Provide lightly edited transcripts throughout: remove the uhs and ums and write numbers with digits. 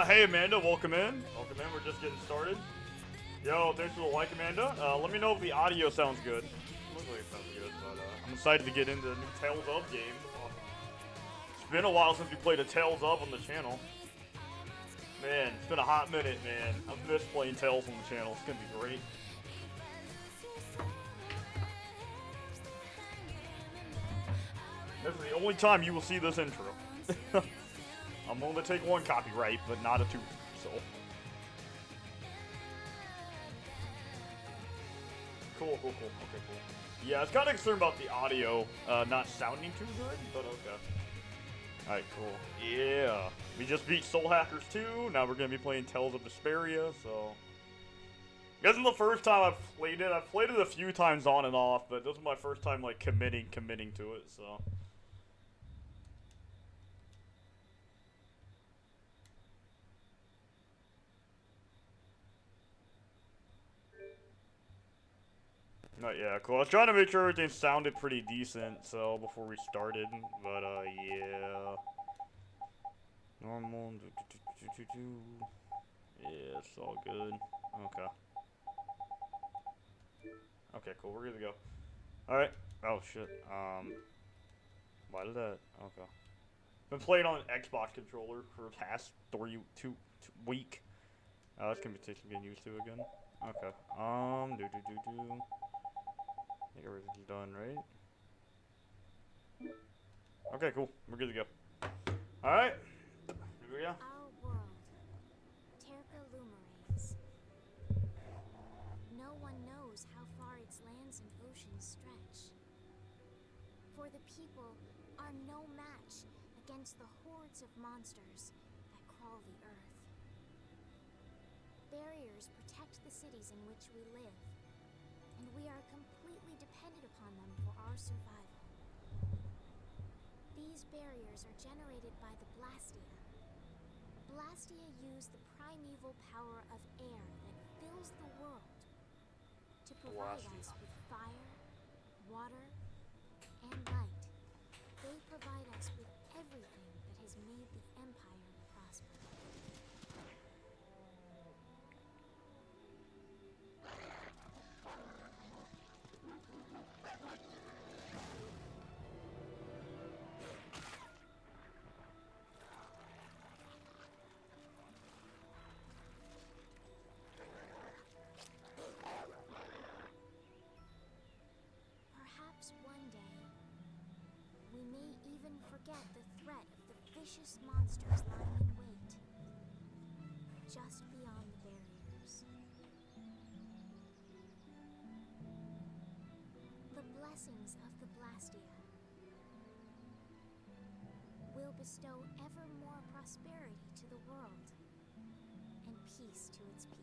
Hey Amanda, welcome in. Welcome in, we're just getting started. Yo, thanks for the like, Amanda. Let me know if the audio sounds good. Looks like it sounds good, but I'm excited to get into the new Tales of game. It's been a while since we played a Tales of on the channel. Man, it's been a hot minute, man. I've missed playing Tales on the channel. It's gonna be great. This is the only time you will see this intro. I'm going to take one copyright, but not a two, so. Cool. Okay, cool. Yeah, I was kind of concerned about the audio not sounding too good, but okay. Alright, cool. Yeah. We just beat Soul Hackers 2, now we're going to be playing Tales of Vesperia, so. This isn't the first time I've played it. I've played it a few times on and off, but this is my first time, like, committing to it, so. Yeah, cool. I was trying to make sure everything sounded pretty decent, so before we started, but yeah. Normal. Yeah, it's all good. Okay. Okay, cool. We're good to go. All right. Oh shit. Why did that? Okay. Been playing on an Xbox controller for the past two week. That's gonna be taking getting used to again. Okay. I think everything's done, right? Okay, cool. We're good to go. Alright. Here we go. Our world, Terca Lumeranes. No one knows how far its lands and oceans stretch. For the people are no match against the hordes of monsters that crawl the earth. Barriers protect the cities in which we live, and we are completely dependent upon them for our survival. These barriers are generated by the Blastia. Blastia use the primeval power of air that fills the world to provide us with fire, water, and light. They provide us with everything that has made the Empire prosper. Perhaps one day, we may even forget the threat of the vicious monsters lying in wait, just beyond the barriers. The blessings of the Blastia will bestow ever more prosperity to the world and peace to its people.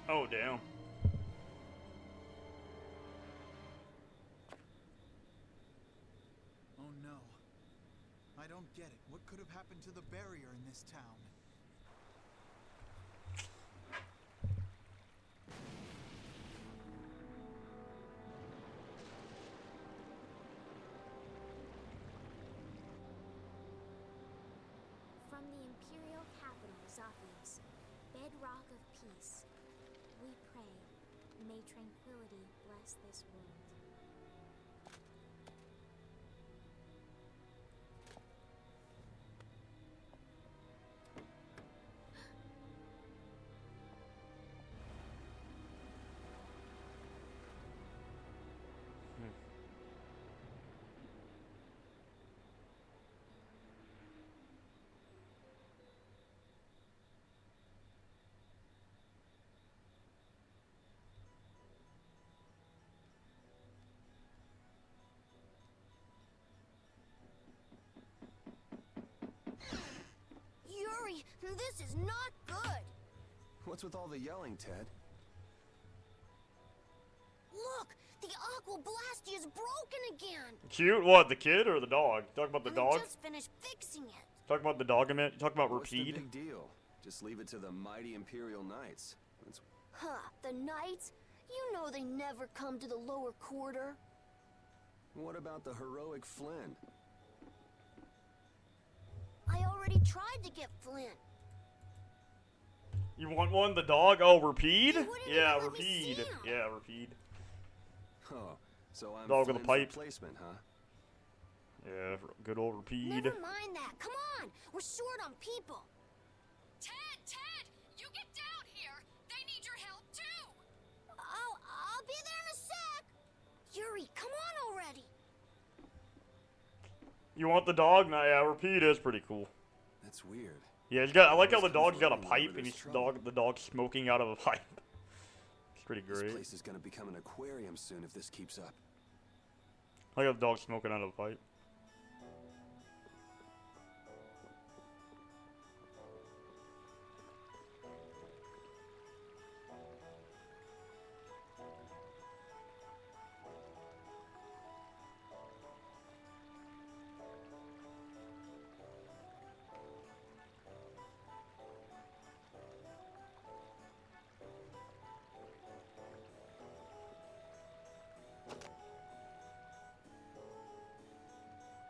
Oh, damn. Oh no. I don't get it. What could have happened to the barrier in this town? From the imperial capital, Zophius, bedrock of peace, we pray, may tranquility bless this world. Yuri, this is not good! What's with all the yelling, Ted? Look! The Aqua Blastia is broken again! Cute? What, the kid or the dog? Talk about the dog? I just finished fixing it. Talk about the dog a minute. Talk about What's the Rapide. big deal? Just leave it to the mighty Imperial Knights. That's Huh, the Knights? You know they never come to the lower quarter. What about the heroic Flynn? I already tried to get Flint. You want one? The dog? Oh, Rapide? He wouldn't Yeah, even let me see Rapide. him. Yeah, Rapide. Oh, so I'm Dog with a Flynn's pipe. replacement, huh? Yeah, good old Rapide. Never mind that. Come on, we're short on people. Ted, you get down here. They need your help too. I'll be there in a sec. Yuri, come on already. You want the dog? Nah, yeah, Rapide is pretty cool. That's weird. Yeah, he's got. I like how the This dog's comes got a along pipe whenever and there's he's trouble. the dog's smoking out of a pipe. It's pretty This great. place is gonna become an aquarium soon if this keeps up. I like how the dog's smoking out of a pipe.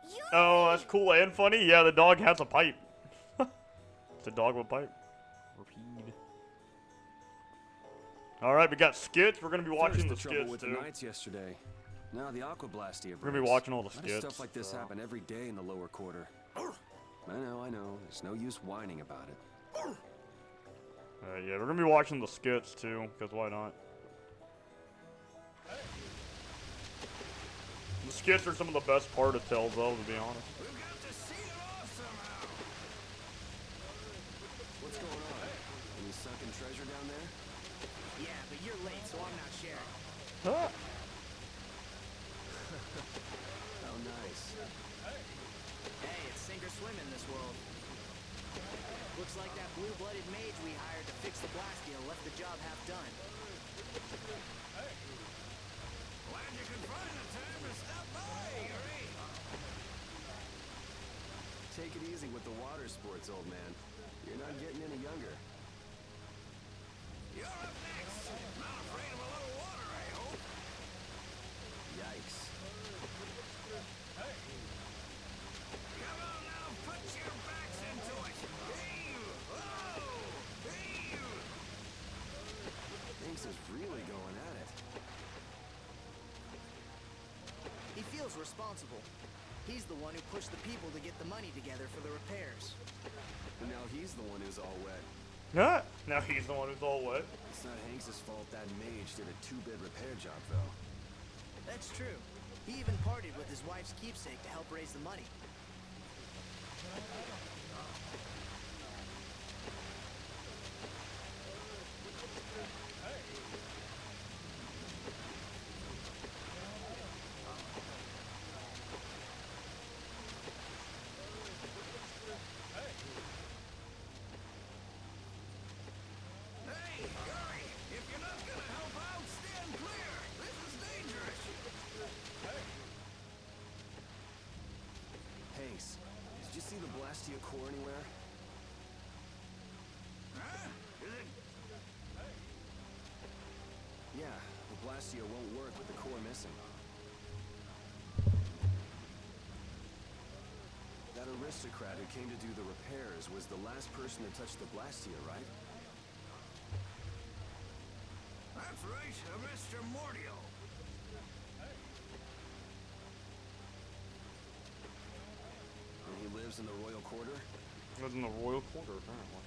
Yuri! Oh, that's cool and funny. Yeah, the dog has a pipe. It's a dog with a pipe. Rapide. All right, we got skits. We're gonna be watching First, the trouble skits with too. the Knights yesterday. Now the Aquablastia We're gonna be breaks. watching all the Why does skits. stuff like this so- happen every day in the lower quarter? I know. There's no use whining about it. Yeah, we're gonna be watching the skits too, because why not? The skits are some of the best part of Tales of, to be honest. What's going on? Any sunken treasure down there? Yeah, but you're late, so I'm not sharing. Ah. How nice. Hey, it's sink or swim in this world. Looks like that blue-blooded mage we hired to fix the Blastia left the job half done. Glad you could find the time to stop by, Yuri. Take it easy with the water sports, old man. You're not getting any younger. You're up next. Not afraid of a little water, I hope. Yikes. Come on now, put your backs into it. Hey, oh, hey. Thinks is really going at it. He feels responsible. He's the one who pushed the people to get the money together for the repairs. And now he's the one who's all wet. Ah, now he's the one who's all wet. It's not Hanks's fault that mage did a 2-bit repair job, though. That's true. He even partied with his wife's keepsake to help raise the money. Hey, Yuri, if you're not gonna help out, stand clear. This is dangerous. Hanks, did you see the Blastia core anywhere? Huh? Is it? Yeah, the Blastia won't work with the core missing. That aristocrat who came to do the repairs was the last person to touch the Blastia, right? That's right, Mr. Mordio. And he lives in the Royal Quarter? It was in the Royal Quarter, apparently.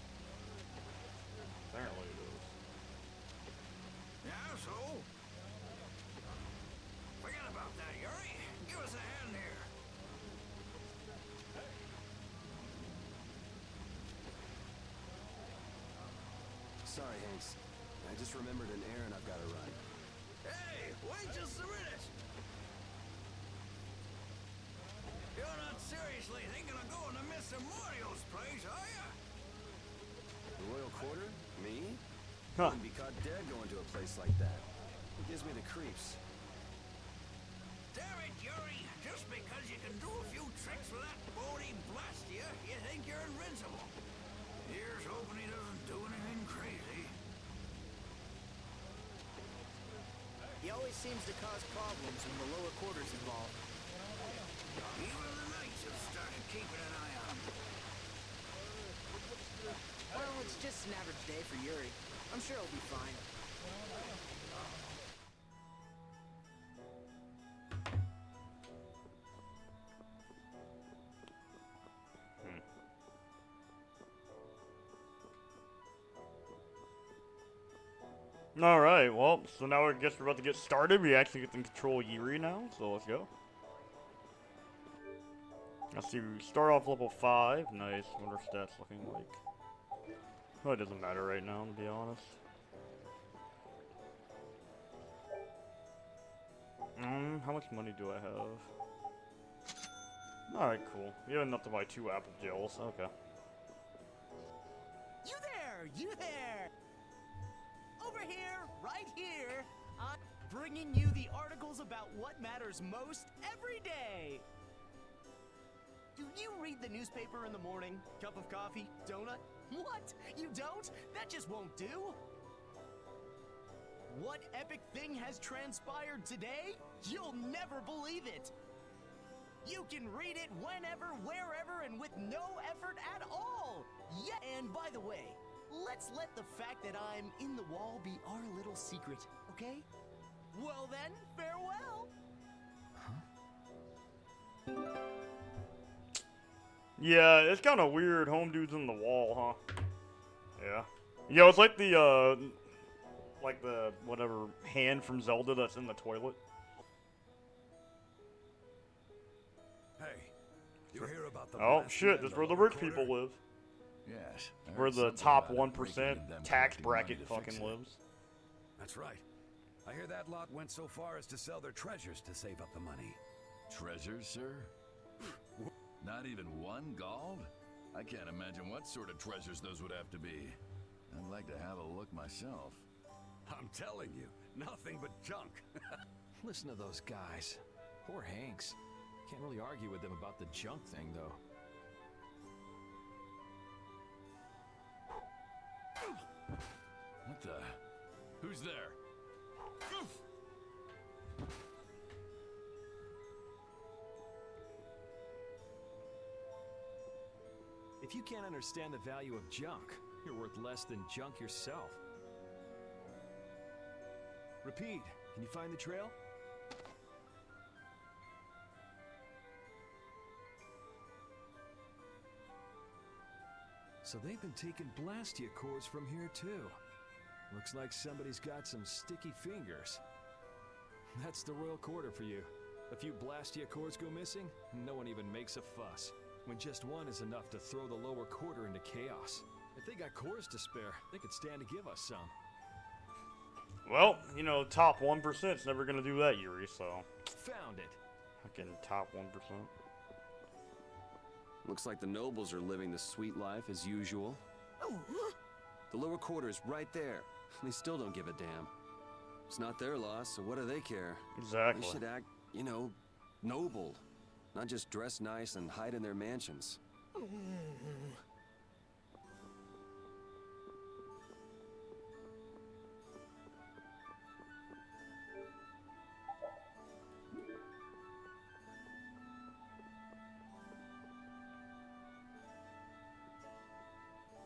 Apparently it is. Yeah, so? Forget about that, Yuri. Give us a hand here. Sorry, Hanks. I just remembered an errand I've got to run. Hey, wait just a minute. You're not seriously thinking of going to Mr. Mordio's place, are you? The Royal Quarter? Me? Huh. Wouldn't be caught dead going to a place like that. It gives me the creeps. Damn it, Yuri. Just because you can do a few tricks with that bony Blastia, you think He always seems to cause problems when the lower quarters involved. Even the knights have started keeping an eye on him. Well, it's just an average day for Yuri. I'm sure he'll be fine. Alright, well, so now I guess we're about to get started. We actually get to control Yuri now, so let's go. Let's see, we start off level 5. Nice. What are our stats looking like? Oh, it doesn't matter right now, to be honest. How much money do I have? Alright, cool. You have enough to buy 2 apple gels. Okay. You there! You there! Over here, right here, I'm bringing you the articles about what matters most every day. Do you read the newspaper in the morning? Cup of coffee? Donut? What? You don't? That just won't do. What epic thing has transpired today? You'll never believe it. You can read it whenever, wherever, and with no effort at all. Yeah, and by the way, let's let the fact that I'm in the wall be our little secret, okay? Well then, farewell. Yeah, it's kind of weird. Home dude's in the wall, huh? Yeah. Yeah, it's like the whatever hand from Zelda that's in the toilet. Hey, you hear about the Oh Bastion shit, and that's the where the lower rich people quarter? live. Yes. I Where heard the something top about it breaking 1% in them tax collecting money bracket to fix fucking it. lives. That's right. I hear that lot went so far as to sell their treasures to save up the money. Treasures, sir? Not even 1 gold? I can't imagine what sort of treasures those would have to be. I'd like to have a look myself. I'm telling you, nothing but junk. Listen to those guys. Poor Hanks. Can't really argue with them about the junk thing, though. What the? Who's there? If you can't understand the value of junk, you're worth less than junk yourself. Repeat, can you find the trail? So they've been taking Blastia cores from here too. Looks like somebody's got some sticky fingers. That's the Royal Quarter for you. A few Blastia cores go missing, no one even makes a fuss. When just one is enough to throw the lower quarter into chaos. If they got cores to spare, they could stand to give us some. Well, you know, top 1%'s never gonna do that, Yuri, so. Found it. Fucking top 1%. Looks like the nobles are living the sweet life as usual. The lower quarter is right there. They still don't give a damn. It's not their loss, so what do they care? Exactly. They should act, you know, noble. Not just dress nice and hide in their mansions.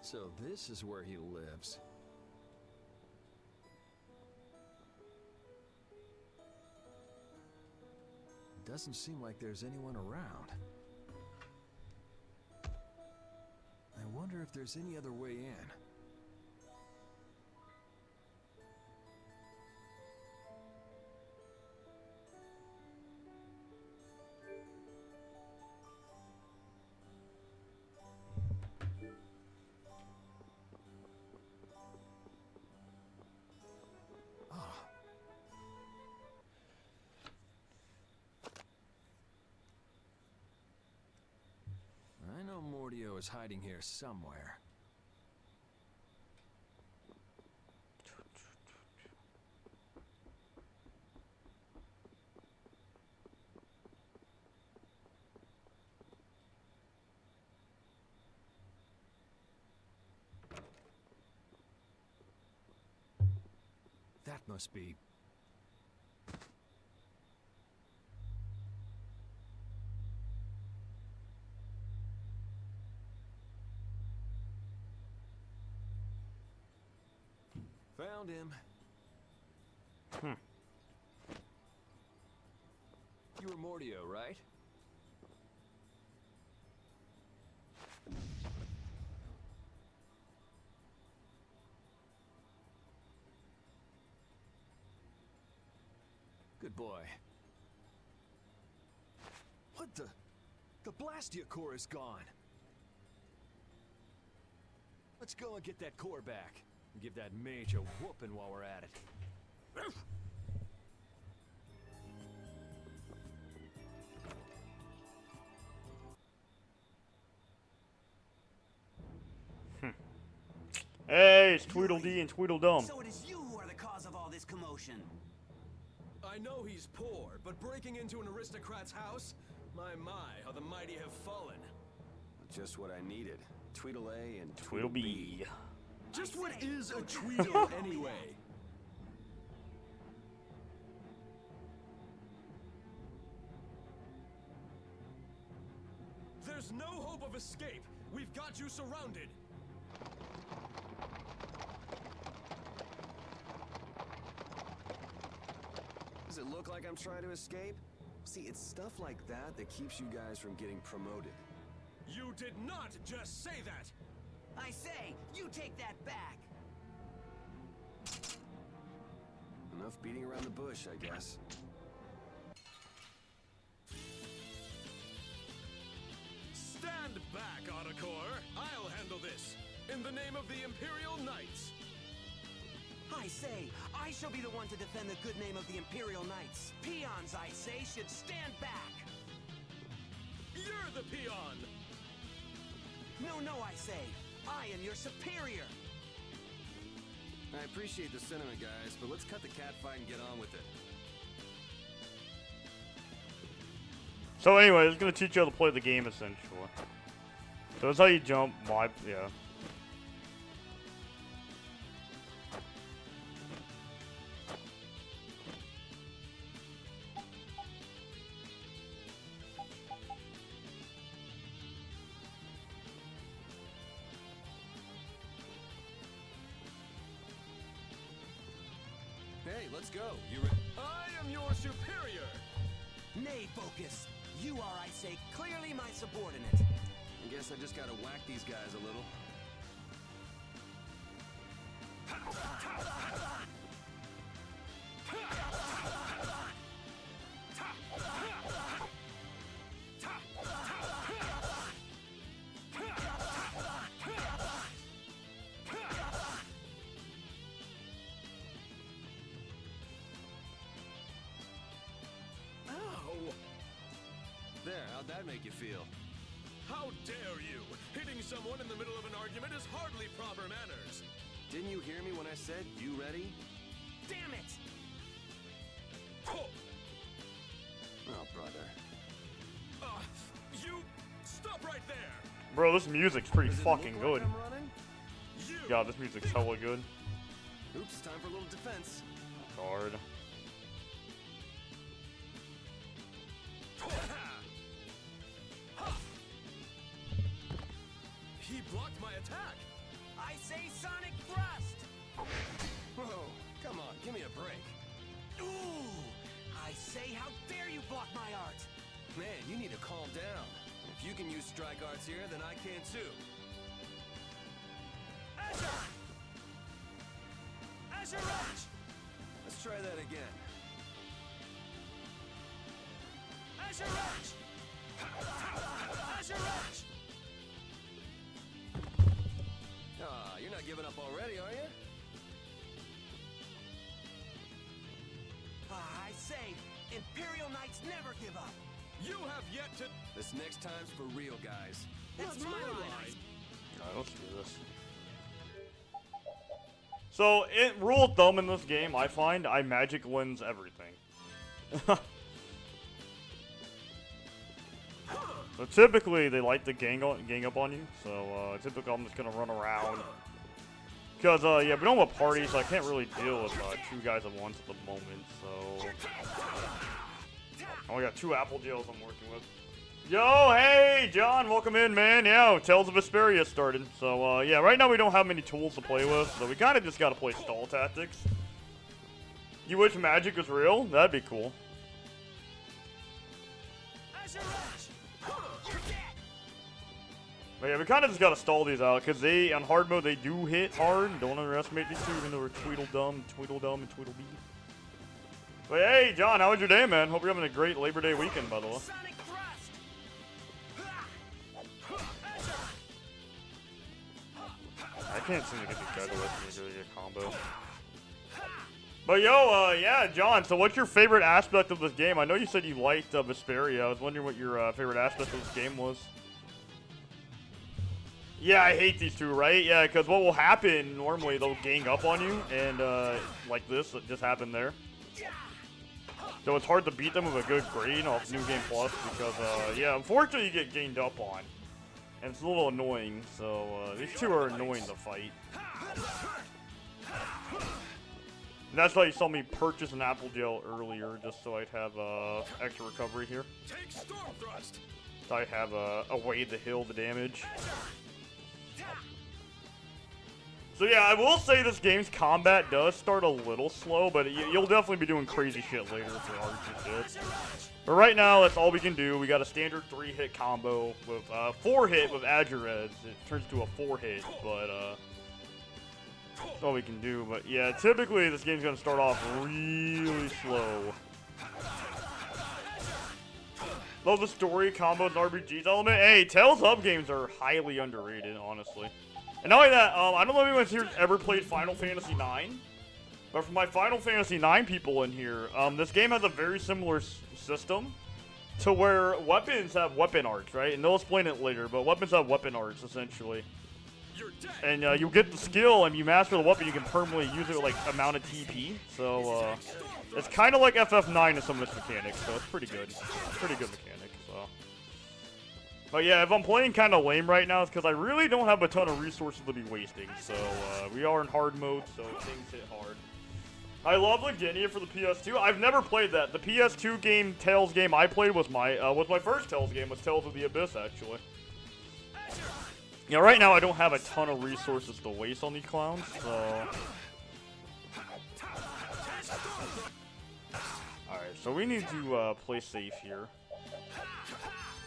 So this is where he lives. Doesn't seem like there's anyone around. I wonder if there's any other way in. I know Mordio is hiding here somewhere. That must be... Found him. You were Mordio, right? Good boy. What the? The Blastia core is gone. Let's go and get that core back. And give that mage a whooping while we're at it. Hey, it's Tweedledee and Tweedledum. So it is you who are the cause of all this commotion. I know he's poor, but breaking into an aristocrat's house? My, how the mighty have fallen. Just what I needed. Tweedle A and Tweedlebee. Just what is a Tweedle anyway? There's no hope of escape. We've got you surrounded. Does it look like I'm trying to escape? See, it's stuff like that that keeps you guys from getting promoted. You did not just say that! I say, you take that back. Enough beating around the bush, I guess. Stand back, Autocore! I'll handle this! In the name of the Imperial Knights! I say, I shall be the one to defend the good name of the Imperial Knights. Peons, I say, should stand back. You're the peon! No, I say. I am your superior. I appreciate the sentiment, guys, but let's cut the catfight and get on with it. So anyway, it's gonna teach you how to play the game essentially. So that's how you jump, yeah. Hey, let's go. I am your superior! Nay, Focus. You are, I say, clearly my subordinate. I guess I just gotta whack these guys a little. There, how'd that make you feel? How dare you! Hitting someone in the middle of an argument is hardly proper manners! Didn't you hear me when I said, you ready? Damn it! Oh, brother. you... Stop right there! Bro, this music's pretty Does it fucking look like good. I'm running? You... God, this music's hella good. Oops, time for a little defense. Guard. He blocked my attack! I say Sonic Thrust! Whoa, come on, give me a break. Ooh! I say, how dare you block my art! Man, you need to calm down. If you can use strike arts here, then I can too. Azure! Azure Rush! Let's try that again. Azure Rush! Azure Rush! You're not giving up already, are you? I say, Imperial Knights never give up. You have yet to... This next time's for real, guys. That's my line. Alright, let's do this. So, rule of thumb in this game, I find, I magic wins everything. So typically, they like to gang up on you, so typically I'm just gonna run around. Because, yeah, we don't have a party, so I can't really deal with 2 guys at once at the moment, so... I only got 2 apple gels I'm working with. Yo, hey, John, welcome in, man. Yeah, Tales of Vesperia started. So, yeah, right now we don't have many tools to play with, so we kind of just got to play stall tactics. You wish magic was real? That'd be cool. But yeah, we kind of just got to stall these out, because they, on hard mode, they do hit hard. Don't underestimate these two, even though we're Tweedledum, and Tweedledee. But hey, John, how was your day, man? Hope you're having a great Labor Day weekend, by the way. I can't seem to get these guys to let me do a combo. But yo, yeah, John, so what's your favorite aspect of this game? I know you said you liked Vesperia. I was wondering what your favorite aspect of this game was. Yeah, I hate these two, right? Yeah, because what will happen, normally they'll gang up on you, and like this, it just happened there. So it's hard to beat them with a good grade off New Game Plus, because, yeah, unfortunately you get ganged up on. And it's a little annoying, so these two are annoying to fight. And that's why you saw me purchase an apple gel earlier, just so I'd have extra recovery here. So I'd have a way to heal the damage. So yeah, I will say this game's combat does start a little slow, but you'll definitely be doing crazy shit later if you're hard shit. But right now, that's all we can do. We got a standard 3-hit combo with 4-hit with Adjureds. It turns to a 4-hit, but that's all we can do. But yeah, typically this game's gonna start off really slow. Love the story, combos, RPGs element. Hey, Tales of games are highly underrated, honestly. And not only that, I don't know if anyone here's ever played Final Fantasy IX, but for my Final Fantasy IX people in here, this game has a very similar system to where weapons have weapon arts, right? And they'll explain it later, but weapons have weapon arts, essentially. And you get the skill, and you master the weapon, you can permanently use it with, like, amount of TP. So, it's kind of like FF9 in some of its mechanics, so it's pretty good. Pretty good mechanic, so. But yeah, if I'm playing kind of lame right now, it's because I really don't have a ton of resources to be wasting. So, we are in hard mode, so things hit hard. I love Leginia for the PS2. I've never played that. The PS2 game, Tales game I played was my first Tales game, was Tales of the Abyss, actually. You know, right now I don't have a ton of resources to waste on these clowns, so... Alright, so we need to play safe here.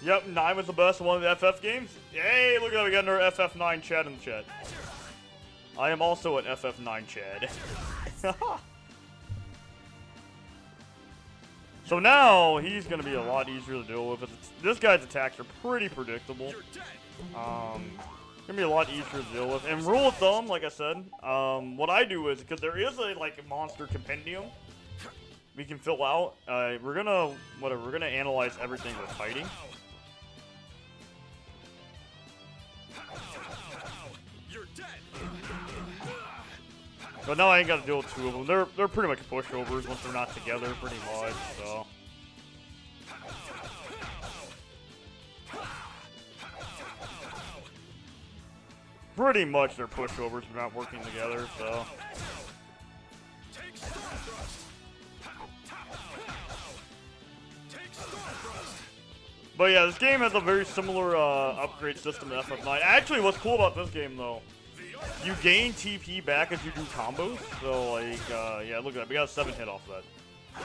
Yep, 9 was the best one of the FF games. Hey, look at that, we got another FF9 Chad in the chat. I am also an FF9 Chad. So now, he's going to be a lot easier to deal with. This guy's attacks are pretty predictable. Going to be a lot easier to deal with. And rule of thumb, like I said, what I do is, because there is a, like, monster compendium we can fill out, we're going to analyze everything we're fighting. But now I ain't got to deal with two of them. They're pretty much pushovers once they're not together, pretty much, so. Pretty much they're pushovers, they're not working together, so. But yeah, this game has a very similar upgrade system to FF9. Actually, what's cool about this game, though, you gain TP back as you do combos. So, like, yeah, look at that. We got a 7 hit off of that.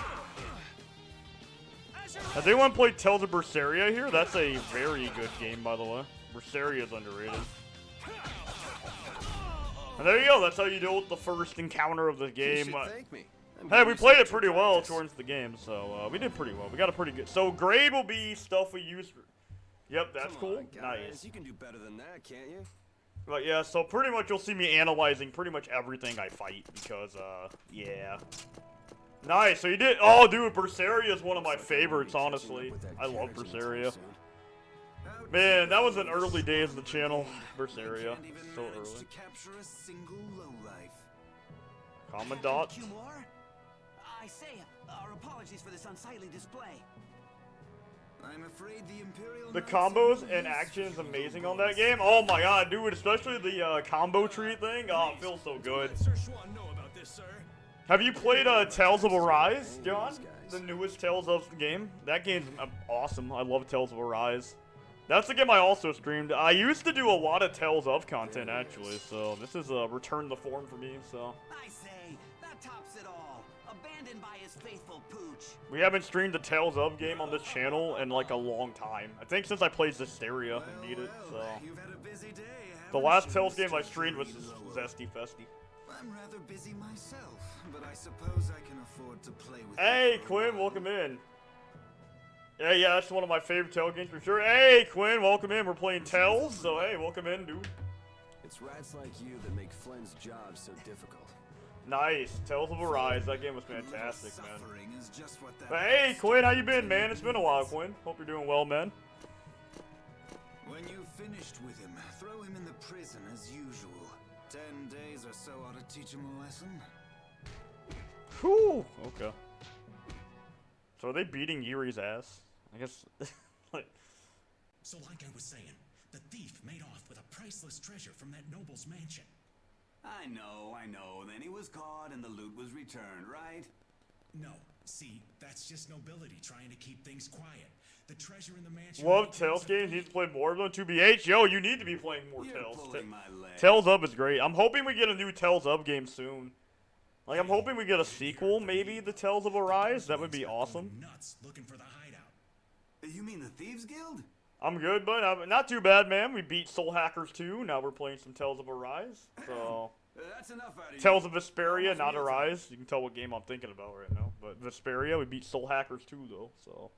Has anyone played Tales of Vesperia here? That's a very good game, by the way. Vesperia is underrated. And there you go. That's how you deal with the first encounter of the game. Hey, we played it pretty well towards the game, so we did pretty well. We got a pretty good. So grade will be stuff we use. Yep, that's cool. Nice. You can do better than that, can't you? But yeah, so pretty much you'll see me analyzing pretty much everything I fight because, yeah. Nice, so you did. Oh, dude, Vesperia is one of my favorites, honestly. I love Vesperia. Man, that was an early days of the channel. Vesperia, so early. Commandant. I say, our apologies for this unsightly display. I'm afraid the Imperial The combos and action is amazing on that game. Oh my god, dude, especially the combo tree thing. Oh, it feels so good. Have you played Tales of Arise, John? the newest Tales of game. That game's awesome. I love Tales of Arise. That's the game I also streamed. I used to do a lot of Tales of content, actually, so this is a return to form for me, so. I say, that tops it all. Abandoned by his faithful pooch. We haven't streamed a Tales of game on this channel in like a long time. I think since I played Vesperia and beat it, so. You've had a busy day, The haven't last you, Tales Mr. game I streamed was Cheese? Zesty Festy. I'm rather busy myself, but I suppose I can afford to play with Hey, you for a Quinn, while. welcome in. Yeah, that's one of my favorite Tales games for sure. Hey, Quinn, welcome in. We're playing Tales, so hey, welcome in, dude. It's rats like you that make Flynn's job so difficult. Nice. Tales of Arise. That game was fantastic, man. Suffering is just what that But hey, bastard Quinn, how you been, Anthony man? It's been a while, needs. Quinn. Hope you're doing well, man. When you've finished with him, throw him in the prison as usual. 10 days or so ought to teach him a lesson. Whew. Okay. So are they beating Yuri's ass? I guess, like... So like I was saying, the thief made off with a priceless treasure from that noble's mansion. I know. Then he was caught and the loot was returned, right? No, see, that's just nobility trying to keep things quiet. The treasure in the mansion... Love Tales games. Need to play more of them. 2BH. Yo, you need to be playing more You're Tales. pulling my leg. Tales of is great. I'm hoping we get a new Tales of game soon. Like, I'm hoping we get a sequel, maybe, the Tales of Arise. That would be awesome. Nuts looking for the hideout. You mean the Thieves Guild? I'm good, but not too bad, man. We beat Soul Hackers 2. Now we're playing some Tales of Arise. So, That's enough out of you. Tales of Vesperia, not Arise. You can tell what game I'm thinking about right now. But Vesperia, we beat Soul Hackers 2, though. So,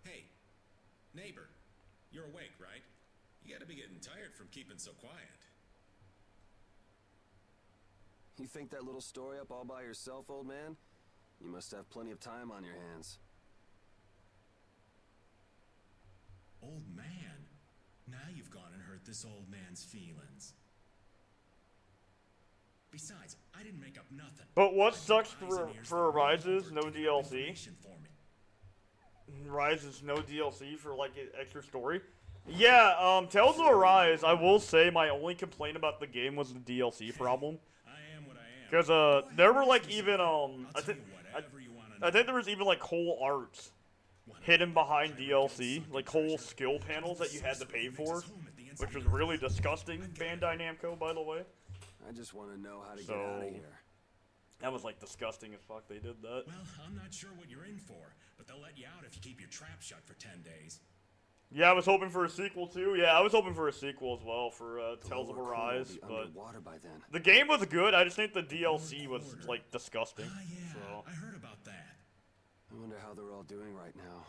Hey, neighbor, you're awake, right? You gotta be getting tired from keeping so quiet. You think that little story up all by yourself, old man? You must have plenty of time on your hands. Old man? Now you've gone and hurt this old man's feelings. Besides, I didn't make up nothing. but what I sucks got eyes and ears for that ran Arise is over no to get DLC. information for me. Rise is no DLC for like an extra story. Yeah, Tales of Arise, I will say my only complaint about the game was the DLC problem. I am what I am. Because there were like even I'll I tell think you whatever you wanna know. I think there was even like whole arts hidden behind DLC, like whole skill panels that you had to pay for, which was really disgusting. Bandai Namco, by the way. I just want to know how to get So- out of here. That was like disgusting as fuck. They did that. Well, I'm not sure what you're in for, but they'll let you out if you keep your trap shut for 10 days. Yeah, I was hoping for a sequel too. Yeah, I was hoping for a sequel as well for The Tales of lower core will Arise, be but underwater by then. the game was good. I just think the DLC was like disgusting. Ah, yeah, So. I heard about that. I wonder how they're all doing right now.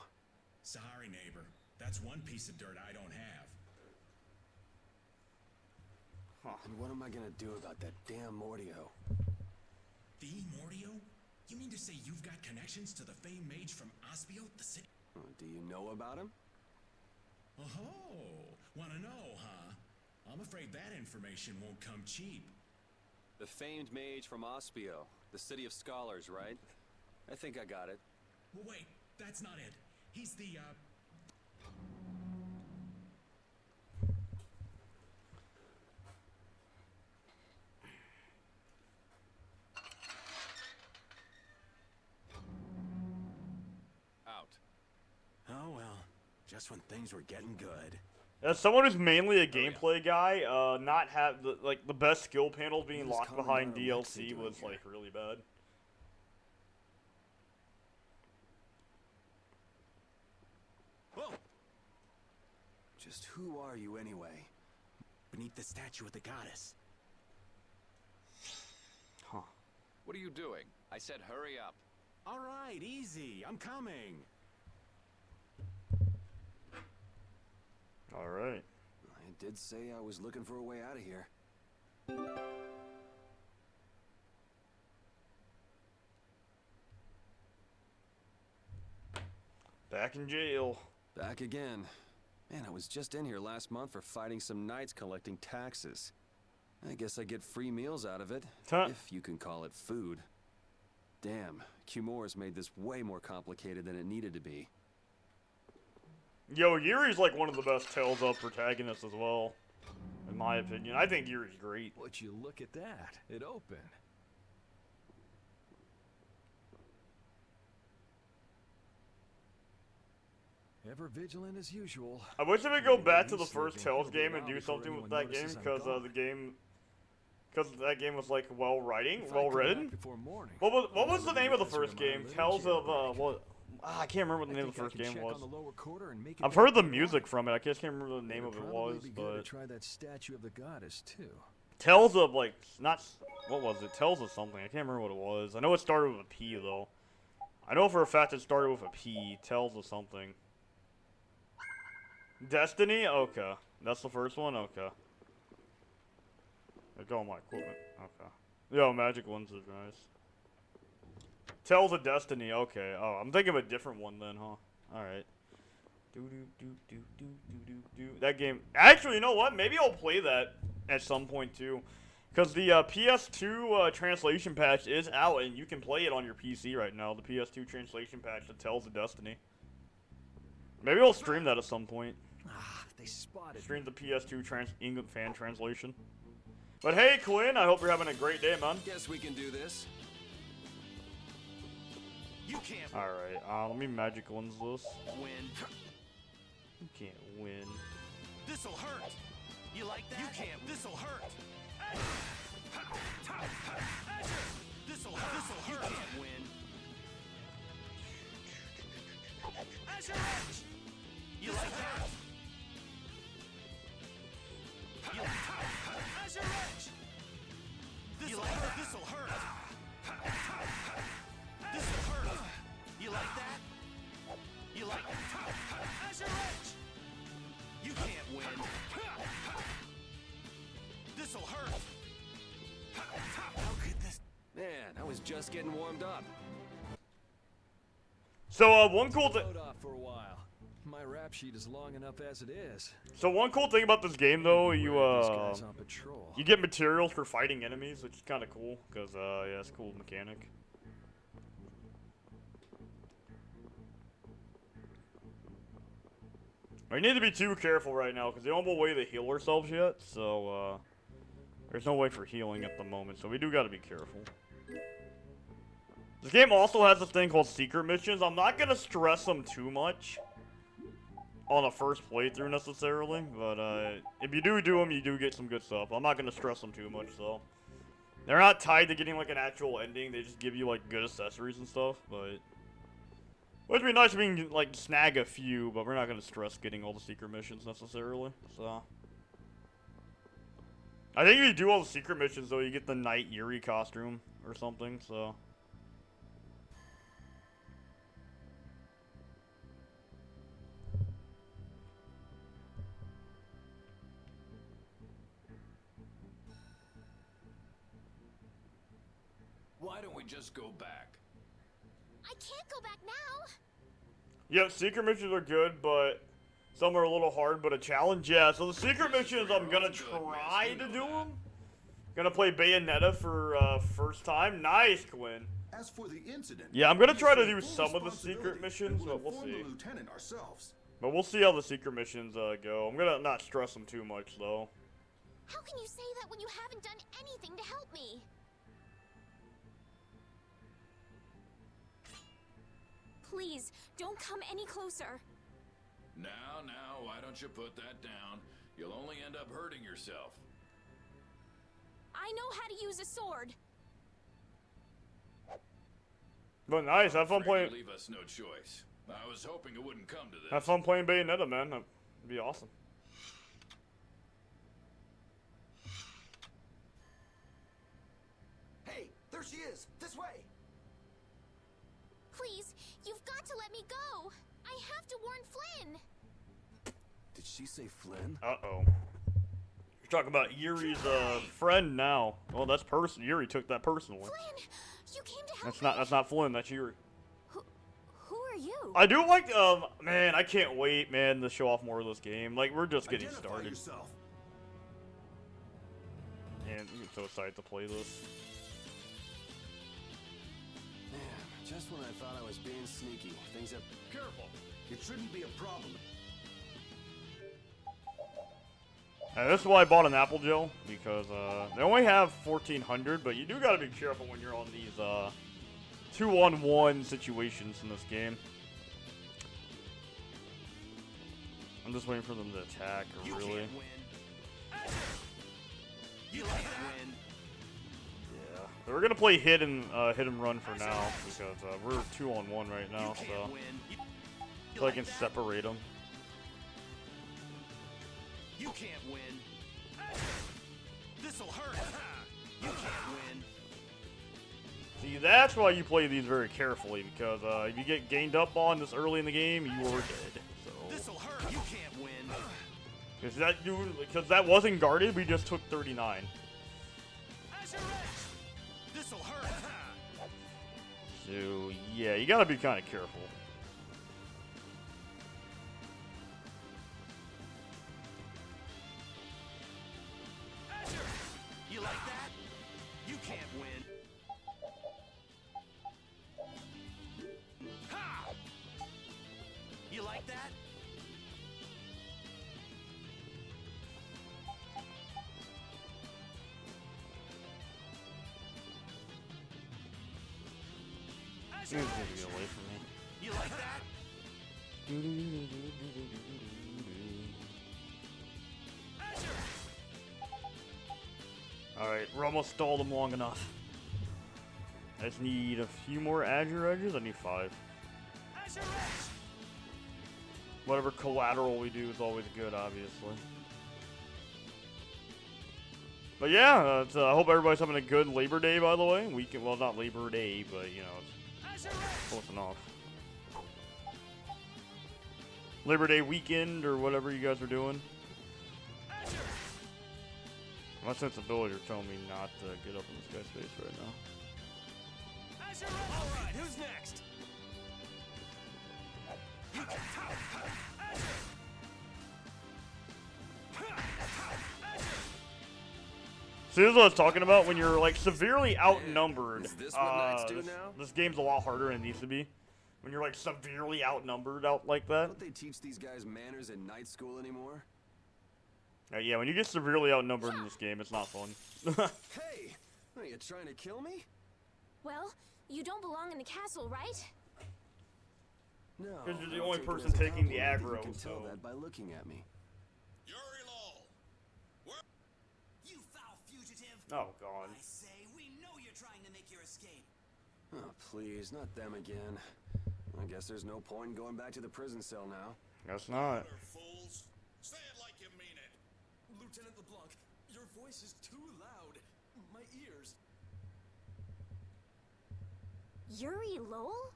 Sorry, neighbor. That's one piece of dirt I don't have. And what am I gonna do about that damn Mordio? The Mordio? You mean to say you've got connections to the famed mage from Aspio, the city? Do you know about him? Oh, wanna know, huh? I'm afraid that information won't come cheap. The famed mage from Aspio, the city of scholars, right? I think I got it. Well, wait, that's not it. He's the, Out. Oh well, just when things were getting good. As someone who's mainly a gameplay guy, not have the best skill panels being What is locked behind Commandant DLC Alexei was doing like really bad. Whoa! Just who are you anyway? Beneath the statue of the goddess. What are you doing? I said hurry up. All right, easy. I'm coming. All right. I did say I was looking for a way out of here. Back in jail. Back again. Man, I was just in here last month for fighting some knights collecting taxes. I guess I get free meals out of it, Huh. if you can call it food. Damn, Cumor's made this way more complicated than it needed to be. Yo, Yuri's like one of the best Tales of protagonists as well, in my opinion. I think Yuri's great. Would you look at that? It opened. Ever vigilant as usual. I wish I could go back to the first Tales game and do something with that game, because that game was like well written. What was the name of the first game? Tales of I can't remember what the name of the first game was. I've heard the music from it. I just can't remember the name of it was, but try that statue of the goddess too. Tales of what was it? Tales of something. I can't remember what it was. I know it started with a P though. I know for a fact it started with a P. Tales of something. Destiny? Okay. That's the first one? Okay. Let go of my equipment. Okay. Yo, magic ones is nice. Tales of Destiny, okay. Oh, I'm thinking of a different one then, huh? Alright. That game. Actually, you know what? Maybe I'll play that at some point too. Because the PS2 translation patch is out and you can play it on your PC right now. The PS2 translation patch that Tales of Destiny. Maybe I'll stream that at some point. They spotted. Stream the PS2 England fan translation. But hey, Quinn, I hope you're having a great day, man. Guess we can do this. You can't. All right, let me magic lens this. Win. You can't win. This'll hurt. You like that? You can't. This'll hurt. This'll hurt. You can't win. Azure Edge. You like that? You like Azure Edge. You like that? This'll hurt. This'll hurt. You like that? You like Azure Edge. You can't win. This'll hurt. How could this? Man, I was just getting warmed up. So one cool thing. For a while. My rap sheet is long enough as it is. So one cool thing about this game, though, you get materials for fighting enemies, which is kind of cool, cause yeah, it's a cool mechanic. We need to be too careful right now, cause they don't have a way to heal ourselves yet, so there's no way for healing at the moment, so we do gotta be careful. This game also has this thing called secret missions. I'm not gonna stress them too much on the first playthrough necessarily, but if you do them, you do get some good stuff. I'm not gonna stress them too much, though. They're not tied to getting like an actual ending. They just give you like good accessories and stuff, but would be nice if we can like snag a few, but we're not gonna stress getting all the secret missions necessarily. So I think if you do all the secret missions, though, you get the Night Yuri costume or something. So. Why don't we just go back? I can't go back now. Yep, secret missions are good, but some are a little hard, but a challenge, yeah. So the secret missions, I'm gonna try to do them. Gonna play Bayonetta for first time. Nice, Quinn. As for the incident, yeah, I'm gonna try to do some of the secret missions, but we'll see. But we'll see how the secret missions go. I'm gonna not stress them too much, though. How can you say that when you haven't done anything to help me? Please, don't come any closer. Now, why don't you put that down? You'll only end up hurting yourself. I know how to use a sword. But nice, have fun playing. Leave us no choice. I was hoping it wouldn't come to this. Have fun playing Bayonetta, man. That'd be awesome. Hey, there she is. This way. Please, you've got to let me go. I have to warn Flynn. Did she say Flynn? Uh-oh. You're talking about Yuri's friend now. Well, that's Yuri took that personally. Flynn, you came to help me. That's not Flynn, that's Yuri. Who are you? I do like man, I can't wait, man, to show off more of this game. Like, we're just getting started. Yourself. And I'm so excited to play this. Just when I thought I was being sneaky, things have... Careful. It shouldn't be a problem. And this is why I bought an Apple Gel, because they only have 1400, but you do gotta be careful when you're on these 2-on-1 situations in this game. I'm just waiting for them to attack, You really. can't win. You can't win. Yeah. We're gonna play hit and run for now because we're 2-on-1 right now, You so can't win. so I can separate them. You can't win. This'll hurt. You can't win. See, that's why you play these very carefully, because if you get gained up on this early in the game, you are dead. So This'll hurt. You can't win. because that wasn't guarded, we just took 39. This'll hurt. So yeah, you gotta be kind of careful. You like that? You can't win. Ha! You like that? He's gonna get away from me. You like that? Alright, we're almost stalled them long enough. I just need a few more Azure Edges. I need 5. Whatever collateral we do is always good, obviously. But yeah, I hope everybody's having a good Labor Day, by the way. Weekend, well, not Labor Day, but you know, it's close enough. Labor Day weekend or whatever you guys are doing. My sensibilities are telling me not to get up in this guy's face right now. Alright, who's next? See, this is what I was talking about when you're like severely outnumbered. Is this what knights do now? This game's a lot harder than it needs to be. When you're like severely outnumbered out like that. Don't they teach these guys manners in night school anymore? Yeah, when you get severely outnumbered in this game, it's not fun. Hey, are you trying to kill me? Well, you don't belong in the castle, right? No. Because you're the I'll only take it person as a taking the compliment that aggro, You can tell so. that by looking at me. You foul fugitive! Oh, God. I say, we know you're trying to make your escape. Oh, please, not them again. I guess there's no point in going back to the prison cell now. Guess not. Fools. Say it like you mean it. Lieutenant LeBlanc, your voice is too loud. My ears. Yuri Lowell?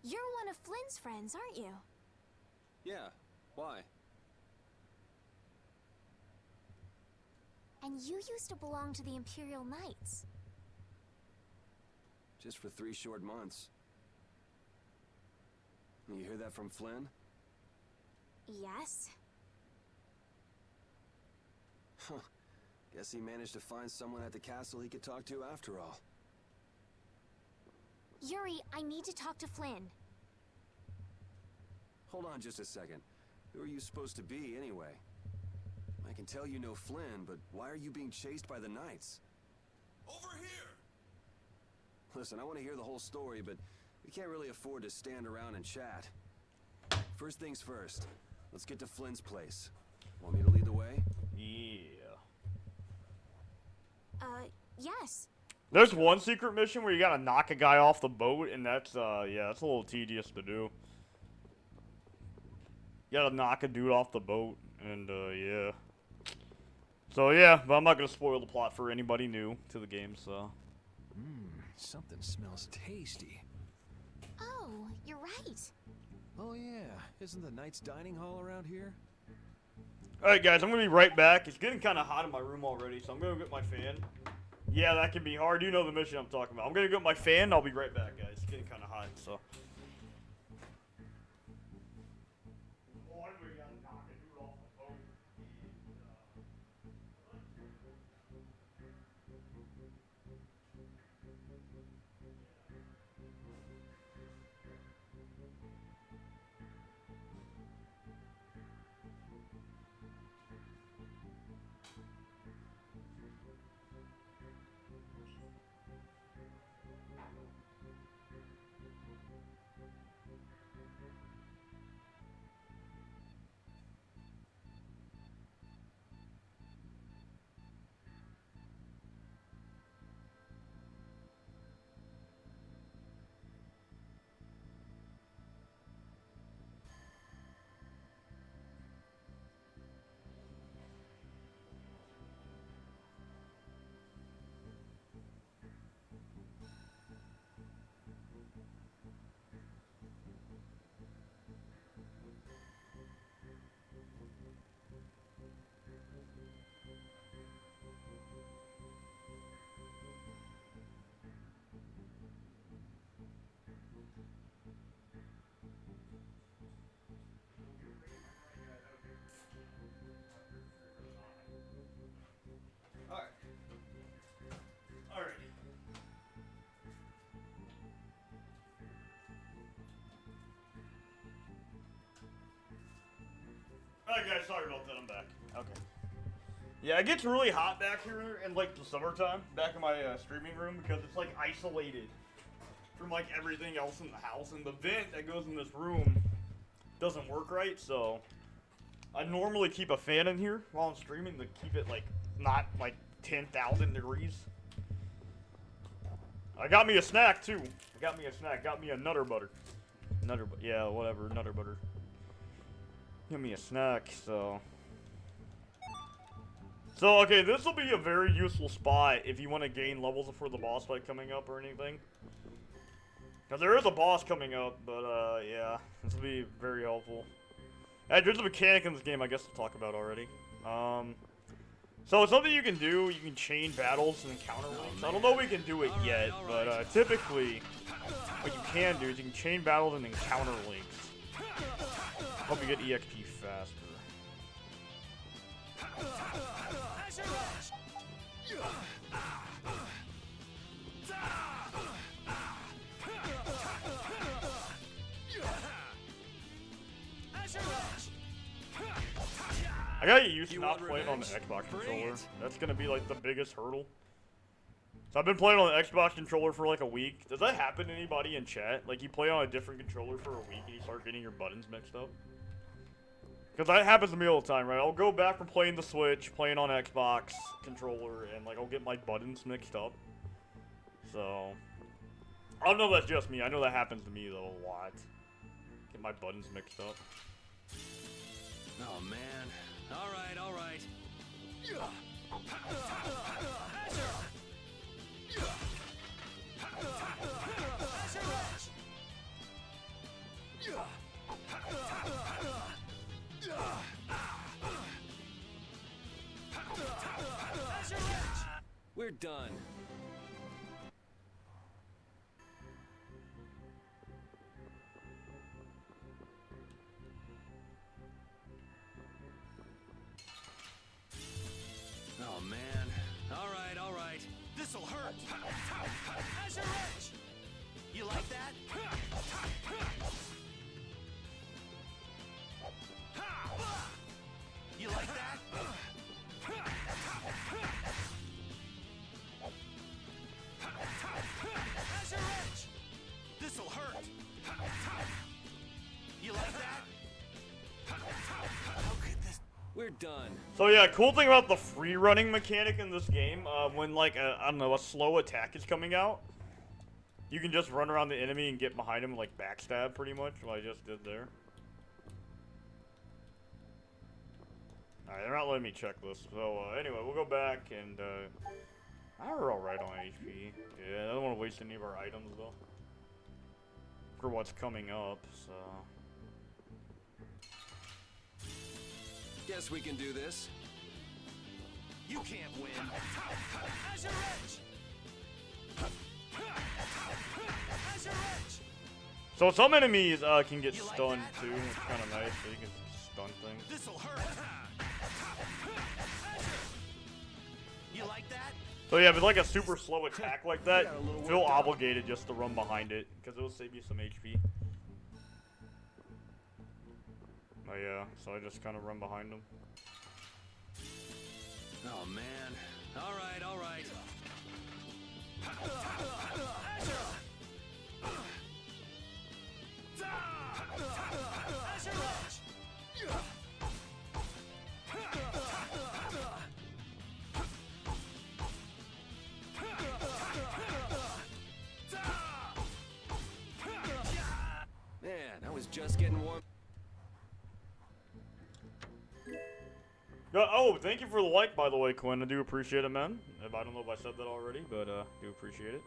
You're one of Flynn's friends, aren't you? Yeah, why? And you used to belong to the Imperial Knights. Just for 3 short months. You hear that from Flynn? Yes. Huh. Guess he managed to find someone at the castle he could talk to after all. Yuri, I need to talk to Flynn. Hold on just a second. Who are you supposed to be, anyway? I can tell you know Flynn, but why are you being chased by the Knights? Over here. Listen, I want to hear the whole story, but we can't really afford to stand around and chat. First things first, let's get to Flynn's place. Want me to lead the way? Yeah. Yes. There's one secret mission where you gotta knock a guy off the boat, and that's, yeah, that's a little tedious to do. You gotta knock a dude off the boat, and, yeah. So, yeah, but I'm not gonna spoil the plot for anybody new to the game, so. Something smells tasty. Oh, you're right. Oh yeah, isn't the Knights dining hall around here? Alright, guys, I'm gonna be right back. It's getting kind of hot in my room already, so I'm gonna get my fan. Yeah, that can be hard. You know the mission I'm talking about. I'm gonna get my fan, and I'll be right back, guys. It's getting kind of hot, so. Alright guys, sorry about that, I'm back. Okay. Yeah, it gets really hot back here in like the summertime, back in my streaming room, because it's like isolated from like everything else in the house, and the vent that goes in this room doesn't work right, so I normally keep a fan in here while I'm streaming to keep it like not like 10,000 degrees. I got me a snack too. Got me a Nutter Butter. Yeah, whatever, Nutter Butter. Give me a snack, so. So, okay, this will be a very useful spot if you want to gain levels before the boss fight coming up or anything. Because there is a boss coming up, but, yeah, this will be very helpful. Hey, there's a mechanic in this game I guess to talk about already. So something you can do, you can chain battles and encounter links. I don't know if we can do it yet, but typically what you can do is you can chain battles and encounter links. Help you get EXP faster. I gotta get used to not playing on the Xbox controller. That's gonna be like the biggest hurdle. So I've been playing on the Xbox controller for like a week. Does that happen to anybody in chat? Like you play on a different controller for a week and you start getting your buttons mixed up? Because that happens to me all the time, right? I'll go back from playing the Switch, playing on Xbox controller, and like I'll get my buttons mixed up. So I don't know if that's just me. I know that happens to me though a lot. Get my buttons mixed up. Oh man. Alright, alright. We're done. Oh man. Alright, alright. This'll hurt. Azure Edge. You like that? You like that? Azure Edge. This'll hurt. You like that? We're done. So yeah, cool thing about the free running mechanic in this game, when like I don't know, a slow attack is coming out, you can just run around the enemy and get behind him and like backstab pretty much, what I just did there. Alright, they're not letting me check this. So anyway, we'll go back and we're alright on HP. Yeah, I don't want to waste any of our items though. For what's coming up, so. Guess we can do this. You can't win. Azure Edge. Azure Edge. So some enemies can get stunned too, which is kind of nice, so you can stun things. This'll hurt. You like that? So yeah, if it's like a super slow attack like that, feel obligated just to run behind it, because it'll save you some HP. Oh yeah, so I just kind of run behind them. Oh man. Alright, alright. Man, I was just getting warm. Oh, thank you for the like, by the way, Quinn. I do appreciate it, man. I don't know if I said that already, but do appreciate it.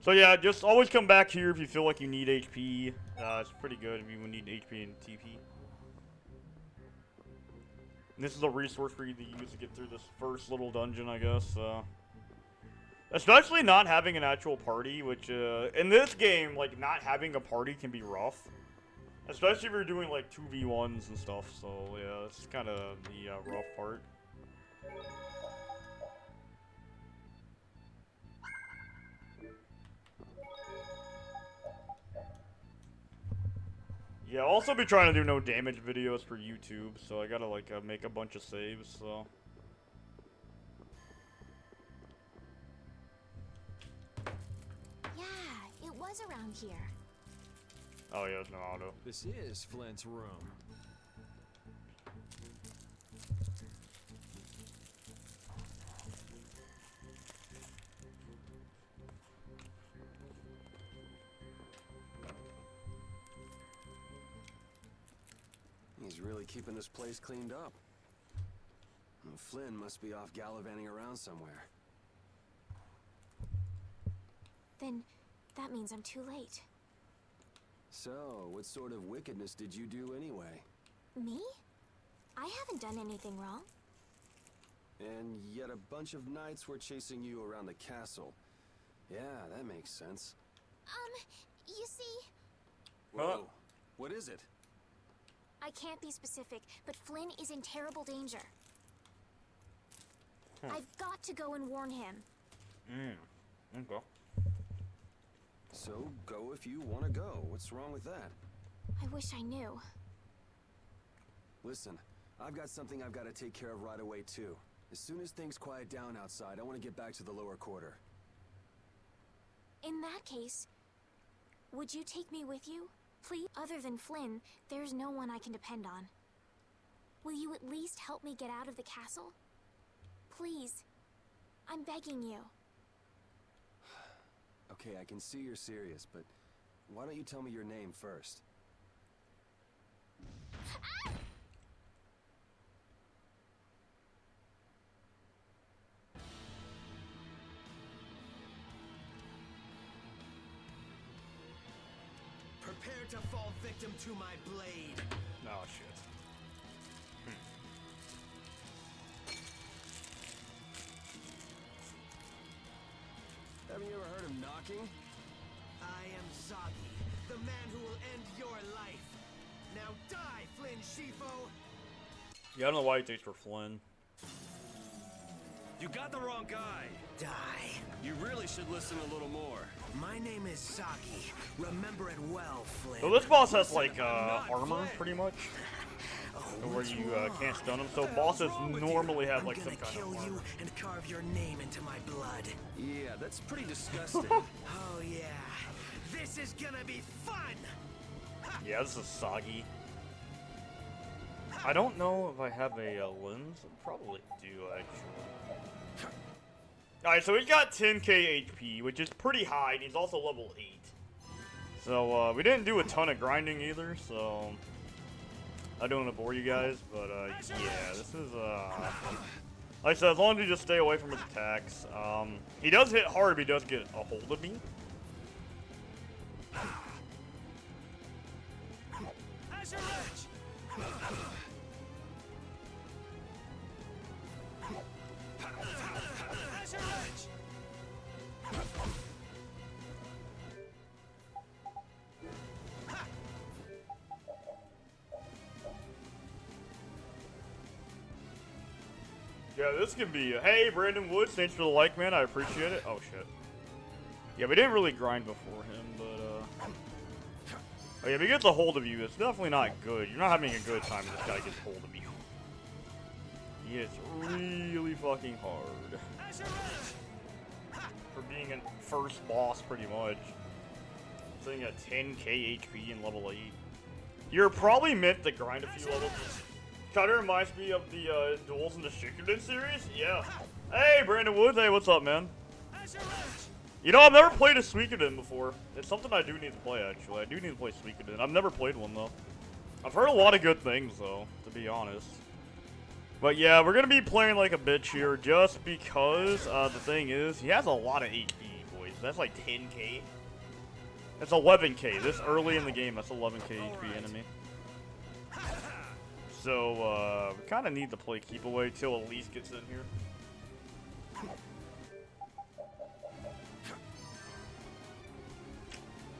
So yeah, just always come back here if you feel like you need HP. It's pretty good if you need HP and TP. And this is a resource for you to use to get through this first little dungeon, I guess. Especially not having an actual party, which, in this game, like, not having a party can be rough. Especially if you're doing, like, 2v1s and stuff, so, yeah, that's kind of the, rough part. Yeah, I'll also be trying to do no damage videos for YouTube, so I gotta like make a bunch of saves, so. Yeah, it was around here. Oh yeah, there's no auto. This is Flint's room. He's really keeping this place cleaned up. And Flynn must be off gallivanting around somewhere. Then that means I'm too late. So, what sort of wickedness did you do anyway? Me? I haven't done anything wrong. And yet a bunch of knights were chasing you around the castle. Yeah, that makes sense. You see... Whoa. What is it? I can't be specific, but Flynn is in terrible danger. I've got to go and warn him. Okay. So, go if you want to go. What's wrong with that? I wish I knew. Listen, I've got something I've got to take care of right away, too. As soon as things quiet down outside, I want to get back to the lower quarter. In that case, would you take me with you? Please? Other than Flynn, there's no one I can depend on. Will you at least help me get out of the castle? Please. I'm begging you. Okay, I can see you're serious, but why don't you tell me your name first? Prepare to fall victim to my blade. Oh shit. Haven't you ever heard of knocking? I am Zagi, the man who will end your life. Now die, Flynn Shifo! Yeah, I don't know why he takes for Flynn. You got the wrong guy. Die. You really should listen a little more. My name is Saki. Remember it well, Flynn. So this boss has like armor, pretty much, where you can't stun him. So bosses normally have like some kind of armor. You and carve your name into my blood. Yeah, that's pretty disgusting. Oh yeah, this is gonna be fun. Yeah, this is soggy. I don't know if I have a lens. I probably do actually. Alright, so he's got 10k HP, which is pretty high, and he's also level 8. So, we didn't do a ton of grinding either, so I don't want to bore you guys, but, yeah, this is, like I said, as long as you just stay away from his attacks. He does hit hard, but he does get a hold of me. Yeah, this can be. Hey, Brandon Woods, thanks for the like, man. I appreciate it. Oh shit. Yeah, we didn't really grind before him, but oh, yeah, if he gets a hold of you, it's definitely not good. You're not having a good time if this guy gets hold of you. He hits really fucking hard. For being a first boss, pretty much. Sitting at 10k HP and level 8. You're probably meant to grind a few levels. Kinda reminds me of the duels in the Shikuden series. Yeah. Hey, Brandon Woods. Hey, what's up, man? You know, I've never played a Suikoden before. It's something I do need to play, actually. I do need to play Suikoden. I've never played one, though. I've heard a lot of good things, though, to be honest. But yeah, we're gonna be playing like a bitch here, just because the thing is, he has a lot of HP, boys. That's like 10k. That's 11k. This early in the game, that's 11k HP enemy. So, we kind of need to play keep away till Elise gets in here.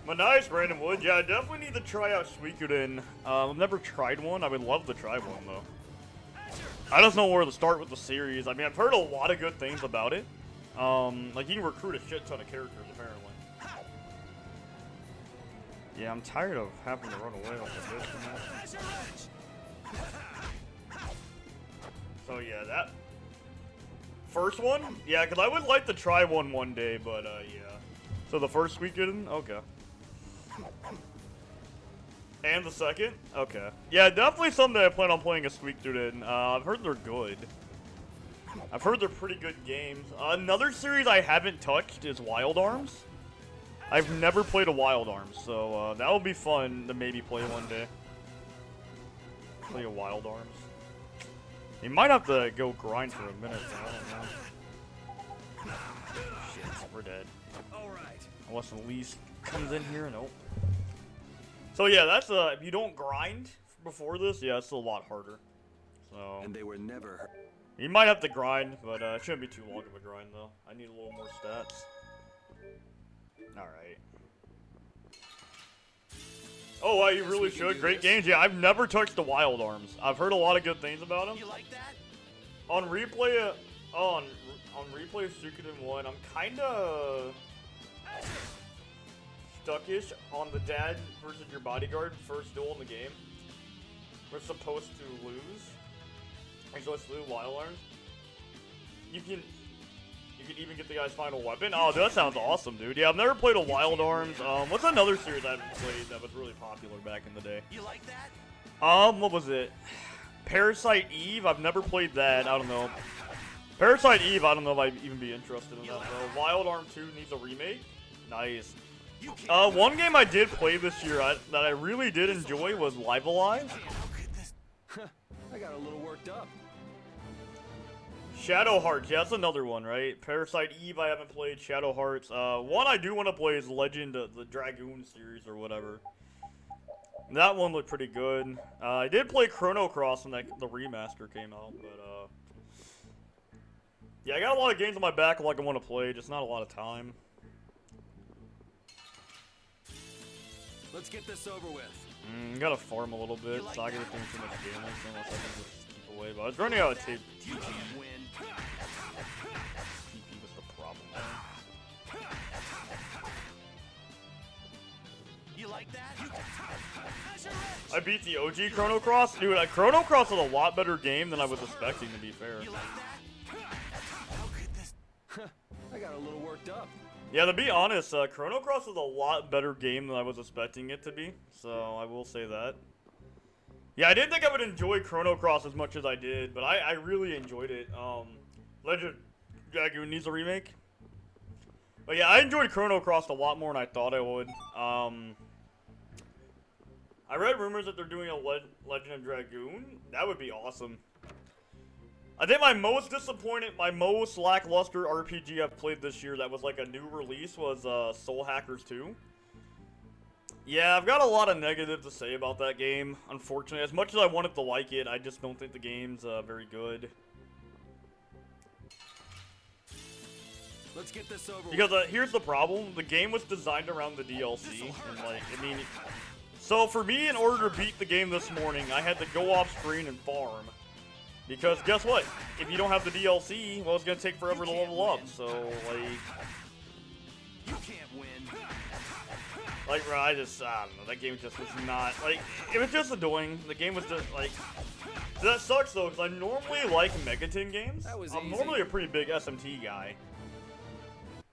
But nice, Brandon Wood. Yeah, I definitely need to try out Suikoden. I've never tried one. I would love to try one, though. I just don't know where to start with the series. I mean, I've heard a lot of good things about it. Like, you can recruit a shit ton of characters, apparently. Yeah, I'm tired of having to run away off of this. So yeah, that first one, yeah, because I would like to try one day, but yeah. So the first weekend, okay. And the second, okay. Yeah, definitely someday I plan on playing a squeak through in. I've heard they're good. I've heard they're pretty good games. Another series I haven't touched is Wild Arms. I've never played a Wild Arms, so that will be fun to maybe play one day. Play a Wild Arms. You might have to go grind for a minute, though. I don't know. Shit, we're dead. Unless the least comes in here, nope. So yeah, that's if you don't grind before this, yeah, it's a lot harder. So. And they were never. You might have to grind, but it shouldn't be too long of a grind though. I need a little more stats. Alright. Oh, wow, you really should. Great games. Yeah, I've never touched the Wild Arms. I've heard a lot of good things about them. You like that? On replay, on replay of Suikoden 1, I'm kinda stuckish on the dad versus your bodyguard first duel in the game. We're supposed to lose. We're supposed to lose Wild Arms. You can even get the guy's final weapon. Oh, dude, that sounds awesome, dude. Yeah, I've never played a Wild Arms. What's another series I haven't played that was really popular back in the day? You like that? What was it? Parasite Eve? I've never played that. I don't know. Parasite Eve, I don't know if I'd even be interested in that, though. Wild Arm 2 needs a remake? Nice. One game I did play this year that I really did enjoy was Live Alive. I got a little worked up. Shadow Hearts, yeah, that's another one, right? Parasite Eve I haven't played, Shadow Hearts. One I do want to play is Legend of the Dragoon series or whatever. That one looked pretty good. I did play Chrono Cross when the remaster came out, but yeah, I got a lot of games on my backlog I want to play, just not a lot of time. Let's get this over with. Gotta farm a little bit, so I gotta think too much damage unless I can just keep away, but I was running out of tape. You can't win. TP was the problem there. You like that? I beat the OG Chrono Cross. Dude, Chrono Cross was a lot better game than I was expecting, to be fair. You like that? I got a little worked up. Yeah, to be honest, Chrono Cross was a lot better game than I was expecting it to be, so I will say that. Yeah, I didn't think I would enjoy Chrono Cross as much as I did, but I really enjoyed it. Legend Dragoon needs a remake. But yeah, I enjoyed Chrono Cross a lot more than I thought I would. I read rumors that they're doing a Legend of Dragoon. That would be awesome. I think my most disappointed, my most lackluster RPG I've played this year that was like a new release was Soul Hackers 2. Yeah, I've got a lot of negatives to say about that game, unfortunately. As much as I wanted to like it, I just don't think the game's very good. Let's get this over because here's the problem. The game was designed around the DLC, and like, I mean... So for me, in order to beat the game this morning, I had to go off screen and farm. Because guess what? If you don't have the DLC, well, it's gonna take forever to level up. So like, you can't win. Like, bro, I don't know. That game just was not like. It was just annoying. The game was just like. That sucks though, because I normally like Megaton games. I'm normally a pretty big SMT guy.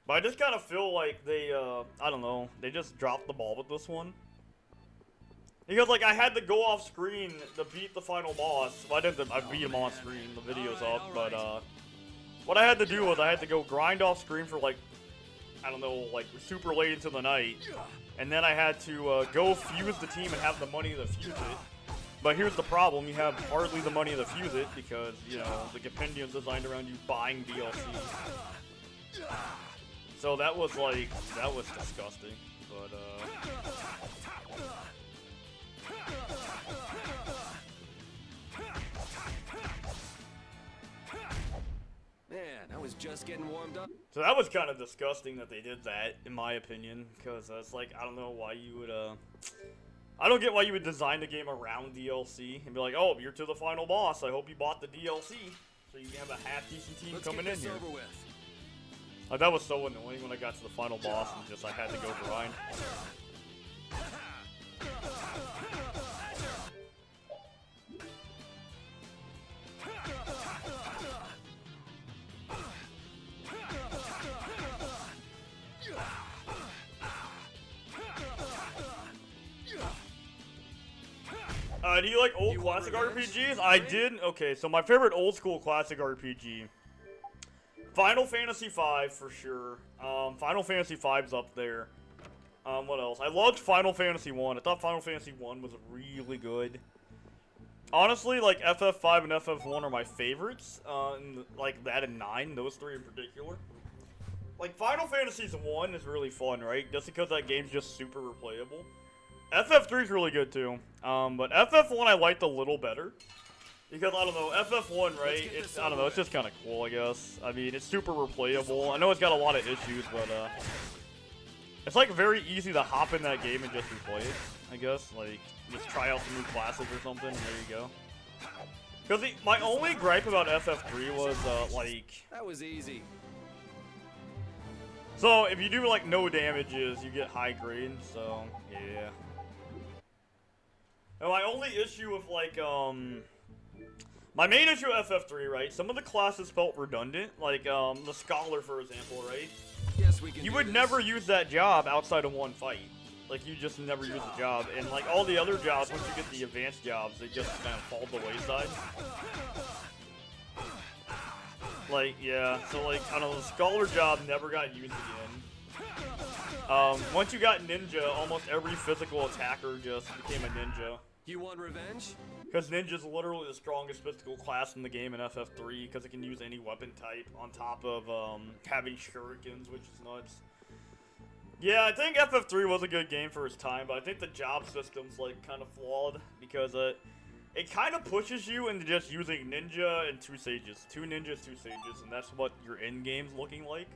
But I just kind of feel like they, I don't know, they just dropped the ball with this one. Because, like, I had to go off screen to beat the final boss. Well, I beat him on screen, the video's up, but, what I had to do was I had to go grind off screen for, like, I don't know, like, super late into the night. And then I had to, go fuse the team and have the money to fuse it. But here's the problem, you have hardly the money to fuse it because, you know, the compendium's designed around you buying DLC. So that was, like, that was disgusting, but, Man, I was just getting warmed up. So that was kind of disgusting that they did that, in my opinion, because it's like, I don't know why you would, I don't get why you would design the game around DLC and be like, oh, you're to the final boss, I hope you bought the DLC, so you can have a half-decent team coming in here. Like, that was so annoying when I got to the final boss and just, I had to go grind. Do you like old classic RPGs? I did. Okay, so my favorite old school classic RPG. Final Fantasy V for sure. Final Fantasy V's up there. What else? I loved Final Fantasy 1. I thought Final Fantasy 1 was really good. Honestly, like, FF5 and FF1 are my favorites. Like, that and 9, those three in particular. Like, Final Fantasy 1 is really fun, right? Just because that game's just super replayable. FF3 is really good, too. But FF1 I liked a little better. Because, I don't know, FF1, right? It's, I don't know, it's just kind of cool, I guess. I mean, it's super replayable. I know it's got a lot of issues, but, it's, like, very easy to hop in that game and just replay it, I guess. Like, just try out some new classes or something, and there you go. Because my only gripe about FF3 was, like... That was easy. So, if you do, like, no damages, you get high grade, so, yeah. And my only issue with, like, my main issue with FF3, right, some of the classes felt redundant, like, the Scholar, for example, right? Yes, we can. You would never use that job outside of one fight. Like, you just never use the job. And, like, all the other jobs, once you get the advanced jobs, they just kind of fall to the wayside. Like, yeah, so, like, I don't know, the Scholar job never got used again. Once you got Ninja, almost every physical attacker just became a Ninja. You want revenge? Because Ninja's literally the strongest physical class in the game in FF3, because it can use any weapon type on top of having shurikens, which is nuts. Yeah, I think FF3 was a good game for its time, but I think the job system's, like, kind of flawed, because it kind of pushes you into just using Ninja and 2 Sages. 2 Ninjas, 2 Sages, and that's what your end game's looking like.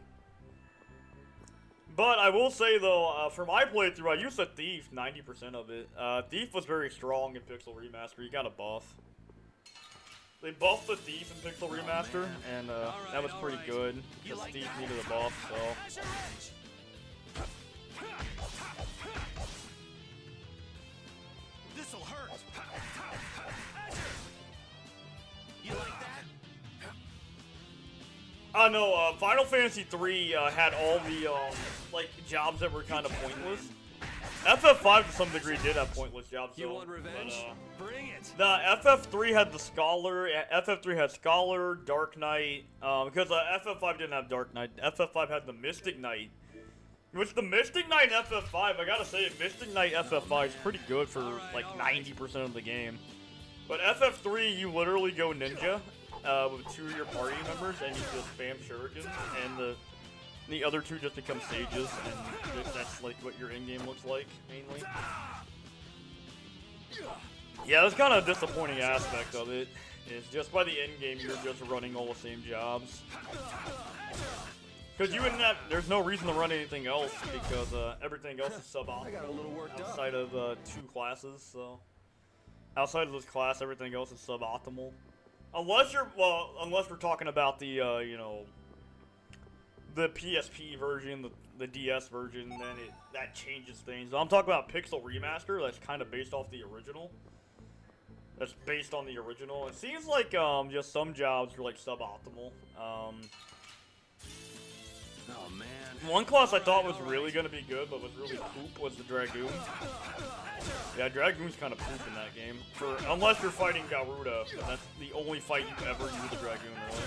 But I will say, though, for my playthrough, I used a Thief 90% of it. Thief was very strong in Pixel Remaster. You got a buff. They buffed the Thief in Pixel Remaster, and that was pretty good, because Thief needed a buff, so... This'll hurt. You like that? No, Final Fantasy 3 had all the, like, jobs that were kind of pointless. FF5 to some degree did have pointless jobs, though. You want revenge? Bring it! The FF3 had the Scholar, FF3 had Scholar, Dark Knight, because FF5 didn't have Dark Knight. FF5 had the Mystic Knight. Which the Mystic Knight in FF5, I gotta say, Mystic Knight FF5 is pretty good for, like, 90% of the game. But FF3, you literally go Ninja, with 2 of your party members, and you just spam shurikens, and the other 2 just become sages, and that's, like, what your in-game looks like, mainly. Yeah, that's kind of a disappointing aspect of it, is just by the end game, you're just running all the same jobs. Because you wouldn't have, there's no reason to run anything else, because everything else is suboptimal outside of 2 classes, so. Outside of this class, everything else is suboptimal. Unless unless we're talking about the, you know, the PSP version, the DS version, then that changes things. I'm talking about Pixel Remaster, that's kind of based off the original. That's based on the original. It seems like, just some jobs are, like, suboptimal. Oh, man. One class I thought was really gonna be good, but was really poop, was the Dragoon. Yeah, Dragoon's kind of poop in that game. Unless you're fighting Garuda, and that's the only fight you ever use the Dragoon, really.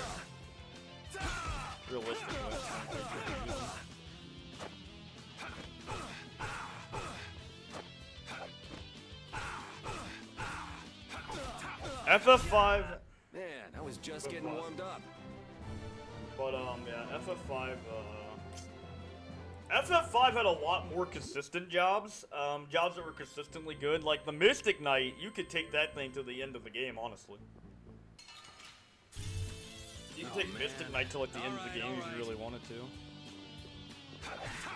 Realistically. FF5. Man, I was just getting warmed up. But, yeah, FF5 had a lot more consistent jobs, jobs that were consistently good. Like, the Mystic Knight, you could take that thing to the end of the game, honestly. You can take Mystic Knight to, like, the end of the game if you really wanted to.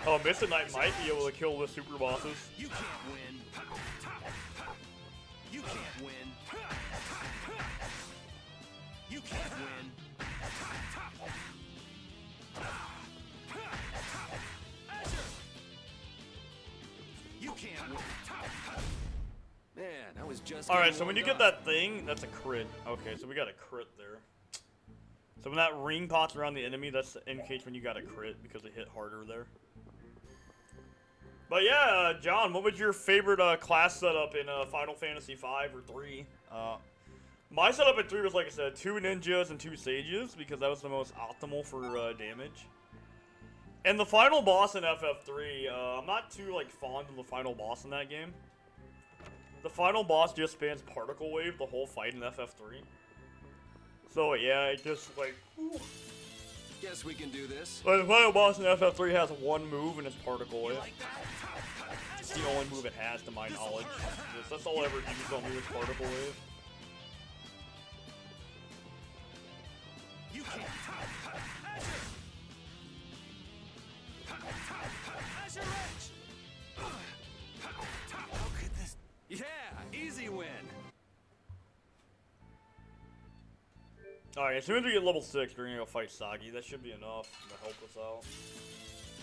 Oh, Mystic Knight might be able to kill the super bosses. You can't win. You can't win. You can't win. You can't win. Man, I was just. Alright, so when you get that thing, that's a crit. Okay, so we got a crit there. So when that ring pops around the enemy, that indicates when you got a crit because it hit harder there. But yeah, John, what was your favorite class setup in Final Fantasy V or 3? My setup at 3 was, like I said, 2 ninjas and 2 sages, because that was the most optimal for damage. And the final boss in FF3, I'm not too, like, fond of the final boss in that game. The final boss just spans Particle Wave the whole fight in FF3. So yeah, it just, like, whew. Guess we can do this. But the final boss in FF3 has one move, and it's Particle Wave. It's the only move it has, to my knowledge. That's all I ever used on me was Particle Wave. You can't. Yeah, easy win. Alright, as soon as we get level 6, we're gonna go fight Sagi. That should be enough to help us out.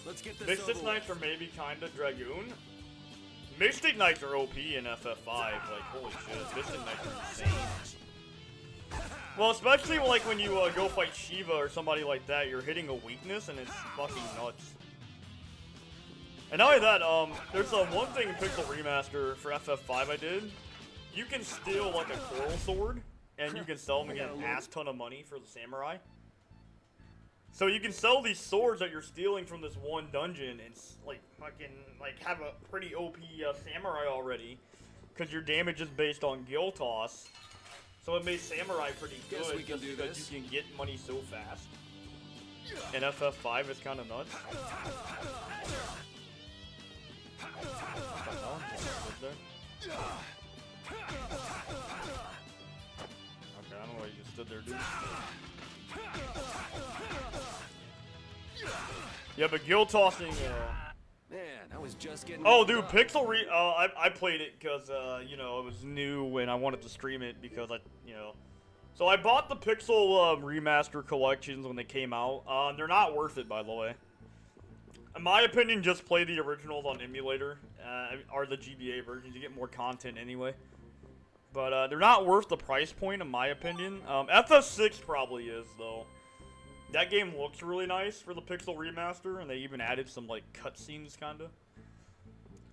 Let's get this Mystic Knights are maybe kinda Dragoon. Mystic Knights are OP in FF5. Like, holy shit, Mystic Knights are insane. Well, especially like when you go fight Shiva or somebody like that, you're hitting a weakness and it's fucking nuts. And not only that, there's one thing in Pixel Remaster for FF5 I did. You can steal like a coral sword, and you can sell them and get an ass ton of money for the samurai. So you can sell these swords that you're stealing from this one dungeon and like fucking like have a pretty OP samurai already, because your damage is based on Gil Toss. So it made samurai pretty good just because you can get money so fast. And FF5 is kind of nuts. Okay, I don't know why you just stood there, dude. Yeah, but guild tossing, Man, I was just getting. Oh, dude, I played it because, you know, it was new and I wanted to stream it because So I bought the Pixel Remaster collections when they came out. They're not worth it, by the way. In my opinion, just play the originals on emulator, or the GBA versions. You get more content anyway. But they're not worth the price point, in my opinion. FF6 probably is, though. That game looks really nice for the Pixel Remaster, and they even added some, like, cutscenes, kinda.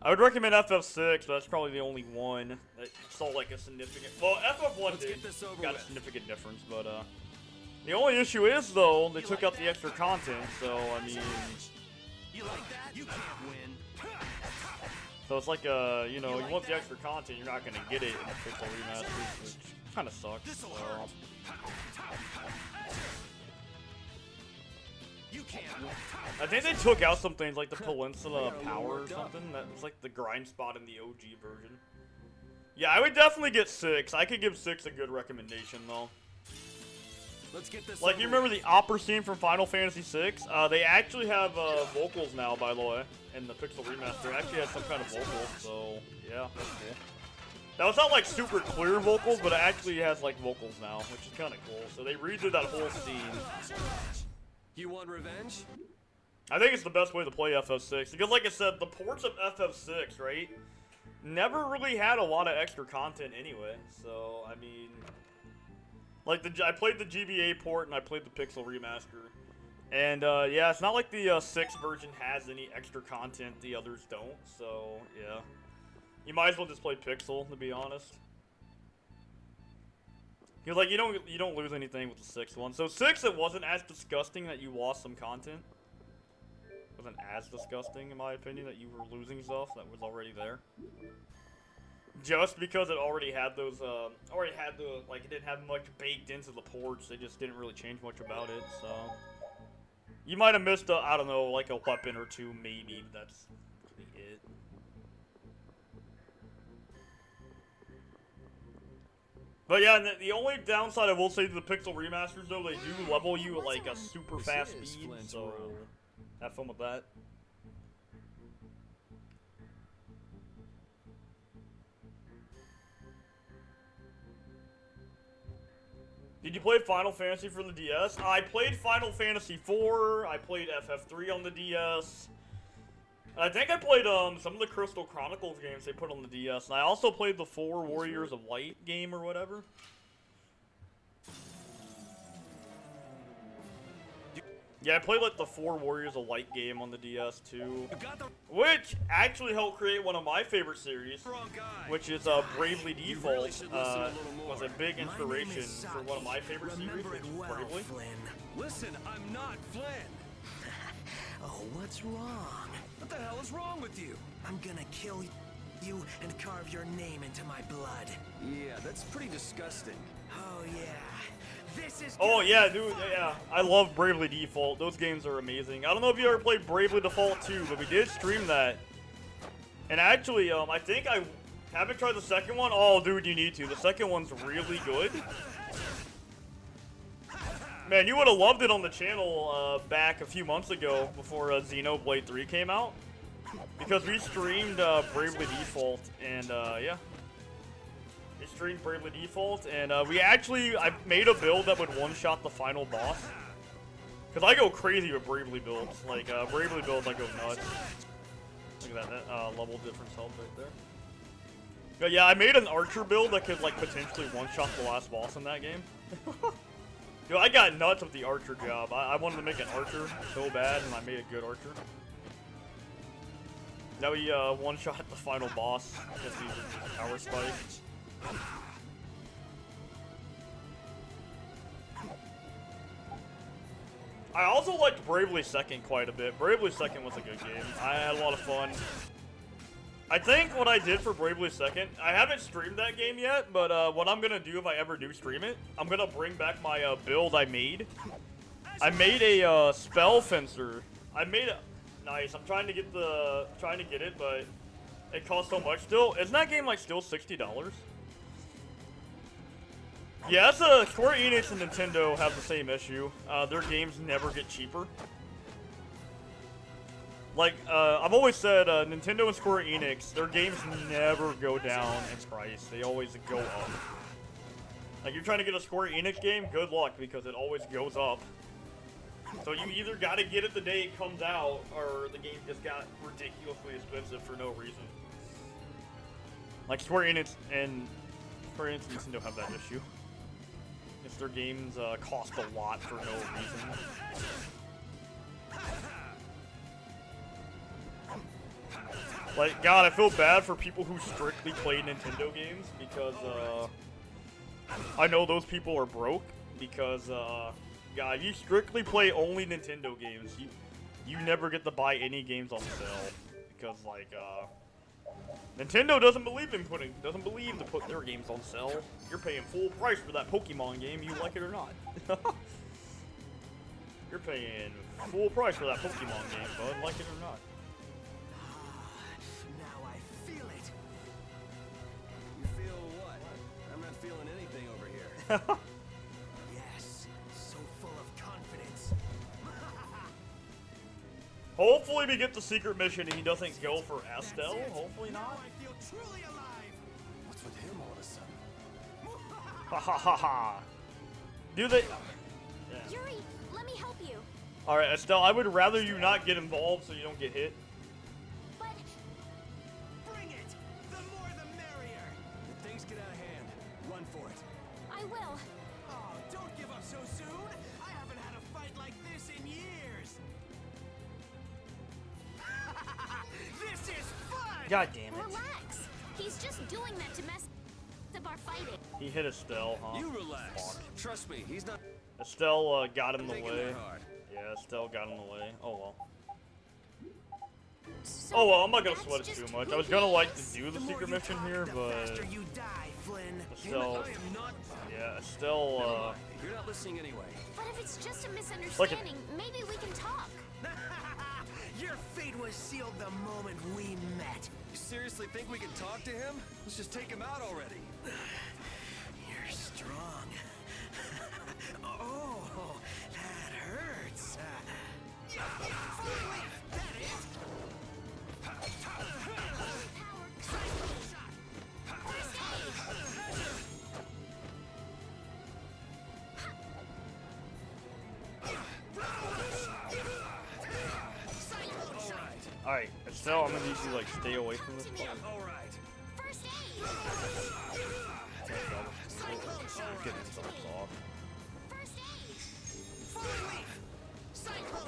I would recommend FF6, but that's probably the only one that saw, like, a significant... Well, FF1 got a significant difference, but, the only issue is, though, they took out the extra content, so, I mean... You like that? You can't win. So it's like, you know, you want the extra content, you're not gonna get it in the Pixel Remaster, which kinda sucks, so... I think they took out some things like the Peninsula Power or something. That was like the grind spot in the OG version. Yeah, I would definitely get 6. I could give 6 a good recommendation, though. Let's get this like, you remember the opera scene from Final Fantasy VI? They actually have vocals now, by the way, in the Pixel Remaster. It actually has some kind of vocals, so yeah, that's cool. Now, it's not like super clear vocals, but it actually has like vocals now, which is kind of cool. So they redid that whole scene. You want revenge? I think it's the best way to play FF6, because like I said, the ports of FF6, right, never really had a lot of extra content anyway, so, I mean, like, I played the GBA port and I played the Pixel Remaster, and, yeah, it's not like the 6 version has any extra content the others don't, so, yeah. You might as well just play Pixel, to be honest. Because, like, you don't lose anything with the 6th one. So 6, it wasn't as disgusting that you lost some content. It wasn't as disgusting, in my opinion, that you were losing stuff that was already there. Just because it already had those, like, it didn't have much baked into the ports. They just didn't really change much about it, so. You might have missed, I don't know, like a weapon or two, maybe, but that's really it. But yeah, and the only downside I will say to the Pixel Remasters, though, they do level you at like a super fast speed, so have fun with that. Did you play Final Fantasy for the DS? I played Final Fantasy IV, I played FF3 on the DS. I think I played some of the Crystal Chronicles games they put on the DS, and I also played the 4 Warriors of Light game or whatever. Yeah, I played like the 4 Warriors of Light game on the DS too, which actually helped create one of my favorite series, which is Bravely Default. Was a big inspiration for one of my favorite series, which is Bravely. Listen, I'm not Flynn. Oh, what's wrong? What the hell is wrong with you? I'm gonna kill you and carve your name into my blood. Yeah, that's pretty disgusting. Oh yeah. This is Oh yeah, dude, yeah. I love Bravely Default. Those games are amazing. I don't know if you ever played Bravely Default 2, but we did stream that. And actually, I think I haven't tried the second one. Oh, dude, you need to. The second one's really good. Man, you would have loved it on the channel back a few months ago before Xenoblade 3 came out. Because we streamed Bravely Default, and yeah. We streamed Bravely Default, and I made a build that would one-shot the final boss. Because I go crazy with Bravely builds. Like, Bravely builds, I go nuts. Look at that level difference health right there. But yeah, I made an archer build that could, like, potentially one-shot the last boss in that game. Yo, I got nuts with the archer job. I wanted to make an archer so bad, and I made a good archer. Now we one-shot the final boss just using power spikes. I also liked Bravely Second quite a bit. Bravely Second was a good game. I had a lot of fun. I think what I did for Bravely Second, I haven't streamed that game yet, but what I'm gonna do if I ever do stream it, I'm gonna bring back my build I made. I made a spell fencer. Nice. I'm trying to get it, but it costs so much still. Isn't that game like still $60? Yeah, that's Square Enix and Nintendo have the same issue. Their games never get cheaper. Like, I've always said, Nintendo and Square Enix, their games never go down in price. They always go up. Like, you're trying to get a Square Enix game, good luck, because it always goes up. So you either gotta get it the day it comes out, or the game just got ridiculously expensive for no reason. Like, Square Enix and Nintendo have that issue. If their games cost a lot for no reason. Like, God, I feel bad for people who strictly play Nintendo games because, I know those people are broke because, God, if you strictly play only Nintendo games, you never get to buy any games on sale because, like, Nintendo doesn't believe to put their games on sale. You're paying full price for that Pokemon game, you like it or not. You're paying full price for that Pokemon game, bud, like it or not. Now I feel it. You feel what? I'm not feeling anything over here. Yes, so full of confidence. Hopefully we get the secret mission and he doesn't go for Estelle. Hopefully not. I feel truly alive. What's with him all of a sudden? Ha ha ha ha. Do they? Yeah. Yuri, let me help you. Alright, Estelle, I would rather you not get involved so you don't get hit. But bring it. The more the merrier. If things get out of hand, run for it. I will. Oh, don't give up so soon. I haven't had a fight like this in years. This is fun. God damn it. Relax. He's just doing that to mess up our fighting. He hit Estelle, huh? You relax. Fuck. Trust me, he's not Estelle got him in the taking way. that hard. Yeah, Estelle got in the way. Oh well. So Oh well, I'm not gonna that's sweat it just too much. who I was he gonna like to is? do the more secret you mission talk, here, the but faster you die, Flynn. Estelle, I am not. yeah, Estelle, You're not listening anyway. But if it's just a misunderstanding, Like maybe we can talk. Your fate was sealed the moment we met. You seriously think we can talk to him? Let's just take him out already. You're strong. Oh, that hurts. That is. alright, Estelle, I'm gonna need you to like stay away from this spot. All right. First aid. Get this stuff off. First aid. Full relief. Cyclone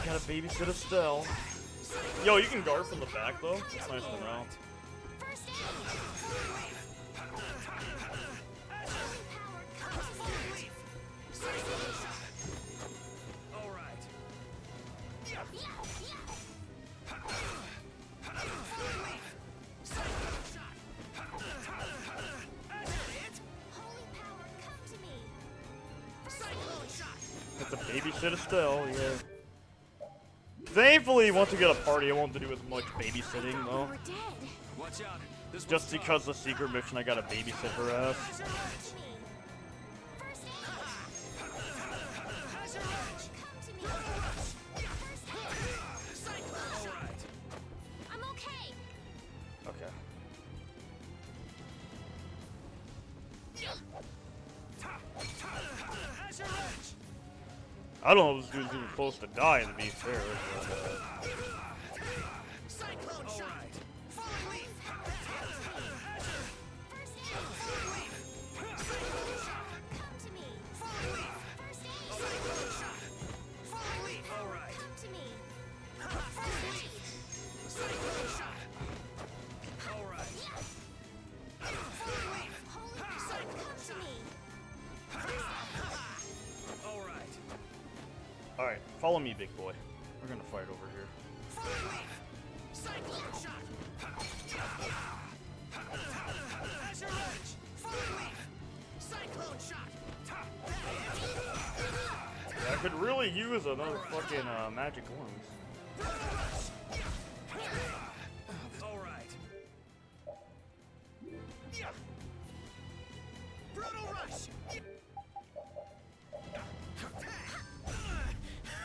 Gotta babysit Estelle. Yo, you can guard from the back though. It's nice to know. It's a babysit Estelle, yeah. Thankfully, once we get a party, I won't have to do as much babysitting though. Watch out. This Just because the secret mission, I gotta babysit her ass. I'm okay. Okay. I don't know if this dude's even supposed to die, to be fair. But, Cyclone shot. Falling leaf. Come to me. Falling leaf. First aid. Cyclone shot. Falling leaf. All right. Come to me. Falling leaf. Cyclone shot. All right. Falling leaf. Cyclone Come to me. All right. alright, follow me, big boy. We're gonna fight over here. Falling leaf. Cyclone shot. Azure Edge. Falling leaf. Cyclone shot. Yeah, I could really use another fucking magic lungs. All right. Brutal rush.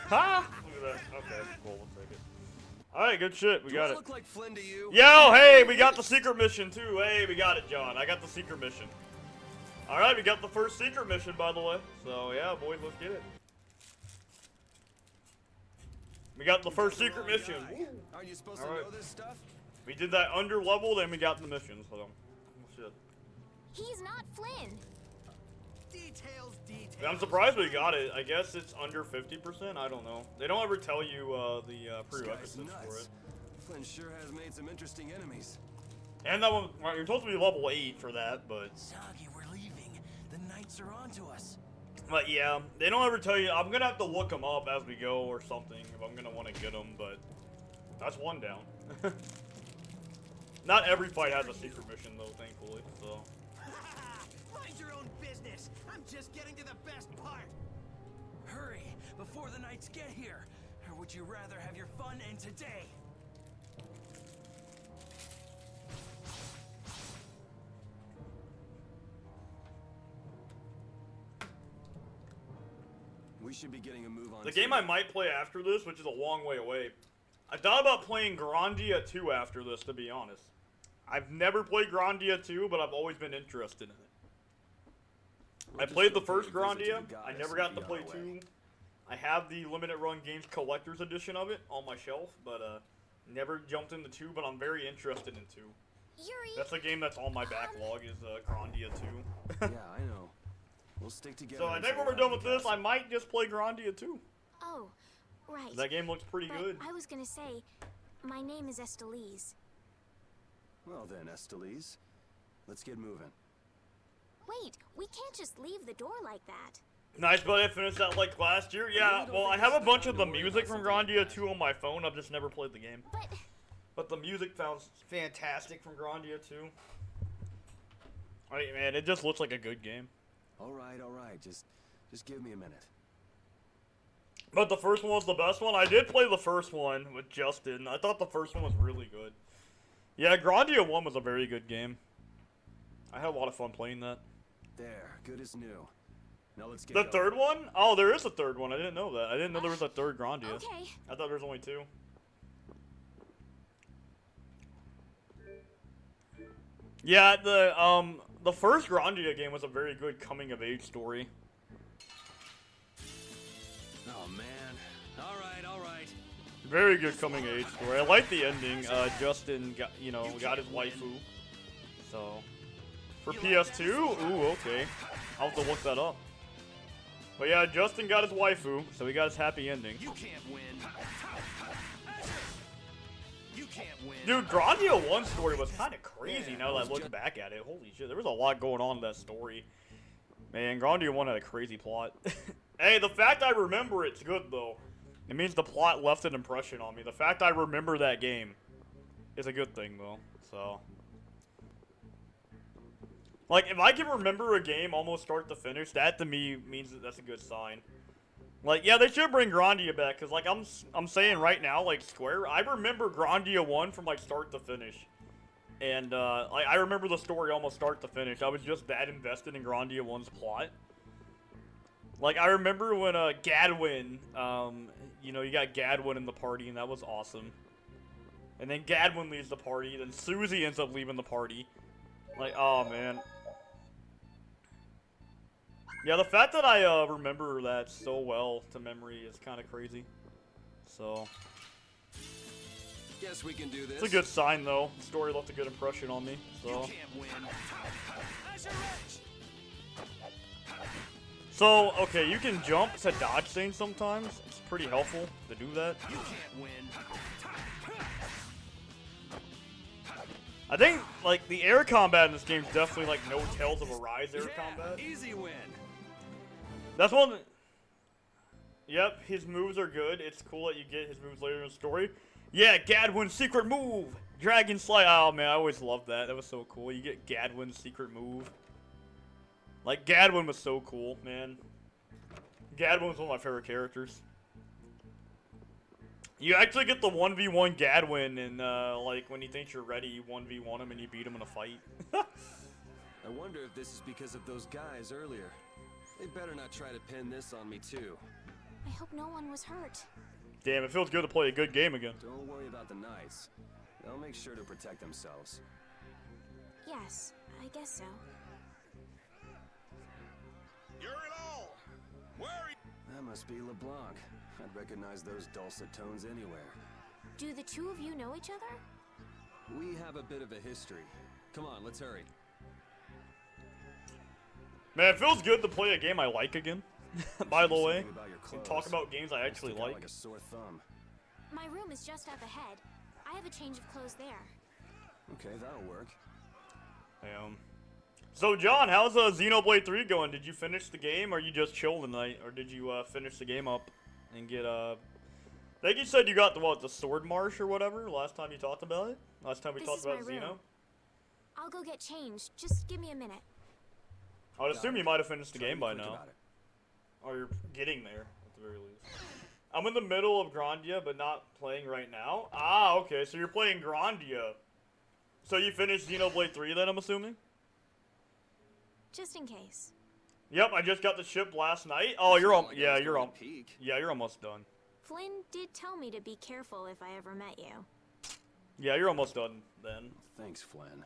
Ha! Look at that. Okay, cool, we'll take it. Alright, good shit, we got it. Look like Flynn to you? Yo, hey, we got the secret mission too. Hey, we got it, John. I got the secret mission. Alright, we got the first secret mission, by the way. So, yeah, boys, let's get it. We got the first secret mission. Aren't you supposed All to right. know this stuff? We did that under level, then we got the mission, so. Shit. He's not Flynn. Details. I'm surprised we got it. I guess it's under 50%. I don't know. They don't ever tell you the This guy's prerequisites for nuts. it. Flynn sure has made some interesting enemies. And that one, well, you're supposed to be level 8 for that, but. Soggy, we're leaving. The knights are onto us. But yeah, they don't ever tell you. I'm gonna have to look them up as we go or something if I'm gonna want to get them. But that's one down. Not every fight has a secret mission though, thankfully. So. Mind your own business. I'm just getting to the best part. Hurry, before the knights get here. Or would you rather have your fun end today? We should be getting a move on. The game I might play after this, which is a long way away. I thought about playing Grandia 2 after this, to be honest. I've never played Grandia 2, but I've always been interested in it. I played the first Grandia. I never got to play 2. I have the Limited Run Games Collector's Edition of it on my shelf, but never jumped into 2, but I'm very interested in 2. Yuri. That's a game that's on my backlog, is Grandia 2. Yeah, I know. We'll stick together. So I think when we're done with this, I might just play Grandia 2. Oh, right. That game looks pretty But good. I was gonna say, my name is Estelise. Well then, Estelise, let's get moving. Wait, we can't just leave the door like that. Nice, but I finished that like last year. Yeah, well, I have a bunch of the music from Grandia 2 on my phone. I've just never played the game. But the music sounds fantastic from Grandia 2. I mean, man, it just looks like a good game. All right. Just give me a minute. But the first one was the best one. I did play the first one with Justin. I thought the first one was really good. Yeah, Grandia 1 was a very good game. I had a lot of fun playing that. There, good as new. Now let's get The going. third one? Oh, there is a third one. I didn't know that. I didn't know there was a third Grandia. Okay. I thought there was only 2. Yeah, the first Grandia game was a very good coming of age story. Oh man. All right. Very good coming of age story. I like the ending. Justin got, got his waifu. So, for PS2, ooh, okay. I'll have to look that up. But yeah, Justin got his waifu, so he got his happy ending. You can't win. You can't win. Dude, Grandia 1 story was kind of crazy now that I look back at it. Holy shit, there was a lot going on in that story. Man, Grandia 1 had a crazy plot. Hey, the fact I remember it's good, though. It means the plot left an impression on me. The fact I remember that game is a good thing, though. So, like, if I can remember a game almost start to finish, that to me means that that's a good sign. Like, yeah, they should bring Grandia back, because, like, I'm saying right now, like, Square, I remember Grandia 1 from, like, start to finish. And, like, I remember the story almost start to finish. I was just that invested in Grandia 1's plot. Like, I remember when, Gadwin, you know, you got Gadwin in the party, and that was awesome. And then Gadwin leaves the party, then Susie ends up leaving the party. Like, oh, man. Yeah, the fact that I remember that so well to memory is kind of crazy. So, guess we can do this. It's a good sign, though. The story left a good impression on me. So, You can't win. so okay, you can jump to dodge things sometimes. It's pretty helpful to do that. You can't win. I think, like, the air combat in this game is definitely, like, no Tales of Arise air combat. Easy win. That's one. Yep, his moves are good. It's cool that you get his moves later in the story. Yeah, Gadwin's secret move! Dragon Slide. Oh, man, I always loved that. That was so cool. You get Gadwin's secret move. Like, Gadwin was so cool, man. Gadwin was one of my favorite characters. You actually get the 1v1 Gadwin, and, like, when he thinks you're ready, you 1v1 him and you beat him in a fight. I wonder if this is because of those guys earlier. They better not try to pin this on me, too. I hope no one was hurt. Damn, it feels good to play a good game again. Don't worry about the Knights. They'll make sure to protect themselves. Yes, I guess so. You're it all. Where are you? That must be LeBlanc. I'd recognize those dulcet tones anywhere. Do the two of you know each other? We have a bit of a history. Come on, let's hurry. Man, it feels good to play a game I like again. By the way, Something about your and clothes. talk about games I actually Stick out like. like a sore thumb. My room is just up ahead. I have a change of clothes there. Okay, that'll work. So John, how's Xenoblade 3 going? Did you finish the game, or you just chill tonight, or did you finish the game up and get I think you said you got the Sword Marsh or whatever last time you talked about it. Last time we talked about my Xeno. room. I'll go get changed. Just give me a minute. I would assume you might have finished the Try to game be by quick now, about it. or you're getting there at the very least. I'm in the middle of Grandia, but not playing right now. Ah, okay, so you're playing Grandia. So you finished Xenoblade 3 then, I'm assuming? Just in case. Yep, I just got the ship last night. Oh, you're Like I was you're going to peek. you're almost done. Flynn did tell me to be careful if I ever met you. Yeah, you're almost done then. Thanks, Flynn.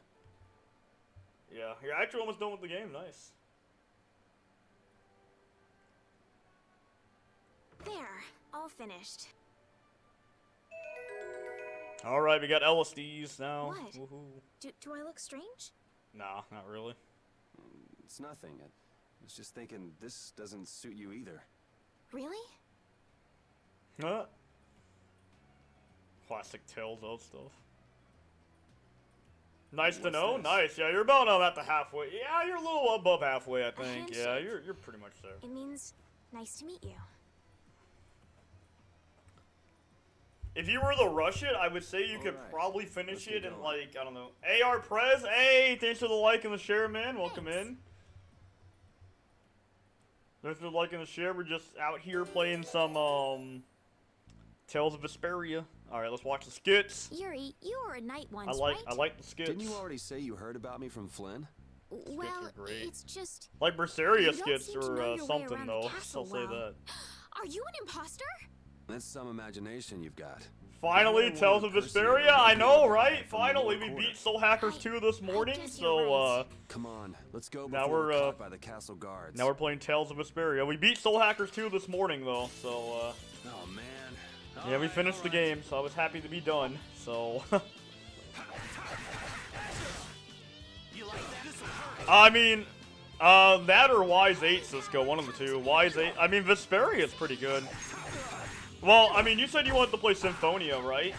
Yeah, you're actually almost done with the game. Nice. There, all finished. All right, we got LSDs now. What? Woohoo. Do I look strange? Nah, not really. It's nothing. I was just thinking this doesn't suit you either. Really? Huh? Classic Tales of stuff. Nice to What's know. this? Nice. Yeah, you're about at the halfway. Yeah, you're a little above halfway, I think. Yeah, handshake. you're pretty much there. It means nice to meet you. If you were to rush it, I would say you could Alright, probably finish let's get it in, going. like, I don't know. AR Prez, hey, thanks for the like and the share, man. Welcome Thanks. in. Thanks for the like and the share. We're just out here playing some, Tales of Vesperia. Alright, let's watch the skits. Yuri, you were a knight once, I right? like the skits. Didn't you already say you heard about me from Flynn? Well, are great. it's just... Like You Berseria don't skits seem to know or your way something, around the though. castle I'll say well. that. Are you an imposter? That's some imagination you've got. Finally, I don't Tales of wanna impersonate Vesperia. a I know, regular guy right? from the Finally, lower we quarter. beat Soul Hackers 2 this morning. guess you're So, right. Come on, let's go Now before we're, we're caught by the castle guards. now we're playing Tales of Vesperia. We beat Soul Hackers 2 this morning, though. So, Oh man. yeah, we finished the game. So I was happy to be done. So, You like that? This'll hurt. I mean, That or Wise 8, Cisco, one of the two. Wise 8, I mean, Vesperia is pretty good. Well, I mean, you said you wanted to play Symphonia, right?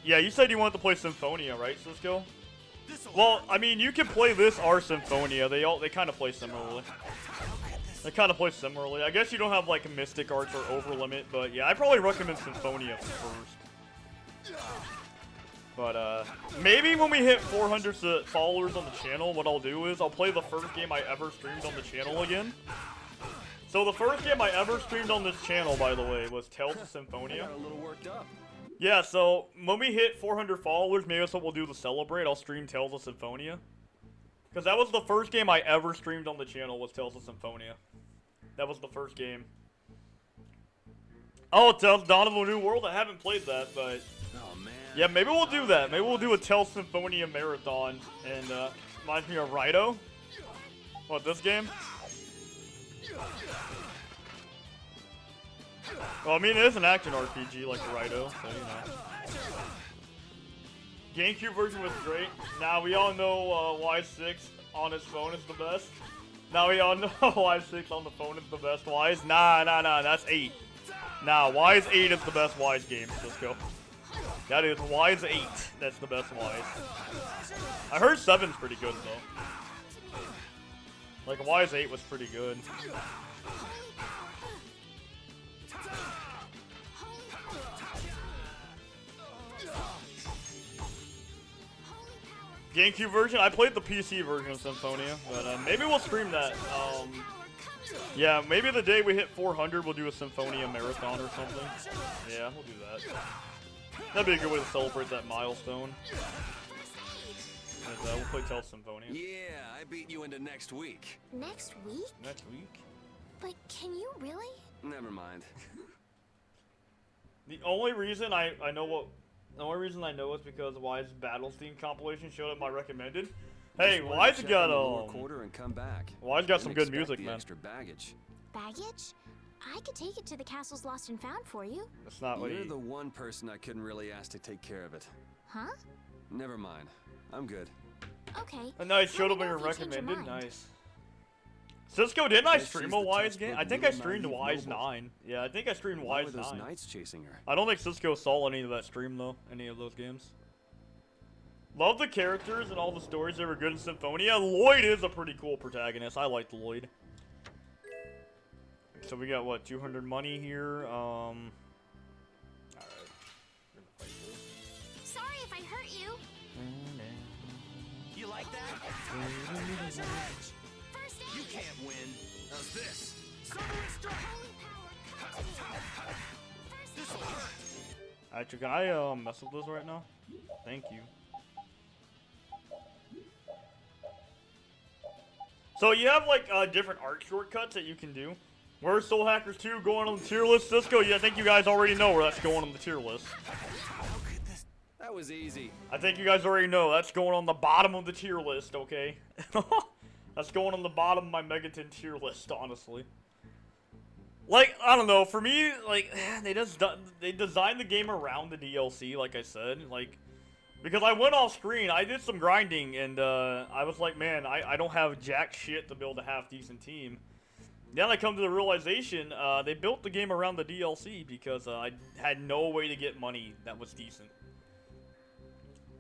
Yeah, you said you wanted to play Symphonia, right, Cisco? Well, I mean, you can play this or Symphonia. They kind of play similarly. I guess you don't have, like, Mystic Arts or Overlimit, but yeah, I probably recommend Symphonia first. But, maybe when we hit 400 followers on the channel, what I'll do is I'll play the first game I ever streamed on the channel again. So the first game I ever streamed on this channel, by the way, was Tales of Symphonia. I got a little worked up. Yeah, so when we hit 400 followers, maybe that's what we'll do to celebrate. I'll stream Tales of Symphonia. Because that was the first game I ever streamed on the channel, was Tales of Symphonia. That was the first game. Oh, Tales Dawn of a New World? I haven't played that, but... Oh, man. Yeah, maybe we'll do that. Maybe we'll do a Tales Symphonia marathon. And, reminds me of Raito. What, this game? Well, I mean, it is an action RPG like Raito, so, you know. GameCube version was great. Now, we all know Y6 on his phone is the best. Now we all know Y6 on the phone is the best Wise. Nah, that's 8. Nah, Wise 8 is the best Wise game. Let's go. That is Wise 8. That's the best Wise. I heard 7's pretty good, though. Like, Wise 8 was pretty good. GameCube version? I played the PC version of Symphonia, but maybe we'll stream that. Yeah, maybe the day we hit 400, we'll do a Symphonia marathon or something. Yeah, we'll do that. That'd be a good way to celebrate that milestone. And, we'll play Tales Symphonia. Yeah, I beat you into next week. Next week? Next week? But can you really? Never mind. The only reason I know is because Wise Battles Theme compilation showed up my recommended. Hey, Wise got quarter and come back. Wise got some good music, man. Extra baggage. Baggage? I could take it to the castles lost and found for you. That's not what You're the one person I couldn't really ask to take care of it. Huh? Never mind. I'm good. Okay. And nice, showed up on your recommended. Nice. Cisco, didn't I stream a Wise game? I think I streamed Wise 9. Yeah, I think I streamed Why Wise were 9. those knights chasing her? I don't think Cisco saw any of that stream, though. Any of those games. Love the characters and all the stories. They were good in Symphonia. Lloyd is a pretty cool protagonist. I liked Lloyd. So we got, what, 200 money here? Alright. Sorry if I hurt you. You like that? You can't win. How's this? This'll hurt. Actually, can I mess with this right now? Thank you. So you have like different art shortcuts that you can do. Where's Soul Hackers 2 going on the tier list, Cisco? Yeah, I think you guys already know where that's going on the tier list. That was easy. I think you guys already know that's going on the bottom of the tier list, okay? That's going on the bottom of my Megaton tier list, honestly. Like, I don't know, for me, like, they designed the game around the DLC, like I said, like, because I went off screen, I did some grinding, and, I was like, man, I don't have jack shit to build a half-decent team. Then I come to the realization, they built the game around the DLC because, I had no way to get money that was decent.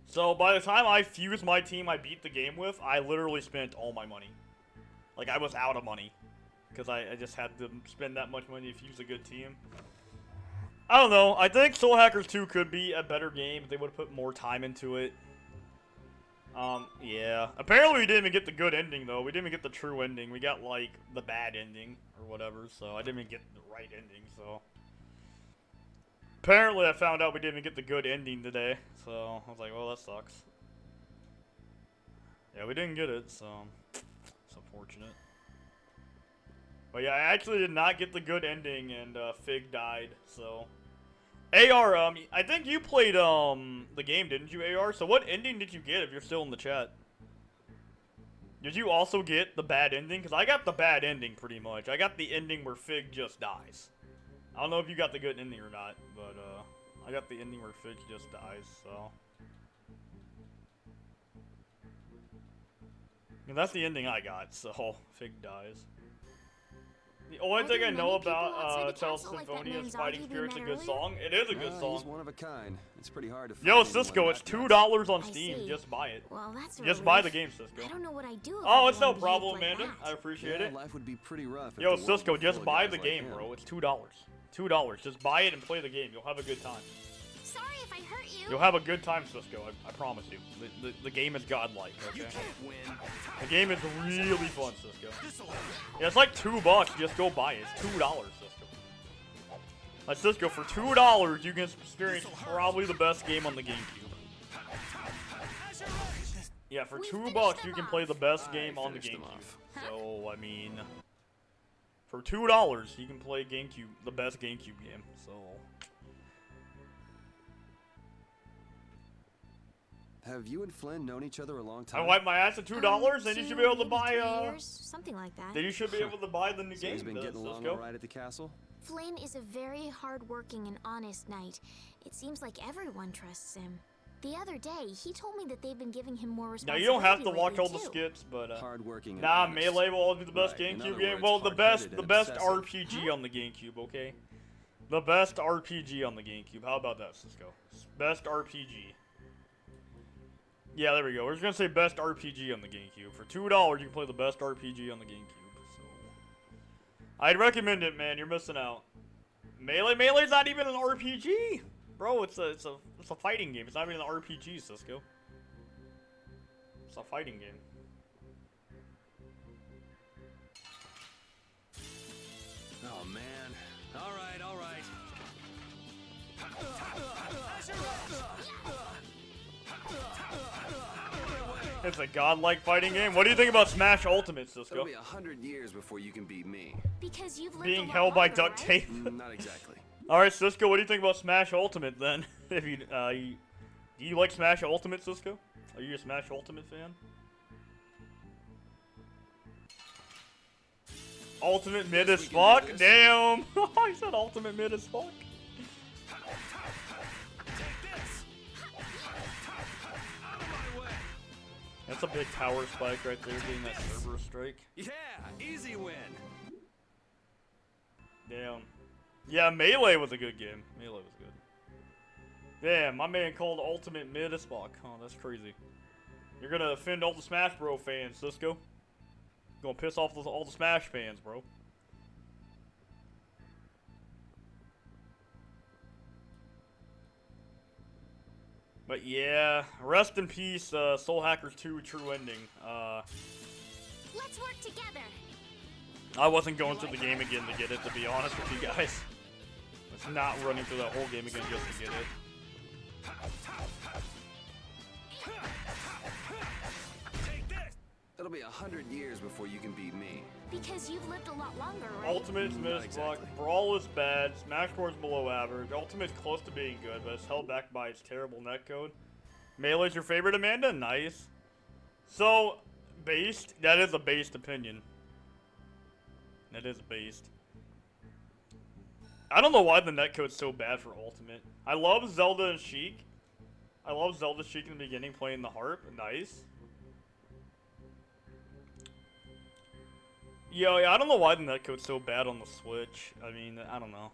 So, by the time I fused my team I beat the game with, I literally spent all my money. Like, I was out of money. Because I just had to spend that much money to fuse a good team. I don't know. I think Soul Hackers 2 could be a better game if they would have put more time into it. Yeah. Apparently we didn't even get the good ending, though. We didn't even get the true ending. We got, like, the bad ending or whatever. So, I didn't even get the right ending, so... Apparently I found out we didn't even get the good ending today. So, I was like, well, that sucks. Yeah, we didn't get it, so... It's unfortunate. But yeah, I actually did not get the good ending, and Fig died, so... AR, I think you played, the game, didn't you, AR? So what ending did you get if you're still in the chat? Did you also get the bad ending? Because I got the bad ending, pretty much. I got the ending where Fig just dies. I don't know if you got the good ending or not, but, I got the ending where Fig just dies, so... And that's the ending I got, so Fig dies. The only Are thing there I know many people outside about the Tales castle of like that Vesperia man is Fighting Zoggy we Spirit's a met good earlier? song. It is a good He's song. one of a kind. It's pretty hard to find Yo, anyone Cisco, it's that nuts. $2 on I Steam. see. Just buy it. Well, that's a Just buy the relief. game, Cisco. I don't know what I'd do if Oh, it's no everyone behaved problem, like Amanda. that. I appreciate Yeah, it. life would be pretty rough. if Yo, the world Cisco, were just full of buy guys the like game, him. bro. It's $2. $2. Just buy it and play the game. You'll have a good time. Sorry if I hurt you. You'll have a good time, Cisco. I promise you. The game is godlike, okay? The game is really fun, Cisco. Yeah, it's like $2. Just go buy it. It's $2, Cisco. Like, Cisco, for $2, you can experience probably the best game on the GameCube. Yeah, for $2, you can play the best game on the GameCube. So, I mean, for $2, you can play the best GameCube game. So, Have you and Flynn known each other a long I time? wiped my ass at $2, and you should be able to buy, 3 years, something like that. then you should be able to buy the new So game, he's been getting along Cisco. all right at the castle? Flynn is a very hard-working and honest knight. It seems like everyone trusts him. The other day, he told me that they've been giving him more Now, responsibility. you don't have to watch all the lately, too. skits, but, Hardworking and nah, honest. Melee will always be the best Right, in GameCube other game. words, Well, the hard-headed best and RPG on the GameCube, okay? The best RPG on the GameCube. How about that, Cisco? Best RPG. Yeah, there we go. We're just gonna say best RPG on the GameCube. For $2, you can play the best RPG on the GameCube. So, I'd recommend it, man. You're missing out. Melee's not even an RPG, bro. It's a fighting game. It's not even an RPG, Cisco. It's a fighting game. Oh, man. All right, all right. It's a godlike fighting game. What do you think about Smash Ultimate, It'll Cisco? be 100 years before you can beat me. Because you've lived Being a lot held by longer, duct right? tape. Not exactly. All right, Cisco. What do you think about Smash Ultimate then? If you, do you like Smash Ultimate, Cisco? Are you a Smash Ultimate fan? Ultimate mid as fuck? Damn! He said ultimate mid as fuck. That's a big tower spike right there, getting that Cerberus strike. Yeah, easy win. Damn. Yeah, Melee was a good game. Melee was good. Damn, my man called ultimate mid as fuck. Oh, that's crazy. You're gonna offend all the Smash Bro fans, Cisco. Gonna piss off all the Smash fans, bro. But yeah, rest in peace, Soul Hackers 2 True Ending. Let's work together. I wasn't going through the game again to get it, to be honest with you guys. It's not running through that whole game again just to get it. It'll be 100 years before you can beat me. Because you've lived a lot longer, right? Ultimate's mid as fuck. Brawl is bad. Smash Bros below average. Ultimate's close to being good, but it's held back by its terrible netcode. Melee's your favorite, Amanda? Nice. So, based? That is a based opinion. That is based. I don't know why the netcode's so bad for Ultimate. I love Zelda and Sheik. I love Zelda Sheik in the beginning playing the harp. Nice. Yo, yeah, I don't know why the netcode's so bad on the Switch. I mean, I don't know.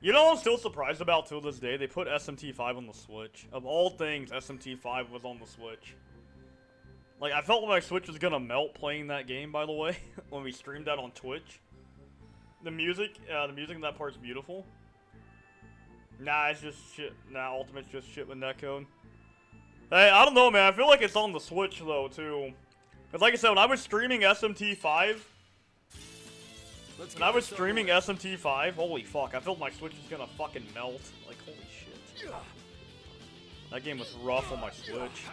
You know what I'm still surprised about till this day? They put SMT5 on the Switch. Of all things, SMT5 was on the Switch. Like, I felt like my Switch was gonna melt playing that game, by the way, when we streamed that on Twitch. The music in that part's beautiful. Nah, it's just shit. Nah, Ultimate's just shit with netcode. Hey, I don't know, man. I feel like it's on the Switch, though, too. Because like I said, when I was streaming SMT5, holy fuck, I felt my Switch was gonna fucking melt. Like, holy shit. That game was rough on my Switch.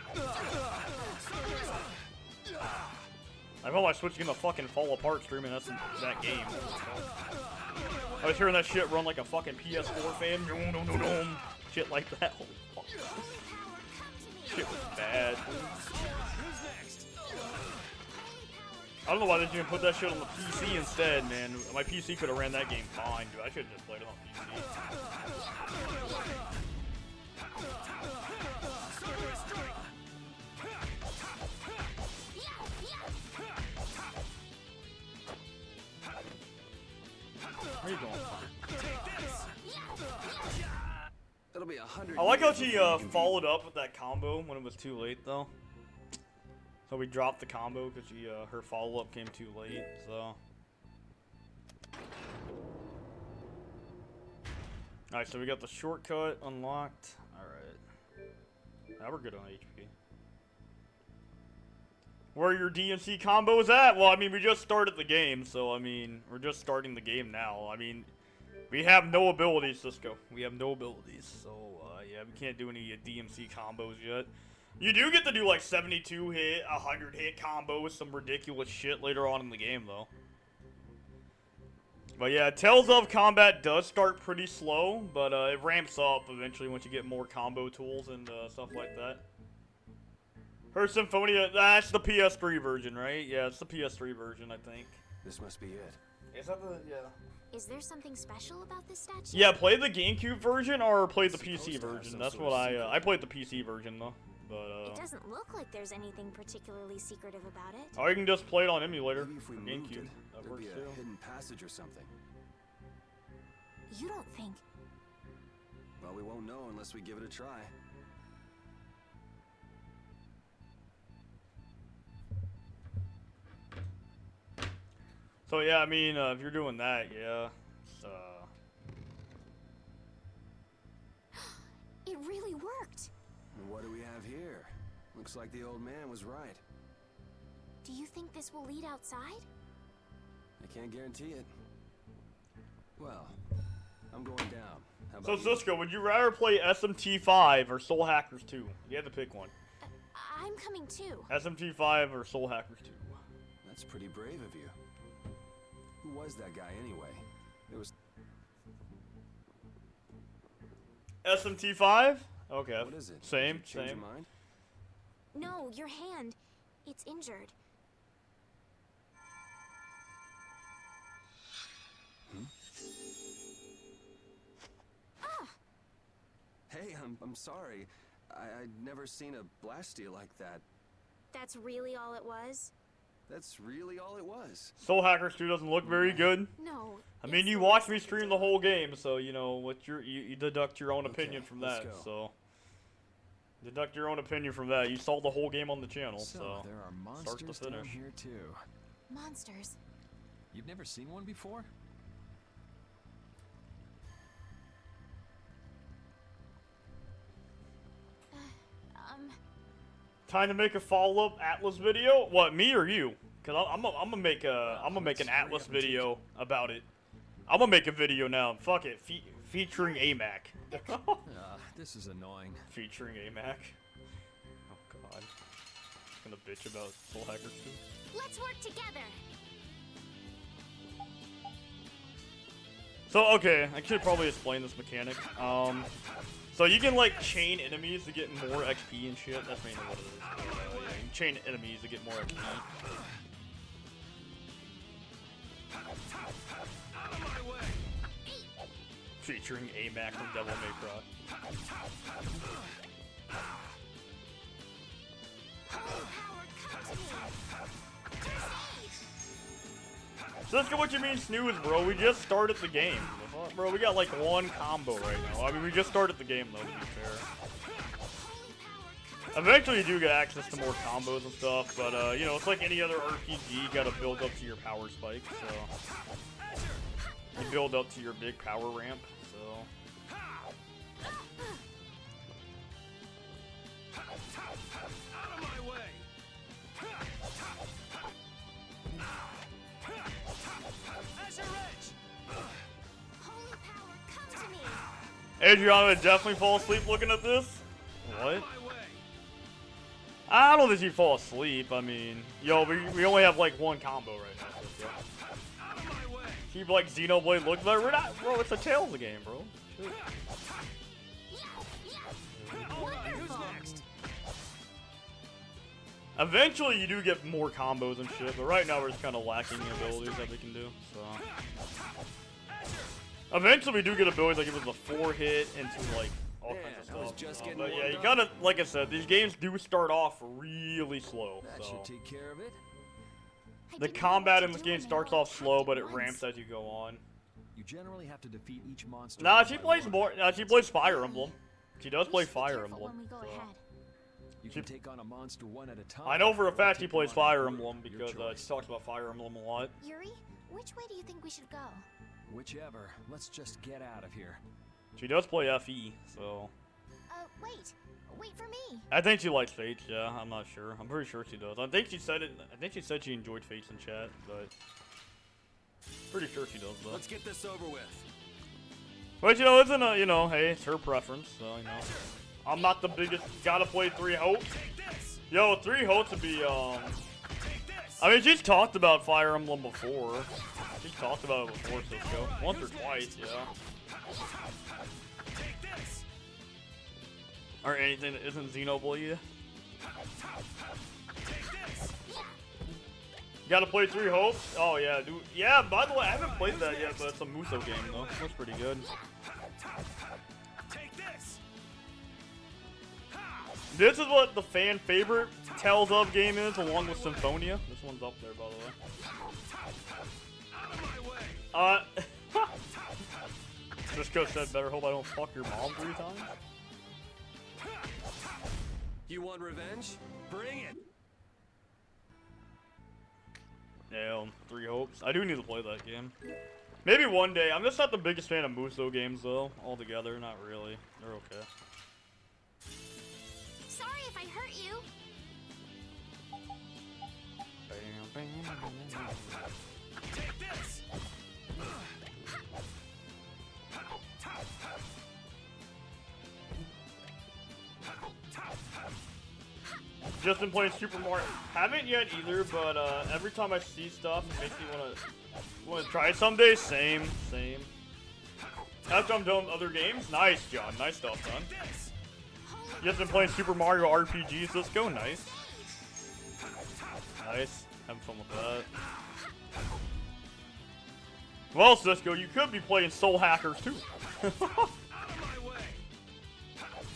I felt my Switch was gonna fucking fall apart streaming that game. I was hearing that shit run like a fucking PS4 fan. Shit like that. Holy fuck. Shit was bad, dude. I don't know why they didn't put that shit on the PC instead, man. My PC could have ran that game fine, dude. I should have just played it on PC. Where are you going? That'll be 100. I like how years she before you can followed up with that combo when it was too late, though. So we dropped the combo because she her follow up came too late. So. All right, so we got the shortcut unlocked. All right. Now we're good on HP. Where are your DMC combos at? Well, I mean, we just started the game, so I mean, we're just starting the game now. I mean, we have no abilities, Cisco. We have no abilities, so yeah, we can't do any DMC combos yet. You do get to do like 72 hit, 100 hit combos, some ridiculous shit later on in the game, though. But yeah, Tales of Combat does start pretty slow, but it ramps up eventually once you get more combo tools and stuff like that. Her Symphonia, that's the PS3 version, right? Yeah, it's the PS3 version, I think. This must be it. Is that the, yeah. Is there something special about this statue? Yeah, play the GameCube version or play the PC version. That's what I played the PC version though. But it doesn't look like there's anything particularly secretive about it. Or you can just play it on emulator. Maybe if we for moved GameCube. it, That there'd works be a too. hidden passage or something. You don't think? Well, we won't know unless we give it a try. So yeah, I mean, if you're doing that, yeah. It's, It really worked. And what do we have here? Looks like the old man was right. Do you think this will lead outside? I can't guarantee it. Well, I'm going down. How So about you? Cisco, would you rather play SMT5 or Soul Hackers 2? You had to pick one. I'm coming too. SMT5 or Soul Hackers 2? That's pretty brave of you. Who was that guy anyway? There was. SMT5? Okay. What is it? Same, Did you change same. your mind? No, your hand. It's injured. Hey, I'm sorry. I'd never seen a Blastia like that. That's really all it was? That's really all it was. Soul Hackers 2 doesn't look very good. No. I mean, you watched me stream the whole game, so you know what you deduct your own opinion from let's that. go. So deduct your own opinion from that. You saw the whole game on the channel, so there are start to monsters down finish. here too. Monsters. You've never seen one before? Time to make a follow-up Atlas video. What, me or you? Cause I'm gonna make an Atlas video about it. I'm gonna make a video now. Fuck it, featuring AMAC. This is annoying. Featuring AMAC. Oh god. Gonna bitch about Soul Hackers 2. Let's work together. So okay, I should probably explain this mechanic. So you can like chain enemies to get more XP and shit. That's mainly what it is. Yeah, you can chain enemies to get more XP. Featuring AMAC from Devil May Cry. So let's go what you mean snooze, bro. We just started the game. Bro, we got like one combo right now. I mean, we just started the game though, to be fair. Eventually you do get access to more combos and stuff, but you know, it's like any other RPG, you gotta build up to your power spike, so. You build up to your big power ramp, so. Adriana would definitely fall asleep looking at this. What? I don't think she'd fall asleep. I mean, yo, we only have like one combo right now. So, keep like Xenoblade looking like we're not, bro. It's a Tales game, bro. Shit. Who's next? Eventually, you do get more combos and shit, but right now we're just kind of lacking the abilities that we can do. So. Eventually, we do get abilities like it was a 4-hit into like all kinds of stuff. But yeah, you gotta, like I said, these games do start off really slow. That So should take care of it. the combat in this game starts off slow, but it ramps as you go on. You generally have to defeat each monster. Nah, one she by plays one. more. She plays Fire Emblem. She does play We should be Fire careful Emblem. when we go so. ahead. You can take on a monster one at a time. I know for a or fact she take them plays on in Fire a Emblem group. Your because choice. she talks about Fire Emblem a lot. Yuri, which way do you think we should go? Whichever. Let's just get out of here. She does play FE, so. Wait. Wait for me. I think she likes Fates, yeah, I'm not sure. I'm pretty sure she does. I think she said it. I think she said she enjoyed Fates in chat, but. Pretty sure she does, though. Let's get this over with. But, you know, isn't a, you know, hey, it's her preference, so, you know. I'm not the biggest. Gotta play 3 Hopes. Yo, 3 Hopes would be, I mean, she's talked about Fire Emblem before. She's talked about it before, Cisco. Once or twice, yeah. Or anything that isn't Xenoblade. You gotta play 3 Hopes? Oh, yeah, dude. Yeah, by the way, I haven't played that yet, but it's a Muso game, though. Looks pretty good. This is what the fan favorite Tales of game is, along with Symphonia. This one's up there, by the way. Cisco said, better hope I don't fuck your mom 3 times. You want revenge? Bring it. Yeah, 3 Hopes. I do need to play that game. Maybe one day. I'm just not the biggest fan of Muso games, though. Altogether, not really. They're okay. Sorry if I hurt you. Take this. Just been playing Super Mario. Haven't yet either, but every time I see stuff, it makes me wanna try it someday. Same. After I'm done with other games, nice, John. Nice stuff, son. Just been playing Super Mario RPG. Cisco, nice. Nice. Having fun with that. Well, Cisco, you could be playing Soul Hackers too.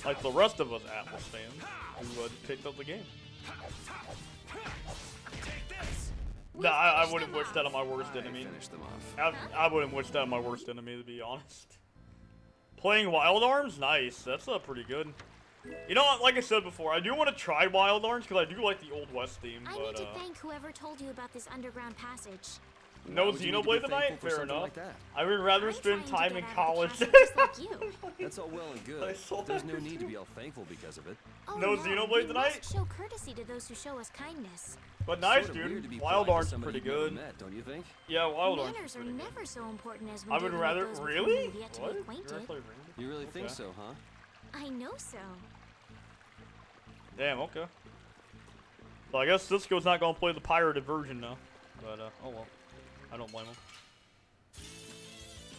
Like the rest of us Atlas fans who picked up the game. Nah, I wouldn't wish that on my worst enemy. Finish them off. I wouldn't wish that on my worst enemy, to be honest. Playing Wild Arms? Nice. That's pretty good. You know what? Like I said before, I do want to try Wild Arms because I do like the Old West theme, I but need to thank whoever told you about this underground passage. no would you need to be Xenoblade tonight? thankful for Fair something enough. like that? I would rather I'm spend trying to time in get out of the college. castle just like you. That's all well and good. I saw There's that. no need to be all thankful because of it. Oh, No Xenoblade we tonight? must show courtesy to those who show us kindness. But nice, Sort of weird to be dude. Wild polite to Arms is somebody pretty you've never good. met, don't you think? Yeah, Wild Arms Manners is are pretty good. never so important as when I would dealing rather. with those with Really? whom we've yet to be What? acquainted. You're actually Ranger? You really think Okay. so, huh? I know so. Damn, okay. So I guess Cisco's not gonna play the pirated version now. But, oh well. I don't blame him.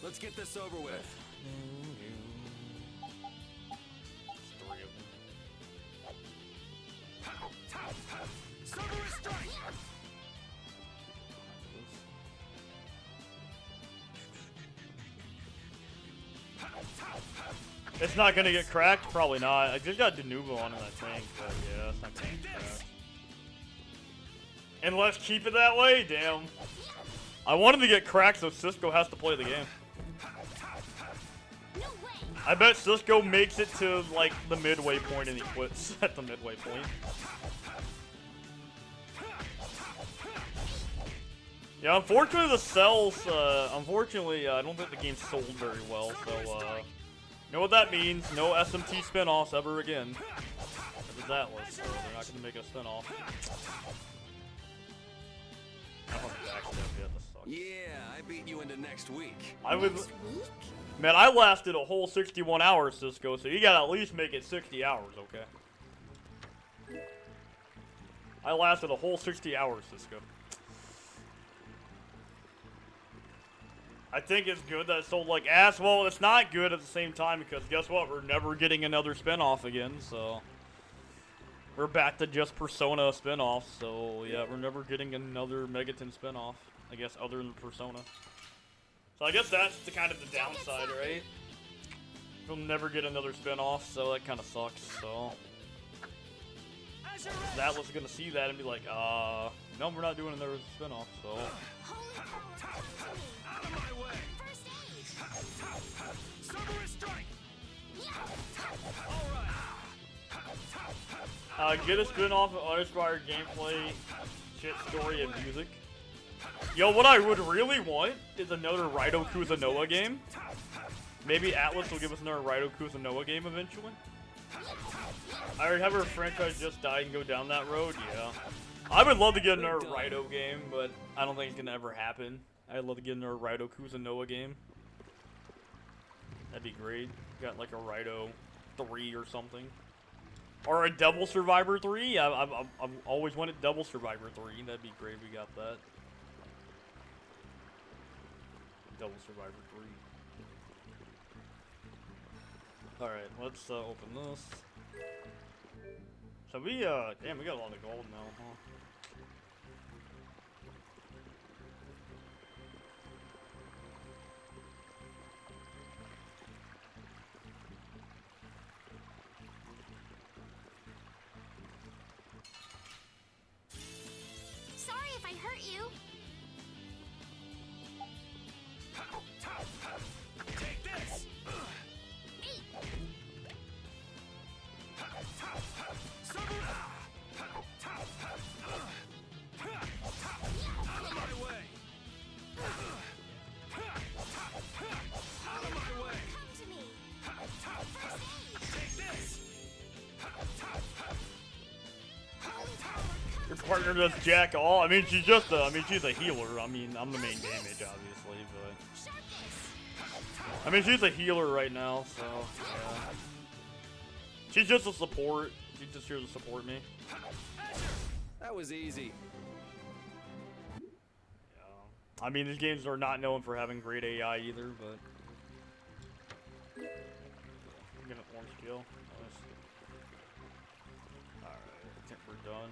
Let's get this over with. Three of them. Cerberus strike. It's not gonna get cracked? Probably not. I just got Denuvo on it, I think. But yeah, it's not gonna get cracked. And let's keep it that way? Damn. I wanted to get cracked so Cisco has to play the game. I bet Cisco makes it to, like, the midway point and he quits at the midway point. Yeah, unfortunately the cells, I don't think the game sold very well, so, you know what that means? No SMT spin-offs ever again. It was Atlas, so they're not gonna make a spin-off. I haven't backstabbed yet, this sucks. Yeah, I beat you into next week. Man, I lasted a whole 61 hours, Cisco, so you gotta at least make it 60 hours, okay? I lasted a whole 60 hours, Cisco. I think it's good that it sold like ass. Well, it's not good at the same time because guess what? We're never getting another spinoff again, so... We're back to just Persona spinoffs, so yeah, we're never getting another Megaton spinoff, I guess, other than Persona. So I guess that's the kind of the downside, right? We'll never get another spinoff, so that kind of sucks, so... Atlas is gonna see that and be like, no, we're not doing another spinoff, so... Get a spin-off of uninspired gameplay, shit story, and music. Yo, what I would really want is another Raito Kuzunoa game. Maybe Atlas will give us another Raito Kuzunoa game eventually. I already have our franchise just die and go down that road, yeah. I would love to get another Raito game, but I don't think it's gonna ever happen. I'd love to get another Raito Kuzunoa game. That'd be great. Got like a Raito 3 or something. Or a Double Survivor 3. I've always wanted Double Survivor 3. That'd be great if we got that. Double Survivor 3. Alright, let's open this. So we, damn, we got a lot of gold now, huh? Sorry if I hurt you. Take this! Out of my way! Out of my way! Come to me. Take this! Your partner does jack all. I mean, she's just a, she's a healer. I mean, I'm the main damage, obviously, but. I mean, she's a healer right now, so, yeah. She's just a support. She's just here to support me. That was easy. Yeah. I mean, these games are not known for having great AI either, but. I'm gonna orange kill. Nice. Alright, I think we're done.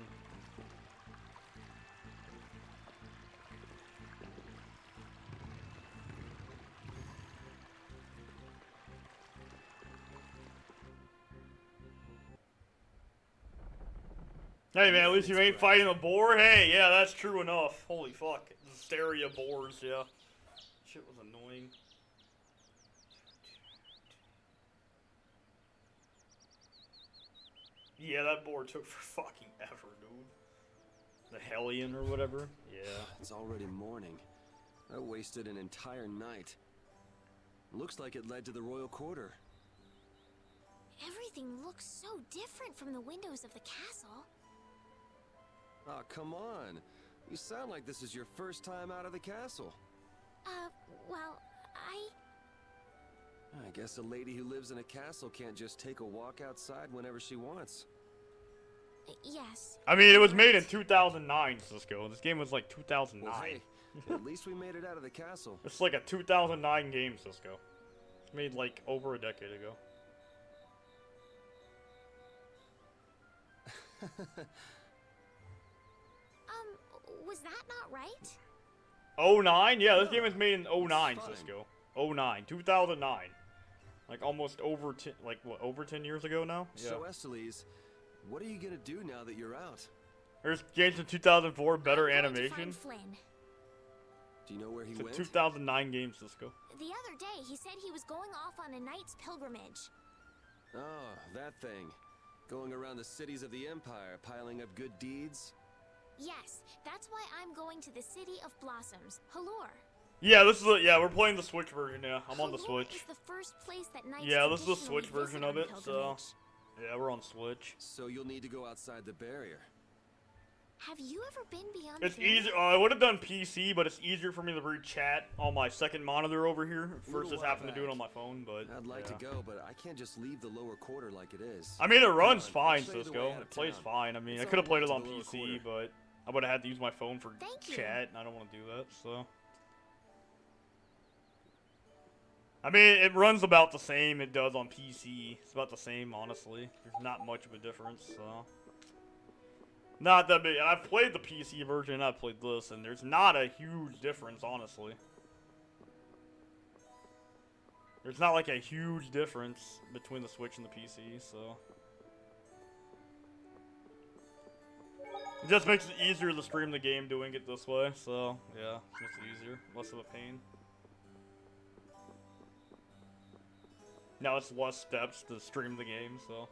Hey man, at least you ain't fighting a boar. Hey, yeah, that's true enough. Holy fuck. Hysteria boars, yeah. Shit was annoying. Yeah, that boar took for fucking ever, dude. The Hellion or whatever. Yeah. It's already morning. I wasted an entire night. Looks like it led to the royal quarter. Everything looks so different from the windows of the castle. Oh, come on. You sound like this is your first time out of the castle. Well, I guess a lady who lives in a castle can't just take a walk outside whenever she wants. Yes. I mean, it was made in 2009, Cisco. This game was like 2009. Well, hey, at least we made it out of the castle. It's like a 2009 game, Cisco. It's made like over a decade ago. Was that not right? 09? Yeah, this game was made in 09, Cisco. 09, 2009. Like almost over 10, like what, over 10 years ago now? Yeah. So Esteliz, what are you gonna do now that you're out? There's games in 2004, better animation. Flynn. Do you know where he It's a went? 2009 game, Cisco. The other day, he said he was going off on a knight's pilgrimage. Oh, that thing. Going around the cities of the Empire, piling up good deeds? Yes, that's why I'm going to the City of Blossoms, Halor. Yeah, this is yeah, we're playing the Switch version, yeah. I'm on the Halor Switch. is the first place that knights Yeah, this is the traditionally Switch version visit of on it, so pilgrimage. yeah, we're on Switch. So you'll need to go outside the barrier. Have you ever been beyond It's the barrier? easier. I would have done PC, but it's easier for me to read chat on my second monitor over here versus having to do it on my phone. But I'd like yeah. to go, but I can't just leave the lower quarter like it is. I mean, it runs Come on, fine, I'll show you the way Cisco. out of It plays town. fine. I mean, It's I could have all played it to on the lower PC, quarter. but I would have had to use my phone for Thank you. chat, and I don't want to do that. So, I mean, it runs about the same it does on PC. It's about the same, honestly. There's not much of a difference. So, not that big. And I've played the PC version, and I've played this, and there's not a huge difference, honestly. There's not like a huge difference between the Switch and the PC, so. It just makes it easier to stream the game doing it this way, so yeah, it makes it easier. Less of a pain. Now it's less steps to stream the game, so.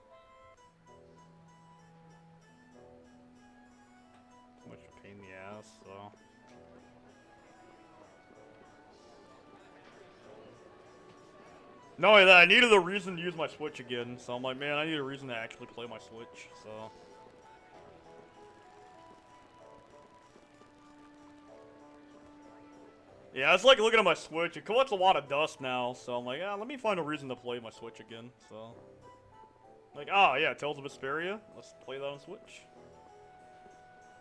this, so. Not only that, I needed a reason to use my Switch again, so I'm like, man, I need a reason to actually play my Switch, so. Yeah, it's like looking at my Switch. It collects a lot of dust now, so I'm like, yeah, let me find a reason to play my Switch again, so. Like, oh, yeah, Tales of Vesperia. Let's play that on Switch.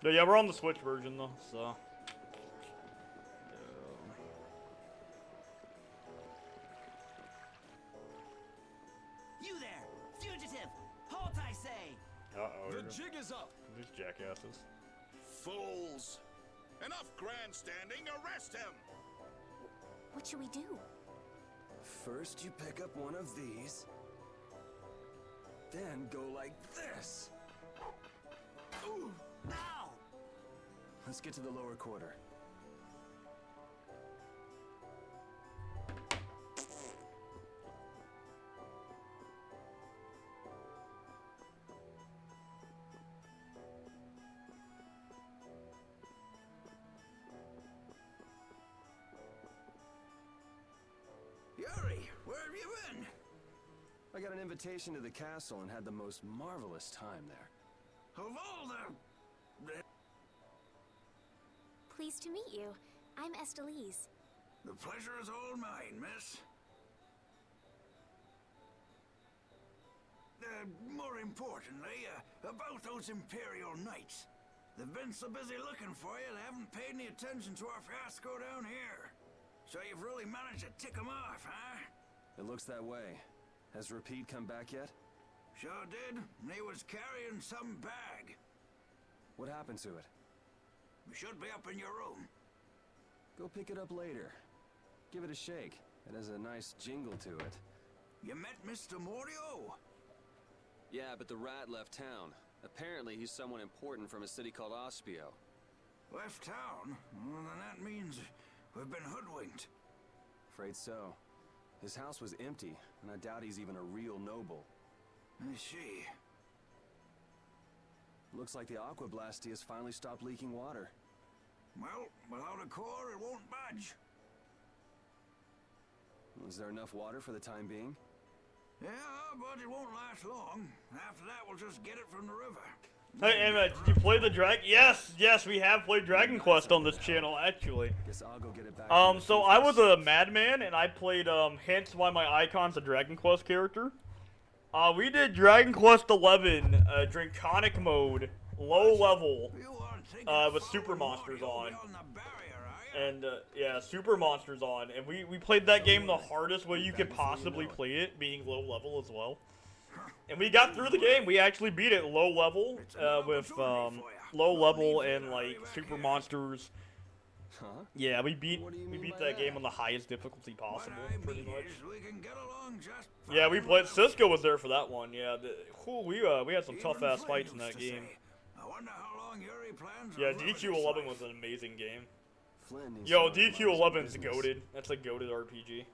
Yeah, we're on the Switch version, though, so. You there, fugitive! Halt, I say! Uh-oh. The jig is up. These jackasses. Fools! Enough grandstanding. Arrest him. What should we do? First, you pick up one of these. Then go like this. Ooh, ow! Let's get to the lower quarter. Yuri, where have you been? I got an invitation to the castle and had the most marvelous time there. Of all the... Pleased to meet you. I'm Estelise. The pleasure is all mine, miss. More importantly, about those Imperial Knights. They've been so busy looking for you, they haven't paid any attention to our fiasco down here. So you've really managed to tick them off, huh? It looks that way. Has Repeat come back yet? Sure did. He was carrying some bag. What happened to it? It should be up in your room. Go pick it up later. Give it a shake. It has a nice jingle to it. You met Mr. Morio? Yeah, but the rat left town. Apparently he's someone important from a city called Ospio. Left town? Well, then that means we've been hoodwinked. Afraid so. His house was empty, and I doubt he's even a real noble. I see. Looks like the Aqua Blasty has finally stopped leaking water. Well, without a core, it won't budge. Is there enough water for the time being? Yeah, but it won't last long. After that, we'll just get it from the river. Hey, Emma, did you play the Yes, we have played Dragon Quest on this channel, actually. Guess I'll go get it back. So I was a madman, and I played, hence why my icon's a Dragon Quest character. We did Dragon Quest 11, Draconic mode, low level, with super monsters on. And, yeah, super monsters on, and we played that game the hardest way you could possibly play it, being low level as well. And we got through the game. We actually beat it low level, with, low level and, like, super monsters. Huh? Yeah, we beat that game on the highest difficulty possible, pretty much. Yeah, we played. Cisco was there for that one. Yeah, we had some tough ass fights in that game. Yeah, DQ11 was an amazing game. Yo, DQ11's goated. That's a goated RPG.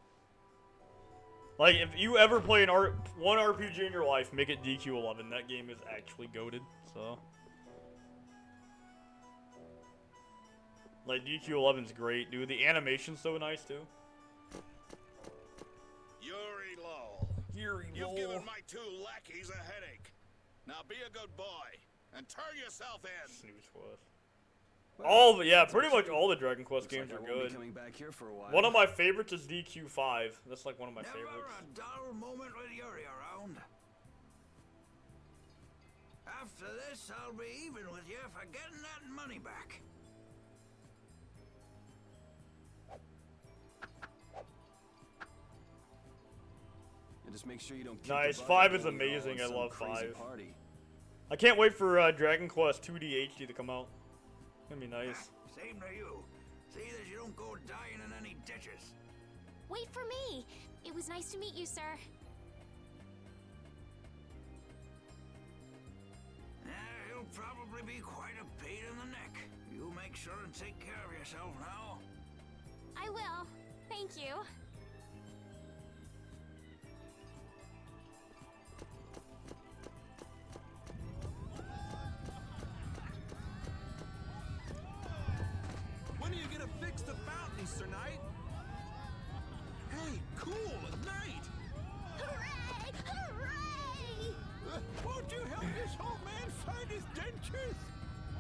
Like, if you ever play one RPG in your life, make it DQ11. That game is actually goated. So. Like, DQ11's great, dude. The animation's so nice, too. Yuri Lowell. Yuri You've Lowell. given my two lackeys a headache. Now be a good boy and turn yourself in. Snooze Quest. Yeah, pretty much all the Dragon Quest games are good. One of my favorites is DQ5. That's like one of my favorites. Never a dull moment with Yuri around. After this, I'll be even with you for getting that money back. And just make sure you don't. Nice. 5 is amazing. I love 5. I can't wait for Dragon Quest 2D HD to come out. It's gonna be nice. Same to you. See that you don't go dying in any ditches. Wait for me. It was nice to meet you, sir. He'll probably be quite a pain in the neck. You make sure and take care of yourself now. I will. Thank you.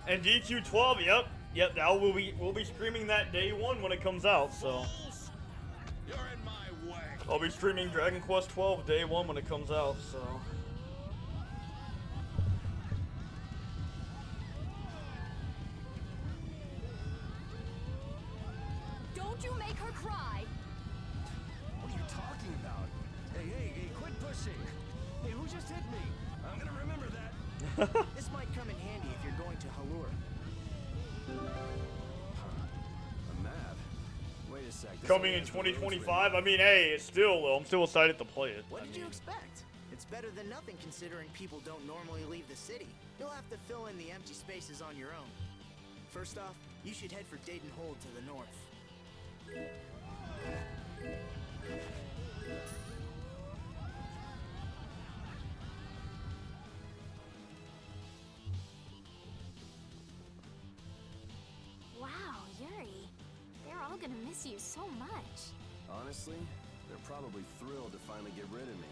And DQ12, yep. Now we'll be streaming that day one when it comes out. So You're in my way. I'll be streaming Dragon Quest 12 day one when it comes out. So. Don't you make her cry. What are you talking about? Hey, quit pushing. Hey, who just hit me? I'm gonna remember that. This might come in handy if you're going to Halur. A map? Wait a sec. this Coming only in has the roads 2025. I mean, hey, it's still though. I'm still excited to play it. What I did you mean, expect? It's better than nothing considering people don't normally leave the city. You'll have to fill in the empty spaces on your own. First off, you should head for Dayton Hold to the north. Wow, Yuri. They're all gonna miss you so much. Honestly, they're probably thrilled to finally get rid of me.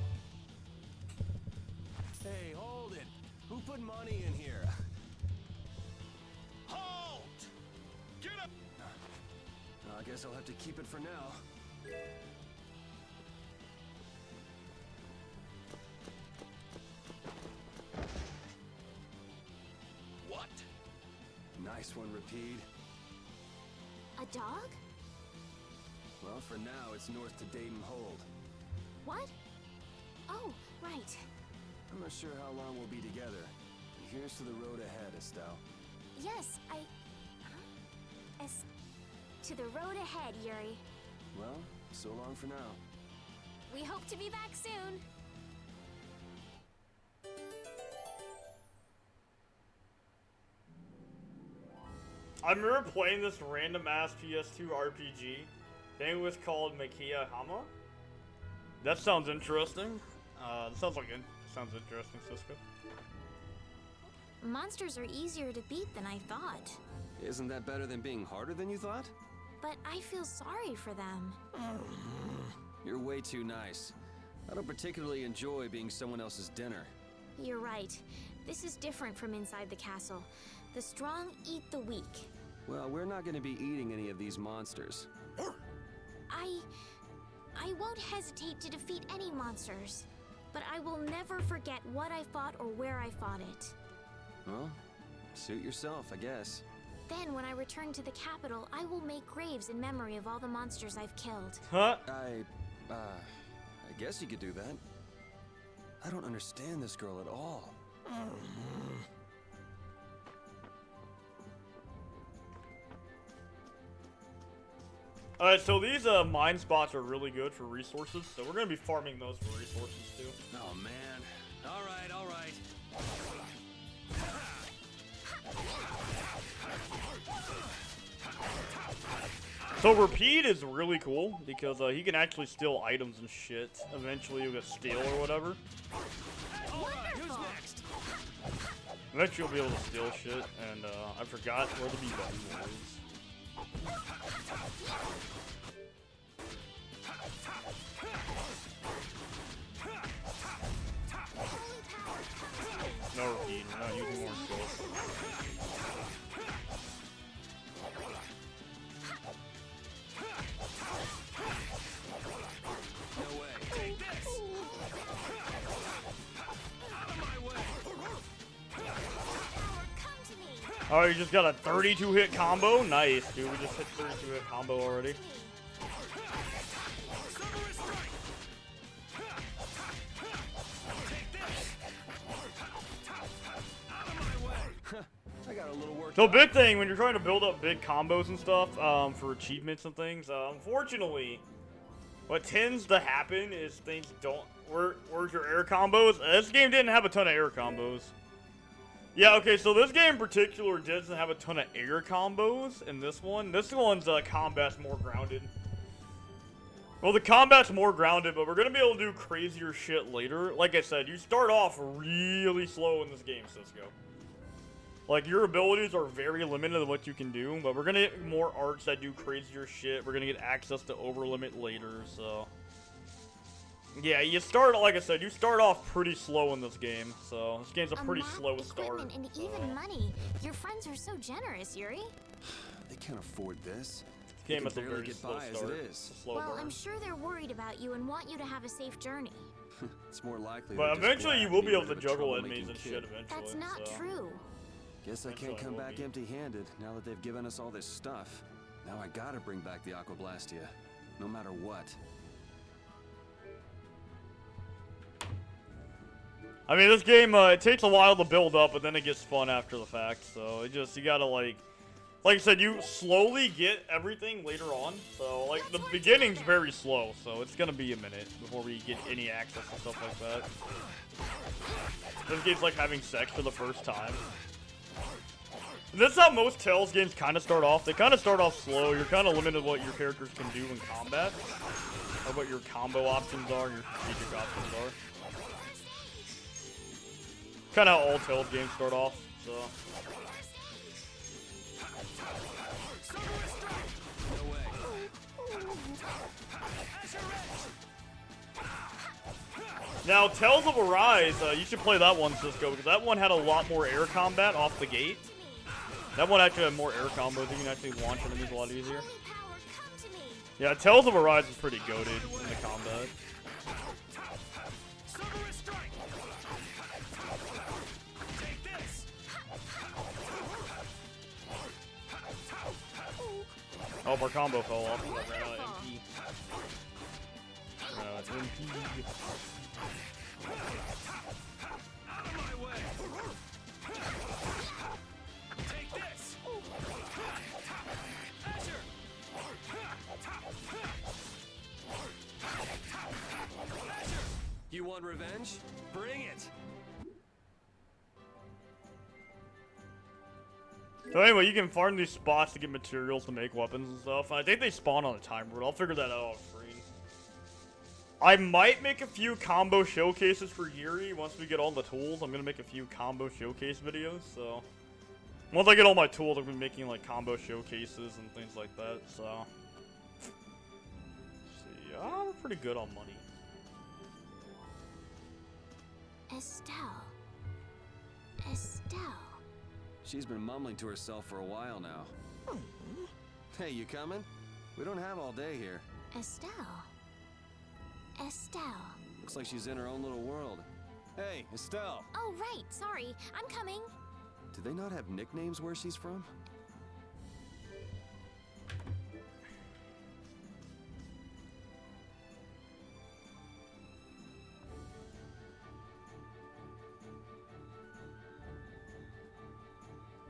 Hey, hold it! Who put money in here? Halt! Get up! I guess I'll have to keep it for now. What? Nice one, Rapide. A dog? Well, for now, it's north to Dayton Hold. What? Oh, right. I'm not sure how long we'll be together. Here's to the road ahead, Estelle. Yes, to the road ahead, Yuri. Well, so long for now. We hope to be back soon. I remember playing this random ass PS2 RPG. I think it was called Makia Hama. That sounds interesting. Sounds interesting, Cisco. Monsters are easier to beat than I thought. Isn't that better than being harder than you thought? But I feel sorry for them. You're way too nice. I don't particularly enjoy being someone else's dinner. You're right. This is different from inside the castle. The strong eat the weak. Well, we're not going to be eating any of these monsters. I won't hesitate to defeat any monsters. But I will never forget what I fought or where I fought it. Well, suit yourself, I guess. Then, when I return to the capital, I will make graves in memory of all the monsters I've killed. Huh? I guess you could do that. I don't understand this girl at all. Alright, so these mine spots are really good for resources, so we're gonna be farming those for resources too. Oh man. All right. So Rapide is really cool because he can actually steal items and shit. Eventually you'll get steal or whatever. Who's next? Eventually you'll be able to steal shit, and I forgot where the B button was. No Rapide, we're not using more skills. No way. Take this! Out of my way! Oh, you just got a 32 hit combo? Nice, dude. We just hit 32 hit combo already. I got a little work. So big thing when you're trying to build up big combos and stuff for achievements and things. Unfortunately, what tends to happen is things don't. Where's your air combos? This game didn't have a ton of air combos. Yeah, okay, so this game in particular doesn't have a ton of air combos in this one. This one's combat's more grounded. Well, the combat's more grounded, but we're gonna be able to do crazier shit later. Like I said, you start off really slow in this game, Cisco. Like, your abilities are very limited in what you can do, but we're gonna get more arts that do crazier shit. We're gonna get access to Overlimit later, so... Yeah, you start, like I said, you start off pretty slow in this game, so this game's a pretty slow start. And even money. Your friends are so generous, Yuri. They can't afford this. Game They has a can barely very get slow by as start. it It's is. a slow Well, burn. I'm sure they're worried about you and want you to have a safe journey. It's more likely. But they're just eventually you glad will to be able rid to of a juggle troublemaking enemies and kid. shit eventually. That's not so. true. Guess I can't Eventually come will back be. empty-handed now that they've given us all this stuff. Now I gotta bring back the Aquablastia, no matter what. I mean, this game, it takes a while to build up, but then it gets fun after the fact. So it just, you gotta like I said, you slowly get everything later on. So like the beginning's very slow, so it's gonna be a minute before we get any access and stuff like that. This game's like having sex for the first time. And that's how most Tales games kind of start off. They kind of start off slow. You're kind of limited what your characters can do in combat, or what your combo options are, your strategic options are. Kind of how all Tales games start off, so. Now, Tales of Arise, you should play that one, Cisco, because that one had a lot more air combat off the gate. That one actually had more air combos. You can actually launch enemies a lot easier. Yeah, Tales of Arise is pretty goated in the combat. Oh, our combo fell off. I ran out of MP. MP. Out of my way! Take this! Asher! You want revenge? Bring it! So anyway, you can farm these spots to get materials to make weapons and stuff. I think they spawn on a time route. I'll figure that out off screen. I might make a few combo showcases for Yuri once we get all the tools. I'm gonna make a few combo showcase videos, so once I get all my tools, I'm gonna be making like combo showcases and things like that, so let's see. We're pretty good on money. Estelle. Estelle. She's been mumbling to herself for a while now. Hey, you coming? We don't have all day here. Estelle. Estelle. Looks like she's in her own little world. Hey, Estelle! Oh, right. Sorry. I'm coming. Do they not have nicknames where she's from?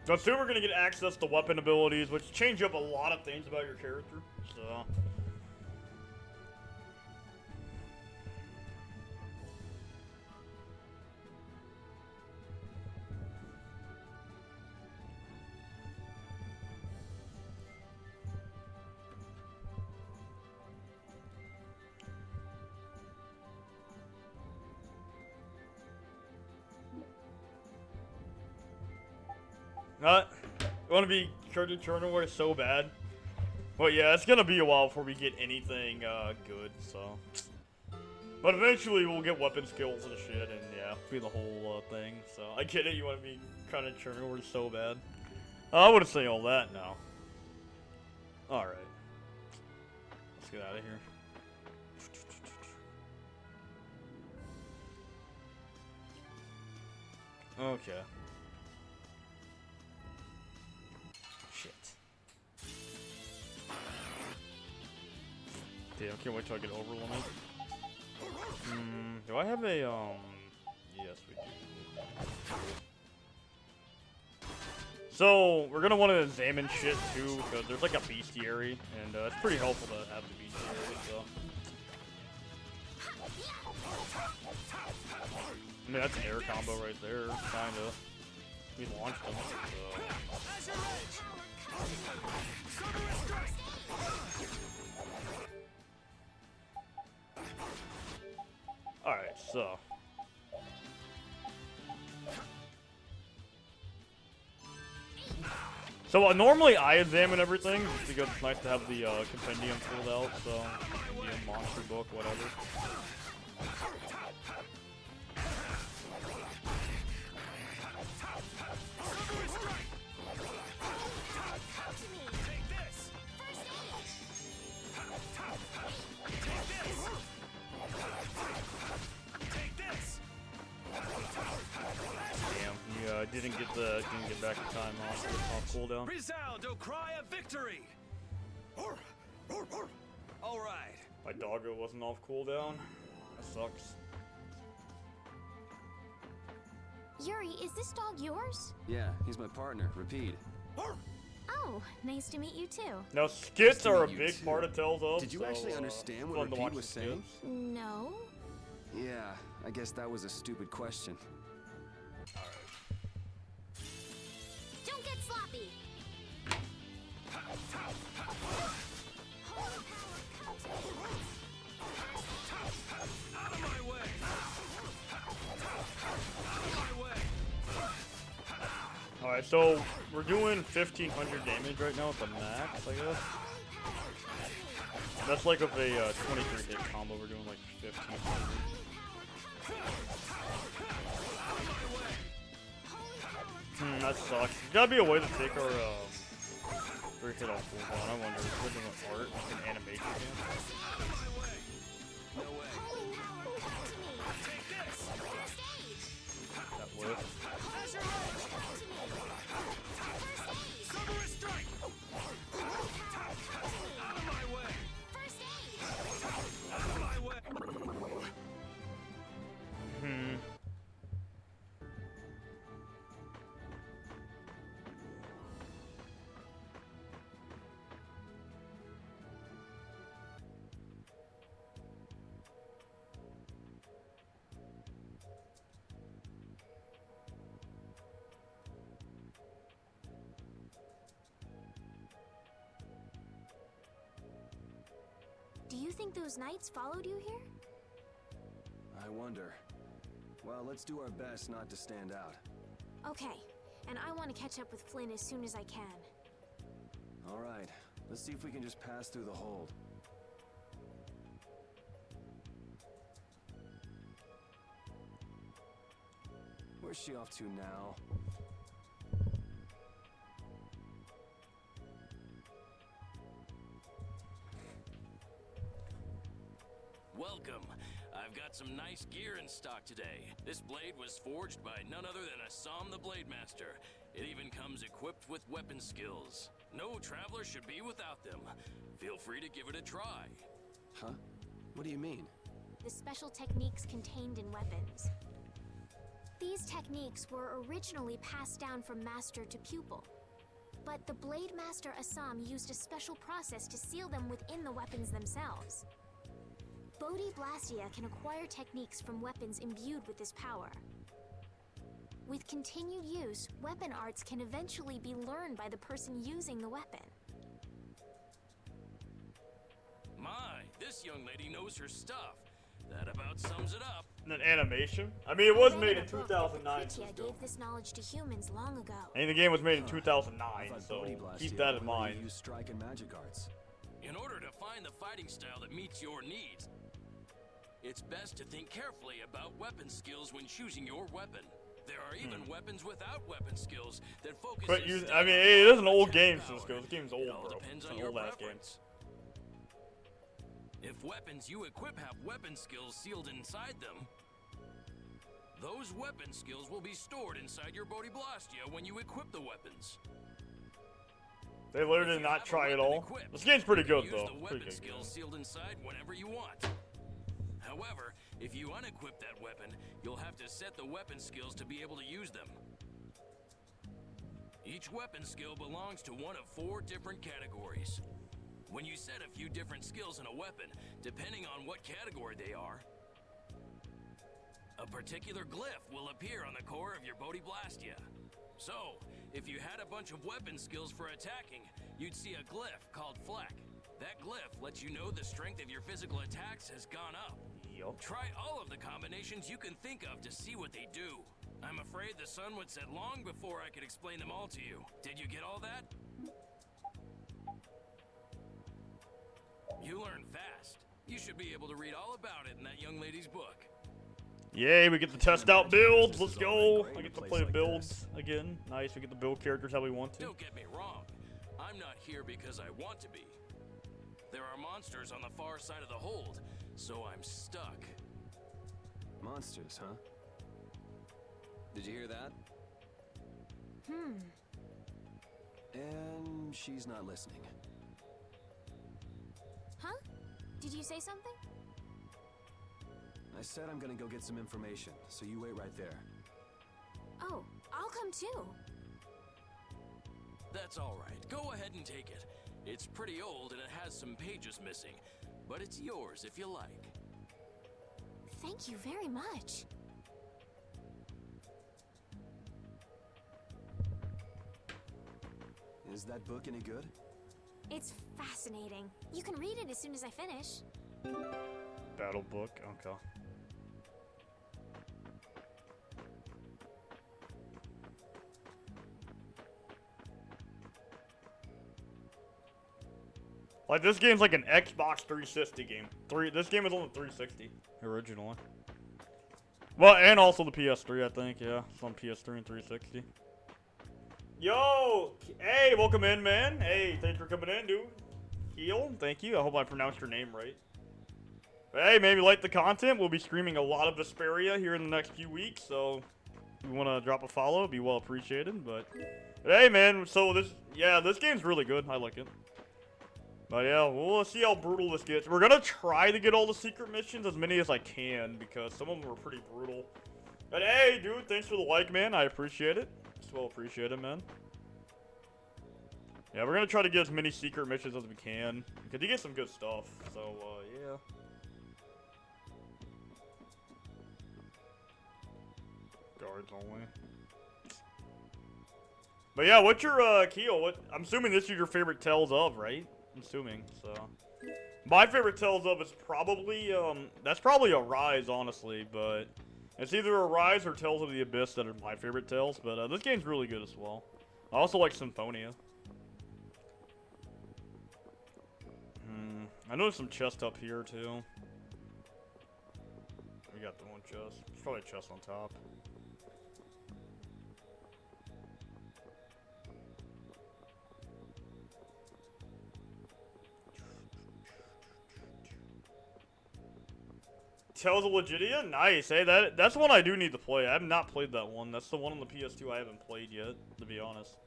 So soon we're gonna get access to weapon abilities, which change up a lot of things about your character, so. I want to be character turnover so bad. Well, yeah, it's gonna be a while before we get anything good, so. But eventually we'll get weapon skills and shit, and yeah, be the whole thing. So I get it. You want to be kind of turnover so bad. I wouldn't say all that now. All right, let's get out of here. Okay. Damn, I can't wait till I get over limit. Do I have a, yes, we do. So, we're gonna want to examine shit, too, because there's like a bestiary, and it's pretty helpful to have the bestiary, so. I mean, that's an air combo right there, kinda. We launched them, so. Alright, so. So, normally I examine everything, just because it's nice to have the compendium filled out, so. Compendium, monster book, whatever. Didn't get back in time off cooldown. Resound, O cry of victory! All right. My doggo wasn't off cooldown. That sucks. Yuri, is this dog yours? Yeah, he's my partner, Repeat. Oh, nice to meet you too. Now skits are a big part of Tales of. Did you actually understand what Repeat was saying? No. Yeah, I guess that was a stupid question. Don't get sloppy. Out of my way! Out of my way! Alright, so we're doing 1500 damage right now at the max, I guess. That's like if a 23 hit combo, we're doing like 1500. That sucks. There's gotta be a way to take our 3 hit off cooldown. I wonder, is it an art, like an animation game? That would. Do you think those knights followed you here? I wonder. Well, let's do our best not to stand out. Okay, and I want to catch up with Flynn as soon as I can. All right, let's see if we can just pass through the hold. Where's she off to now? Welcome. I've got some nice gear in stock today. This blade was forged by none other than Assam the Blade Master. It even comes equipped with weapon skills. No traveler should be without them. Feel free to give it a try. Huh? What do you mean? The special techniques contained in weapons. These techniques were originally passed down from master to pupil. But the Blade Master Assam used a special process to seal them within the weapons themselves. Bodhi Blastia can acquire techniques from weapons imbued with this power. With continued use, weapon arts can eventually be learned by the person using the weapon. My, this young lady knows her stuff. That about sums it up. And then animation? I mean, it was made in 2009. Kritia gave this knowledge to humans long ago. I think the game was made in 2009, so keep that in mind. Use strike and magic arts. In order to find the fighting style that meets your needs, it's best to think carefully about weapon skills when choosing your weapon. There are even weapons without weapon skills that focus. But I mean, it is an old game, so this game's old, bro. Depends It's on an your old ass game. preference. If weapons you equip have weapon skills sealed inside them, those weapon skills will be stored inside your Bodhi Blastia when you equip the weapons. They literally did not try at all. This game's pretty good, Use though. the weapon skills sealed inside whenever you want. However, if you unequip that weapon, you'll have to set the weapon skills to be able to use them. Each weapon skill belongs to one of 4 different categories. When you set a few different skills in a weapon, depending on what category they are, a particular glyph will appear on the core of your Bodhi Blastia. So, if you had a bunch of weapon skills for attacking, you'd see a glyph called Fleck. That glyph lets you know the strength of your physical attacks has gone up. Try all of the combinations you can think of to see what they do. I'm afraid the sun would set long before I could explain them all to you. Did you get all that? You learn fast. You should be able to read all about it in that young lady's book. Yay, we get to test out builds. Let's go. I get to play builds again. Nice, we get to build characters how we want to. Don't get me wrong. I'm not here because I want to be. There are monsters on the far side of the hold, so I'm stuck. Monsters, huh? Did you hear that? And she's not listening. Huh? Did you say something? I said I'm gonna go get some information, so you wait right there. Oh, I'll come too. That's all right. Go ahead and take it. It's pretty old and it has some pages missing, but it's yours if you like. Thank you very much. Is that book any good? It's fascinating. You can read it as soon as I finish. Battle book, okay. Like, this game's like an Xbox 360 game. This game is on the 360 originally. Well, and also the PS3, I think. Yeah, it's on PS3 and 360. Yo! Hey, welcome in, man. Hey, thanks for coming in, dude. Heel, thank you. I hope I pronounced your name right. But hey, maybe like the content. We'll be streaming a lot of Vesperia here in the next few weeks, so if you want to drop a follow, it'd be well appreciated. But hey, man, so this game's really good. I like it. But yeah, we'll see how brutal this gets. We're gonna try to get all the secret missions, as many as I can, because some of them were pretty brutal. But hey, dude, thanks for the like, man. I appreciate it. It's well appreciated, man. Yeah, we're gonna try to get as many secret missions as we can, because you get some good stuff. So, yeah. Guards only. But yeah, what's your, Keel? I'm assuming this is your favorite Tales of, right? I'm assuming, so. My favorite Tales of is probably, that's probably Arise, honestly, but it's either Arise or Tales of the Abyss that are my favorite Tales, but this game's really good as well. I also like Symphonia. I know there's some chest up here, too. We got the one chest. There's probably a chest on top. Tales of Legitia? Nice. Hey, that's one I do need to play. I have not played that one. That's the one on the PS2 I haven't played yet, to be honest.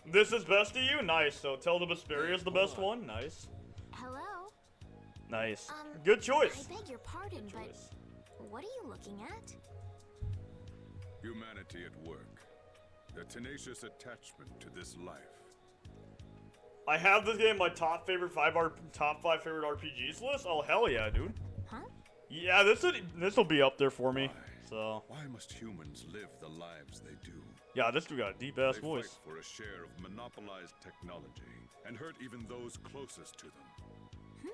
This is best to you? Nice. So Tales of Vesperia is the best one? Nice. Hello? Nice. Good choice. I beg your pardon, but what are you looking at? Humanity at work. A tenacious attachment to this life. I have this game in my top 5 favorite RPGs list. Oh hell yeah, dude. Huh? Yeah, this will be up there for me. So. Why must humans live the lives they do? Yeah, this dude got a deep ass voice. Fight for a share of monopolized technology and hurt even those closest to them.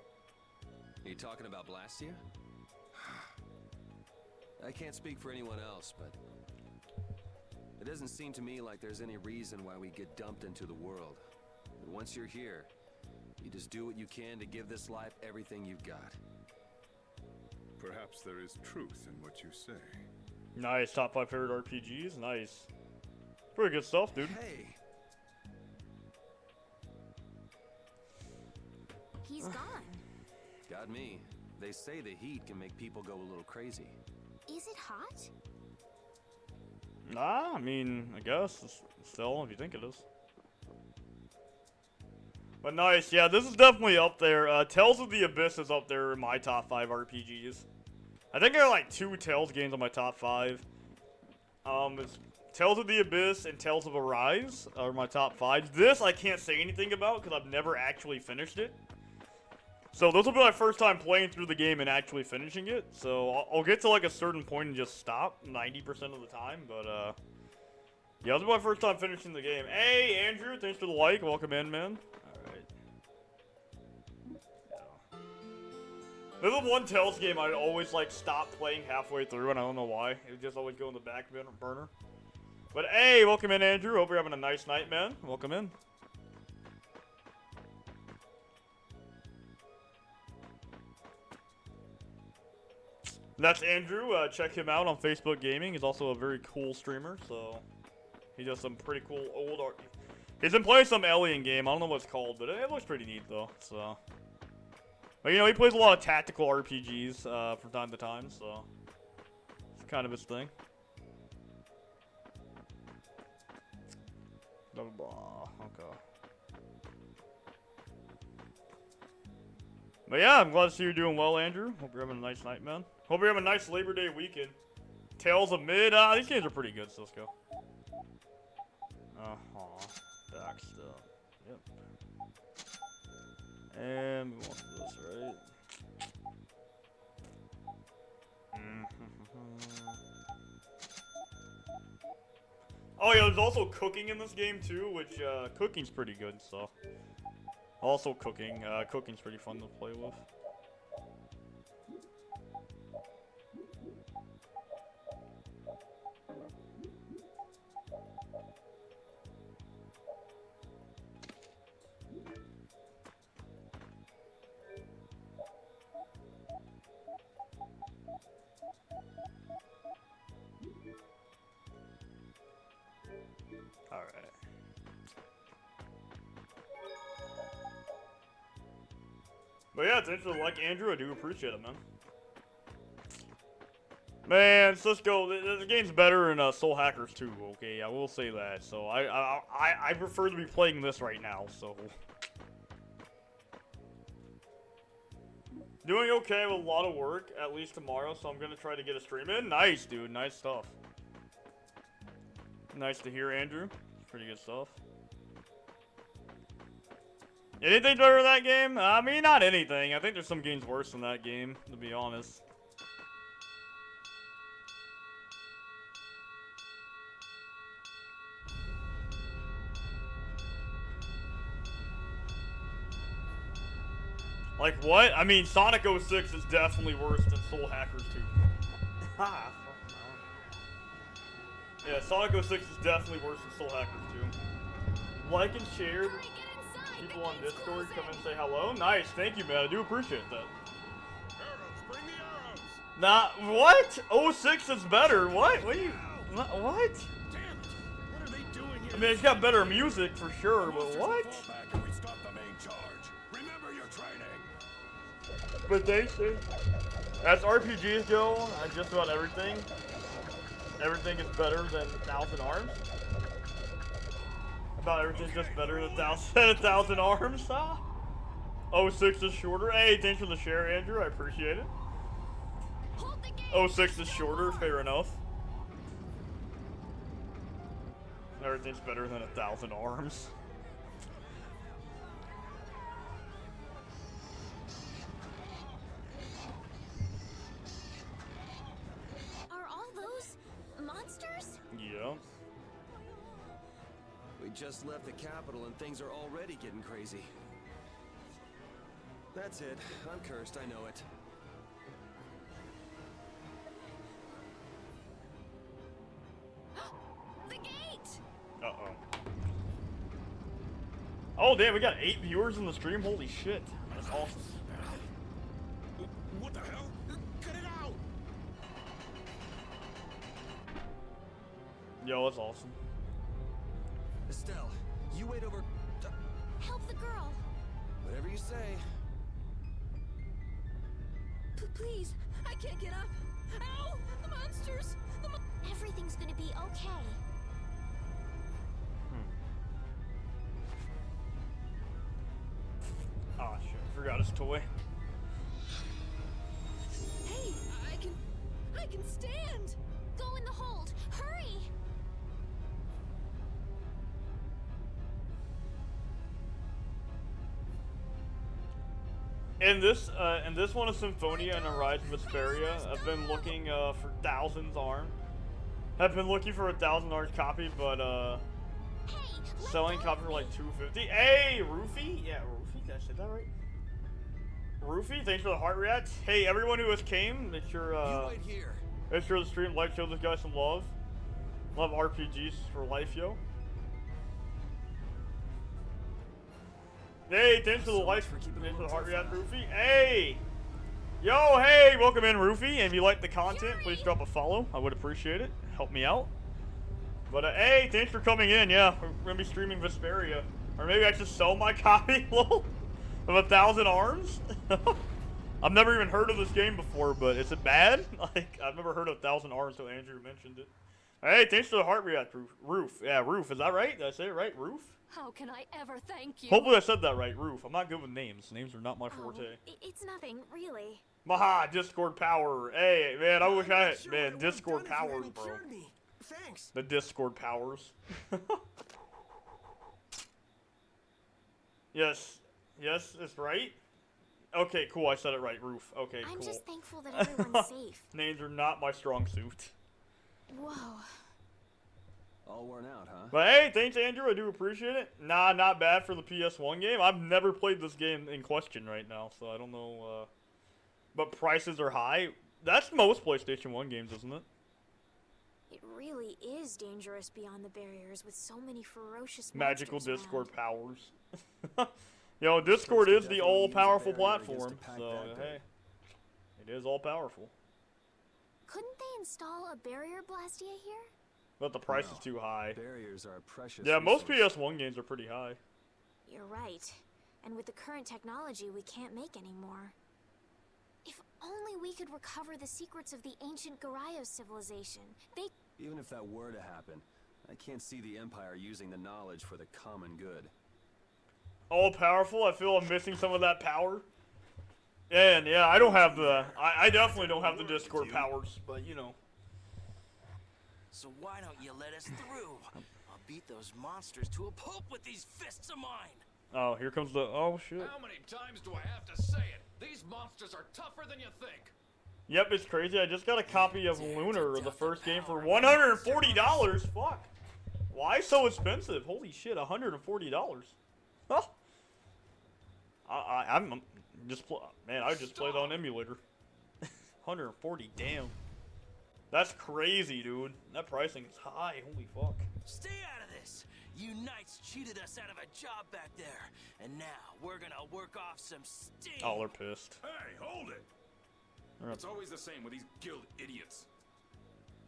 Are you talking about Blastia? I can't speak for anyone else, but it doesn't seem to me like there's any reason why we get dumped into the world. But once you're here, you just do what you can to give this life everything you've got. Perhaps there is truth in what you say. Nice, top 5 favorite RPGs. Nice. Pretty good stuff, dude. Hey. He's gone. Got me. They say the heat can make people go a little crazy. Is it hot? Nah, I mean, I guess. Still, if you think it is. But nice, yeah, this is definitely up there. Tales of the Abyss is up there in my top 5 RPGs. I think there are like 2 Tales games on my top 5. It's Tales of the Abyss and Tales of Arise are my top 5. This I can't say anything about because I've never actually finished it. So this will be my first time playing through the game and actually finishing it. So I'll get to like a certain point and just stop 90% of the time. But yeah, this will be my first time finishing the game. Hey, Andrew, thanks for the like. Welcome in, man. This is one Tales game I'd always like stop playing halfway through, and I don't know why. It would just always go in the back burner. But hey, welcome in, Andrew. Hope you're having a nice night, man. Welcome in. That's Andrew. Check him out on Facebook Gaming. He's also a very cool streamer, so he does some pretty cool old art. He's been playing some alien game. I don't know what it's called, but it looks pretty neat though. So, but you know, he plays a lot of tactical RPGs from time to time, so it's kind of his thing. Blah, blah, blah. Okay. But yeah, I'm glad to see you're doing well, Andrew. Hope you're having a nice night, man. Hope you're having a nice Labor Day weekend. Tales of Mid. These games are pretty good, Cisco. Back stuff. Yep. And we want this, right? Oh yeah, there's also cooking in this game too, which cooking's pretty good. So also cooking, cooking's pretty fun to play with. Alright. But yeah, thanks for the like, Andrew. I do appreciate it, man. Man, Cisco, the game's better in Soul Hackers 2, okay? I will say that. So I prefer to be playing this right now, so. Doing okay with a lot of work, at least tomorrow, so I'm gonna try to get a stream in. Nice, dude. Nice stuff. Nice to hear, Andrew. Pretty good stuff. Anything better than that game? I mean, not anything. I think there's some games worse than that game, to be honest. Like what? I mean, Sonic 06 is definitely worse than Soul Hackers 2. Ha! Yeah, Sonic 06 is definitely worse than Soul Hackers 2. Like and share. People on Discord come and say hello. Nice, thank you, man. I do appreciate that. Arrows, bring the arrows. Nah, what? 06 is better. What? What are you? What? Damn it! What are they doing here? I mean, it's got better music for sure, but what? We stop the main charge. Remember your training. But they say, as RPGs go, just about everything is better than 1,000 Arms. About everything's just better than 1,000 Arms, huh? 06 is shorter. Hey, thanks for the share, Andrew. I appreciate it. 06 is shorter, fair enough. Everything's better than 1,000 Arms. Are all those monsters? Yeah. We just left the capital and things are already getting crazy. That's it. I'm cursed, I know it. The gate! Uh-oh. Oh, damn, we got 8 viewers in the stream? Holy shit. That's awesome. What the hell? Cut it out! Yo, that's awesome. Estelle, you wait over... Help the girl! Whatever you say. Please, I can't get up. Ow! The monsters! Everything's gonna be okay. Oh shit, I forgot his toy. Hey, I can stand! Go in the hold! Hurry! In this one of Symphonia and Tales of Vesperia, I've been looking for 1,000 Arms. I've been looking for a 1,000 Arms copy, but selling copy for like 250. Hey, Roofy? Yeah, Roofy. Did I say that right? Roofy, thanks for the heart react. Hey, everyone who has came, make sure the stream like, show this guy some love. Love RPGs for life, yo. Hey, thanks for the life, thanks for the heart react, Roofy. Hey! Yo, hey, welcome in, Roofy. And if you like the content, please drop a follow. I would appreciate it. Help me out. But hey, thanks for coming in. Yeah, we're gonna be streaming Vesperia, or maybe I should sell my copy, lol, of 1,000 Arms. I've never even heard of this game before, but is it bad? Like, I've never heard of 1,000 Arms until Andrew mentioned it. Hey, thanks for the heart react, Roof. Yeah, Roof. Is that right? Did I say it right? Roof? How can I ever thank you? Hopefully I said that right, Roof. I'm not good with names. Names are not my forte. It's nothing, really. Maha, Discord power. Hey, man, I wish I had, man, Discord powers, bro. Thanks. The Discord powers. Yes. Yes, it's right. Okay, cool. I said it right, Roof. Okay, cool. I'm just thankful that everyone's safe. Names are not my strong suit. Whoa. All worn out, huh? But hey, thanks, Andrew. I do appreciate it. Nah, not bad for the PS1 game. I've never played this game in question right now, so I don't know. But prices are high. That's most PlayStation 1 games, isn't it? It really is dangerous beyond the barriers with so many ferocious Magical monsters Discord around. powers. Yo, Discord is the all-powerful platform, so hey, it is all-powerful. Couldn't they install a barrier Blastia here? But the price is too high. Barriers are a precious Yeah, most resource. PS1 games are pretty high. You're right. And with the current technology, we can't make any more. If only we could recover the secrets of the ancient Garayos civilization. Even if that were to happen, I can't see the Empire using the knowledge for the common good. All-powerful? I feel I'm missing some of that power. And yeah, I don't have the... I definitely don't have the Discord powers, but you know. So why don't you let us through? I'll beat those monsters to a pulp with these fists of mine. Oh, here comes the... Oh, shit. How many times do I have to say it? These monsters are tougher than you think. Yep, it's crazy. I just got a copy of Lunar, the first game, for $140. Fuck. Why so expensive? Holy shit, $140. Huh. I'm just... Man, I just played on emulator. 140, damn. That's crazy, dude. That pricing is high. Holy fuck. Stay out of this. You knights cheated us out of a job back there, and now we're gonna work off some steam. Oh, they're pissed. Hey, hold it! It's always the same with these guild idiots.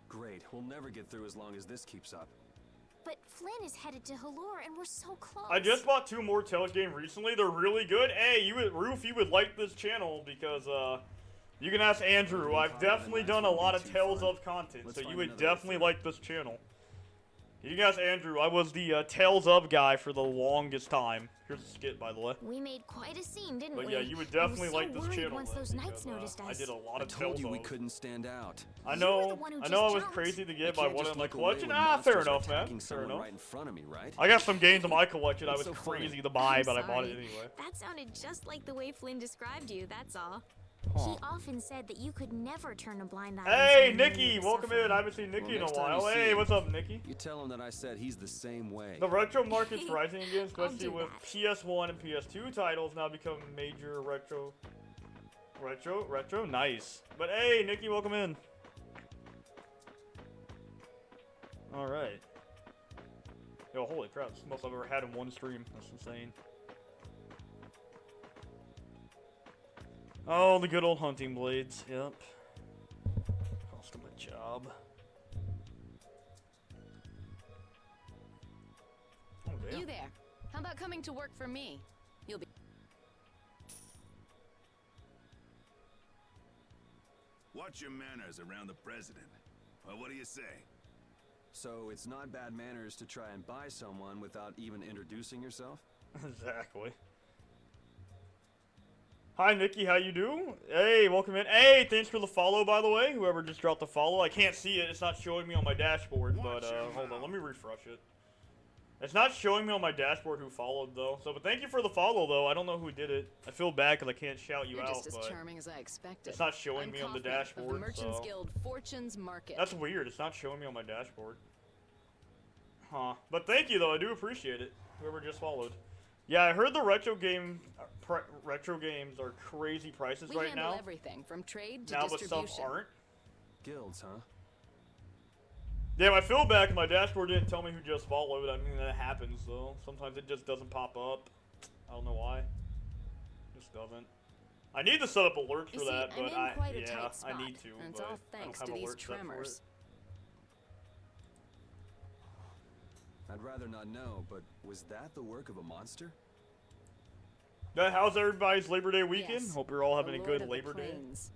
Great. We'll never get through as long as this keeps up. But Flynn is headed to Halor, and we're so close. I just bought 2 more Tales games recently. They're really good. Hey, Roof, you would like this channel because, you can ask Andrew. I've definitely done a lot of Tales of content, so you would definitely like this channel. You can ask Andrew. I was the Tales of guy for the longest time. Here's a skit, by the way. We made quite a scene, didn't we? But yeah, you would definitely like this channel. Once those knights noticed us. I did a lot I of told Tales you we of. couldn't stand out. I know I was crazy to get by one in my collection. Ah, fair enough, man. Fair enough. Right in front of me, right? I got some games in my collection I was so crazy to buy, but I bought it anyway. That sounded just like the way Flynn described you, that's all. Huh. He often said that you could never turn a blind eye. Hey, Nikki! Welcome in. I haven't seen Nikki in a while. Hey, what's up, Nikki? You tell him that I said he's the same way. The retro market's rising again, especially with PS1 and PS2 titles now becoming major retro. Nice. But hey, Nikki, welcome in. Alright. Yo, holy crap. This is the most I've ever had in one stream. That's insane. Oh, the good old hunting blades. Yep. Cost him a job. Oh, damn. You there. How about coming to work for me? You'll be... Watch your manners around the president. Well, what do you say? So it's not bad manners to try and buy someone without even introducing yourself? Exactly. Hi, Nikki, how you do? Hey, welcome in. Hey, thanks for the follow, by the way. Whoever just dropped the follow. I can't see it. It's not showing me on my dashboard, but, hold on. Let me refresh it. It's not showing me on my dashboard who followed, though. So, but thank you for the follow, though. I don't know who did it. I feel bad because I can't shout you out, just as but charming as I expected. it's not showing I'm me on the Kaufman of dashboard, the Merchants so... Guild Fortunes Market. That's weird. It's not showing me on my dashboard. Huh. But thank you, though. I do appreciate it. Whoever just followed. Yeah, I heard the retro games are crazy prices right now. We handle everything from trade to now, but distribution. some aren't. Guilds, huh? Damn, I feel bad 'cause my dashboard didn't tell me who just followed. I mean, that happens, though. Sometimes it just doesn't pop up. I don't know why. It just doesn't. I need to set up alerts You for see, that, I'm but in quite a tight I spot, need to. and it's but all I don't thanks have to these alerts set for it. tremors. I'd rather not know, but was that the work of a monster? How's everybody's Labor Day weekend? Yes, Hope you're all the having a Lord good of the Labor Day. Plains.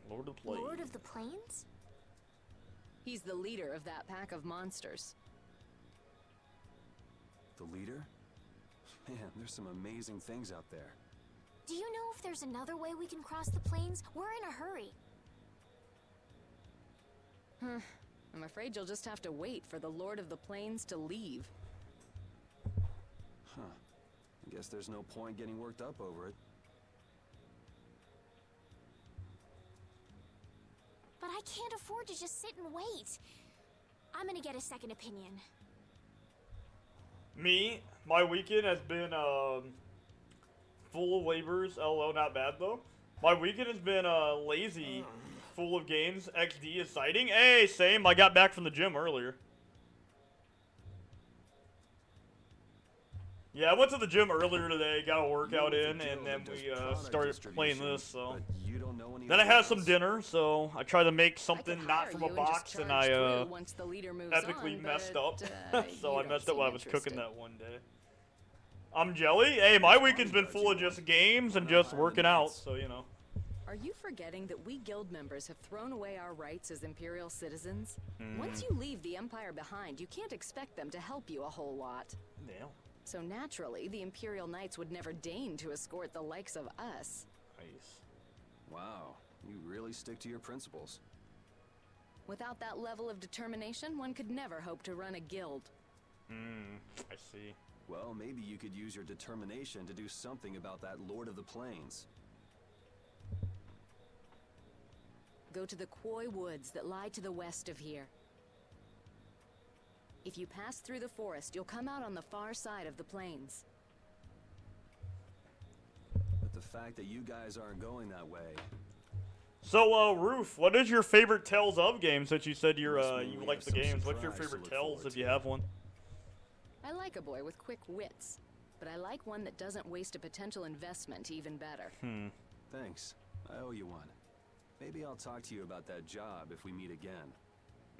Lord of the Plains. Lord of the Plains? He's the leader of that pack of monsters. The leader? Man, there's some amazing things out there. Do you know if there's another way we can cross the plains? We're in a hurry. I'm afraid you'll just have to wait for the Lord of the Plains to leave. Huh. I guess there's no point getting worked up over it. But I can't afford to just sit and wait. I'm gonna get a second opinion. Me, my weekend has been full of labors. LO, not bad though. My weekend has been lazy, full of games. XD is sighting. Hey, same. I got back from the gym earlier. Yeah, I went to the gym earlier today, got a workout in, and then we started playing this. So then I had some dinner, so I tried to make something not from a box, and I epically messed up. So I messed up while I was cooking that one day. I'm jelly. Hey, my weekend's been full of just games and just working out, so you know. Are you forgetting that we guild members have thrown away our rights as Imperial citizens? Once you leave the Empire behind, you can't expect them to help you a whole lot. Damn. So naturally, the Imperial Knights would never deign to escort the likes of us. Nice. Wow, you really stick to your principles. Without that level of determination, one could never hope to run a guild. I see. Well, maybe you could use your determination to do something about that Lord of the Plains. Go to the Koi Woods that lie to the west of here. If you pass through the forest, you'll come out on the far side of the plains. But the fact that you guys aren't going that way... So, Roof, what is your favorite Tales of game, since you said you like the games? What's your favorite Tales, if you have one? I like a boy with quick wits, but I like one that doesn't waste a potential investment even better. Thanks. I owe you one. Maybe I'll talk to you about that job if we meet again.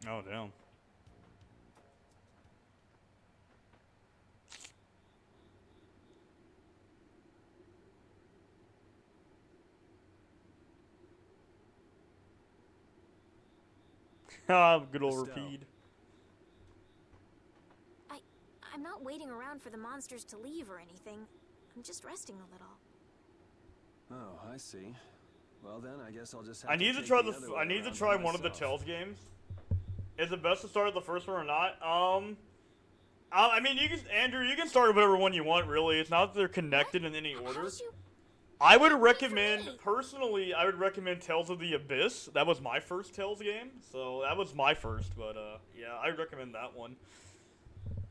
Oh, damn. Good old repeat. I'm not waiting around for the monsters to leave or anything. I'm just resting a little. Oh, I see. Well then, I guess I'll just have I need to try one of the Tales games. Is it best to start at the first one or not? I mean, Andrew, you can start whatever one you want, really. It's not that they're connected in any order. I would recommend, personally, I would recommend Tales of the Abyss. That was my first Tales game, so that was my first, but, yeah, I recommend that one.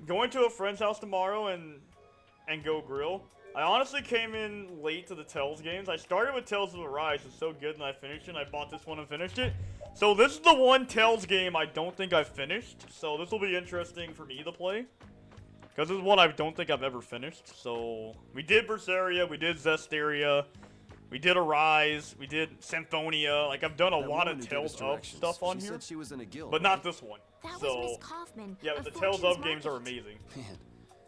Going to a friend's house tomorrow and go grill. I honestly came in late to the Tales games. I started with Tales of Arise. It's so good, and I finished it, and I bought this one and finished it. So this is the one Tales game I don't think I've finished, so this will be interesting for me to play. Because this is one I don't think I've ever finished. So, we did Berseria, we did Zesteria, we did Arise, we did Symphonia. Like, I've done a lot of Tales of stuff on here. She was in a guild, but not this one. That so, was Miss Kaufman. yeah, but of the Tales Fortune's of games are Market. amazing.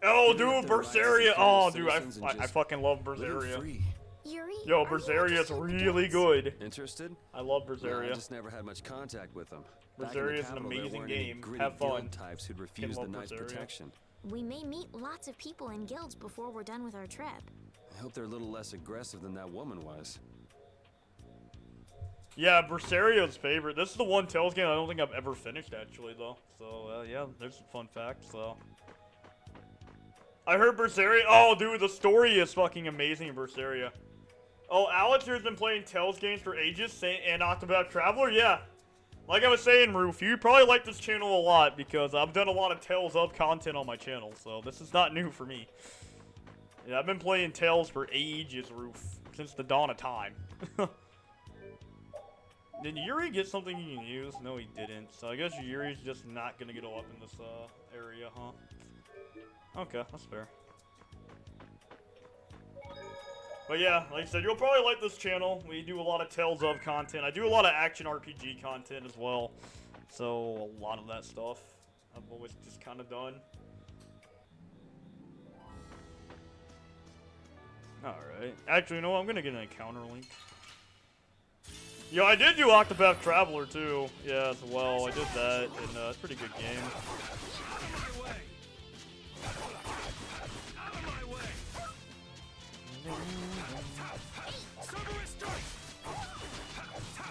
Oh, dude, Berseria. Oh, dude, I fucking love Berseria. Yuri, Yo, Berseria is really good. Interested? I love No, Berseria. I just never had much contact with them. Back in the Berseria is an capital, there amazing weren't any game. gritty Have fun. guild types who'd refuse the love knight's Berseria. protection. We may meet lots of people in guilds before we're done with our trip. I hope they're a little less aggressive than that woman was. Yeah, Berseria's favorite. This is the one Tales game I don't think I've ever finished, actually, though. So, yeah, there's some fun facts, so. I heard Berseria. Oh, dude, the story is fucking amazing in Berseria. Oh, Alex here's been playing Tales games for ages, and Octopath Traveler? Yeah. Like I was saying, Roof, you probably like this channel a lot, because I've done a lot of Tales of content on my channel, so this is not new for me. Yeah, I've been playing Tales for ages, Roof, since the dawn of time. Did Yuri get something you can use? No, he didn't. So I guess Yuri's just not gonna get up in this area, huh? Okay, that's fair. But yeah, like I said, you'll probably like this channel. We do a lot of Tales of content. I do a lot of action RPG content as well. So, a lot of that stuff I've always just kind of done. Alright. Actually, you know what? I'm gonna get an encounter link. Yo, I did do Octopath Traveler too. Yeah, as well. I did that, and it's a pretty good game.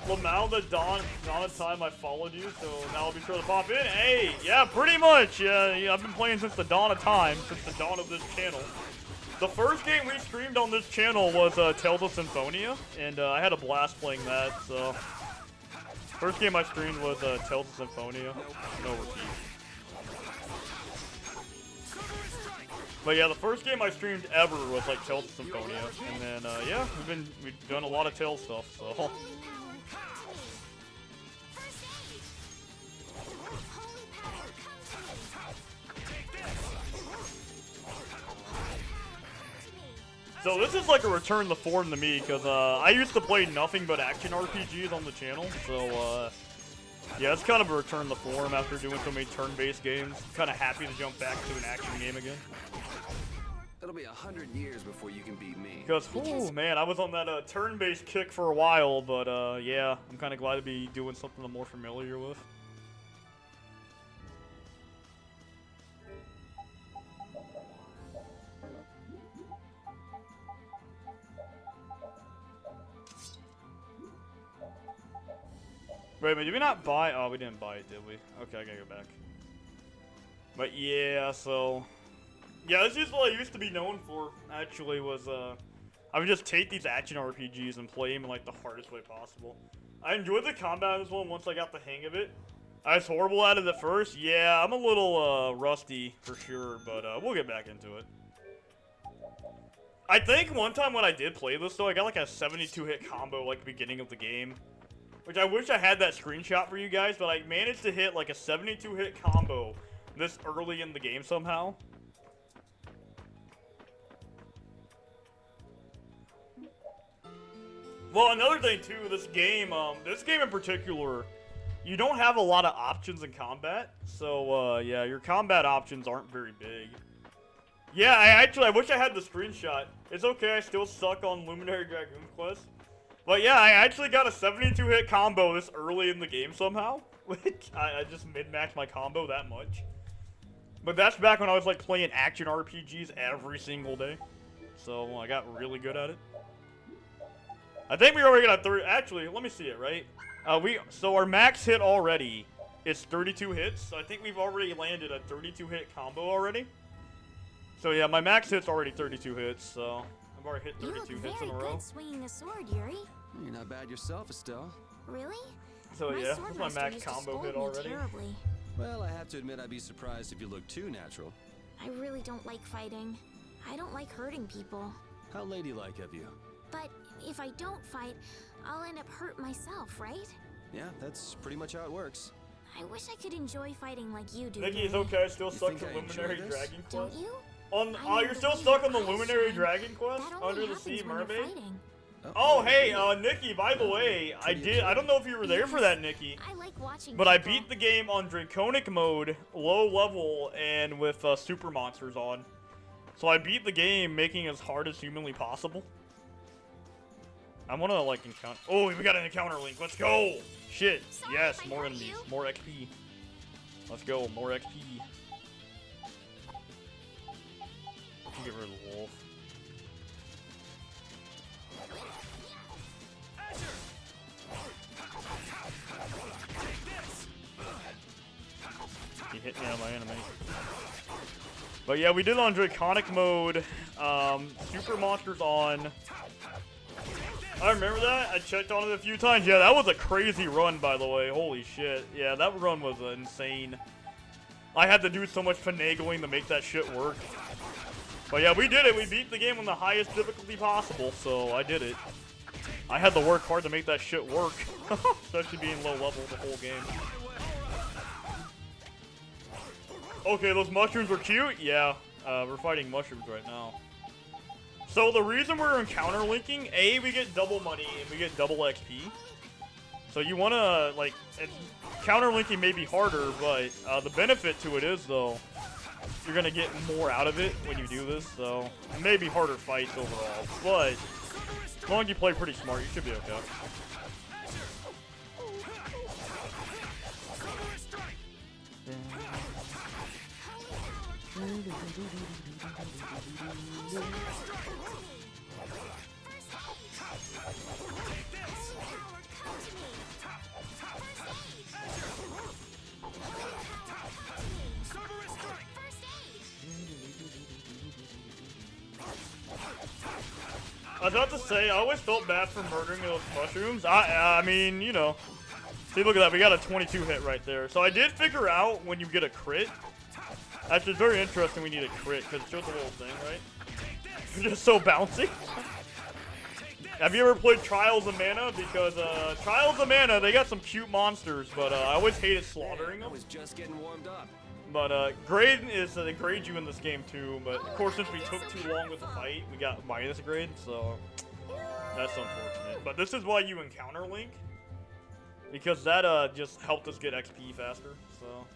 Lamau, the dawn of time I followed you, so now I'll be sure to pop in. Hey, yeah, pretty much. Yeah, I've been playing since the dawn of time, since the dawn of this channel. The first game we streamed on this channel was Tales of Symphonia, and I had a blast playing that, so... First game I streamed was Tales of Symphonia. No repeat. But yeah, the first game I streamed ever was like Tales of Symphonia, and then yeah, we've done a lot of Tales stuff, so... So this is like a return to form to me, because I used to play nothing but action RPGs on the channel, so yeah, it's kind of a return to form after doing so many turn-based games. Kind of happy to jump back to an action game again. It'll be 100 years before you can beat me. Because, oh man, I was on that turn-based kick for a while, but yeah, I'm kind of glad to be doing something I'm more familiar with. Wait a minute, did we not buy? Oh, we didn't buy it, did we? Okay, I gotta go back. But yeah, so... Yeah, this is what I used to be known for, actually, was, I would just take these action RPGs and play them in, like, the hardest way possible. I enjoyed the combat in this one once I got the hang of it. I was horrible at it at first. Yeah, I'm a little, rusty, for sure, but, we'll get back into it. I think one time when I did play this, though, I got, like, a 72-hit combo, like, beginning of the game. Which I wish I had that screenshot for you guys, but I managed to hit like a 72-hit combo this early in the game somehow. Well, another thing too, this game in particular, you don't have a lot of options in combat. So, yeah, your combat options aren't very big. Yeah, I wish I had the screenshot. It's okay, I still suck on Luminary Dragoon Quest. But yeah, I actually got a 72-hit combo this early in the game somehow. Which I just min-maxed my combo that much. But that's back when I was like playing action RPGs every single day. So I got really good at it. I think we already got 30. Actually, let me see it, right? So our max hit already is 32 hits. So I think we've already landed a 32-hit combo already. So yeah, my max hit's already 32 hits, so I've already hit 32 hits in a row. You look very good swinging a sword, Yuri. You're not bad yourself, Estelle. Really? So yeah, that's my max combo hit already. Well, I have to admit I'd be surprised if you look too natural. I really don't like fighting. I don't like hurting people. How ladylike of you. But if I don't fight, I'll end up hurt myself, right? Yeah, that's pretty much how it works. I wish I could enjoy fighting like you do. Nikki, it's okay. I still stuck on Luminary Dragon Quest. Don't you? You're still stuck on the Luminary Dragon Quest? Under the Sea Mermaid? Oh, hey, Nikki, by the way, I don't know if you were there for that, Nikki. I like watching but I beat the game on Draconic mode, low level, and with super monsters on. So I beat the game making it as hard as humanly possible. I want to, like, encounter... Oh, we got an encounter link. Let's go! Shit. Yes, more enemies. More XP. Let's go. More XP. Get rid of the wolf. He hit me on my enemy. But yeah, we did it on Draconic mode. Super monsters on. I remember that. I checked on it a few times. Yeah, that was a crazy run, by the way. Holy shit. Yeah, that run was insane. I had to do so much finagling to make that shit work. But yeah, we did it. We beat the game on the highest difficulty possible, so I did it. I had to work hard to make that shit work. Especially being low level the whole game. Okay, those mushrooms were cute? Yeah, we're fighting mushrooms right now. So the reason we're encounter linking, A, we get double money and we get double XP. So you want to, like, counter linking may be harder, but the benefit to it is, though, you're going to get more out of it when you do this. So it may be harder fights overall, but as long as you play pretty smart, you should be okay. I was about to say, I always felt bad for murdering those mushrooms. I mean, you know. See, look at that. We got a 22 hit right there. So I did figure out when you get a crit. Actually, it's very interesting we need a crit, because it shows the little thing, right? You're just so bouncy. Have you ever played Trials of Mana? Because Trials of Mana, they got some cute monsters, but I always hated slaughtering them. I was just getting warmed up. But grade is, they grade you in this game too, but of course since we took too long with the fight, we got minus grade, so that's unfortunate. But this is why you encounter Link, because that just helped us get XP faster, so.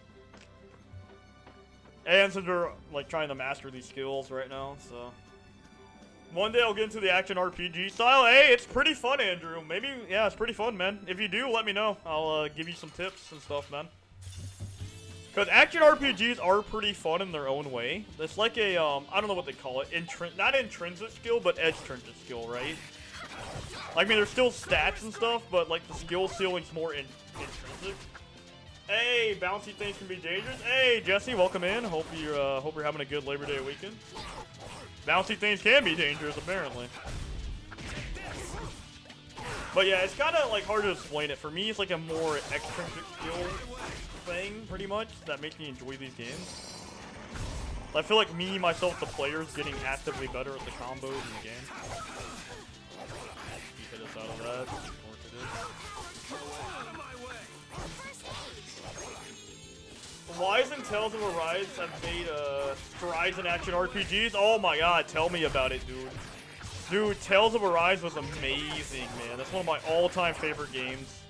And since we're like trying to master these skills right now, so. One day I'll get into the action RPG style. Hey, it's pretty fun, Andrew. Maybe, yeah, it's pretty fun, man. If you do, let me know. I'll give you some tips and stuff, man. Because action RPGs are pretty fun in their own way. It's like a, I don't know what they call it, not intrinsic skill, but extrinsic skill, right? I mean, there's still stats and stuff, but like the skill ceiling's more intrinsic. Hey, bouncy things can be dangerous. Hey, Jesse, welcome in. Hope you're having a good Labor Day weekend. Bouncy things can be dangerous, apparently. But yeah, it's kind of like hard to explain it. For me, it's like a more extrinsic skill thing, pretty much, that makes me enjoy these games. I feel like me, myself, the players getting actively better at the combos in the game. Keep us out of that. Of course it is. Why isn't Tales of Arise have made strides in action RPGs? Oh my god, tell me about it, dude. Dude, Tales of Arise was amazing, man. That's one of my all-time favorite games.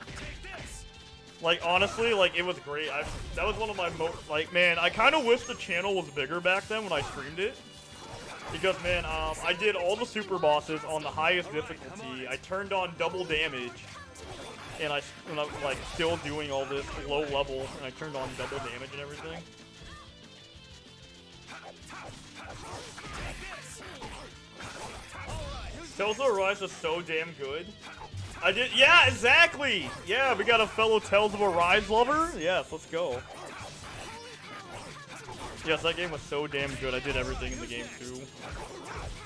Like, honestly, like, it was great. That was one of my like, man, I kind of wish the channel was bigger back then when I streamed it. Because, man, I did all the super bosses on the highest difficulty. I turned on double damage. And I was, like, still doing all this low level. And I turned on double damage and everything. Tales of Arise is so damn good. Yeah, exactly! Yeah, we got a fellow Tales of Arise lover. Yes, let's go. Yes, that game was so damn good. I did everything in the game, too.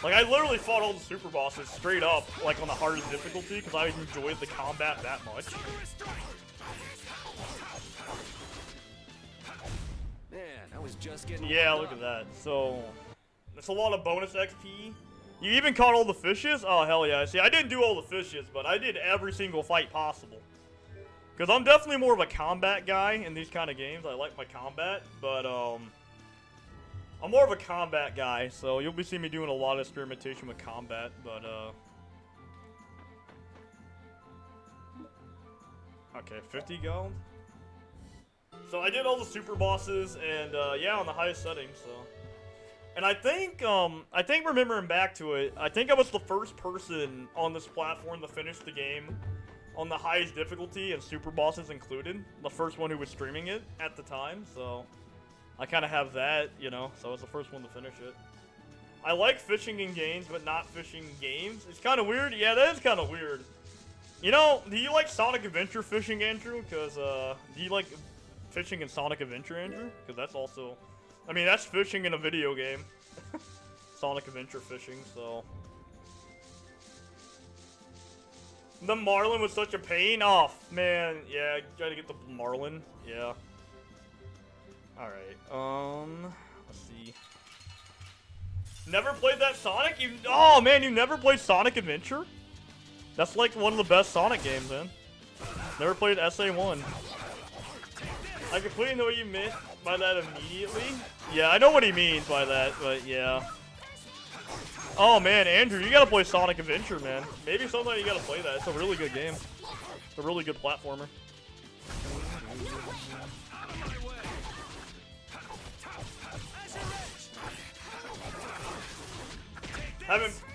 Like, I literally fought all the super bosses straight up, like, on the hardest difficulty, because I enjoyed the combat that much. Man, I was just getting Yeah, look at that. So, that's a lot of bonus XP. You even caught all the fishes? Oh, hell yeah. See, I didn't do all the fishes, but I did every single fight possible. Because I'm definitely more of a combat guy in these kind of games. I like my combat, but, I'm more of a combat guy, so you'll be seeing me doing a lot of experimentation with combat, but, okay, 50 gold? So I did all the super bosses, and, yeah, on the highest settings, so. And I think remembering back to it, I think I was the first person on this platform to finish the game on the highest difficulty and super bosses included. The first one who was streaming it at the time, so I kind of have that, you know, so I was the first one to finish it. I like fishing in games, but not fishing games. It's kind of weird. Yeah, that is kind of weird. You know, do you like Sonic Adventure fishing, Andrew? Because, do you like fishing in Sonic Adventure, Andrew? Because that's also... I mean, that's fishing in a video game. Sonic Adventure fishing, so. The Marlin was such a pain. Oh, man. Yeah, gotta get the Marlin. Yeah. Alright, let's see. Never played that Sonic? Oh, man, you never played Sonic Adventure? That's like one of the best Sonic games, man. Never played SA1. I completely know what you meant by that immediately. Yeah, I know what he means by that, but yeah. Oh man, Andrew, you gotta play Sonic Adventure, man. Maybe sometime you gotta play that. It's a really good game. It's a really good platformer.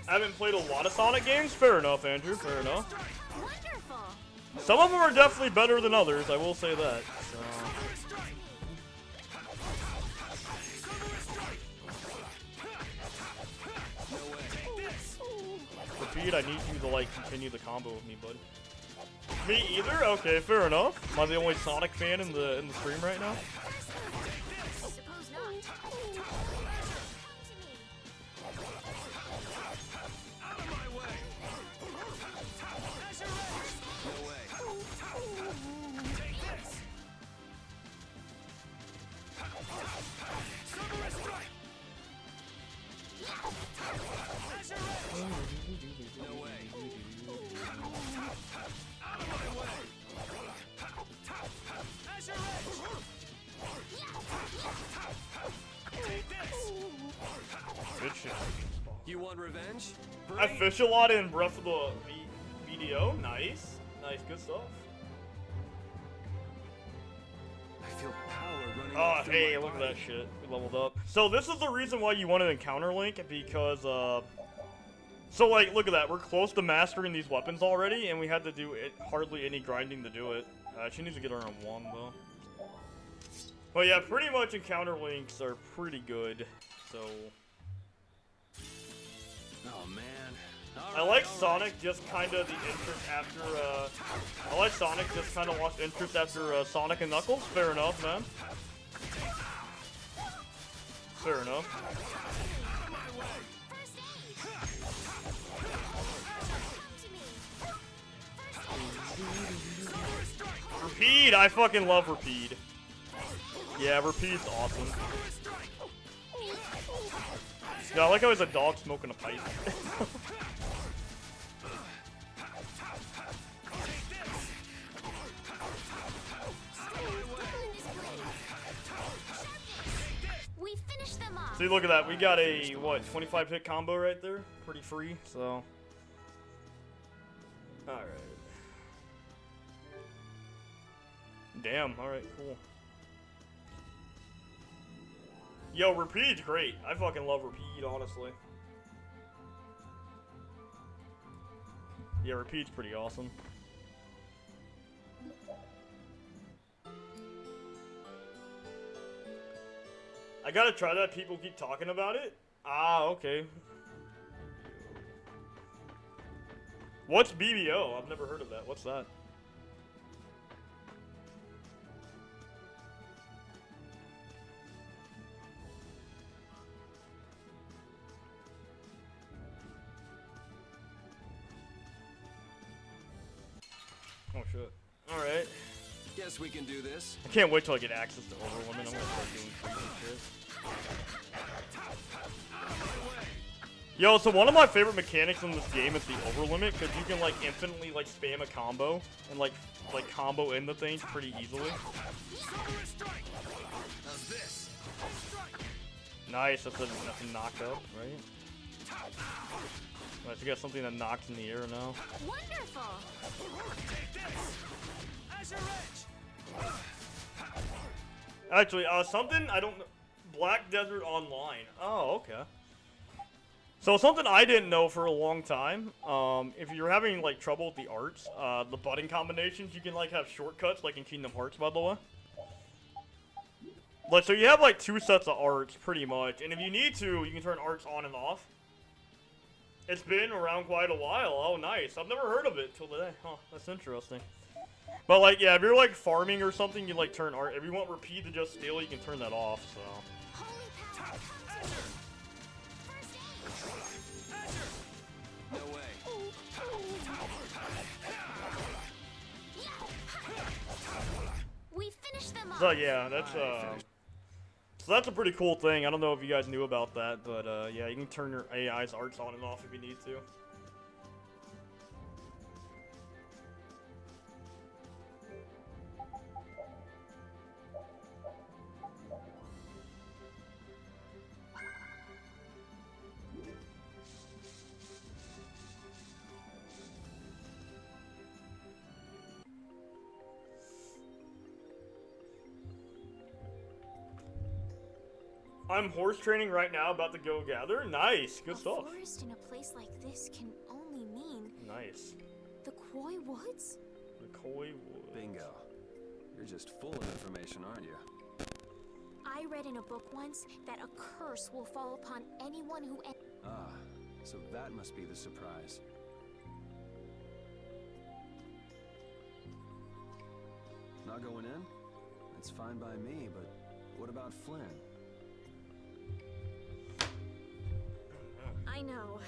Haven't played a lot of Sonic games. Fair enough, Andrew. Fair enough. Some of them are definitely better than others. I will say that. So. Repeat, I need you to like continue the combo with me, bud. Me either? Okay, fair enough. Am I the only Sonic fan in the stream right now? You want revenge? I fish a lot in Breath of the VDO. Nice. Nice, good stuff. I feel power running. Oh, hey, look at that shit. We leveled up. So this is the reason why you want to encounter Link, because, so, like, look at that. We're close to mastering these weapons already, and we had to do hardly any grinding to do it. She needs to get her on 1, though. But yeah, pretty much encounter Links are pretty good, so... Oh, man. I like Sonic just kind of the interest after, I like Sonic just kind of lost interest after, Sonic and Knuckles. Fair enough, man. Fair enough. Rapide! I fucking love Rapide. Yeah, Rapide's awesome. Yeah, I like how he's a dog smoking a pipe. We finished them off. See, look at that. We got a, what, 25 hit combo right there? Pretty free, so. Alright. Damn, alright, cool. Yo, Rapide's great. I fucking love Rapide, honestly. Yeah, Rapide's pretty awesome. I gotta try that. People keep talking about it. Ah, okay. What's BBO? I've never heard of that. What's that? Oh shit. Alright. Guess we can do this. I can't wait till I get access to Overwoman. I'm gonna start doing crazy shit. Yo, so one of my favorite mechanics in this game is the overlimit, because you can like infinitely like spam a combo and like combo in the things pretty easily. Nice, that's a knockup, right? Nice, you got something that knocks in the air now. Wonderful. Actually, something I don't know. Black Desert Online. Oh, okay. So something I didn't know for a long time, if you're having like trouble with the arts, the button combinations, you can like have shortcuts like in Kingdom Hearts, by the way. Like, so you have like 2 sets of arts pretty much, and if you need to, you can turn arts on and off. It's been around quite a while. Oh, nice. I've never heard of it till today. Huh, that's interesting. But like, yeah, if you're like farming or something, you like turn art. If you want Repeat to just steal, you can turn that off, so. No way. We finished them off. So yeah, that's so that's a pretty cool thing. I don't know if you guys knew about that, but yeah, you can turn your AI's arts on and off if you need to. I'm horse training right now, about to go gather. Nice, good stuff. A forest in a place like this can only mean... Nice. The Koi Woods? The Koi Woods. Bingo. You're just full of information, aren't you? I read in a book once that a curse will fall upon anyone who... Ah, so that must be the surprise. Not going in? That's fine by me, but what about Flynn? I know.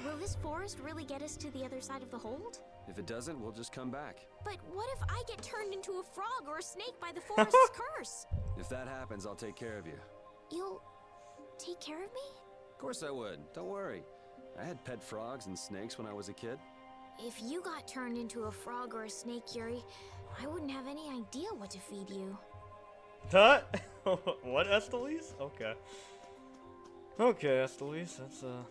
Will this forest really get us to the other side of the hold? If it doesn't, we'll just come back. But what if I get turned into a frog or a snake by the forest's curse? If that happens, I'll take care of you. You'll take care of me? Of course I would. Don't worry. I had pet frogs and snakes when I was a kid. If you got turned into a frog or a snake, Yuri, I wouldn't have any idea what to feed you. Huh? What, Estelise? Okay. Okay, Estelise.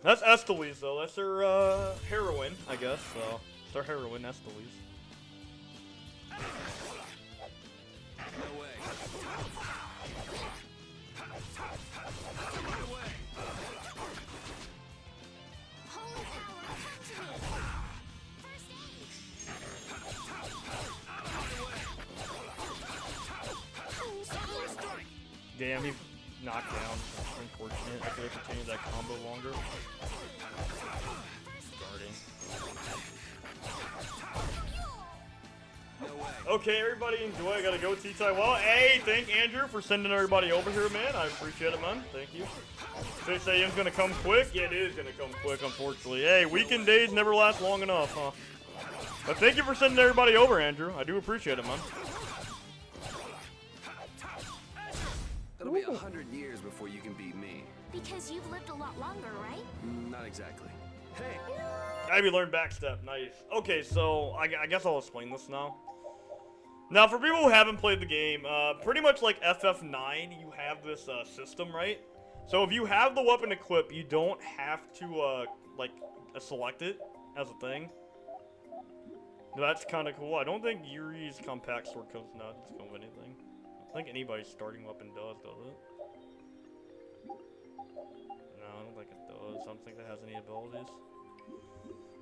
That's Estelise though. That's her heroine, I guess. So it's her heroine, Estelise. No way. Damn, he knocked down. That's unfortunate. I could have continued that combo longer. Guarding. Okay, everybody enjoy. I gotta go tea time. Well, hey, thank Andrew for sending everybody over here, man. I appreciate it, man. Thank you. 6 a.m.'s gonna come quick. Yeah, it is gonna come quick, unfortunately. Hey, weekend days never last long enough, huh? But thank you for sending everybody over, Andrew. I do appreciate it, man. It'll be 100 years before you can beat me. Because you've lived a lot longer, right? Not exactly. Hey! Ivy learned backstep. Nice. Okay, so I guess I'll explain this now. Now, for people who haven't played the game, pretty much like FF9, you have this system, right? So if you have the weapon equipped, you don't have to select it as a thing. That's kind of cool. I don't think Yuri's compact sword comes now. It doesn't come with anything. I think anybody's starting weapon does it? No, I don't think it does. I don't think that has any abilities.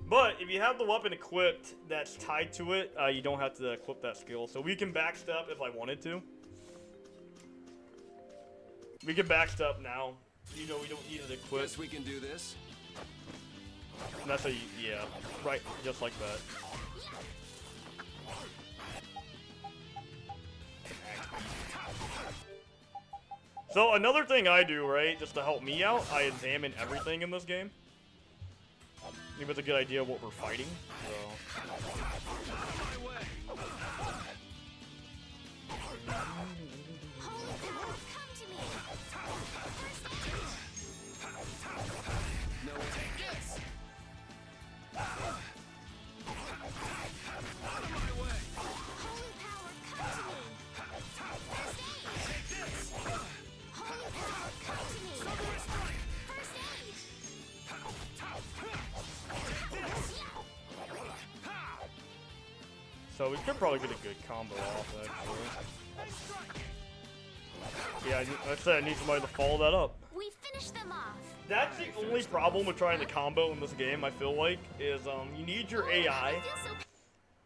But if you have the weapon equipped that's tied to it, you don't have to equip that skill. So we can backstep if I wanted to. We can backstep now. You know, we don't need it equipped. Guess we can do this. And that's how you, yeah, right, just like that. So another thing I do, right, just to help me out, I examine everything in this game. Give us a good idea of what we're fighting. So. So we could probably get a good combo off, actually. Yeah, I said I need somebody to follow that up. We finished them off. That's the only problem with trying to combo in this game, I feel like, is you need your AI.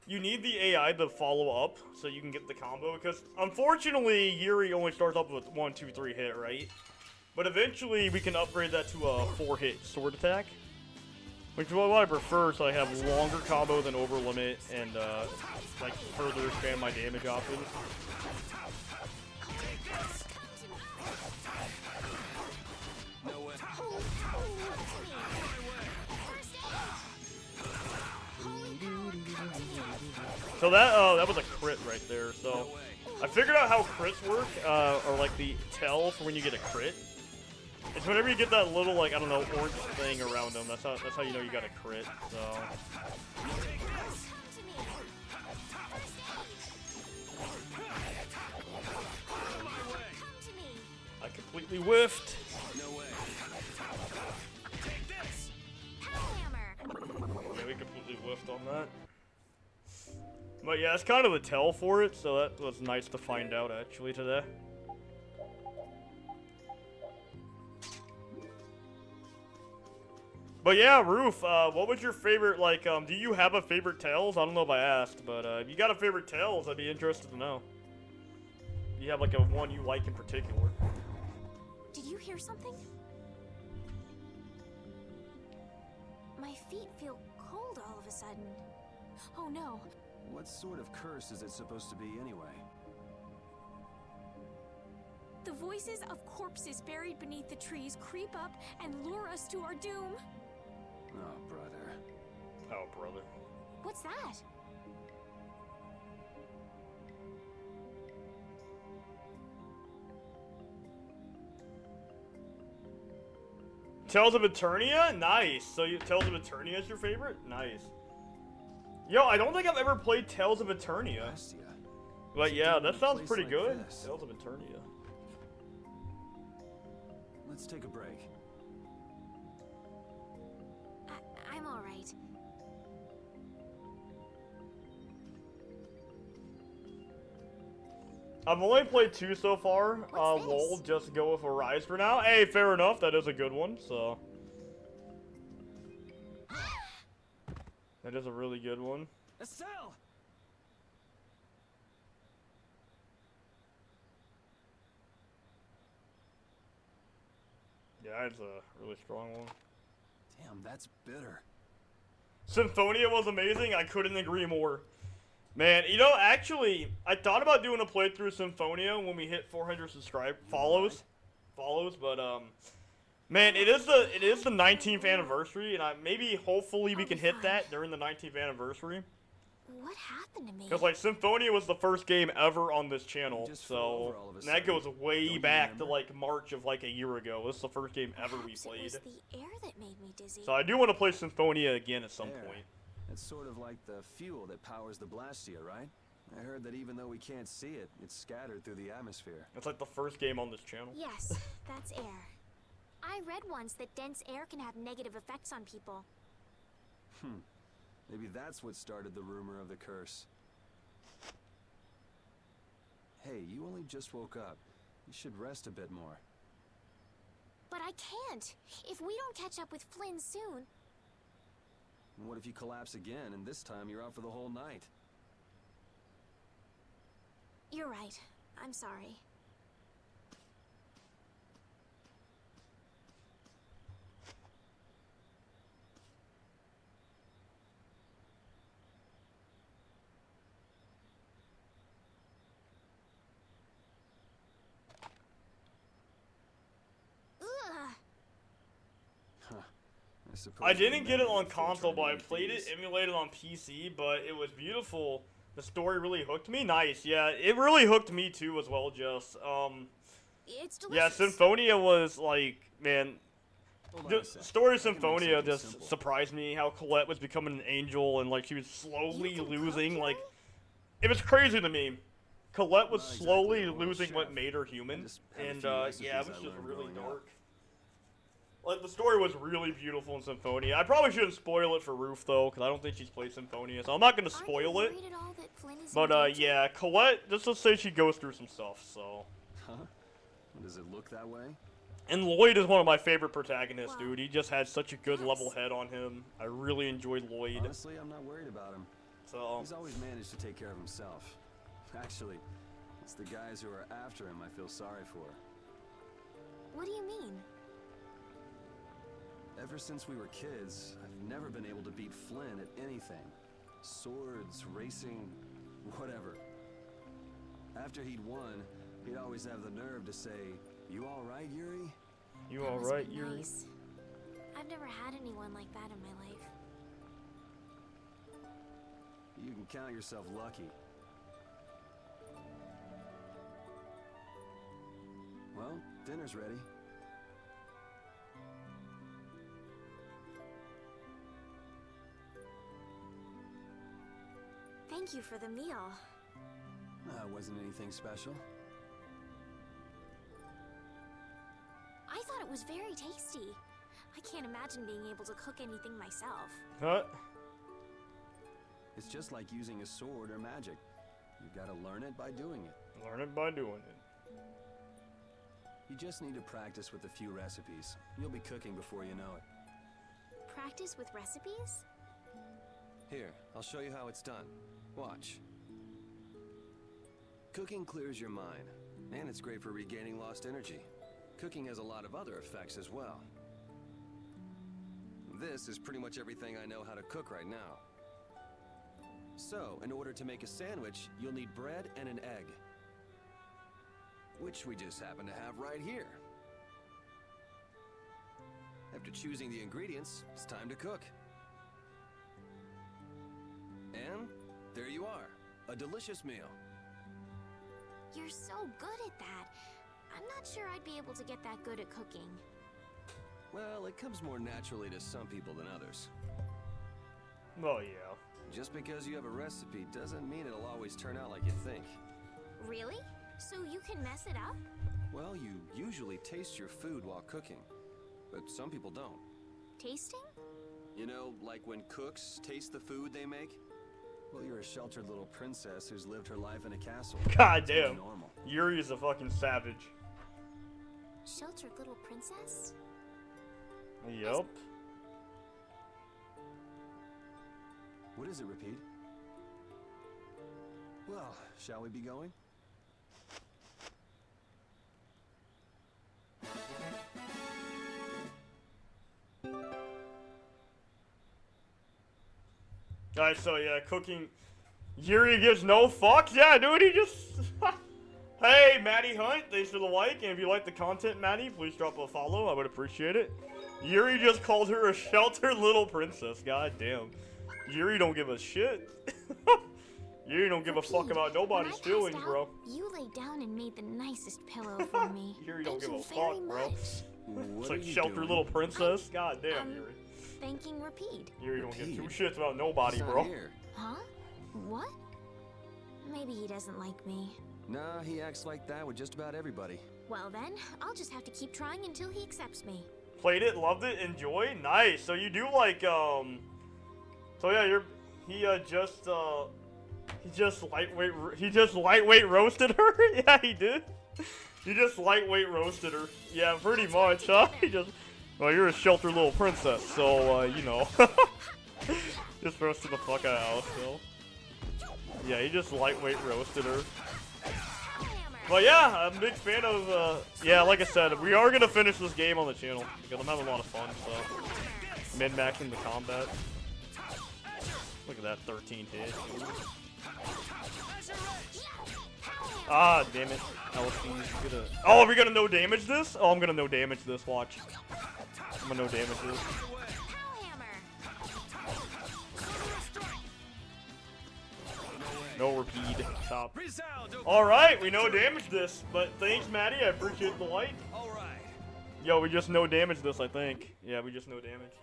You need the AI to follow up so you can get the combo, because unfortunately, Yuri only starts up with 1, 2, 3 hit, right? But eventually, we can upgrade that to a 4-hit sword attack. Which is what I prefer, so I have longer combo than over limit and like further expand my damage options. So that was a crit right there. So I figured out how crits work, or like the tell for when you get a crit. It's whenever you get that little, like, I don't know, orange thing around them. That's how you know you got a crit, so. I completely whiffed. No way. Yeah, we completely whiffed on that. But yeah, it's kind of the tell for it, so that was nice to find out actually today. But yeah, Roof, what was your favorite, like, do you have a favorite Tales? I don't know if I asked, but if you got a favorite Tales, I'd be interested to know. Do you have, like, a one you like in particular? Did you hear something? My feet feel cold all of a sudden. Oh no. What sort of curse is it supposed to be anyway? The voices of corpses buried beneath the trees creep up and lure us to our doom. Oh, brother. Oh, brother. What's that? Tales of Eternia? Nice. So Tales of Eternia is your favorite? Nice. Yo, I don't think I've ever played Tales of Eternia. But yeah, that sounds pretty good. Tales of Eternia. Let's take a break. I'm all right. I've only played 2 so far. We'll just go with Arise for now. Hey, fair enough. That is a good one, so. That is a really good one. Estelle! Yeah, it's a really strong one. Damn, that's bitter. Symphonia was amazing. I couldn't agree more. Man, you know, actually, I thought about doing a playthrough of Symphonia when we hit 400 follows, but man, it is the 19th anniversary, and maybe hopefully we can hit that during the 19th anniversary. What happened to me? Because like Symphonia was the first game ever on this channel, so and that goes way back to like March of like a year ago. This is the first game ever we played. It was the air that made me dizzy. So I do want to play Symphonia again at some point. It's sort of like the fuel that powers the Blastia, right? I heard that even though we can't see it, it's scattered through the atmosphere. It's like the first game on this channel. Yes, that's air. I read once that dense air can have negative effects on people. Maybe that's what started the rumor of the curse. Hey, you only just woke up. You should rest a bit more. But I can't. If we don't catch up with Flynn soon... And what if you collapse again, and this time you're out for the whole night? You're right. I'm sorry. I didn't get it on console, but I played it emulated on PC, but it was beautiful. The story really hooked me. Nice, yeah. It really hooked me too as well, just. It's delicious. Yeah, Symphonia was like, man, the story of Symphonia just surprised me how Colette was becoming an angel and like she was slowly losing, like, it was crazy to me. Colette was slowly losing what made her human, and yeah, it was just really dark. Like, the story was really beautiful in Symphonia. I probably shouldn't spoil it for Roof, though, because I don't think she's played Symphonia, so I'm not going to spoil it. But, yeah, Colette, just let's say she goes through some stuff, so. Huh? Does it look that way? And Lloyd is one of my favorite protagonists, dude. He just had such a good level head on him. I really enjoyed Lloyd. Honestly, I'm not worried about him. So. He's always managed to take care of himself. Actually, it's the guys who are after him I feel sorry for. What do you mean? Ever since we were kids, I've never been able to beat Flynn at anything. Swords, racing, whatever. After he'd won, he'd always have the nerve to say, "You all right, Yuri?" You all right, Yuri? Nice. I've never had anyone like that in my life. You can count yourself lucky. Well, dinner's ready. Thank you for the meal. Wasn't anything special. I thought it was very tasty. I can't imagine being able to cook anything myself. Huh? It's just like using a sword or magic. You gotta learn it by doing it. Learn it by doing it. You just need to practice with a few recipes. You'll be cooking before you know it. Practice with recipes? Here, I'll show you how it's done. Watch. Cooking clears your mind, and it's great for regaining lost energy. Cooking has a lot of other effects as well. This is pretty much everything I know how to cook right now. So, in order to make a sandwich, you'll need bread and an egg. Which we just happen to have right here. After choosing the ingredients, it's time to cook. And there you are, a delicious meal. You're so good at that. I'm not sure I'd be able to get that good at cooking. Well, it comes more naturally to some people than others. Oh, yeah. Just because you have a recipe doesn't mean it'll always turn out like you think. Really? So you can mess it up? Well, you usually taste your food while cooking, but some people don't. Tasting? You know, like when cooks taste the food they make? Well, you're a sheltered little princess who's lived her life in a castle. God damn. Yuri is a fucking savage. Sheltered little princess? Yup. What is it, Repeat? Well, shall we be going? Alright, so yeah, cooking. Yuri gives no fucks? Yeah, dude, he just... Hey, Maddie Hunt, thanks for the like, and if you like the content, Maddie, please drop a follow, I would appreciate it. Yuri just called her a sheltered little princess, god damn. Yuri don't give a shit. Yuri don't give a fuck about nobody's feelings, bro. You laid down and made the nicest pillow for me. Yuri don't give a Thank you very fuck, bro. much. It's like sheltered little princess, god damn, Yuri. Thanking Repeat. Yuri don't give two shits about nobody, bro. Huh? What? Maybe he doesn't like me. Nah, he acts like that with just about everybody. Well then, I'll just have to keep trying until he accepts me. Played it, loved it, enjoy. Nice. So you do like So yeah, he just lightweight roasted her. Yeah, he did. He just lightweight roasted her. Yeah, pretty much, huh? He just. Well, you're a sheltered little princess, so you know. Just roasted the fuck out of so. Yeah, he just lightweight roasted her. But yeah, I'm a big fan of, yeah, like I said, we are going to finish this game on the channel, because I'm having a lot of fun, so, min-maxing the combat. Look at that, 13 hit. Ah, damn it. LSD's gonna... Oh, are we gonna no damage this? Oh, I'm gonna no damage this, watch. I'm gonna no damage this. No repeat. Top. Alright, we no damage this. But thanks, Maddie. I appreciate the like. Alright. Yo, we just no damage this, I think. Yeah, we just no damage.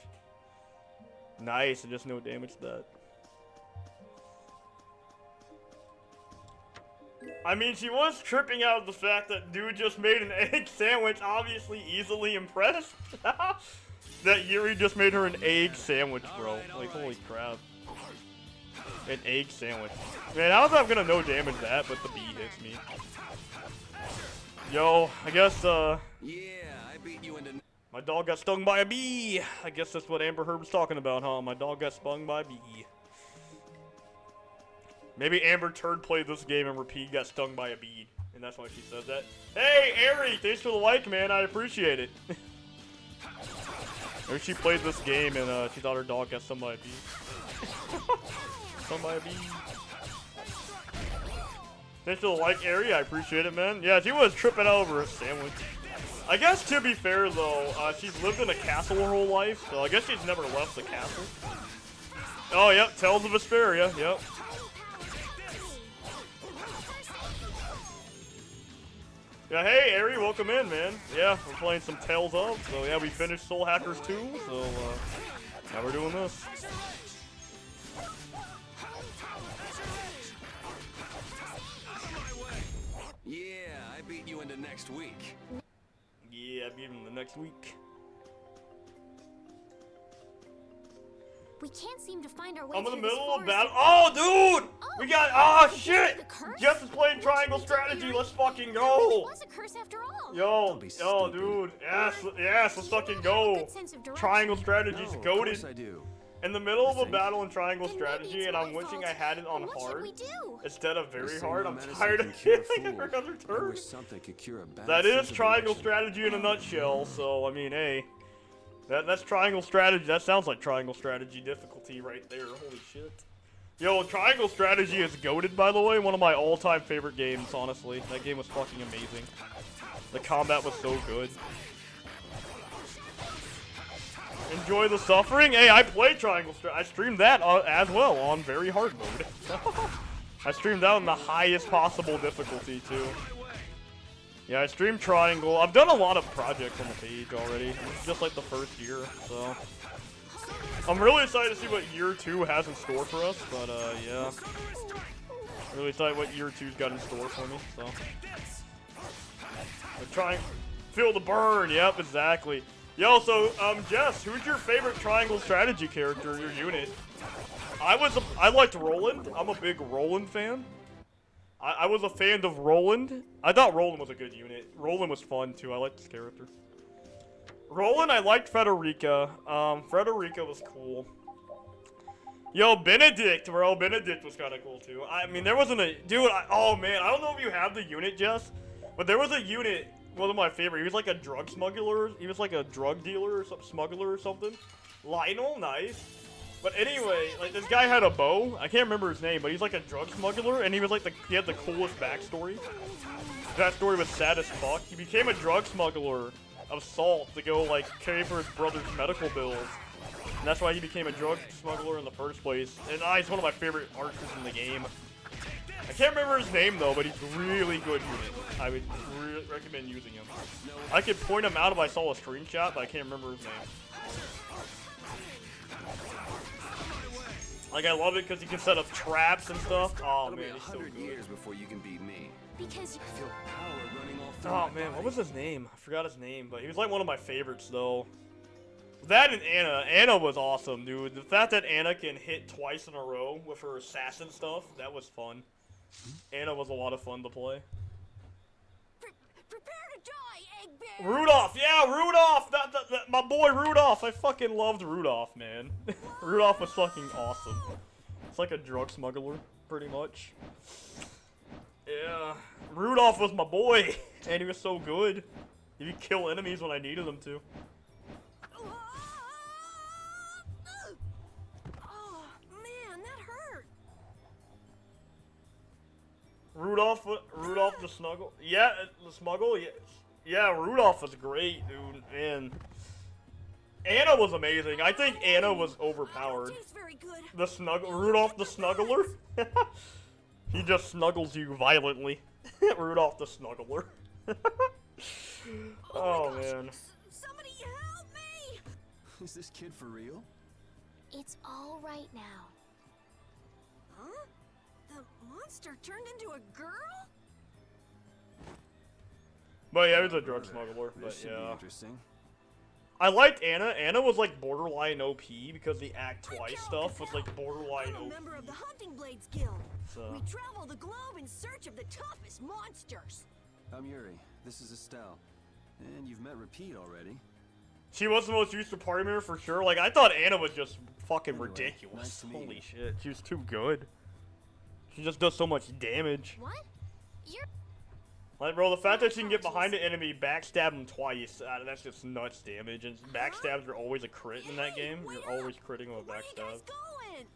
Nice, I just no damage that. I mean, she was tripping out of the fact that dude just made an egg sandwich, obviously easily impressed. That Yuri just made her an egg sandwich, bro. Like, holy crap. An egg sandwich. Man, I was not gonna no damage that, but the bee hits me. Yo, I guess, Yeah, I beat you into... my dog got stung by a bee. I guess that's what Amber Heard was talking about, huh? My dog got stung by a bee. Maybe Amber Turd played this game and Repeat got stung by a bee. And that's why she says that. Hey, Ari, thanks for the like, man. I appreciate it. Maybe she played this game and she thought her dog got stung by a bee. Stung by a bee. Thanks for the like, Ari. I appreciate it, man. Yeah, she was tripping over a sandwich. I guess, to be fair, though, she's lived in a castle her whole life, so I guess she's never left the castle. Oh, yep, Tales of Vesperia, yep. Yeah, hey, Ari, welcome in, man. Yeah, we're playing some Tales of, so yeah, we finished Soul Hackers 2, so, now we're doing this. Yeah, I beat you into next week. Yeah, I beat him the next week. We can't seem to find our way I'm in the through this middle of forest. battle. Oh, dude! We got. Oh, shit! The curse? Jeff is playing triangle strategy. Let's fucking It go! was a curse after all. Yo, dude. Yes, let's fucking go. Good sense of direction. Triangle strategy's No, of goated. course I do. In the middle of a think. battle in triangle Then maybe strategy, it's and I'm my wishing fault. I had it on What should hard we do? instead of They very say hard. no I'm medicine tired can of cure killing fools. every other I turn. wish something could cure a bad That is sense of triangle direction. strategy in a nutshell. So I mean, hey, that's triangle strategy. That sounds like triangle strategy difficulty right there. Holy shit. Yo, triangle strategy is goated, by the way. One of my all-time favorite games. Honestly, that game was fucking amazing. The combat was so good. Enjoy the suffering. Hey, I play triangle strategy. I streamed that as well on very hard mode. I streamed that on the highest possible difficulty too. Yeah, I streamed triangle. I've done a lot of projects on the page already. It's just like the first year, so I'm really excited to see what year 2 has in store for us. But yeah, really excited what year 2's got in store for me. So we're trying, feel the burn. Yep, exactly. Yo, so Jess, who's your favorite triangle strategy character? Your unit? I liked Roland. I'm a big Roland fan. I was a fan of Roland. I thought Roland was a good unit. Roland was fun too. I liked his character. Roland, I liked Frederica. Frederica was cool. Yo, Benedict, bro. Benedict was kind of cool too. I mean, there wasn't a dude. Oh man, I don't know if you have the unit, Jess, but there was a unit. One of my favorite. He was like a drug smuggler. He was like a drug dealer or some smuggler or something. Lionel, nice. But anyway, like this guy had a bow. I can't remember his name, but he's like a drug smuggler, and he was like he had the coolest backstory. That story was sad as fuck. He became a drug smuggler of salt to go like carry for his brother's medical bills, and that's why he became a drug smuggler in the first place. And he's one of my favorite archers in the game. I can't remember his name though, but he's really good unit. I would recommend using him. I could point him out if I saw a screenshot, but I can't remember his name. Like, I love it because he can set up traps and stuff. Oh man, he's so good. Years before you can beat me. Because I feel power running all through Oh my man, body. what was his name? I forgot his name, but he was like one of my favorites though. That and Anna. Anna was awesome, dude. The fact that Anna can hit twice in a row with her assassin stuff, that was fun. Anna was a lot of fun to play. Prepare to die, egg bear! Rudolph, yeah, Rudolph! My boy Rudolph, I fucking loved Rudolph, man. Rudolph was fucking awesome. It's like a drug smuggler, pretty much. Yeah, Rudolph was my boy, and he was so good. He could kill enemies when I needed him to. Oh, man, that hurt. Rudolph the Snuggle. Yeah, the Smuggle. Yeah, Rudolph was great, dude. Man, Anna was amazing. I think Anna was overpowered. The Rudolph the Snuggler. He just snuggles you violently. Rudolph the Snuggler. Oh man. Somebody help me! Is this kid for real? it's all right now. Huh? The monster turned into a girl? But yeah, he was a drug smuggler. But This should be yeah. interesting. I liked Anna. Anna was like borderline OP because the Act Twice stuff was like borderline I'm a OP. member of the Hunting Blades Guild. So. We travel the globe in search of the toughest monsters. I'm Yuri. This is Estelle. And you've met Repeat already. She was the most useful party member for sure. Like, I thought Anna was just fucking Anyway, ridiculous. nice to meet Holy you. shit. She was too good. She just does so much damage. What? You're Like, bro, the fact that she can get behind an enemy, backstab him twice, that's just nuts damage. And backstabs are always a crit in that game. You're always critting with a backstab. Going?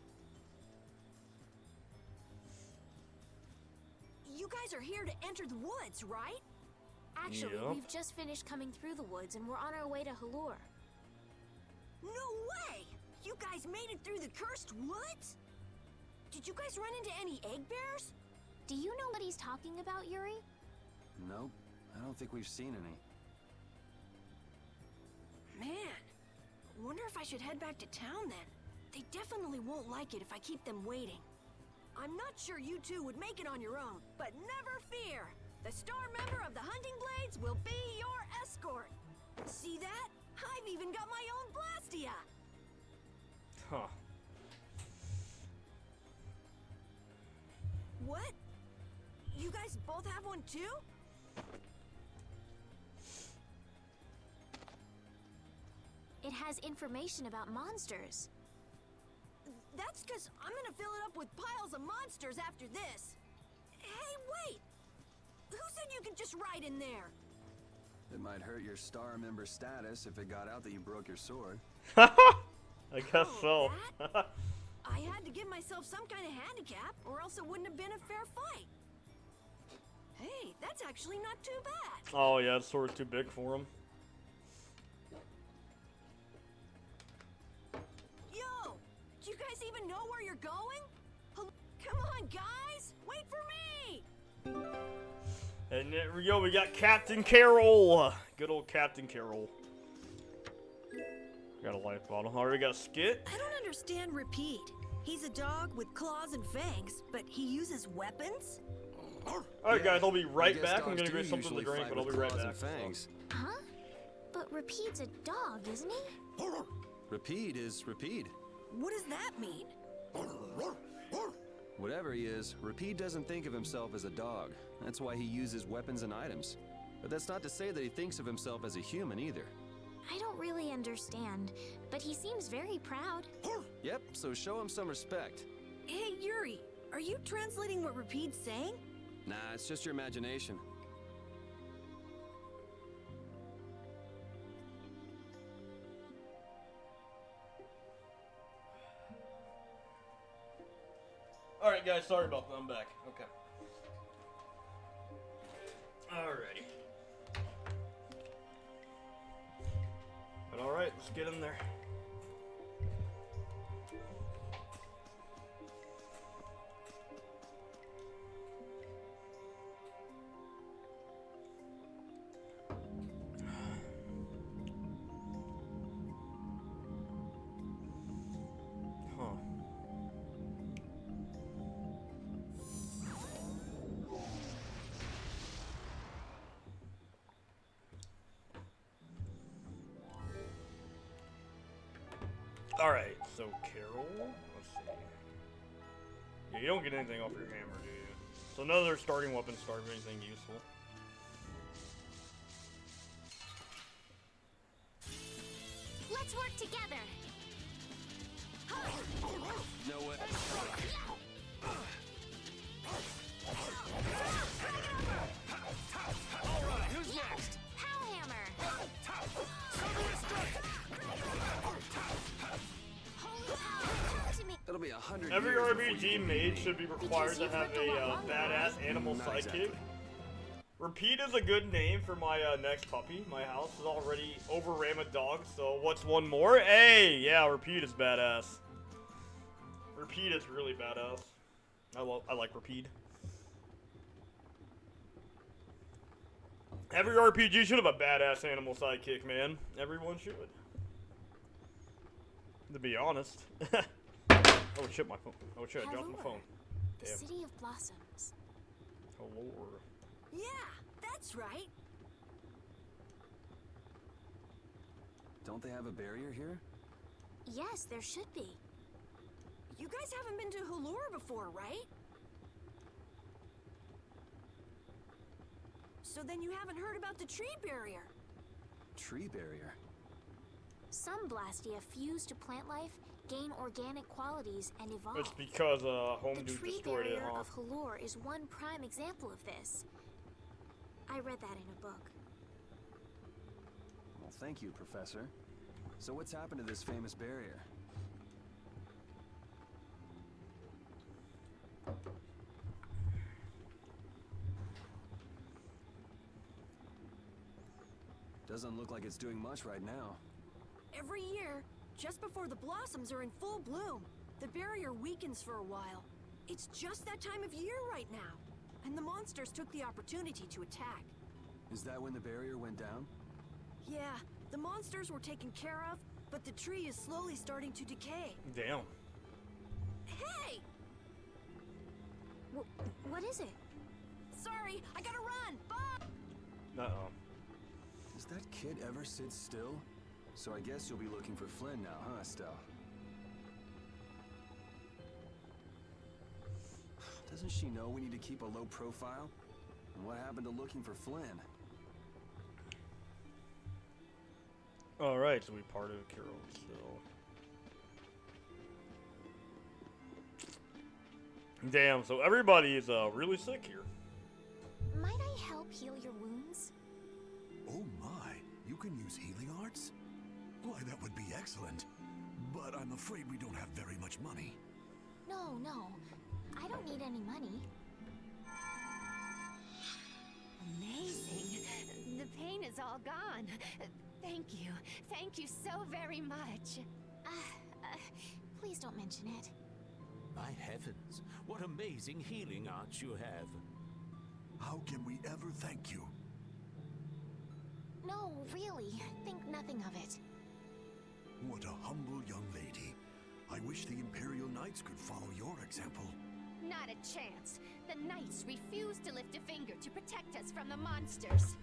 You guys are here to enter the woods, right? actually, Yep. we've just finished coming through the woods and we're on our way to Halur. No way! You guys made it through the cursed woods? Did you guys run into any egg bears? Do you know what he's talking about, Yuri? Nope. I don't think we've seen any. Man, wonder if I should head back to town then. They definitely won't like it if I keep them waiting. I'm not sure you two would make it on your own, but never fear. The star member of the Hunting Blades will be your escort. See that? I've even got my own Blastia. Huh. both have one too? It has information about monsters. That's because I'm gonna fill it up with piles of monsters after this. Hey, wait! Who said you could just ride in there? It might hurt your star member status if it got out that you broke your sword. I guess so. I had to give myself some kind of handicap, or else it wouldn't have been a fair fight. Hey, that's actually not too bad. Oh yeah, the sword's too big for him. Yo, do you guys even know where you're going? Come on, guys, wait for me. And there we go, we got Captain Carroll. Good old Captain Carroll. Got a life bottle. Already got a skit. I don't understand Repeat. He's a dog with claws and fangs, but he uses weapons? Alright guys, I'll be right back. I'm gonna get something to drink, but I'll be right back. Huh? But Repeat's a dog, isn't he? Repeat is Repeat. What does that mean? Whatever he is, Repeat doesn't think of himself as a dog. That's why he uses weapons and items. But that's not to say that he thinks of himself as a human either. I don't really understand, but he seems very proud. Yep, so show him some respect. Hey, Yuri, are you translating what Repeat's saying? Nah, it's just your imagination. Alright guys, sorry about that, I'm back. Okay. Alrighty. But alright, let's get in there. Alright, so Carol, let's see. Yeah, you don't get anything off your hammer, do you? So none of their starting weapons start with anything useful. Let's work together. No way. Alright, who's next? Hellhammer. That'll be 100 Every years before you RPG can made beat me. should be required to have a badass animal Not sidekick. exactly. Repeat is a good name for my next puppy. My house is already overran with dogs, so what's one more? Hey, yeah, Repeat is badass. Repeat is really badass. I like Repeat. Every RPG should have a badass animal sidekick, man. Everyone should. To be honest. Oh shit, my phone. Oh shit, I dropped my phone. The Damn. City of Blossoms. Oh lord. Yeah, that's right. Don't they have a barrier here? Yes, there should be. You guys haven't been to Halure before, right? So then you haven't heard about the tree barrier. Tree barrier? Some Blastia fuse to plant life, gain organic qualities, and evolve. It's because Home The Dude tree destroyed it, barrier huh? of Halure is one prime example of this. I read that in a book. Well, thank you, Professor. So what's happened to this famous barrier? Doesn't look like it's doing much right now. Every year, just before the blossoms are in full bloom, the barrier weakens for a while. It's just that time of year right now, and the monsters took the opportunity to attack. Is that when the barrier went down? Yeah, the monsters were taken care of, but the tree is slowly starting to decay. Damn. Hey! What is it? Sorry, I gotta run! Bye! Uh-oh. Does that kid ever sit still? So I guess you'll be looking for Flynn now, huh, Estelle? Doesn't she know we need to keep a low profile? And what happened to looking for Flynn? Alright, so we parted with Carol, so... Damn, so everybody is really sick here. Might I help heal your wounds? Oh my, you can use healing arts? Why, that would be excellent. But I'm afraid we don't have very much money. No. I don't need any money. Amazing. The pain is all gone. Thank you. Thank you so very much. Please don't mention it. My heavens, what amazing healing arts you have. How can we ever thank you? No, really. Think nothing of it. What a humble young lady. I wish the Imperial Knights could follow your example. Not a chance. The Knights refuse to lift a finger to protect us from the monsters.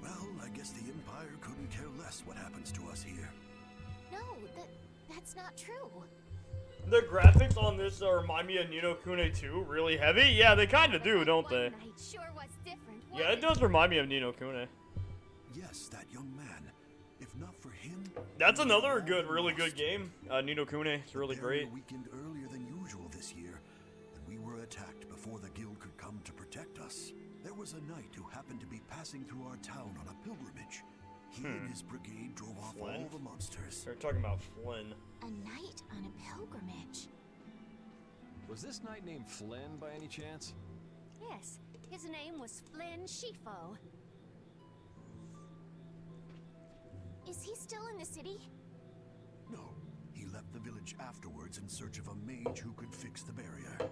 Well, I guess the Empire couldn't care less what happens to us here. No, that's not true. The graphics on this remind me of Ni no Kuni 2, really heavy. Yeah, they kind of do, don't they? Sure was different, Yeah, it does remind me of Ni no Kuni. Yes, that young man. If not for him... That's another really good game, Ni no Kuni. It's really great. Weakened earlier than usual this year, and we were attacked before the guild could come to protect us. There was a knight who happened to be passing through our town on a pilgrimage. He and his brigade drove off all the monsters. They're talking about Flynn. A knight on a pilgrimage. Was this knight named Flynn by any chance? Yes, his name was Flynn Shifo. Is he still in the city? No, he left the village afterwards in search of a mage who could fix the barrier.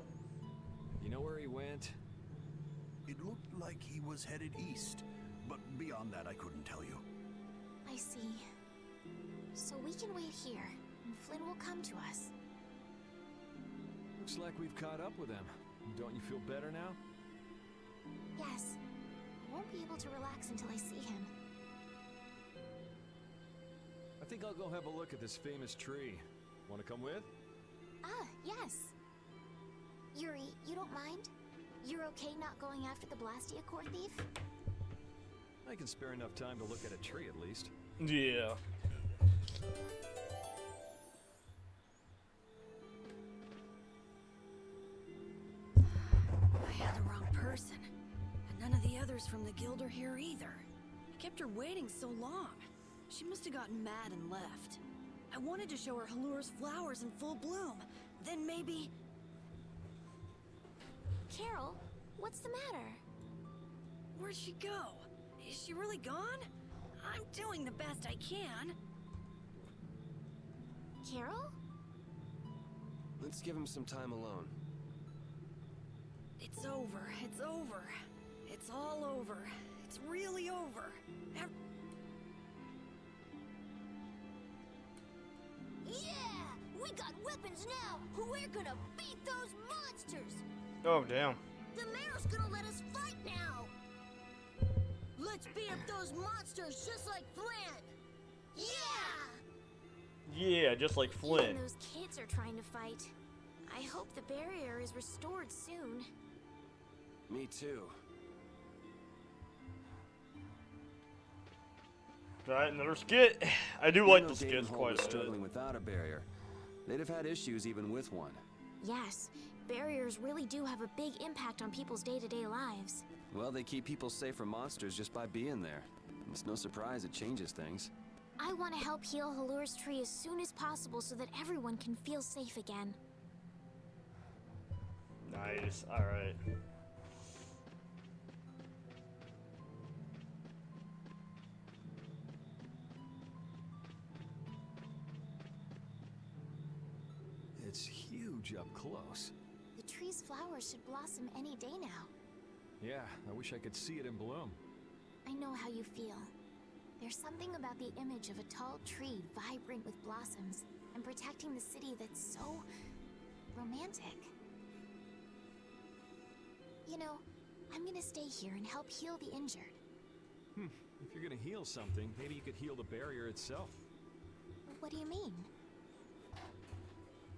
You know where he went? It looked like he was headed east, but beyond that I couldn't tell you. I see. So we can wait here, and Flynn will come to us. Looks like we've caught up with him. Don't you feel better now? Yes. I won't be able to relax until I see him. I think I'll go have a look at this famous tree. Want to come with? Yes. Yuri, you don't mind? You're okay not going after the Blastia core thief? I can spare enough time to look at a tree at least. Yeah. I had the wrong person. And none of the others from the guild are here either. I kept her waiting so long. She must have gotten mad and left. I wanted to show her Halur's flowers in full bloom. Then maybe... Carol, what's the matter? Where'd she go? Is she really gone? I'm doing the best I can. Carol? Let's give him some time alone. It's over. It's over. It's all over. It's really over. Yeah! We got weapons now! We're gonna beat those monsters! Oh, damn. The mayor's gonna let us fight now! Let's beat up those monsters just like Flynn! Yeah! Yeah, just like Flynn. Even those kids are trying to fight. I hope the barrier is restored soon. Me too. Alright, another skit. I do like the skits quite a bit. Struggling without a barrier. They'd have had issues even with one. Yes, barriers really do have a big impact on people's day-to-day lives. Well, they keep people safe from monsters just by being there. It's no surprise it changes things. I want to help heal Halur's tree as soon as possible so that everyone can feel safe again. Nice, alright. It's huge up close. The tree's flowers should blossom any day now. Yeah, I wish I could see it in bloom. I know how you feel. There's something about the image of a tall tree vibrant with blossoms and protecting the city that's so romantic. You know, I'm gonna stay here and help heal the injured. If you're gonna heal something, maybe you could heal the barrier itself. What do you mean?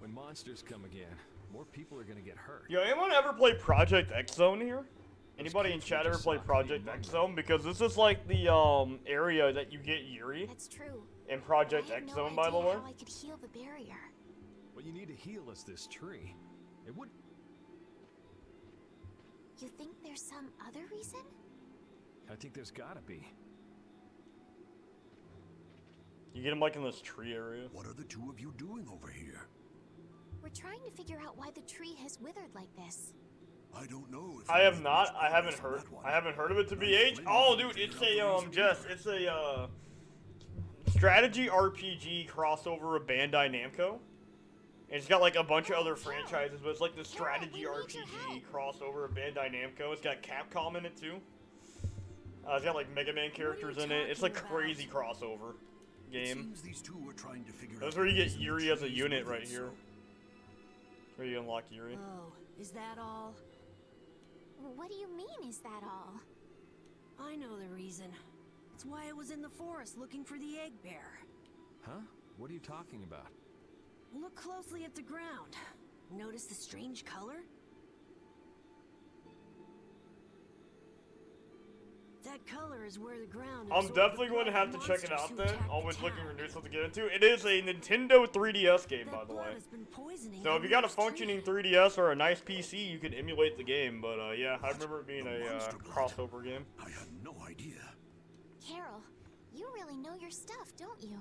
When monsters come again, more people are gonna get hurt. Yo, anyone ever play Project X Zone here? Anybody in chat ever play Project X Zone? Because this is like the area that you get Yuri. That's true. In Project X Zone, by the way. How I could heal the barrier. What you need to heal is this tree. It would. You think there's some other reason? I think there's gotta be. You get him like in this tree area. What are the two of you doing over here? We're trying to figure out why the tree has withered like this. I don't know if I have not. I haven't heard. I haven't heard of it to be H. Oh, dude, it's a Jess. It's a strategy RPG crossover of Bandai Namco. And it's got like a bunch of other franchises, but it's like the strategy RPG crossover of Bandai Namco. It's got Capcom in it too. It's got like Mega Man characters in it. It's like crazy crossover game. These two were trying to figure That's where you get Yuri as a unit right here. Where you unlock Yuri. Oh, is that all? What do you mean, is that all? I know the reason. It's why I was in the forest looking for the egg bear. Huh? What are you talking about? Look closely at the ground. Notice the strange color? That color is where the ground. I'm definitely going to have to check it out then. Always looking for new stuff to get into. It is a Nintendo 3DS game, by the way. So if you got a functioning 3DS or a nice PC, you can emulate the game. But yeah, I remember it being a crossover game. I had no idea. Carol, you really know your stuff, don't you?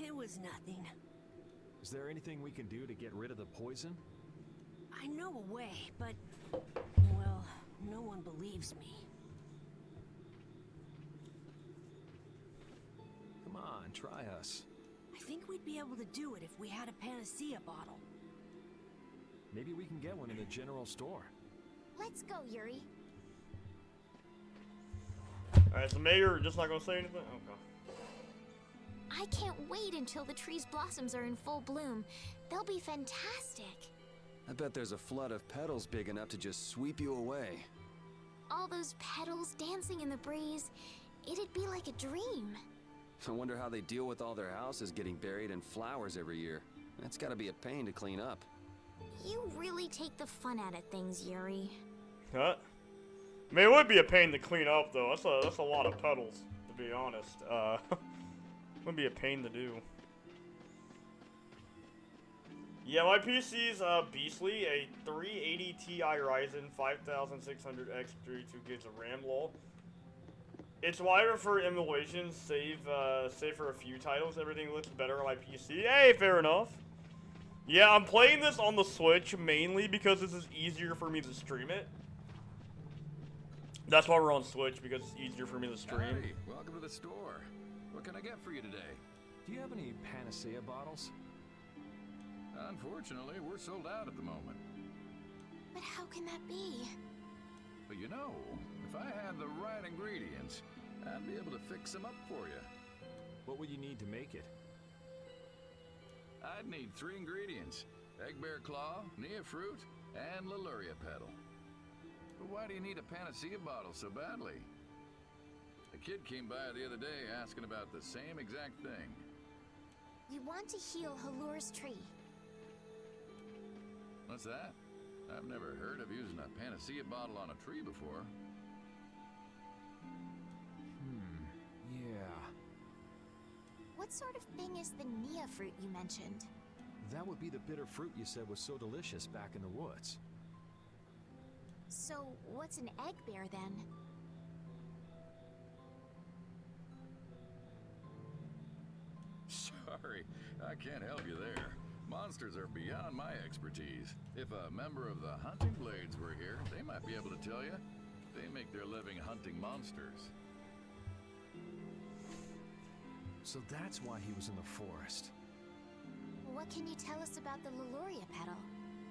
It was nothing. Is there anything we can do to get rid of the poison? I know a way, but well, no one believes me. Come on, try us. I think we'd be able to do it if we had a panacea bottle. Maybe we can get one in the general store. Let's go, Yuri. Alright, so Mayor just not gonna say anything? Okay. I can't wait until the tree's blossoms are in full bloom. They'll be fantastic. I bet there's a flood of petals big enough to just sweep you away. All those petals dancing in the breeze. It'd be like a dream. I wonder how they deal with all their houses getting buried in flowers every year. That's gotta be a pain to clean up. You really take the fun out of things, Yuri. Huh? I mean, it would be a pain to clean up, though. That's a lot of petals, to be honest. Would be a pain to do. Yeah, my PC's beastly. A 380 Ti Ryzen, 5600X, 32 gigs of RAM, lol. It's why I prefer emulations, save for a few titles. Everything looks better on my PC. Hey, fair enough. Yeah, I'm playing this on the Switch mainly because this is easier for me to stream it. That's why we're on Switch, because it's easier for me to stream. Howdy. Welcome to the store. What can I get for you today? Do you have any panacea bottles? Unfortunately, we're sold out at the moment. But how can that be? But you know, if I had the right ingredients, I'd be able to fix them up for you. What would you need to make it? I'd need 3 ingredients. Egg bear claw, nia fruit, and Leluria petal. But why do you need a panacea bottle so badly? A kid came by the other day asking about the same exact thing. We want to heal Halur's tree. What's that? I've never heard of using a panacea bottle on a tree before. Yeah. What sort of thing is the nia fruit you mentioned? That would be the bitter fruit you said was so delicious back in the woods. So, what's an egg bear then? Sorry, I can't help you there. Monsters are beyond my expertise. If a member of the Hunting Blades were here, they might be able to tell you. They make their living hunting monsters. So that's why he was in the forest. What can you tell us about the Leluria petal?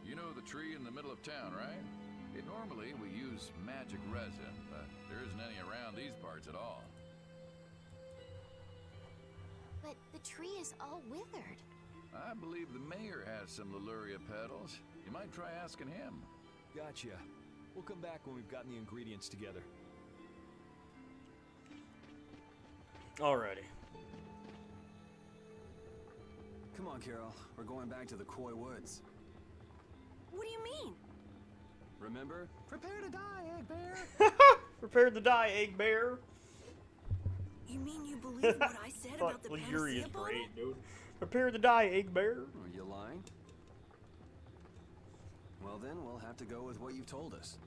You know the tree in the middle of town, right? Normally we use magic resin, but there isn't any around these parts at all. But the tree is all withered. I believe the mayor has some Leluria petals. You might try asking him. Gotcha. We'll come back when we've gotten the ingredients together. Alrighty. Come on, Carol. We're going back to the Koi Woods. What do you mean? remember? Prepare to die, Egg Bear. Prepare to die, Egg Bear. You mean you believe what I said about the Yuri panacea is bottle? great, dude. Prepare to die, Egg Bear. Are you lying? Well then, we'll have to go with what you've told us.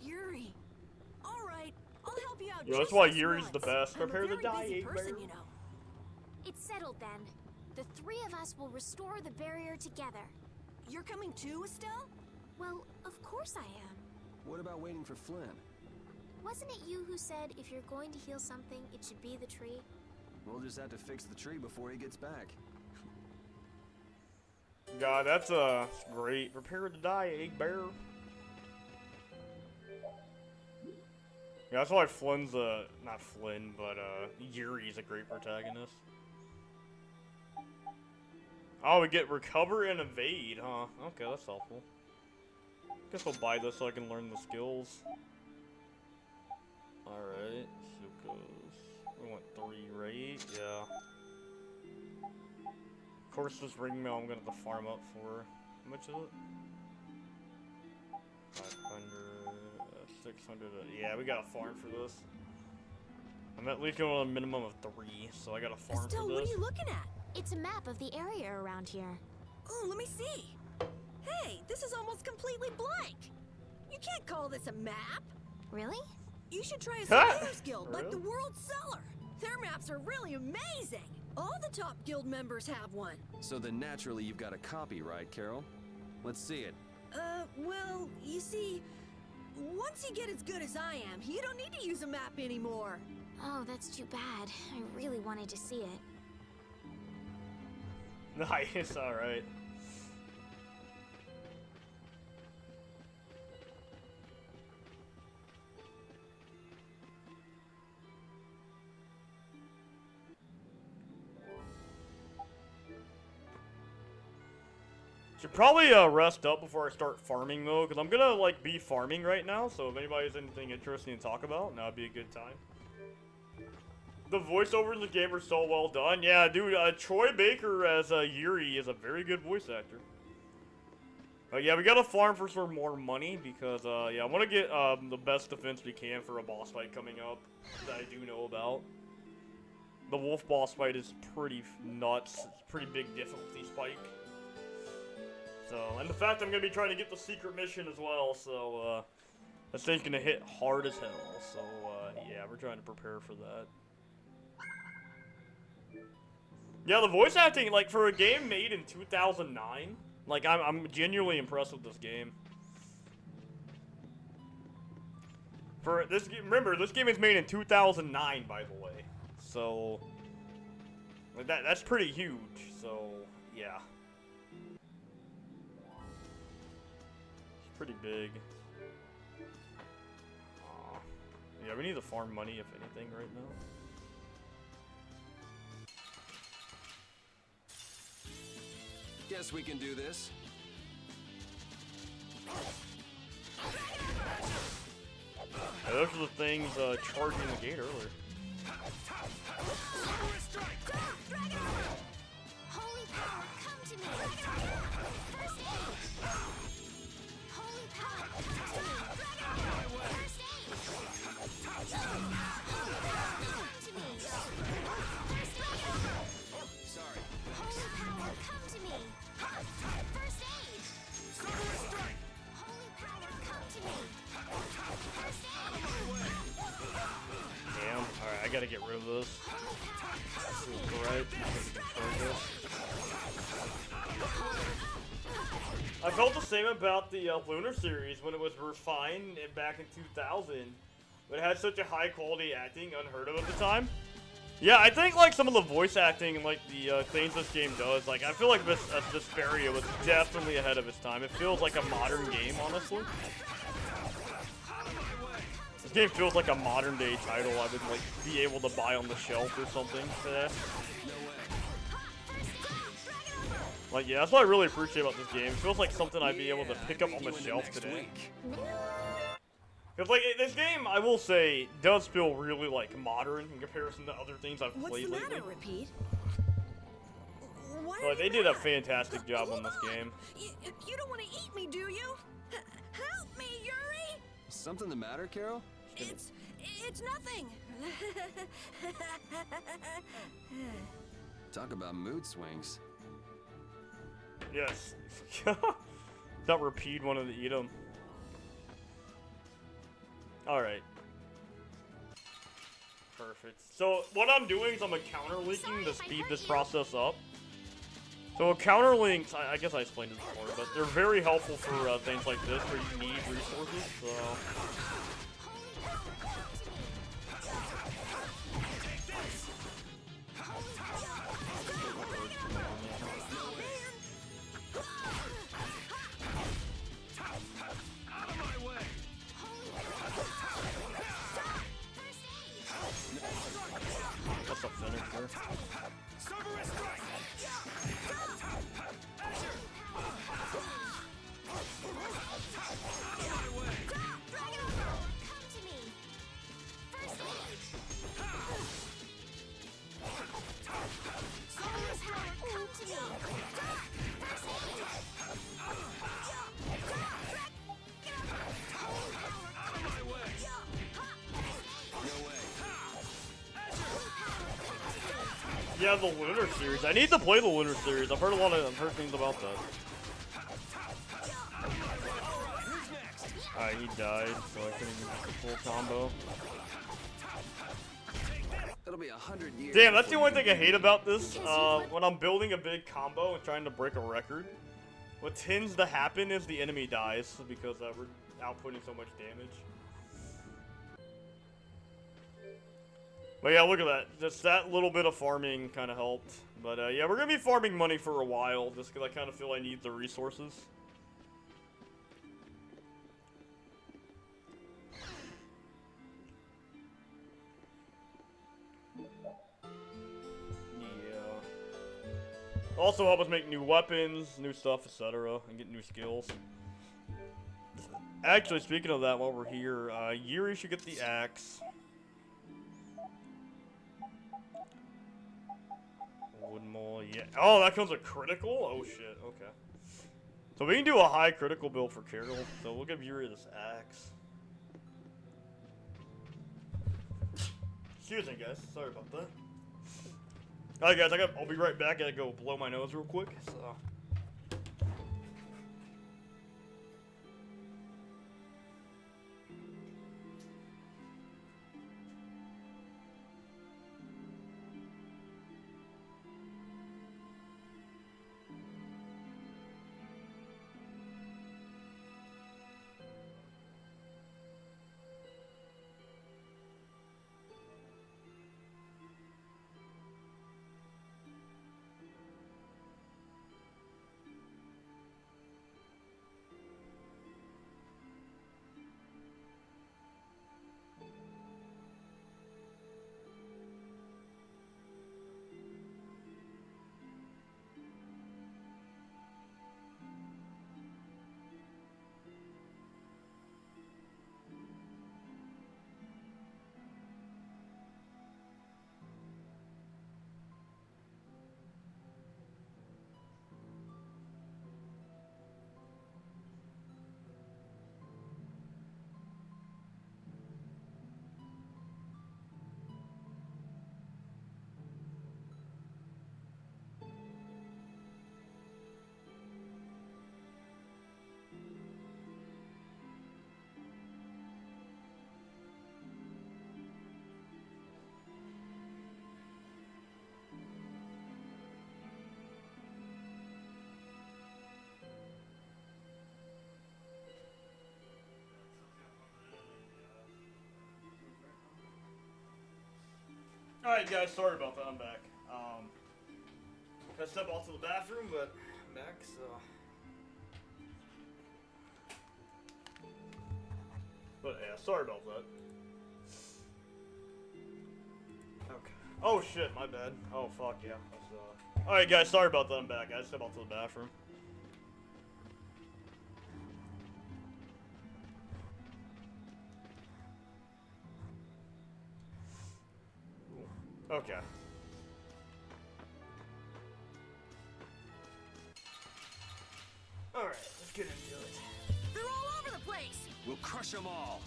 Yuri. All right, I'll help you out. Yo, that's just why this Yuri's once. the best. I'm a Prepare to very die, busy Egg person, Bear. you know. It's settled then. The three of us will restore the barrier together. You're coming too, Estelle? Well, of course I am. What about waiting for Flynn? Wasn't it you who said if you're going to heal something, it should be the tree? We'll just have to fix the tree before he gets back. God, that's great. Prepare to die, Egg Bear. Yeah, that's why Flynn's not Flynn, but Yuri's a great protagonist. Oh, we get recover and evade, huh? Okay, that's helpful. Guess I'll buy this so I can learn the skills. Alright, Sukas. We want 3, right? Yeah. Of course, this ring mail I'm gonna have to farm up for. How much is it? 500, 600. Yeah, we gotta farm for this. I'm at least going on a minimum of 3, so I gotta farm Estelle, for what are this. you looking at? It's a map of the area around here. Oh, let me see. Hey, this is almost completely blank. You can't call this a map. Really? You should try a surveyor's guild For like the real? World Cellar. Their maps are really amazing. All the top guild members have one. So then naturally you've got a copy, right, Carol? Let's see it. Well, you see, once you get as good as I am, you don't need to use a map anymore. Oh, that's too bad. I really wanted to see it. Nice, alright. Should probably rest up before I start farming though, because I'm gonna like be farming right now, so if anybody has anything interesting to talk about, now would be a good time. The voiceover in the game are so well done. Yeah, dude, Troy Baker as Yuri is a very good voice actor. Yeah, we gotta farm for some more money because, yeah, I want to get the best defense we can for a boss fight coming up that I do know about. The wolf boss fight is pretty nuts. It's a pretty big difficulty spike. So, and the fact I'm gonna be trying to get the secret mission as well, so, that thing's gonna hit hard as hell. So, yeah, we're trying to prepare for that. Yeah, the voice acting, like, for a game made in 2009, like, I'm genuinely impressed with this game. For this, remember, this game is made in 2009, by the way. So, that's pretty huge. So, yeah. It's pretty big. Yeah, we need to farm money, if anything, right now. Guess we can do this. Yeah, those are the things charging the gate earlier. Holy power, come to me! First aid! Holy power, come to me! First aid! Holy power, come to me! First aid! Sorry. Holy power, come to me! First aid! Holy power, come to me! First aid! Damn. Alright, I gotta get rid of this. Right. I felt the same about the Lunar series when it was refined back in 2000. But it had such a high quality acting, unheard of at the time. Yeah, I think like some of the voice acting and like the things this game does, like I feel like Vesperia was definitely ahead of its time. It feels like a modern game, honestly. This game feels like a modern day title I would like be able to buy on the shelf or something today. Like, yeah, that's what I really appreciate about this game. It feels like something I'd be able to pick up on the shelf today. Because, like, this game, I will say, does feel really, like, modern in comparison to other things I've played lately. What's the matter, Repeat? Why But they did a fantastic job on this game. You don't want to eat me, do you? Help Something the matter, Carol? It's nothing. Talk about mood swings. Yes. Don't repeat wanted to eat them. Alright. Perfect. So what I'm doing is I'm counterlinking to speed this process up. So counterlinks, I guess I explained this before, but they're very helpful for things like this where you need resources. So. That's a finisher. Yeah, the Lunar series. I need to play the Lunar series. I've heard things about that. Alright, he died, so I couldn't use the full combo. It'll be 100 years. Damn, that's the only thing I hate about this. When I'm building a big combo and trying to break a record, what tends to happen is the enemy dies because we're outputting so much damage. But yeah, look at that. Just that little bit of farming kind of helped. But yeah, we're going to be farming money for a while just because I kind of feel I need the resources. Yeah. Also help us make new weapons, new stuff, etc. and get new skills. Actually, speaking of that, while we're here, Yuri should get the axe. Woodmole, yeah. Oh, that comes with critical? Oh shit, okay. So we can do a high critical build for Carol. So we'll give Yuri this axe. Excuse me, guys. Sorry about that. Alright, guys, I'll be right back. I gotta go blow my nose real quick. So. Alright guys, sorry about that, I'm back. I stepped off to the bathroom, but I'm back, so... But yeah, sorry about that. Okay. Oh shit, my bad. Oh fuck, yeah. Alright guys, sorry about that, I'm back. I stepped off to the bathroom. Okay. Alright, let's get into it. They're all over the place! place! We'll crush them all.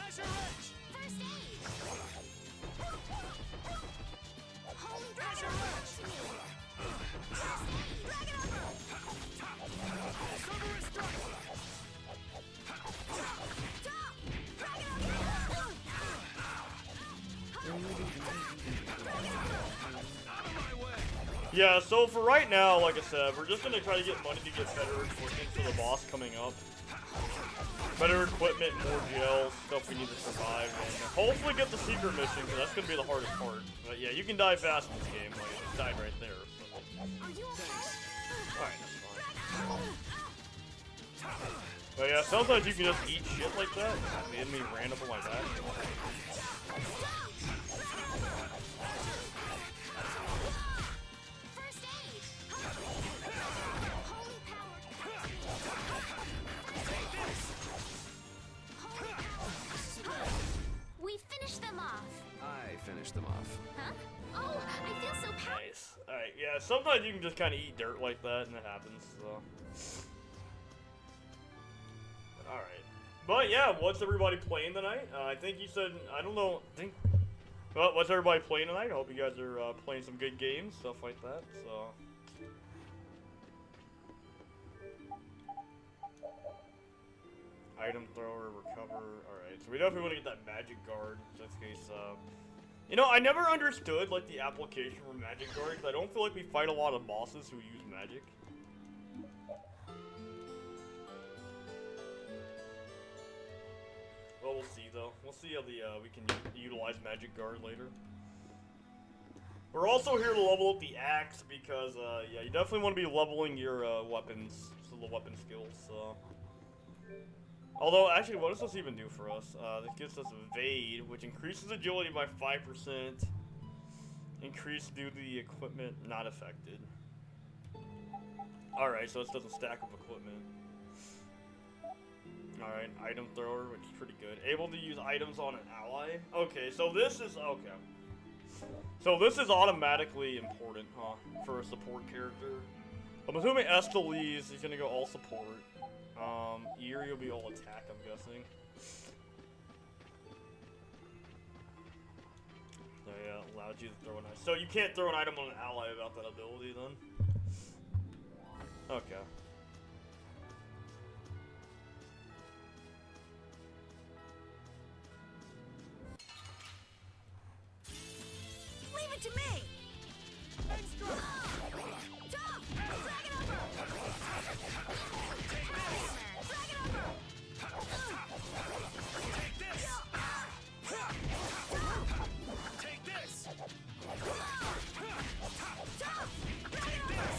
Azure Edge! First aid! Holy Azure Edge! First aid! Dragon Armor! Cerberus Strike! Top! Dragon Armor! Yeah, so for right now, like I said, we're just gonna try to get money to get better equipment for the boss coming up. Better equipment, more gels, stuff we need to survive, and hopefully get the secret mission, because that's gonna be the hardest part. But yeah, you can die fast in this game, like I just died right there. So. Alright, that's fine. But yeah, sometimes you can just eat shit like that, and the enemy random like that. We finished them off. I finished them off. Huh? Oh, I feel so powerful. Nice. Alright, yeah, sometimes you can just kind of eat dirt like that, and it happens, so. Alright. But yeah, what's everybody playing tonight? I think you said, I don't know, well, what's everybody playing tonight? I hope you guys are playing some good games, stuff like that, so. Item thrower, recover, alright. So we definitely want to get that magic guard, just in case, you know, I never understood, like, the application for magic guard, because I don't feel like we fight a lot of bosses who use magic. Well, we'll see, though. We'll see how we can utilize magic guard later. We're also here to level up the axe, because, yeah, you definitely want to be leveling your, weapons, so the weapon skills, so... Although, actually, what does this even do for us? This gives us Evade, which increases agility by 5%. Increase due to the equipment not affected. Alright, so this doesn't stack up equipment. Alright, item thrower, which is pretty good. Able to use items on an ally. Okay, so this is... Okay. So this is automatically important, huh? For a support character. I'm assuming Esteliz is gonna go all support. Eerie will be all attack, I'm guessing. So yeah, allowed you to throw an item. So you can't throw an item on an ally without that ability then? Okay. Leave it to me! Extra! Top! Dragon Armor! Take this! Dragon Armor! Take this! Take this! Top! Take this!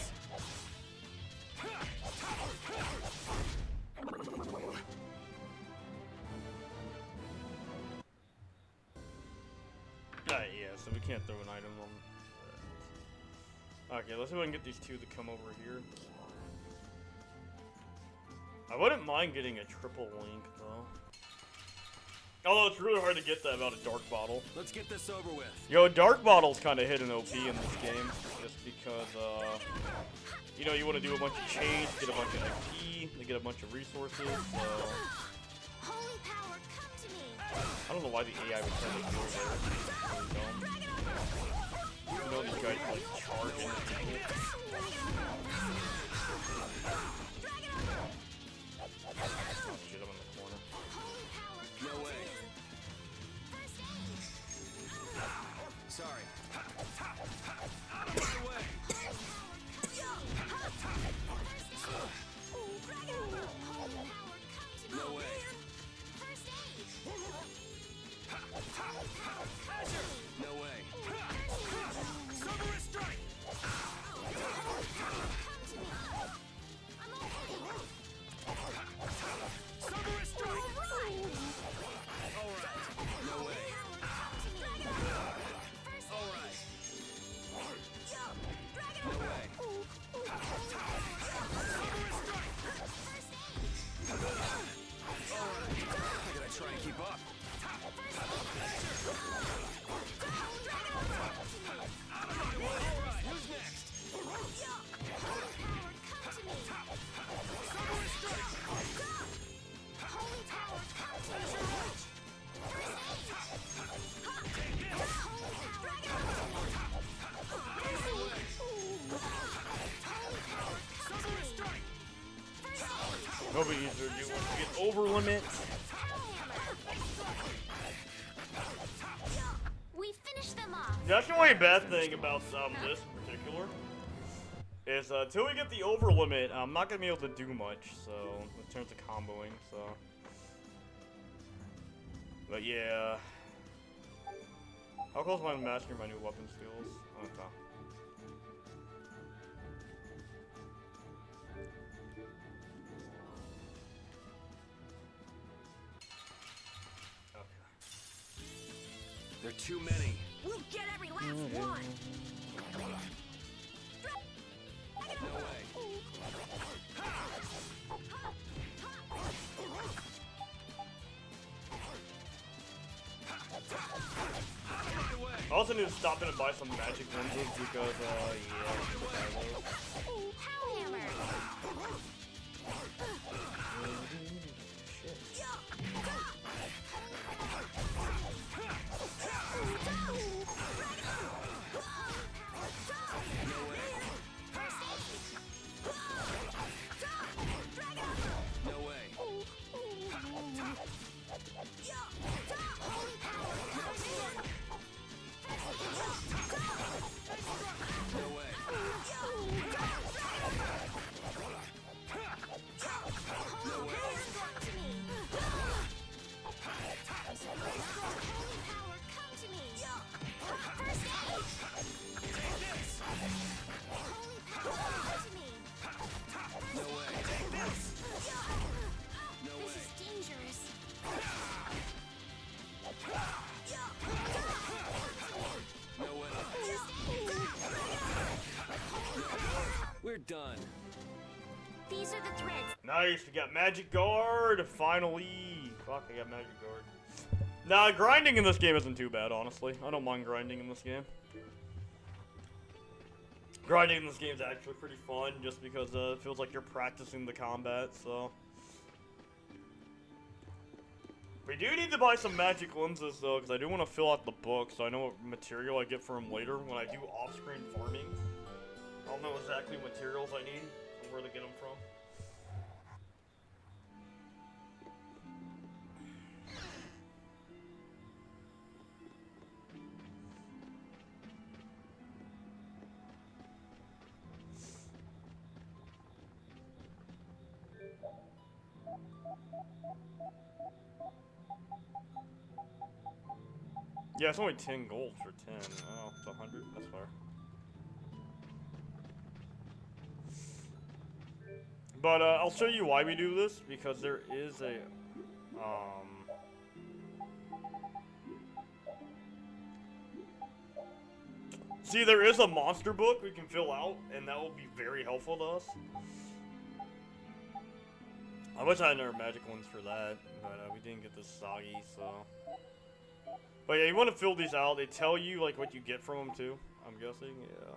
Yeah, so we can't throw an item on. Okay, let's see if I can get these two to come over here. I wouldn't mind getting a triple link, though. Although it's really hard to get that without a dark bottle. Let's get this over with. Yo, dark bottle's kind of hidden OP in this game, just because, you know, you want to do a bunch of chains, get a bunch of XP, they get a bunch of resources, so... Holy power, come to me. I don't know why the AI would try to do it there. You know these guys like charging people. Oh shit, I'm in the corner. No way. Sorry. Out of the way. No way. No way. Cerberus Strike! It'll be easier to do once we get over limit. We finished them off. That's the only bad thing about this in particular. Is until we get the over limit, I'm not gonna be able to do much. So in terms of comboing, so. But yeah. How close am I to mastering my new weapon skills? Okay. There are too many. We'll get every last one. No way. I also need to stop in and buy some magic lenses because, yeah. We're done. These are the threads. Nice, we got Magic Guard, finally. Fuck, I got Magic Guard. Nah, grinding in this game isn't too bad, honestly. I don't mind grinding in this game. Grinding in this game is actually pretty fun, just because it feels like you're practicing the combat, so. We do need to buy some magic lenses, though, because I do want to fill out the book, so I know what material I get for them later when I do off-screen farming. I'll know exactly what materials I need and where to get them from. Yeah, it's only 10 gold for 10. Oh, it's 100. That's fair. But I'll show you why we do this, because there is a see, there is a monster book we can fill out, and that will be very helpful to us. I wish I had another magic ones for that, but we didn't get the soggy, so. But yeah, you want to fill these out. They tell you like what you get from them too. I'm guessing, yeah.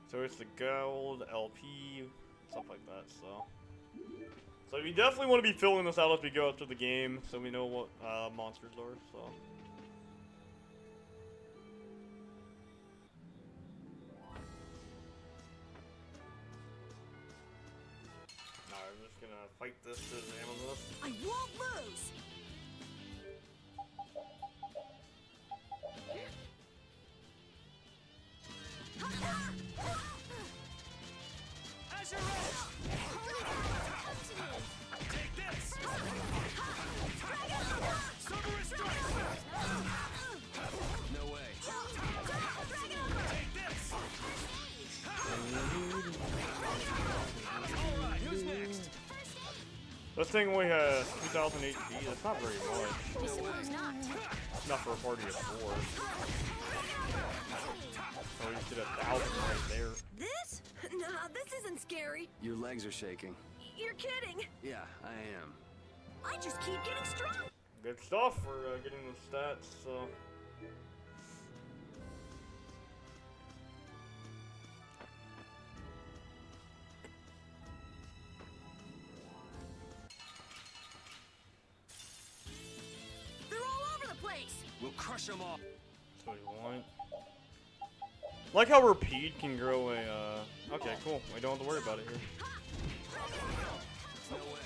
So it's the gold, LP, stuff like that. So we definitely want to be filling this out as we go through the game, so we know what monsters are. So. Alright, I'm just gonna fight this to examine this. I won't lose. Azure Edge! Take this! Cerberus Strike! No way. Take this! Alright, who's next? This thing only has 2,000 HP. That's not very much. I suppose not. Not for a party of 4. Oh, you did 1,000 right there. This? Nah, this isn't scary. Your legs are shaking. You're kidding. Yeah, I am. I just keep getting strong. Good stuff for getting the stats, so. They're all over the place. We'll crush them all. That's what you want. Like how Repeat can grow a, okay, cool. We don't have to worry about it here. No way.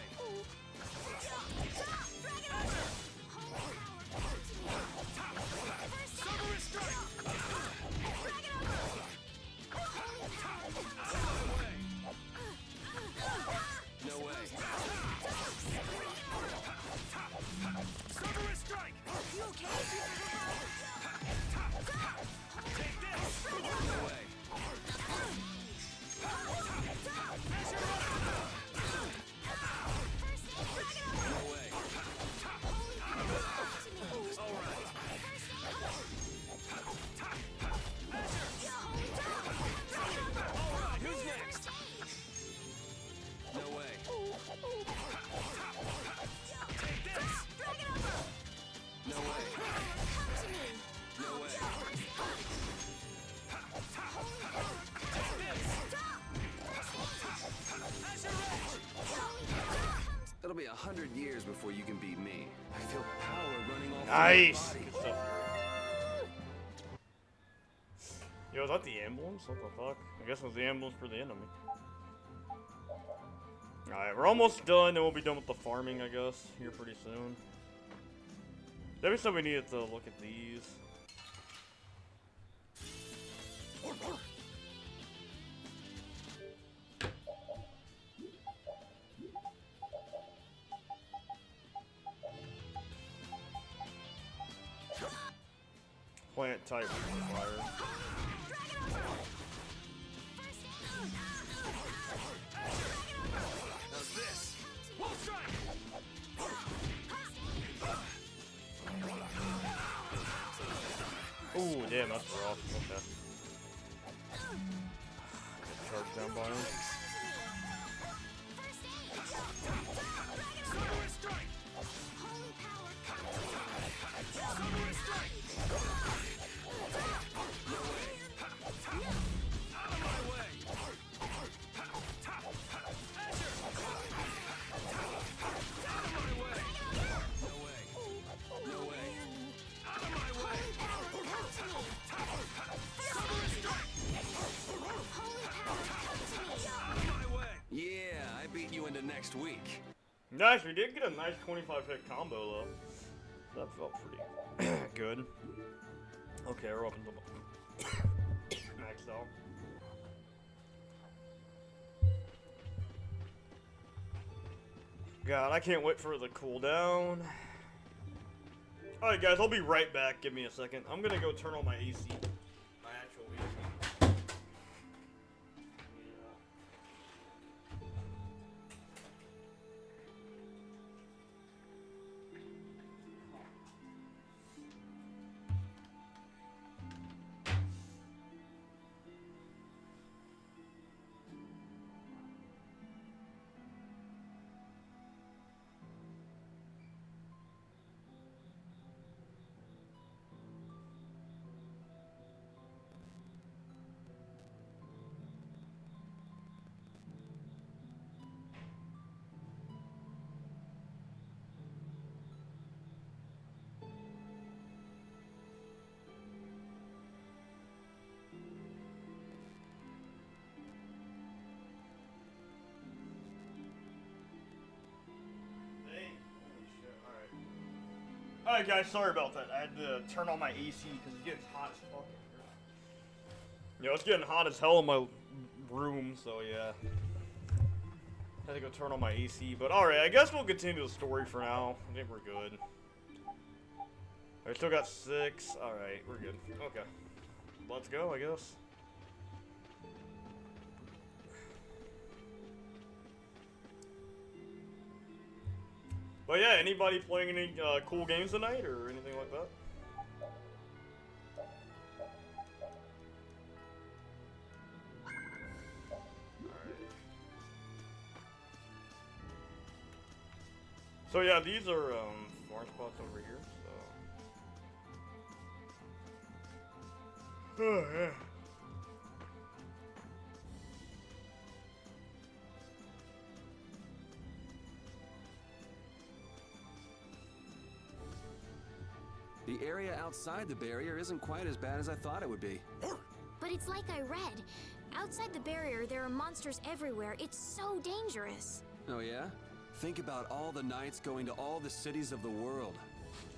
100 years before you can beat me. I feel power running all Nice. through my Good body. stuff. Yo, is that the ambulance? What the fuck? I guess it was the ambulance for the enemy. Alright, we're almost done, then we'll be done with the farming, I guess, here pretty soon. Debbie said we needed to look at these. Plant type fire. How's this? Ooh, damn, that's rough. Okay. Charge down by him. Yeah, I beat you into next week. Nice, we did get a nice 25-hit combo though. That felt pretty good. Okay, we're up until maxed out. God, I can't wait for the cooldown. Alright guys, I'll be right back. Give me a second. I'm gonna go turn on my AC. My actual AC. Alright guys, sorry about that. I had to turn on my AC because it's getting hot as fuck. You know, it's getting hot as hell in my room, so yeah. Had to go turn on my AC, but alright, I guess we'll continue the story for now. I think we're good. I still got 6. Alright, we're good. Okay. Let's go, I guess. But yeah, anybody playing any cool games tonight or anything like that? So yeah, these are farm spots over here. So. Oh yeah. The area outside the barrier isn't quite as bad as I thought it would be. But it's like I read. Outside the barrier, there are monsters everywhere. It's so dangerous. Oh yeah? Think about all the knights going to all the cities of the world.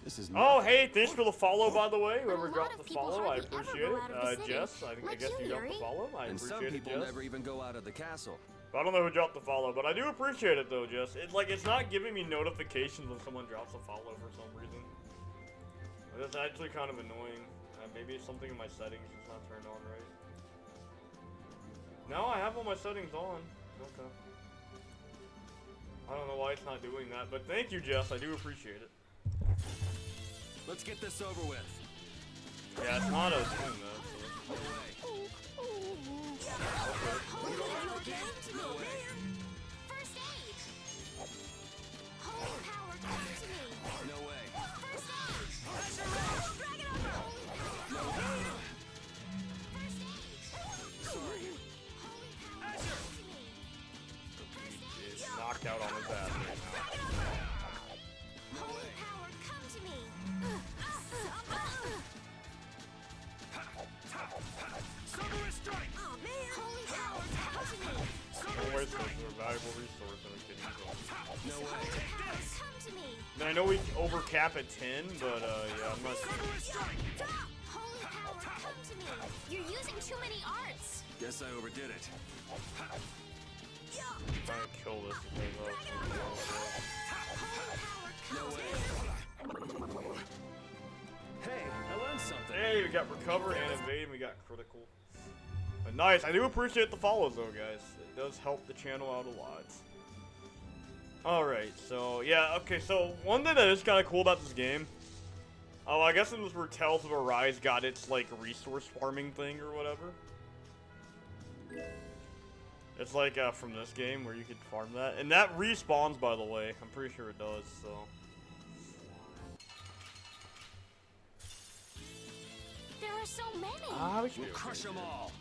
This is Oh, hey, thanks for the follow, by the way. Whoever dropped the follow, I appreciate it. Jess, I guess you dropped the follow. I and some appreciate it, people Jess. never even go out of the castle. I don't know who dropped the follow, but I do appreciate it, though, Jess. It's not giving me notifications when someone drops a follow for some reason. That's actually kind of annoying. Maybe it's something in my settings that's not turned on right. No, I have all my settings on. Okay. I don't know why it's not doing that, but thank you, Jess. I do appreciate it. Let's get this over with. Yeah, it's not a thing, though. No way. First aid! Holy power, come to me! No way. First aid! No way. He's knocked out on his ass right now. I know we overcap at 10, but yeah, I'm not. Holy power, come to me! You're using too many arts! Guess I overdid it. I'm trying to kill this because Hey, I learned something. Hey, we got recover and evade, and we got critical. But nice. I do appreciate the follows though, guys. It does help the channel out a lot. Alright, so yeah, okay, so one thing that is kind of cool about this game, I guess it was where Tales of Arise got its, like, resource farming thing or whatever. It's like, from this game where you could farm that. And that respawns, by the way. I'm pretty sure it does, so. There are so many! Ah, we should We'll crush them all.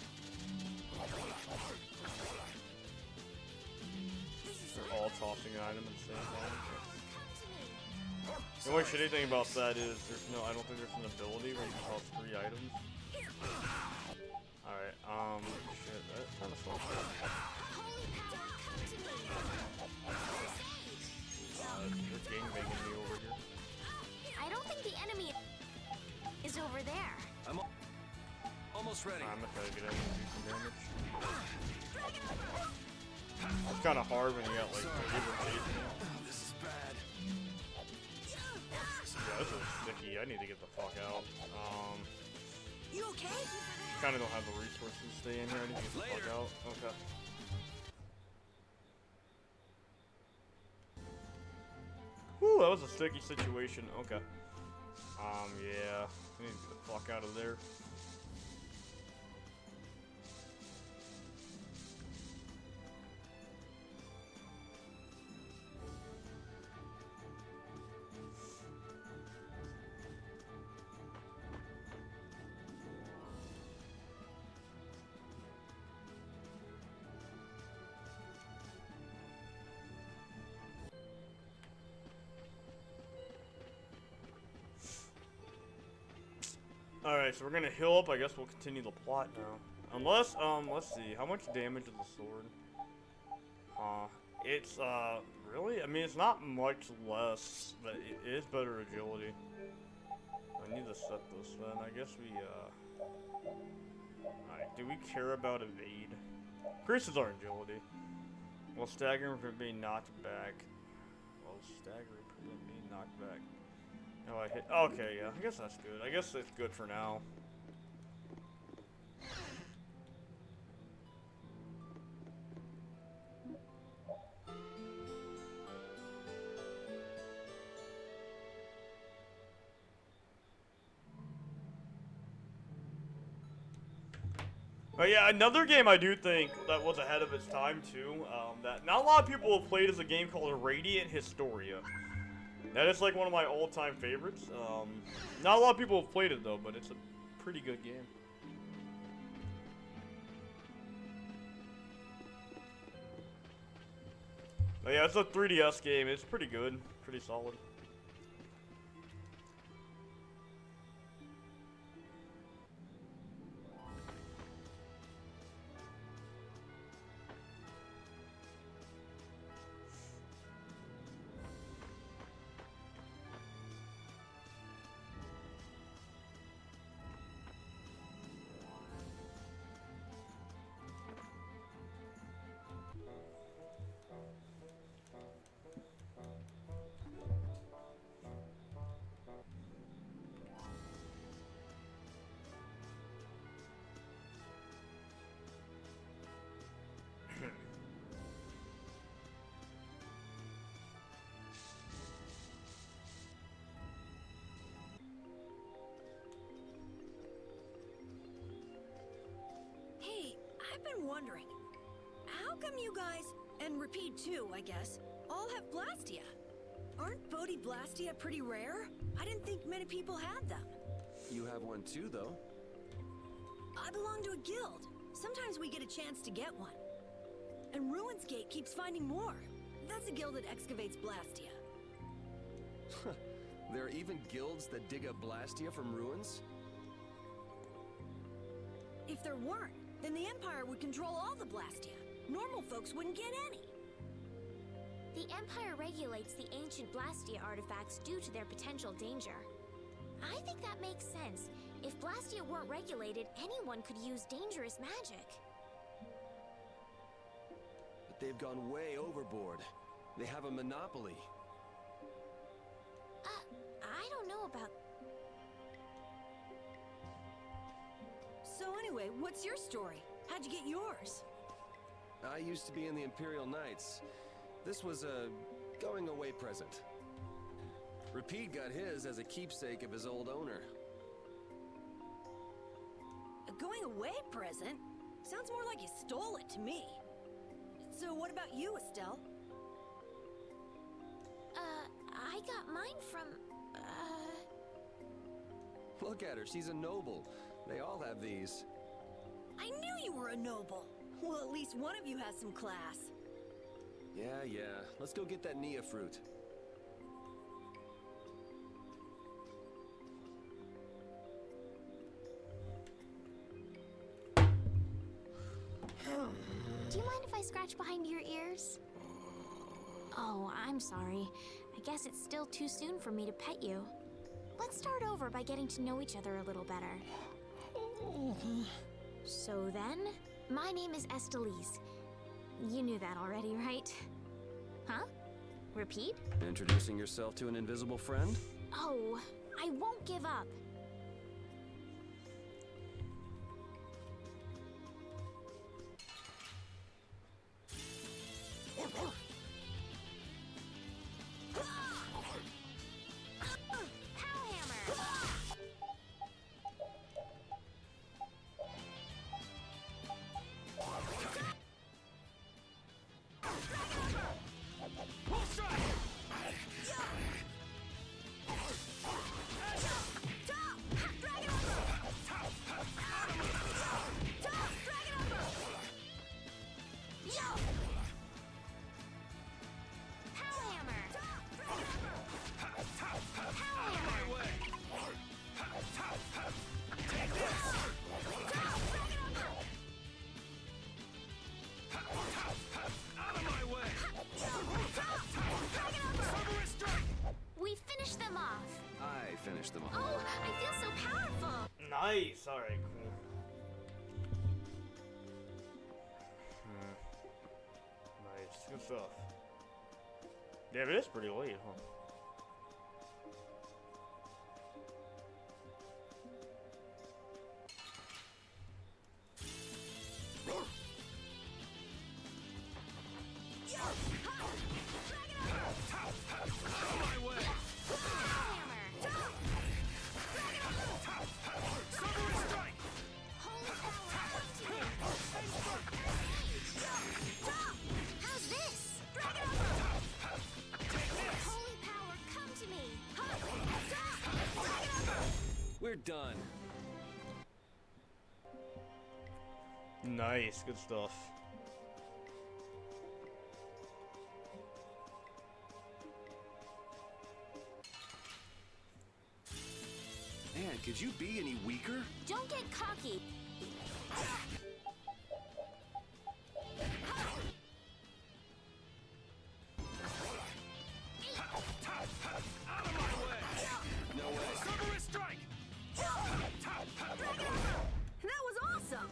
They're all tossing an item at the same time. The only shitty thing about that is I don't think there's an ability where you can toss 3 items. Alright, shit, that kind of sucks. They're gangbanging me over here. I don't think the enemy is over there. I'm almost ready. I'm gonna try to get out and do some damage. It's kind of hard when you got like people chasing you. This is bad. Yeah, this is sticky. I need to get the fuck out. You okay? Kind of don't have the resources to stay in here. I need to get the fuck out. Okay. Whew, that was a sticky situation. Okay. Yeah. I need to get the fuck out of there. Alright, so we're gonna heal up. I guess we'll continue the plot now. Unless, let's see. How much damage is the sword? It's, really? I mean, it's not much less, but it is better agility. I need to set this then. I guess we, Alright, do we care about evade? Increases our agility. While staggering from being knocked back. While staggering from being knocked back. Oh, I hit. Okay, yeah. I guess that's good. I guess it's good for now. But yeah, another game I do think that was ahead of its time too. That not a lot of people have played is a game called Radiant Historia. That is like one of my all-time favorites. Not a lot of people have played it though, but it's a pretty good game. But yeah, it's a 3DS game. It's pretty good, pretty solid. I've been wondering, how come you guys, and Repeat too, I guess, all have Blastia? Aren't Bodhi Blastia pretty rare? I didn't think many people had them. You have one too, though. I belong to a guild. Sometimes we get a chance to get one. And Ruins Gate keeps finding more. That's a guild that excavates Blastia. There are even guilds that dig up Blastia from ruins? If there weren't, then the Empire would control all the Blastia. Normal folks wouldn't get any. The Empire regulates the ancient Blastia artifacts due to their potential danger. I think that makes sense. If Blastia weren't regulated, anyone could use dangerous magic. But they've gone way overboard. They have a monopoly. I don't know about... So anyway, what's your story? How'd you get yours? I used to be in the Imperial Knights. This was a going-away present. Repeat got his as a keepsake of his old owner. A going-away present? Sounds more like you stole it to me. So what about you, Estelle? I got mine from, Look at her, she's a noble. They all have these. I knew you were a noble. Well, at least one of you has some class. Yeah. Let's go get that Nia fruit. Do you mind if I scratch behind your ears? Oh, I'm sorry. I guess it's still too soon for me to pet you. Let's start over by getting to know each other a little better. So then, my name is Estelise. You knew that already, right? Huh? Repeat? Introducing yourself to an invisible friend? Oh, I won't give up. Finish them all. Oh, I feel so powerful! Nice! Alright, cool. Nice, good stuff. Yeah, but it's pretty late, huh? We're done. Nice, good stuff. Man, could you be any weaker? Don't get cocky. That was awesome!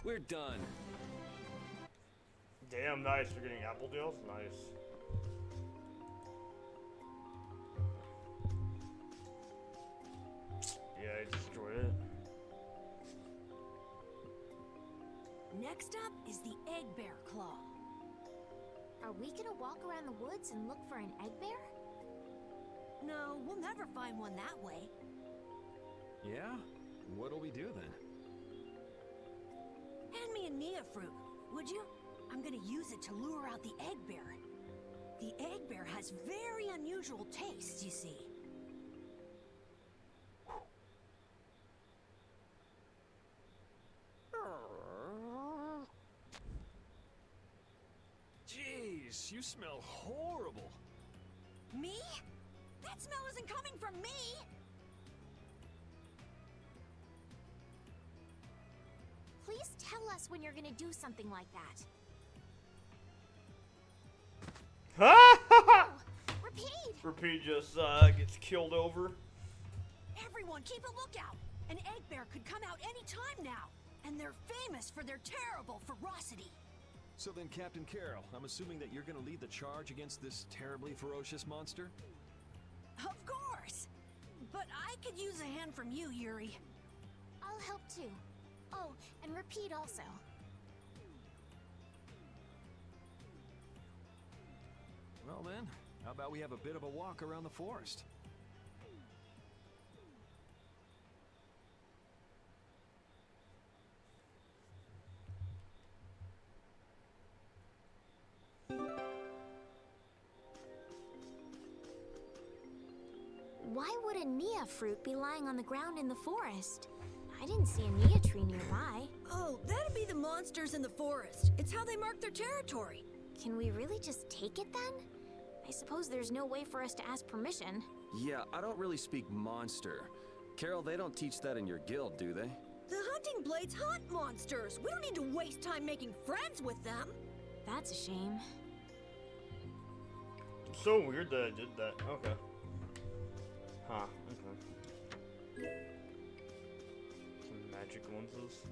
We're done. Damn, nice. We're getting apple deals? Nice. Yeah, I destroyed it. Next up is the egg bear claw. Are we gonna walk around the woods and look for an egg bear? No, we'll never find one that way. Yeah? What'll we do then? Hand me a Nia fruit, would you? I'm gonna use it to lure out the egg bear. The egg bear has very unusual tastes, you see. Jeez, you smell horrible. Me? That smell isn't coming from me! Please tell us when you're gonna do something like that. Repeat! Repeat just gets killed over. Everyone, keep a lookout! An egg bear could come out any time now, and they're famous for their terrible ferocity. So then, Captain Carroll, I'm assuming that you're gonna lead the charge against this terribly ferocious monster? Of course! But I could use a hand from you, Yuri. I'll help too. Oh, and repeat also. Well then, how about we have a bit of a walk around the forest? Why would a Nia fruit be lying on the ground in the forest? I didn't see a Nia tree nearby. Oh, that'd be the monsters in the forest. It's how they mark their territory. Can we really just take it then? I suppose there's no way for us to ask permission. Yeah, I don't really speak monster. Carol, they don't teach that in your guild, do they? The hunting blades hunt monsters. We don't need to waste time making friends with them. That's a shame. It's so weird that I did that. Okay. Huh, okay. Some magic lenses.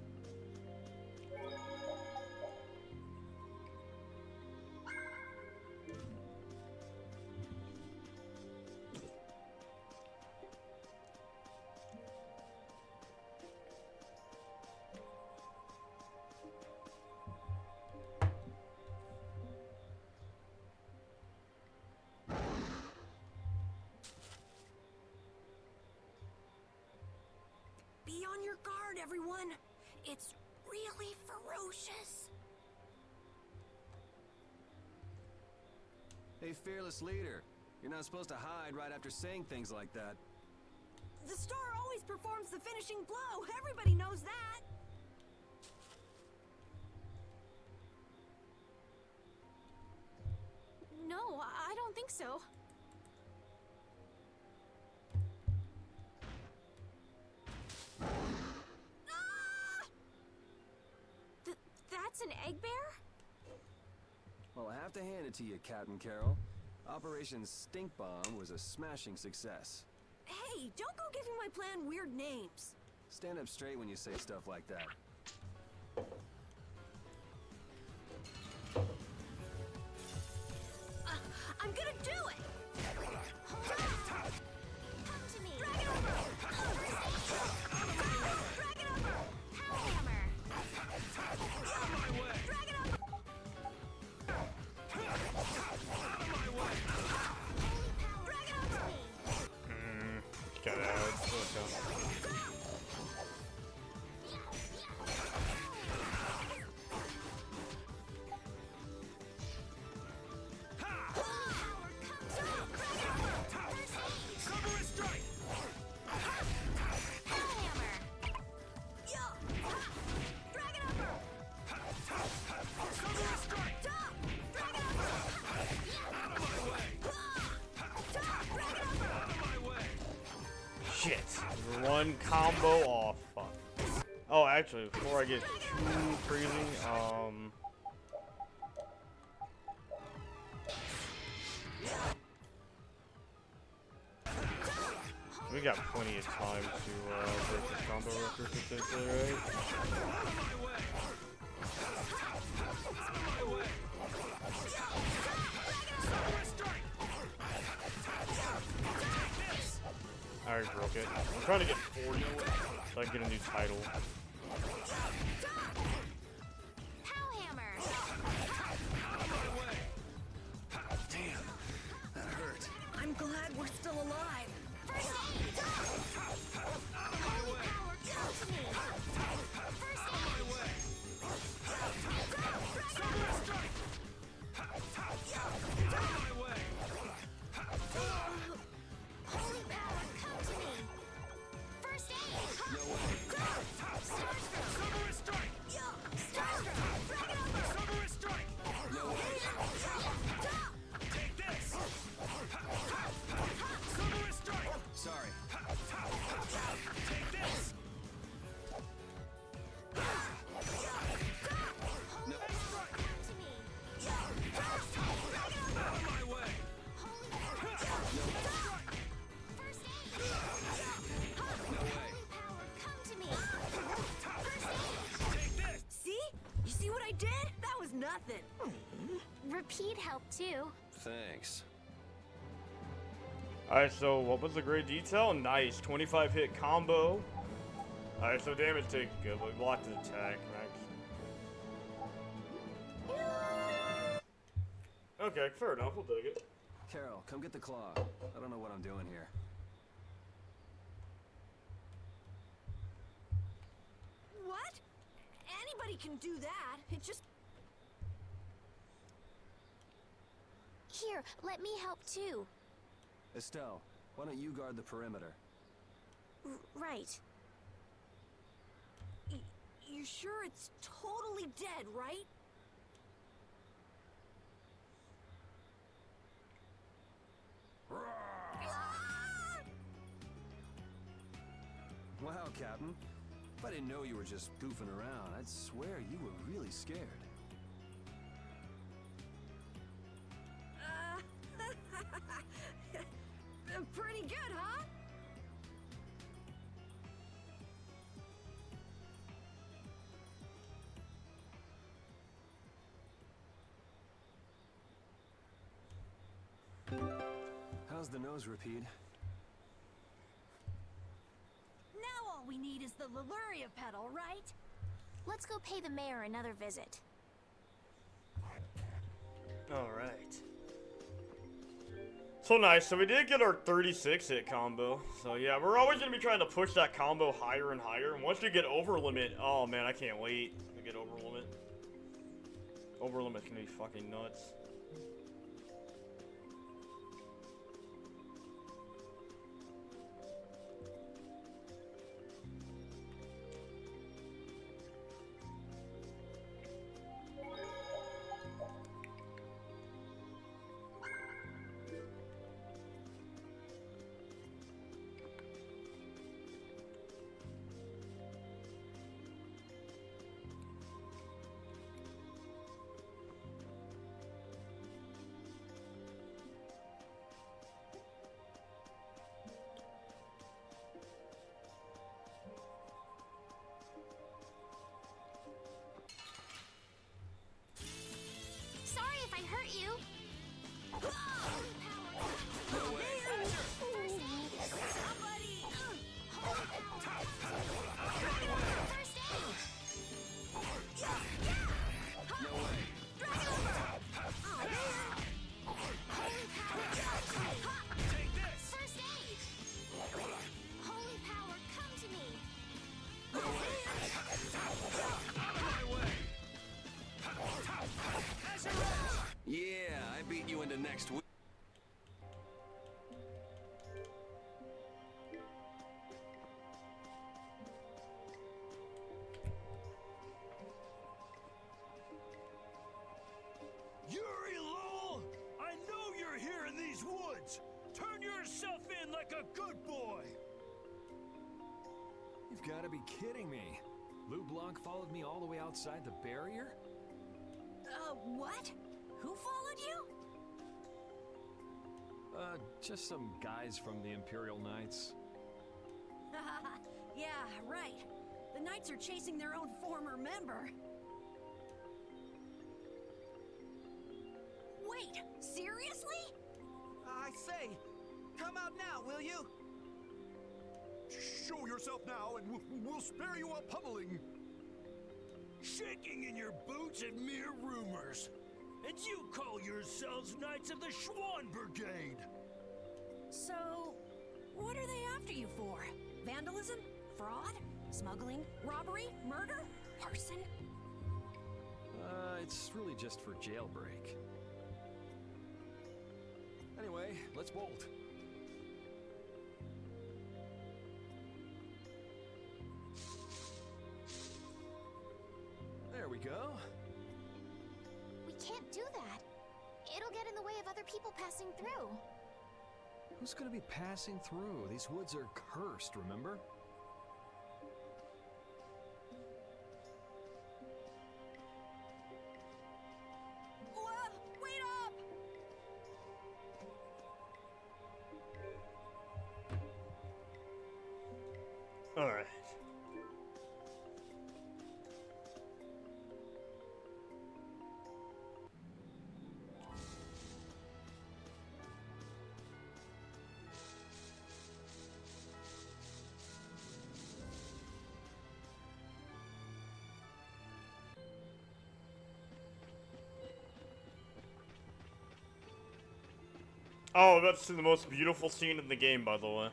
Be on your guard, everyone. It's really ferocious. Hey, fearless leader. You're not supposed to hide right after saying things like that. The star always performs the finishing blow. Everybody knows that. No, I don't think so. That's an egg bear? Well, I have to hand it to you, Captain Carroll. Operation Stink Bomb was a smashing success. Hey, don't go giving my plan weird names. Stand up straight when you say stuff like that. I'm gonna do it! Hold on! Come to me! Drag it over! Drag it over! Power Out of my way! Drag it over! Out of my way! Drag it over! Got out. Shit. One combo off. Fuck. Oh, actually, before I get too crazy, we got plenty of time to break this combo record potentially, right? I already broke it. I'm trying to get 40 so I can get a new title. still alive. First aid! Holy power, come to me! First aid! On my way! Samurai strike! On my way! Holy power, come to me! First aid! No way. Starstroke! Samurai strike! Starstroke! Bring it over! Samurai strike! No way. Take this! Samurai strike! Sorry. Take this! Holy power, come to me! On my way! Holy power, come to me! First aid! Holy power, come to me! First aid! Take this! See? You see what I did? That was nothing. Repeat helped too. Thanks. Alright, so what was the great detail? Nice. 25 hit combo. Alright, so damage take good. We blocked the attack, max. Okay, fair enough. We'll take it. Carol, come get the claw. I don't know what I'm doing here. What? Anybody can do that. It just... Here, let me help too. Estelle, why don't you guard the perimeter? Right. You sure it's totally dead, right? Wow, Captain. If I didn't know you were just goofing around, I'd swear you were really scared. Pretty good, huh? How's the nose, Repeat? Now all we need is the Leluria pedal, right? Let's go pay the mayor another visit. Alright. So nice. So we did get our 36 hit combo. So yeah, we're always going to be trying to push that combo higher and higher. And once we get over limit, oh man, I can't wait to get over limit. Over limit's going to be fucking nuts. Sorry if I hurt you. Holy power. No way. First aid. Somebody! Holy power. First aid. No way. Holy power. Take this! First aid. Holy power, come to me. On my way! Yeah, I beat you into next week. Yuri Lowell! I know you're here in these woods! Turn yourself in like a good boy! You've got to be kidding me. Lou Blanc followed me all the way outside the barrier? What? Who followed you? Just some guys from the Imperial Knights. Yeah, right. The Knights are chasing their own former member. Wait, seriously? I say, come out now, will you? Show yourself now, and we'll spare you a pummeling. Shaking in your boots at mere rumors. And you call yourselves Knights of the Schwann Brigade. So, what are they after you for? Vandalism? Fraud? Smuggling? Robbery? Murder? Arson? It's really just for jailbreak. Anyway, let's bolt. There we go. We can't do that. It'll get in the way of other people passing through. Who's gonna be passing through? These woods are cursed, remember? Wait up! Alright. Oh, that's the most beautiful scene in the game, by the way.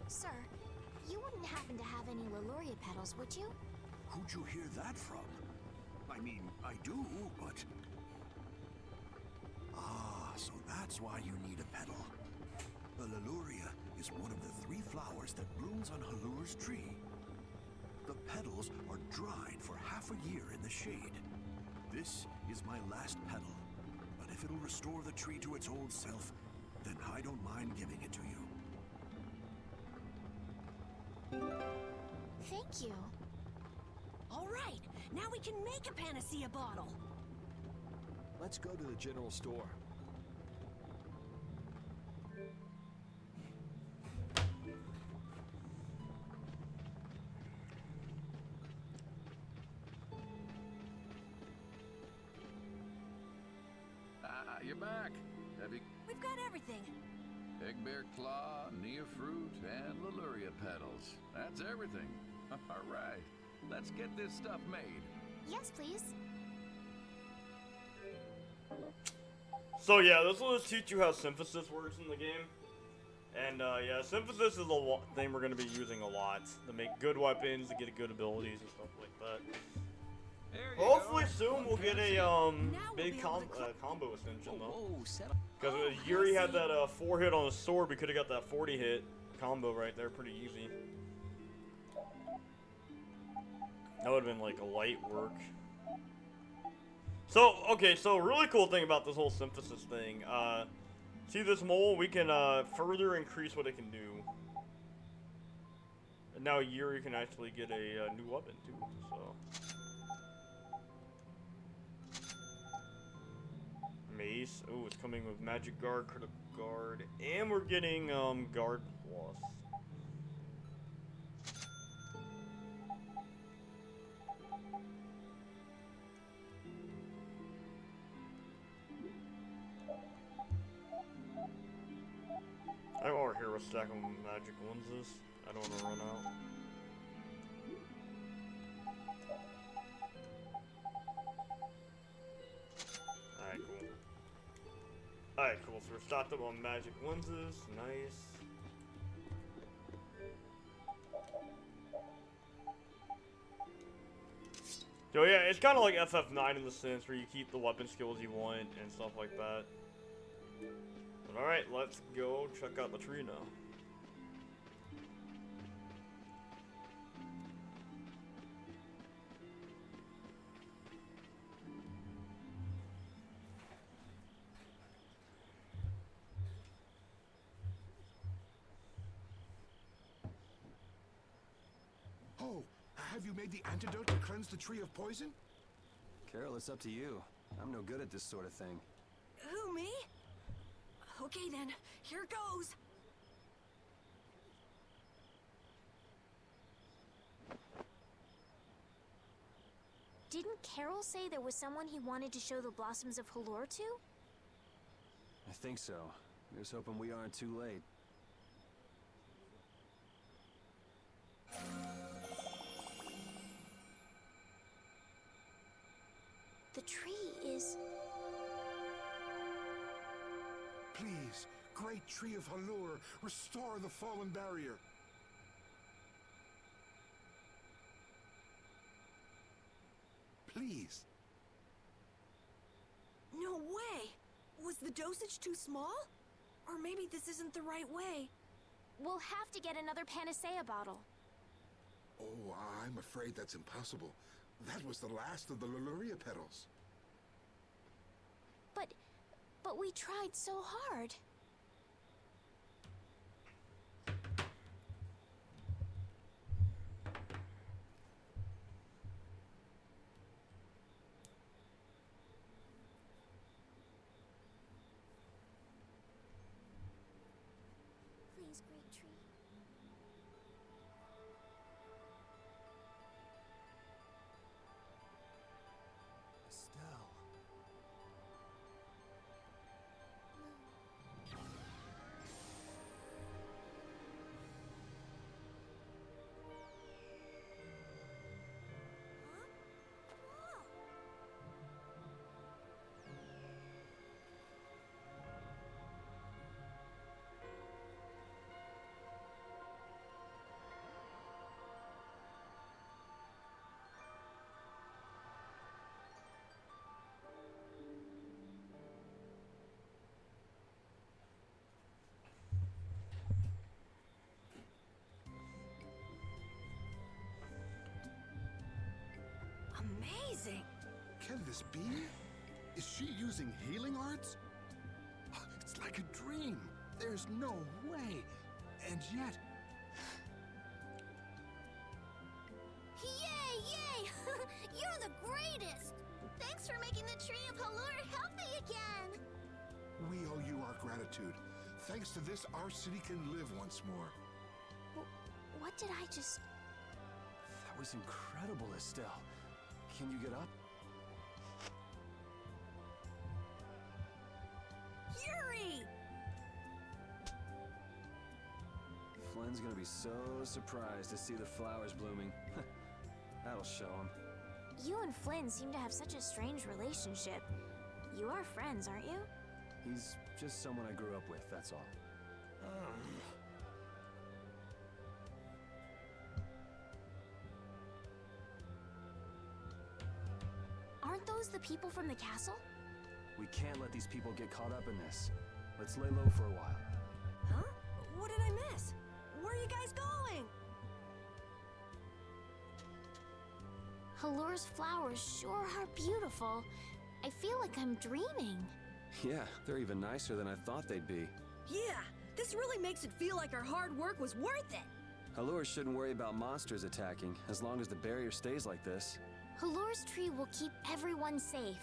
Sir, you wouldn't happen to have any Leluria petals, would you? Who'd you hear that from? I mean, I do, but... Ah, so that's why you need a petal. The Leluria is one of the 3 flowers that blooms on Halur's tree. The petals are dried for half a year in the shade. This is my last petal, but if it'll restore the tree to its old self, then I don't mind giving it to you. Thank you. All right, now we can make a panacea bottle. Let's go to the general store. You're back. Have you... We've got everything. Eggbear claw, Nia fruit, and Leluria petals. That's everything. All right, let's get this stuff made. Yes, please. So yeah, this will just teach you how synthesis works in the game. And yeah, synthesis is a thing we're going to be using a lot to make good weapons, to get good abilities and stuff like that. Hopefully soon we'll get a big combo ascension though. Because Yuri had that 4 hit on his sword, we could have got that 40 hit combo right there pretty easy. That would have been like a light work. So, okay, so really cool thing about this whole synthesis thing. See this mole? We can further increase what it can do. And now Yuri can actually get a new weapon too, so. Mace. Oh, it's coming with Magic Guard, Critical Guard, and we're getting Guard Plus. I have over here a stack of magic lenses. I don't want to run out. Alright, cool. Alright, cool. So we're stocked up on magic lenses. Nice. So yeah, it's kind of like FF9 in the sense where you keep the weapon skills you want and stuff like that. But alright, let's go check out the tree now. Oh, have you made the antidote to cleanse the tree of poison? Carol, it's up to you. I'm no good at this sort of thing. Who, me? Okay then, here goes. Didn't Carol say there was someone he wanted to show the blossoms of Halor to? I think so. Here's hoping we aren't too late. The tree is... Please, great tree of Halur, restore the fallen barrier. Please. No way! Was the dosage too small? Or maybe this isn't the right way. We'll have to get another panacea bottle. Oh, I'm afraid that's impossible. That was the last of the Leluria petals. But we tried so hard. Please, great tree. Estelle. Amazing! Can this be? Is she using healing arts? It's like a dream. There's no way. And yet... Yay, yay! You're the greatest! Thanks for making the tree of Halur healthy again! We owe you our gratitude. Thanks to this, our city can live once more. What did I just... That was incredible, Estelle. Can you get up? Yuri! Flynn's gonna be so surprised to see the flowers blooming. That'll show him. You and Flynn seem to have such a strange relationship. You are friends, aren't you? He's just someone I grew up with, that's all. Aren't those the people from the castle? We can't let these people get caught up in this. Let's lay low for a while. Huh? What did I miss? Where are you guys going? Halur's flowers sure are beautiful. I feel like I'm dreaming. Yeah, they're even nicer than I thought they'd be. Yeah, this really makes it feel like our hard work was worth it. Halur shouldn't worry about monsters attacking, as long as the barrier stays like this. Halur's tree will keep everyone safe.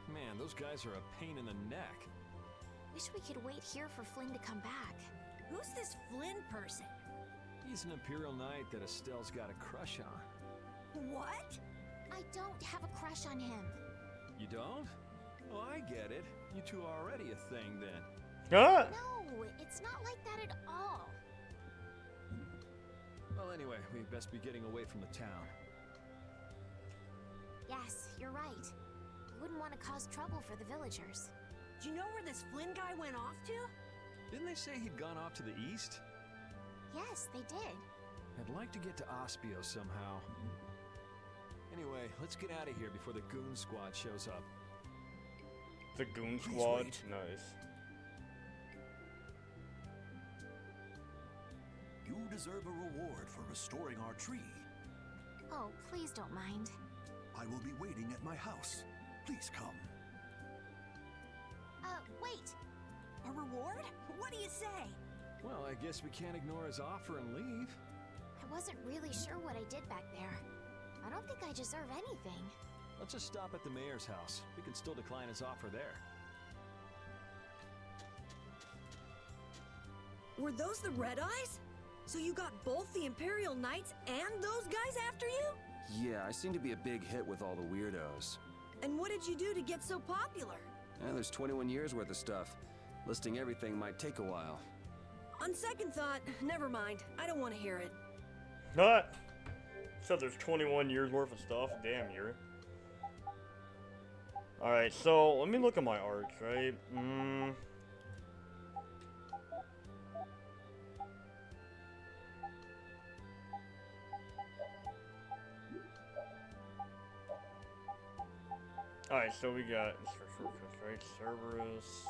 Man, those guys are a pain in the neck. Wish we could wait here for Flynn to come back. Who's this Flynn person? He's an Imperial Knight that Estelle's got a crush on. What? I don't have a crush on him. You don't? Oh, I get it. You two are already a thing then. Ah! No, it's not like that at all. Well, anyway, we best be getting away from the town. Yes, you're right. We wouldn't want to cause trouble for the villagers. Do you know where this Flynn guy went off to? Didn't they say he'd gone off to the east? Yes, they did. I'd like to get to Ospio somehow. Anyway, let's get out of here before the goon squad shows up. The goon squad? Nice. You deserve a reward for restoring our tree. Oh, please don't mind. I will be waiting at my house. Please come. Wait! A reward? What do you say? Well, I guess we can't ignore his offer and leave. I wasn't really sure what I did back there. I don't think I deserve anything. Let's just stop at the mayor's house. We can still decline his offer there. Were those the Red Eyes? So you got both the Imperial Knights and those guys after you? Yeah, I seem to be a big hit with all the weirdos. And what did you do to get so popular? There's 21 years worth of stuff. Listing everything might take a while. On second thought, never mind. I don't want to hear it. What? Said there's 21 years worth of stuff. Damn, Yuri. Alright, so let me look at my arts, right? Alright, so we got this for shortcuts, right? Cerberus.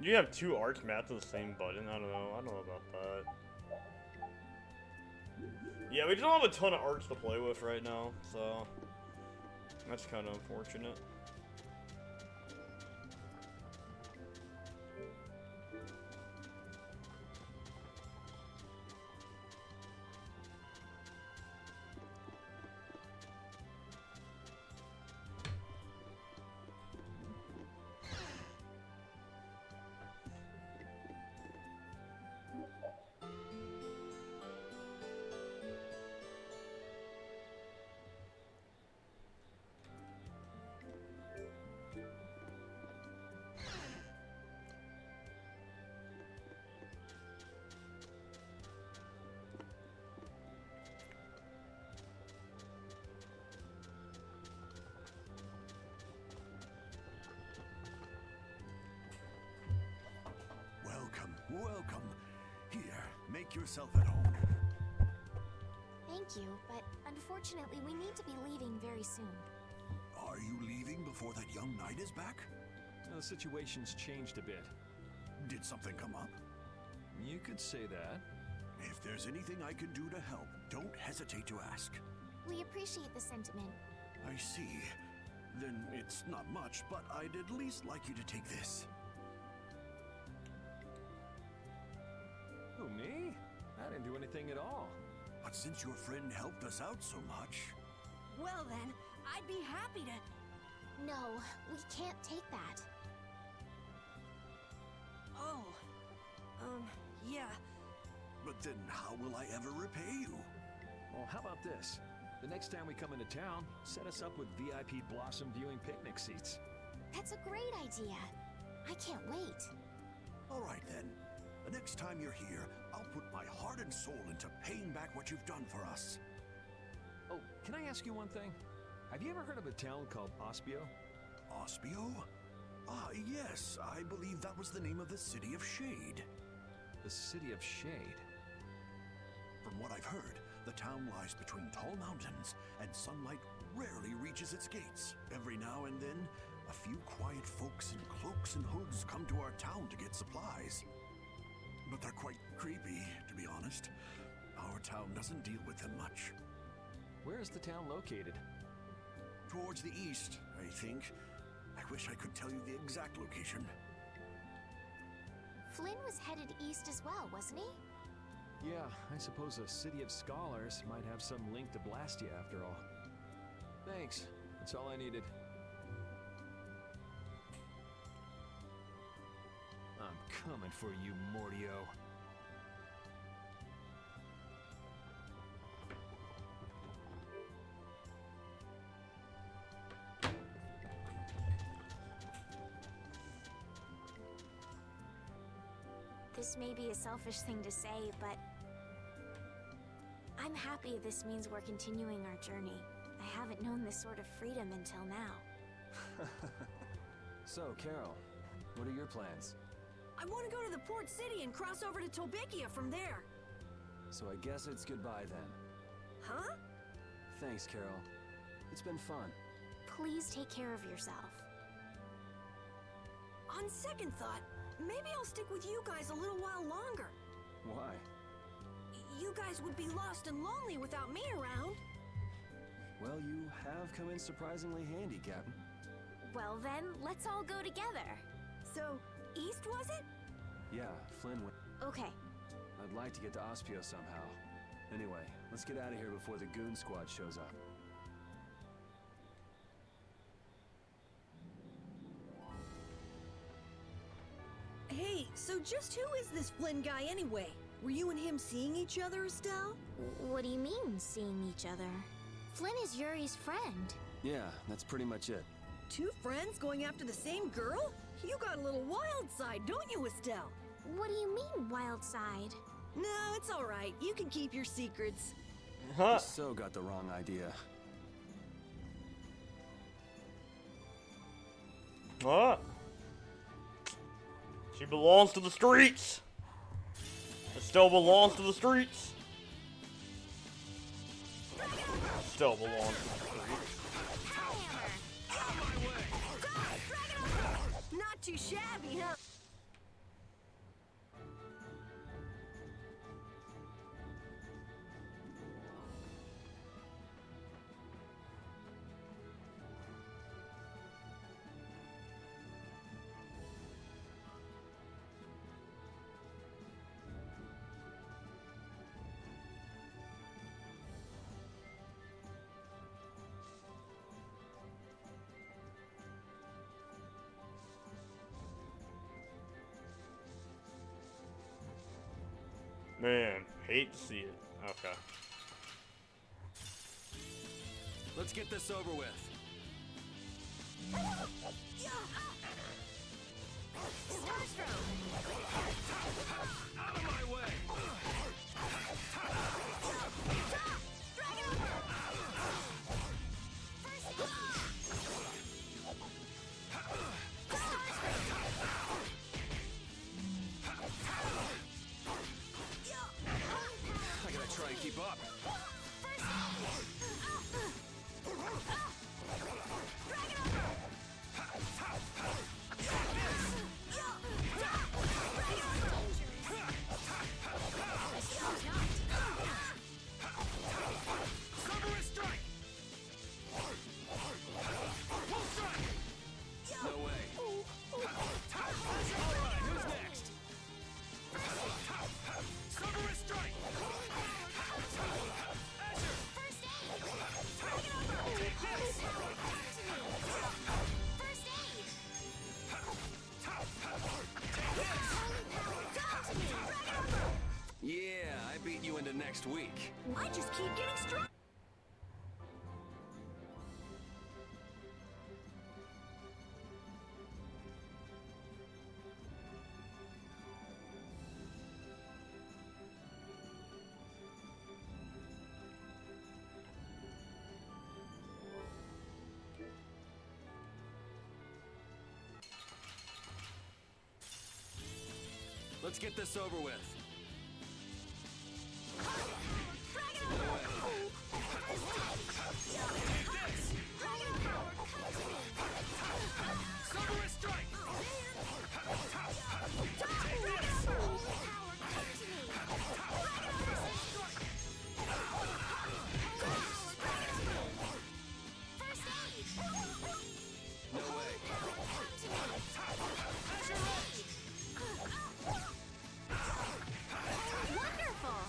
You have two arts mapped to the same button. I don't know about that. Yeah, we just don't have a ton of arts to play with right now, so that's kind of unfortunate. Welcome. Here, make yourself at home. Thank you, but unfortunately we need to be leaving very soon. Are you leaving before that young knight is back? The situation's changed a bit. Did something come up? You could say that. If there's anything I can do to help, don't hesitate to ask. We appreciate the sentiment. I see. Then it's not much, but I'd at least like you to take this. Who, me? I didn't do anything at all. But since your friend helped us out so much... Well then, I'd be happy to... No, we can't take that. Oh. Yeah. But then how will I ever repay you? Well, how about this? The next time we come into town, set us up with VIP blossom viewing picnic seats. That's a great idea. I can't wait. All right then. The next time you're here, I'll put my heart and soul into paying back what you've done for us. Oh, can I ask you one thing? Have you ever heard of a town called Ospio? Ospio? Ah, yes. I believe that was the name of the City of Shade. The City of Shade? From what I've heard, the town lies between tall mountains, and sunlight rarely reaches its gates. Every now and then, a few quiet folks in cloaks and hoods come to our town to get supplies. But they're quite creepy, to be honest. Our town doesn't deal with them much. Where is the town located? Towards the east, I think. I wish I could tell you the exact location. Flynn was headed east as well, wasn't he? Yeah, I suppose a city of scholars might have some link to Blastia after all. Thanks. That's all I needed. I'm coming for you, Mordio. This may be a selfish thing to say, but I'm happy this means we're continuing our journey. I haven't known this sort of freedom until now. So, Carol, what are your plans? I want to go to the port city and cross over to Tolbikia from there. So I guess it's goodbye then. Huh? Thanks, Carol. It's been fun. Please take care of yourself. On second thought, maybe I'll stick with you guys a little while longer. Why? You guys would be lost and lonely without me around. Well, you have come in surprisingly handy, Captain. Well then, let's all go together. So, east was it? Yeah, Flynn went. Okay. I'd like to get to Ospio somehow. Anyway, let's get out of here before the goon squad shows up. Hey, so just who is this Flynn guy anyway? Were you and him seeing each other, Estelle? What do you mean, seeing each other? Flynn is Yuri's friend. Yeah, that's pretty much it. Two friends going after the same girl? You got a little wild side, don't you, Estelle? What do you mean, wild side? No, it's all right. You can keep your secrets. You so got the wrong idea. What? She belongs to the streets. Estelle belongs to the streets. Estelle belongs to the streets. Not too shabby, huh? Man, hate to see it. Okay. Let's get this over with. Out of my way! I gotta try and keep up. No way. Alright, who's next? Cerberus strike! Azure! Take this! Yeah, I beat you into next week. I just keep getting strong. Let's get this over with. Cerberus strike! No way. Wonderful!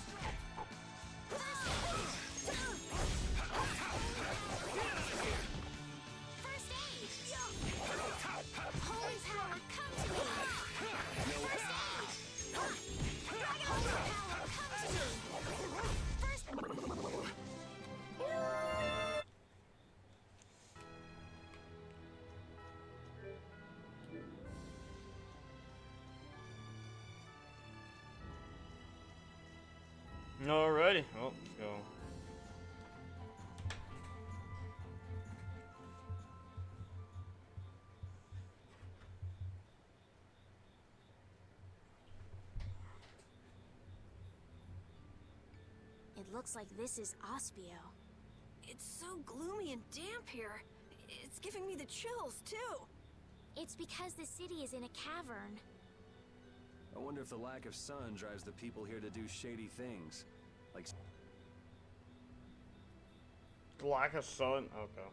Alrighty, well, let's go. It looks like this is Ospio. It's so gloomy and damp here. It's giving me the chills, too. It's because the city is in a cavern. I wonder if the lack of sun drives the people here to do shady things. Like... Lack of sun? Okay.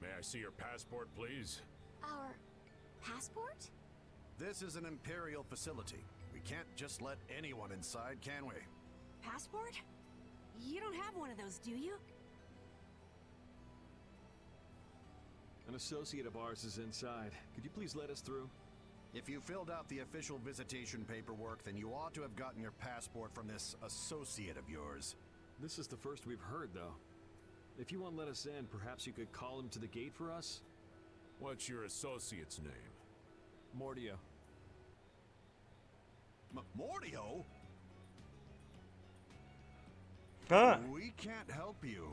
May I see your passport, please? Our passport? This is an Imperial facility. We can't just let anyone inside, can we? Passport? You don't have one of those, do you? An associate of ours is inside. Could you please let us through? If you filled out the official visitation paperwork, then you ought to have gotten your passport from this associate of yours. This is the first we've heard, though. If you won't let us in, perhaps you could call him to the gate for us? What's your associate's name? Mordio. Mordio? Huh? We can't help you.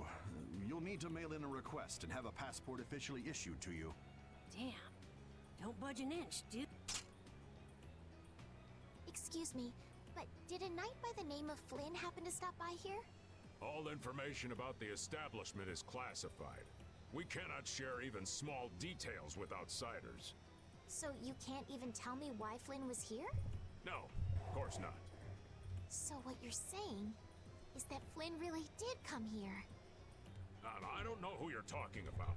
You'll need to mail in a request and have a passport officially issued to you. Damn. Don't budge an inch, dude. Excuse me, but did a knight by the name of Flynn happen to stop by here? All information about the establishment is classified. We cannot share even small details with outsiders. So you can't even tell me why Flynn was here? No, of course not. So what you're saying is that Flynn really did come here. I don't know who you're talking about.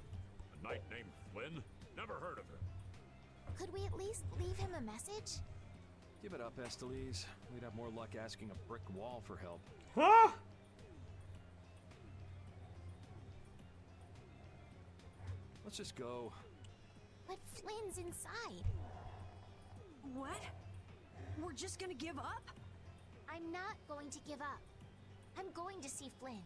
A knight named Flynn? Never heard of him. Could we at least leave him a message? Give it up, Estelise. We'd have more luck asking a brick wall for help. Huh? Let's just go. But Flynn's inside. What? We're just gonna give up? I'm not going to give up. I'm going to see Flynn.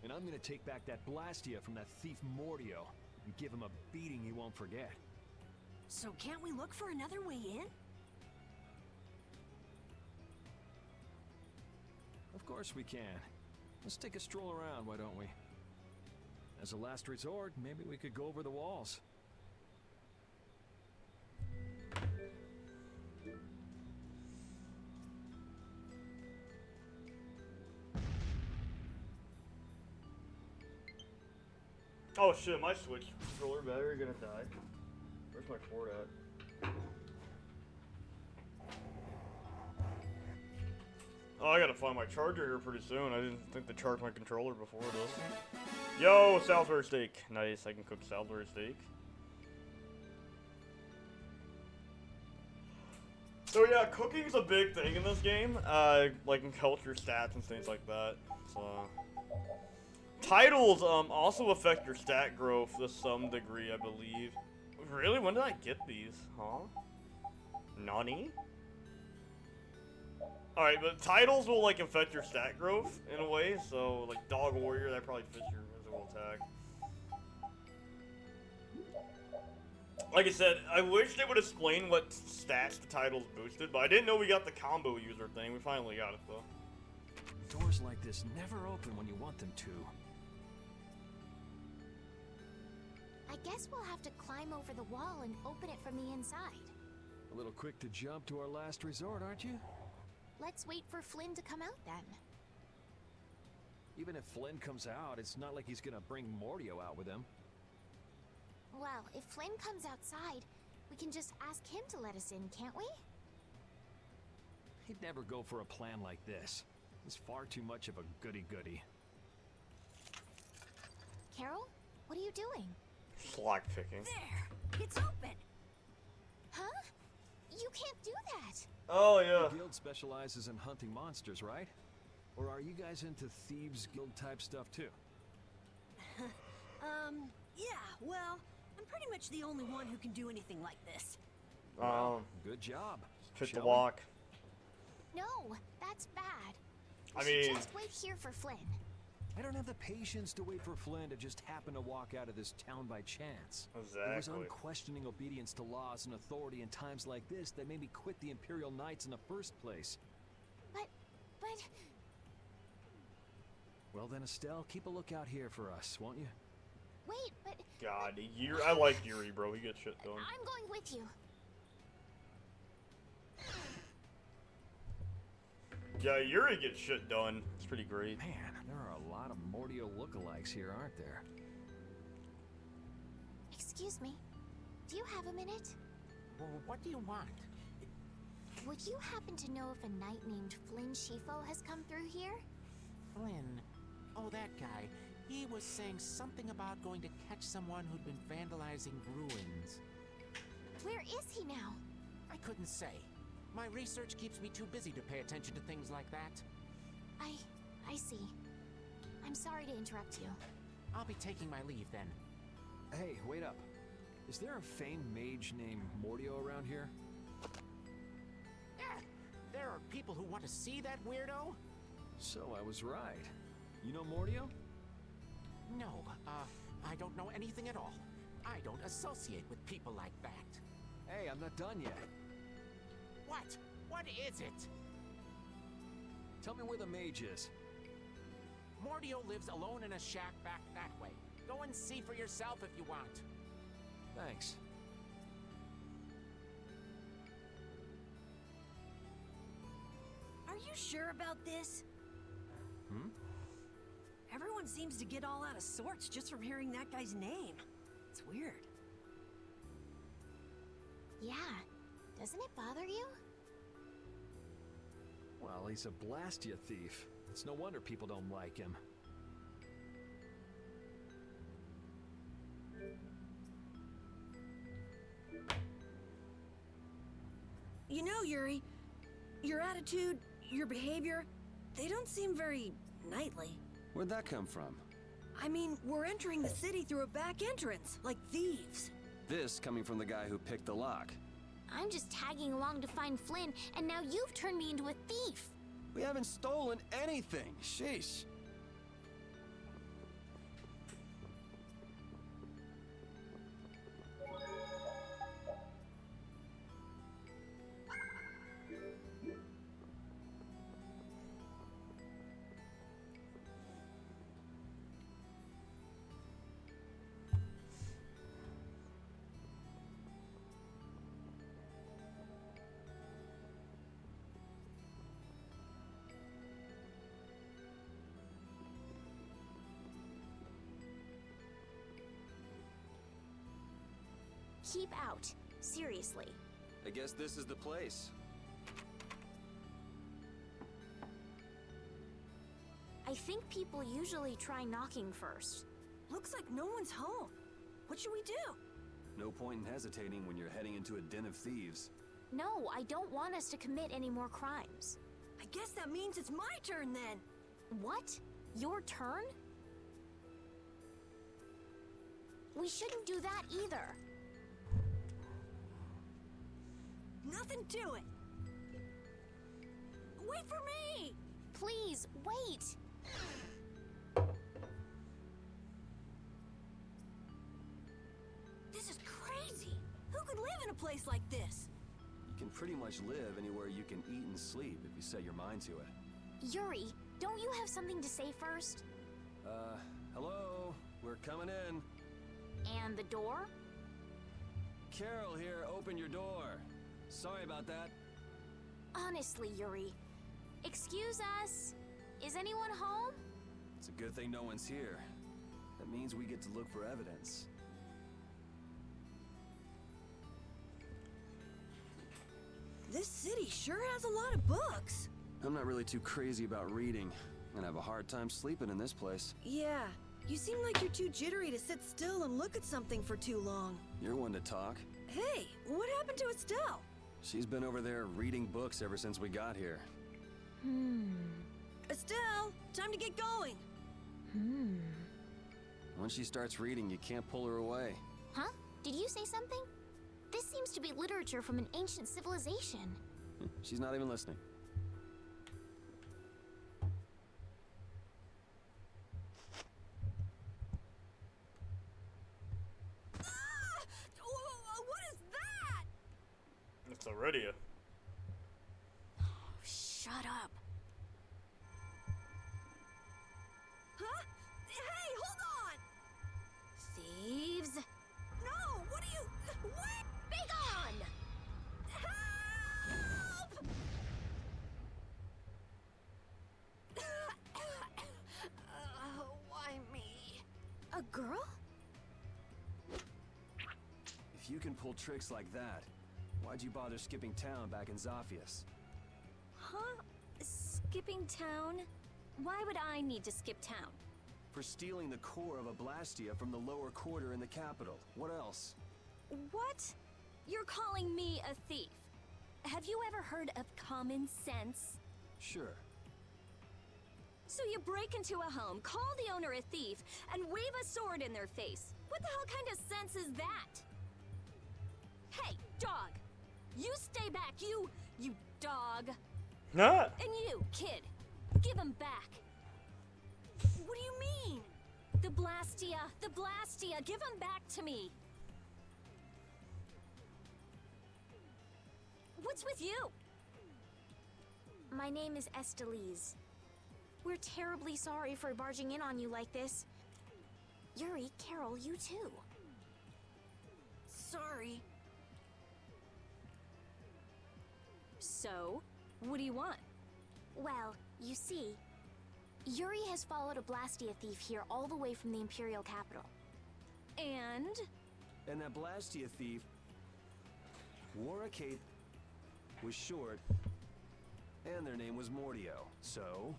And I'm gonna take back that Blastia from that thief Mordio and give him a beating he won't forget. So can't we look for another way in? Of course we can. Let's take a stroll around, why don't we? As a last resort, maybe we could go over the walls. Oh shit, my Switch controller battery gonna die. Where's my cord at? Oh, I gotta find my charger here pretty soon. I didn't think to charge my controller before this. Yo, Salisbury steak. Nice, I can cook Salisbury steak. So yeah, cooking's a big thing in this game. Like can help your stats and things like that. So titles also affect your stat growth to some degree, I believe. Really? When did I get these? Huh? Nani? Alright, but titles will like affect your stat growth in a way, so like Dog Warrior, that probably fits your visual attack. Like I said, I wish they would explain what stats the titles boosted, but I didn't know we got the combo user thing. We finally got it though. Doors like this never open when you want them to. I guess we'll have to climb over the wall and open it from the inside. A little quick to jump to our last resort, aren't you? Let's wait for Flynn to come out then. Even if Flynn comes out, it's not like he's gonna bring Mordio out with him. Well, if Flynn comes outside, we can just ask him to let us in, can't we? He'd never go for a plan like this. He's far too much of a goody-goody. Carol, what are you doing? Lock picking. There! It's open! Huh? You can't do that! Oh, yeah. The guild specializes in hunting monsters, right? Or are you guys into thieves guild type stuff too? Yeah, well, I'm pretty much the only one who can do anything like this. Good job. Fit the Shall we? walk. No, that's bad. We I should mean- just wait here for Flynn. I don't have the patience to wait for Flynn to just happen to walk out of this town by chance. It was Exactly. unquestioning obedience to laws and authority in times like this that made me quit the Imperial Knights in the first place. But... Well then, Estelle, keep a lookout here for us, won't you? Wait, but... God, I like Yuri, bro. He gets shit done. I'm going with you. Yeah, Yuri gets shit done. It's pretty great. Man, there are a lot of Mordio lookalikes here, aren't there? Excuse me. Do you have a minute? Well, what do you want? Would you happen to know if a knight named Flynn Shifo has come through here? Flynn. Oh, that guy. He was saying something about going to catch someone who'd been vandalizing ruins. Where is he now? I couldn't say. My research keeps me too busy to pay attention to things like that. I see. I'm sorry to interrupt you. I'll be taking my leave then. Hey, wait up. Is there a famed mage named Mordio around here? Yeah, there are people who want to see that weirdo? So I was right. You know Mordio? No, I don't know anything at all. I don't associate with people like that. Hey, I'm not done yet. What? What is it? Tell me where the mage is. Mordio lives alone in a shack back that way. Go and see for yourself if you want. Thanks. Are you sure about this? Hmm? Everyone seems to get all out of sorts just from hearing that guy's name. It's weird. Yeah. Doesn't it bother you? Well, he's a Blastia thief. It's no wonder people don't like him. You know, Yuri, your attitude, your behavior, they don't seem very knightly. Where'd that come from? I mean, we're entering the city through a back entrance, like thieves. This coming from the guy who picked the lock. I'm just tagging along to find Flynn, and now you've turned me into a thief. We haven't stolen anything. Sheesh. Keep out. Seriously. I guess this is the place. I think people usually try knocking first. Looks like no one's home. What should we do? No point in hesitating when you're heading into a den of thieves. No, I don't want us to commit any more crimes. I guess that means it's my turn then. What? Your turn? We shouldn't do that either. Nothing to it. Wait for me! Please, wait! This is crazy! Who could live in a place like this? You can pretty much live anywhere you can eat and sleep if you set your mind to it. Yuri, don't you have something to say first? Hello? We're coming in. And the door? Carol here, open your door. Sorry about that. Honestly, Yuri. Excuse us? Is anyone home? It's a good thing no one's here. That means we get to look for evidence. This city sure has a lot of books. I'm not really too crazy about reading, and I have a hard time sleeping in this place. Yeah, you seem like you're too jittery to sit still and look at something for too long. You're one to talk. Hey, what happened to Estelle? She's been over there reading books ever since we got here. Estelle, time to get going. Once she starts reading, you can't pull her away. Huh? Did you say something? This seems to be literature from an ancient civilization. She's not even listening. What is that? It's Aurelia. Shut up. Huh? Hey, hold on! Thieves? No, what are you... Wait! Be gone! Why me? A girl? If you can pull tricks like that, why'd you bother skipping town back in Zaphias? Huh? Skipping town? Why would I need to skip town? For stealing the core of a Blastia from the lower quarter in the capital. What else? What? You're calling me a thief? Have you ever heard of common sense? Sure. So you break into a home, call the owner a thief, and wave a sword in their face. What the hell kind of sense is that? Hey, dog! You stay back, you dog! Nah. And you, kid, give him back. What do you mean? The Blastia, give him back to me. What's with you? My name is Estelise. We're terribly sorry for barging in on you like this. Yuri, Carol, you too. Sorry. So, what do you want? Well, you see, Yuri has followed a Blastia thief here all the way from the Imperial capital. And? And that Blastia thief wore a cape, was short, and their name was Mordio. So?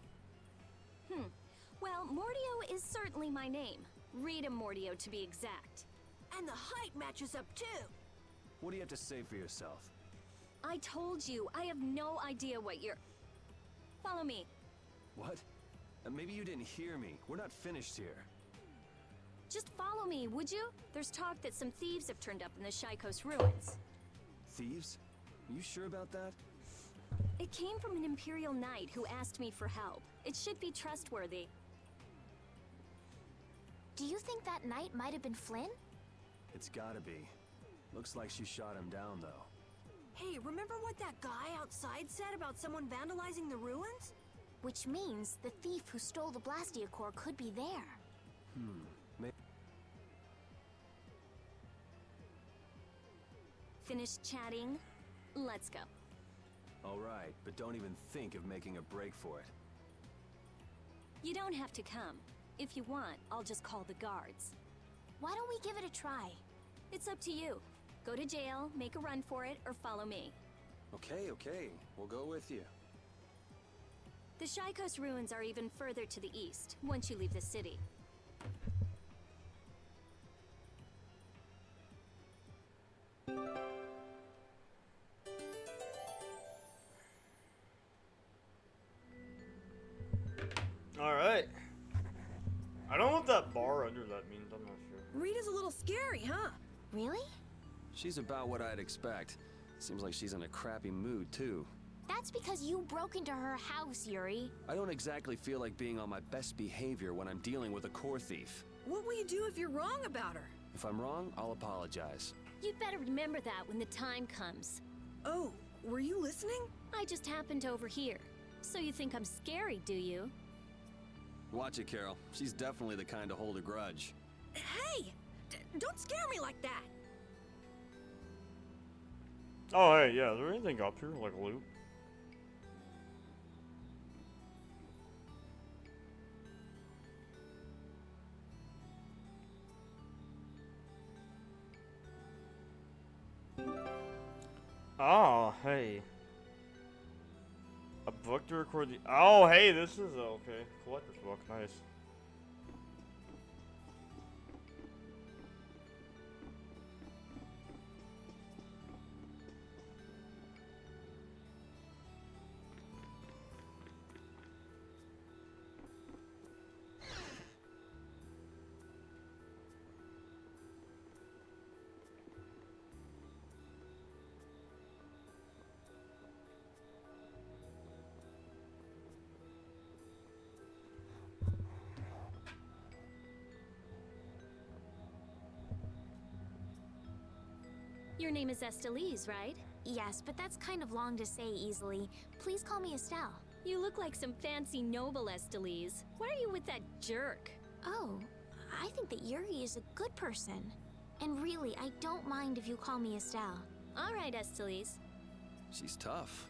Well, Mordio is certainly my name. Rita Mordio, to be exact. And the height matches up too. What do you have to say for yourself? I told you, I have no idea what you're... Follow me. What? Maybe you didn't hear me. We're not finished here. Just follow me, would you? There's talk that some thieves have turned up in the Shaikos ruins. Thieves? Are you sure about that? It came from an Imperial Knight who asked me for help. It should be trustworthy. Do you think that knight might have been Flynn? It's gotta be. Looks like she shot him down, though. Hey, remember what that guy outside said about someone vandalizing the ruins? Which means the thief who stole the Blastia core could be there. Finished chatting? Let's go. All right, but don't even think of making a break for it. You don't have to come. If you want, I'll just call the guards. Why don't we give it a try? It's up to you. Go to jail, make a run for it, or follow me. Okay. We'll go with you. The Shaikos ruins are even further to the east, once you leave the city. Alright. I don't know what that bar under that means, I'm not sure. Rita's a little scary, huh? Really? She's about what I'd expect. Seems like she's in a crappy mood, too. That's because you broke into her house, Yuri. I don't exactly feel like being on my best behavior when I'm dealing with a core thief. What will you do if you're wrong about her? If I'm wrong, I'll apologize. You'd better remember that when the time comes. Oh, were you listening? I just happened to overhear. So you think I'm scary, do you? Watch it, Carol. She's definitely the kind to hold a grudge. Hey! Don't scare me like that! Oh, hey, yeah, is there anything up here, like a loot? Oh, hey. A book to record the... Oh, hey, this is... Okay, collector's book, nice. Your name is Estelise, right? Yes, but that's kind of long to say easily. Please call me Estelle. You look like some fancy noble, Estelise. Why are you with that jerk? Oh, I think that Yuri is a good person. And really, I don't mind if you call me Estelle. All right, Estelise. She's tough.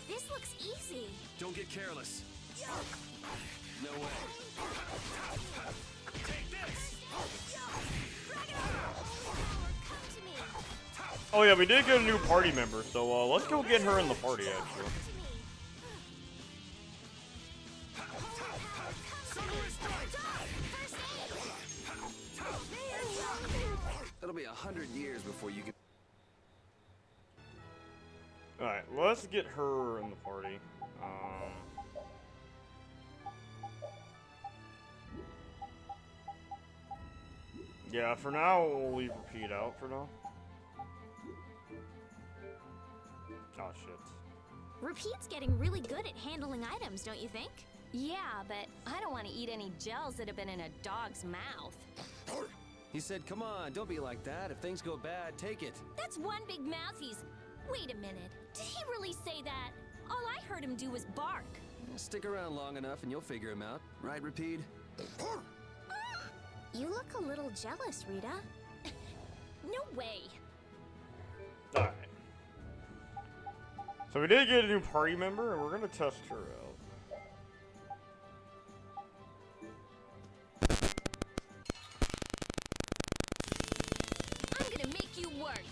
This looks easy. Don't get careless. No way. Take this! Oh yeah, we did get a new party member, so let's go get her in the party actually. It'll be 100 years before you get. Alright, let's get her in the party. Yeah, for now, we'll leave Repeat out for now. Oh, shit. Repeat's getting really good at handling items, don't you think? Yeah, but I don't want to eat any gels that have been in a dog's mouth. He said, come on, don't be like that. If things go bad, take it. That's one big mouth he's... Wait a minute. Did he really say that? All I heard him do was bark. Stick around long enough and you'll figure him out. Right, Repeat? You look a little jealous, Rita. No way. Alright. So we did get a new party member, and we're gonna test her out. I'm gonna make you work.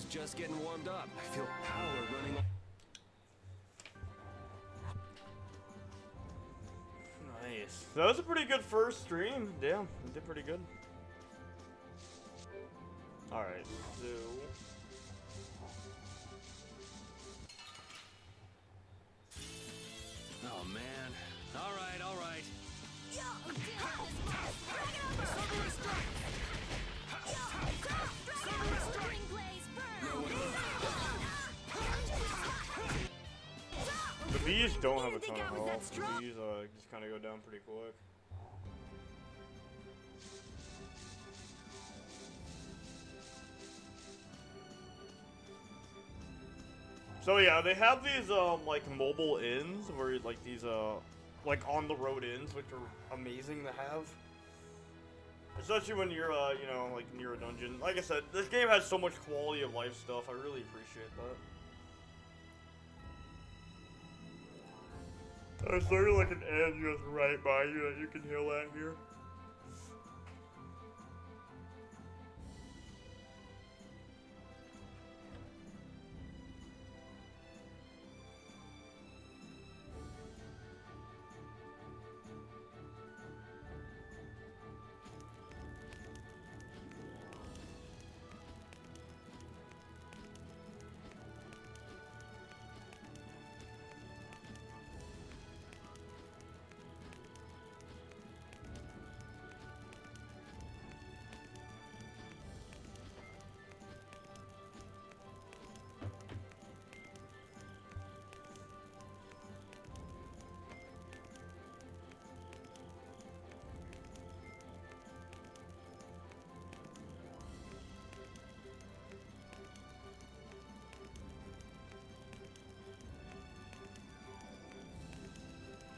Just getting warmed up. I feel power running. Nice. That was a pretty good first stream. Damn, we did pretty good. Alright, so... Oh, man. All right, all right. The bees don't have a ton of health. The bees just kind of go down pretty quick. So yeah, they have these like mobile inns where like these like on the road inns, which are amazing to have. Especially when you're you know, like near a dungeon. Like I said, this game has so much quality of life stuff. I really appreciate that. There's literally like an inn just right by you that you can heal at here.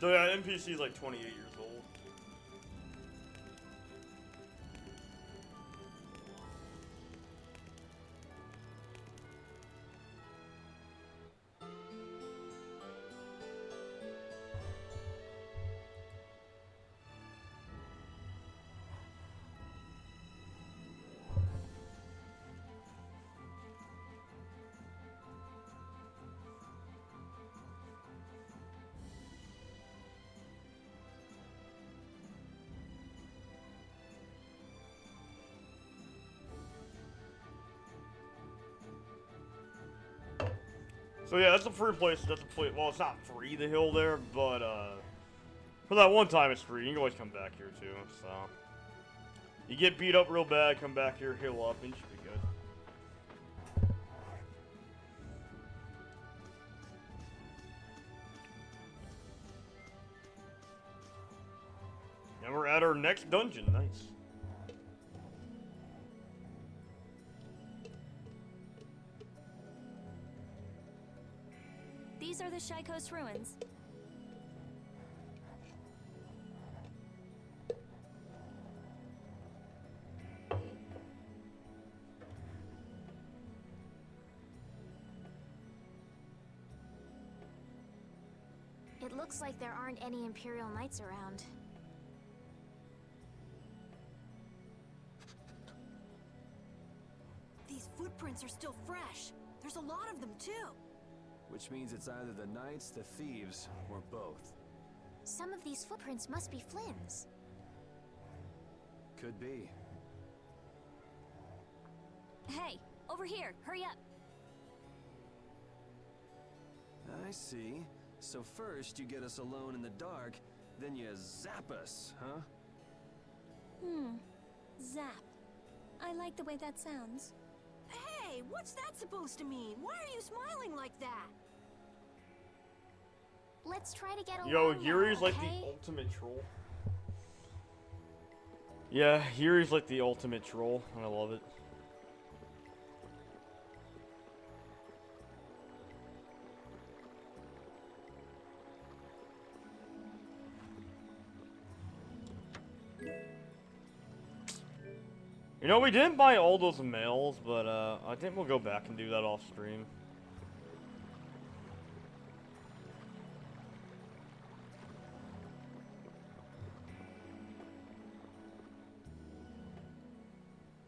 So yeah, NPC is like 28 years old. So yeah, that's a free place. That's a place. Well, it's not free, the hill there, but for that one time it's free. You can always come back here too. So you get beat up real bad, come back here, heal up, and you should be good. And we're at our next dungeon. Nice. These are the Shaikos ruins. It looks like there aren't any Imperial Knights around. These footprints are still fresh. There's a lot of them, too. Which means it's either the knights, the thieves, or both. Some of these footprints must be Flynn's. Could be. Hey, over here, hurry up. I see. So first you get us alone in the dark, then you zap us, huh? Zap. I like the way that sounds. Hey, what's that supposed to mean? Why are you smiling like that? Let's try to get along. Yo, Yuri's now, like okay? the ultimate troll. Yeah, Yuri's like the ultimate troll, and I love it. You know, we didn't buy all those mails, but I think we'll go back and do that off stream.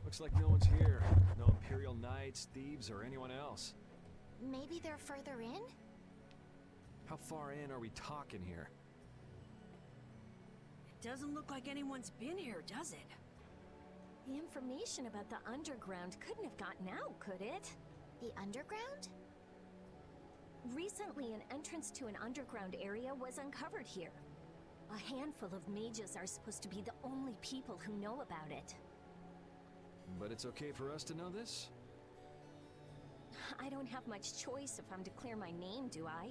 Looks like no one's here. No Imperial Knights, thieves, or anyone else. Maybe they're further in? How far in are we talking here? It doesn't look like anyone's been here, does it? The information about the underground couldn't have gotten out, could it? The underground? Recently, an entrance to an underground area was uncovered here. A handful of mages are supposed to be the only people who know about it. But it's okay for us to know this? I don't have much choice if I'm to clear my name, do I?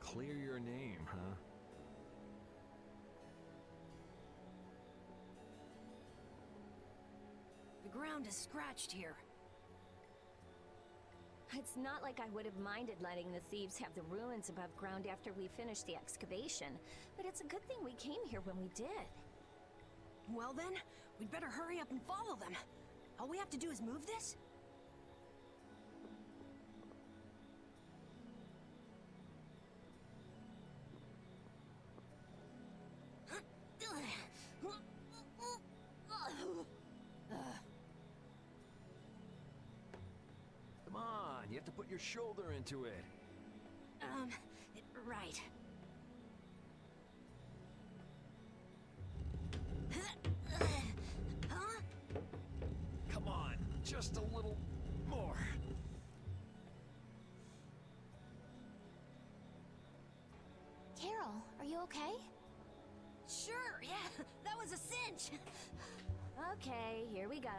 Clear your name, huh? The ground is scratched here. It's not like I would have minded letting the thieves have the ruins above ground after we finished the excavation, but it's a good thing we came here when we did. Well then, we'd better hurry up and follow them. All we have to do is move this? Come on, you have to put your shoulder into it. Right. Huh? Come on, just a little more. Carol, are you okay? Sure, yeah. That was a cinch. Okay, here we go.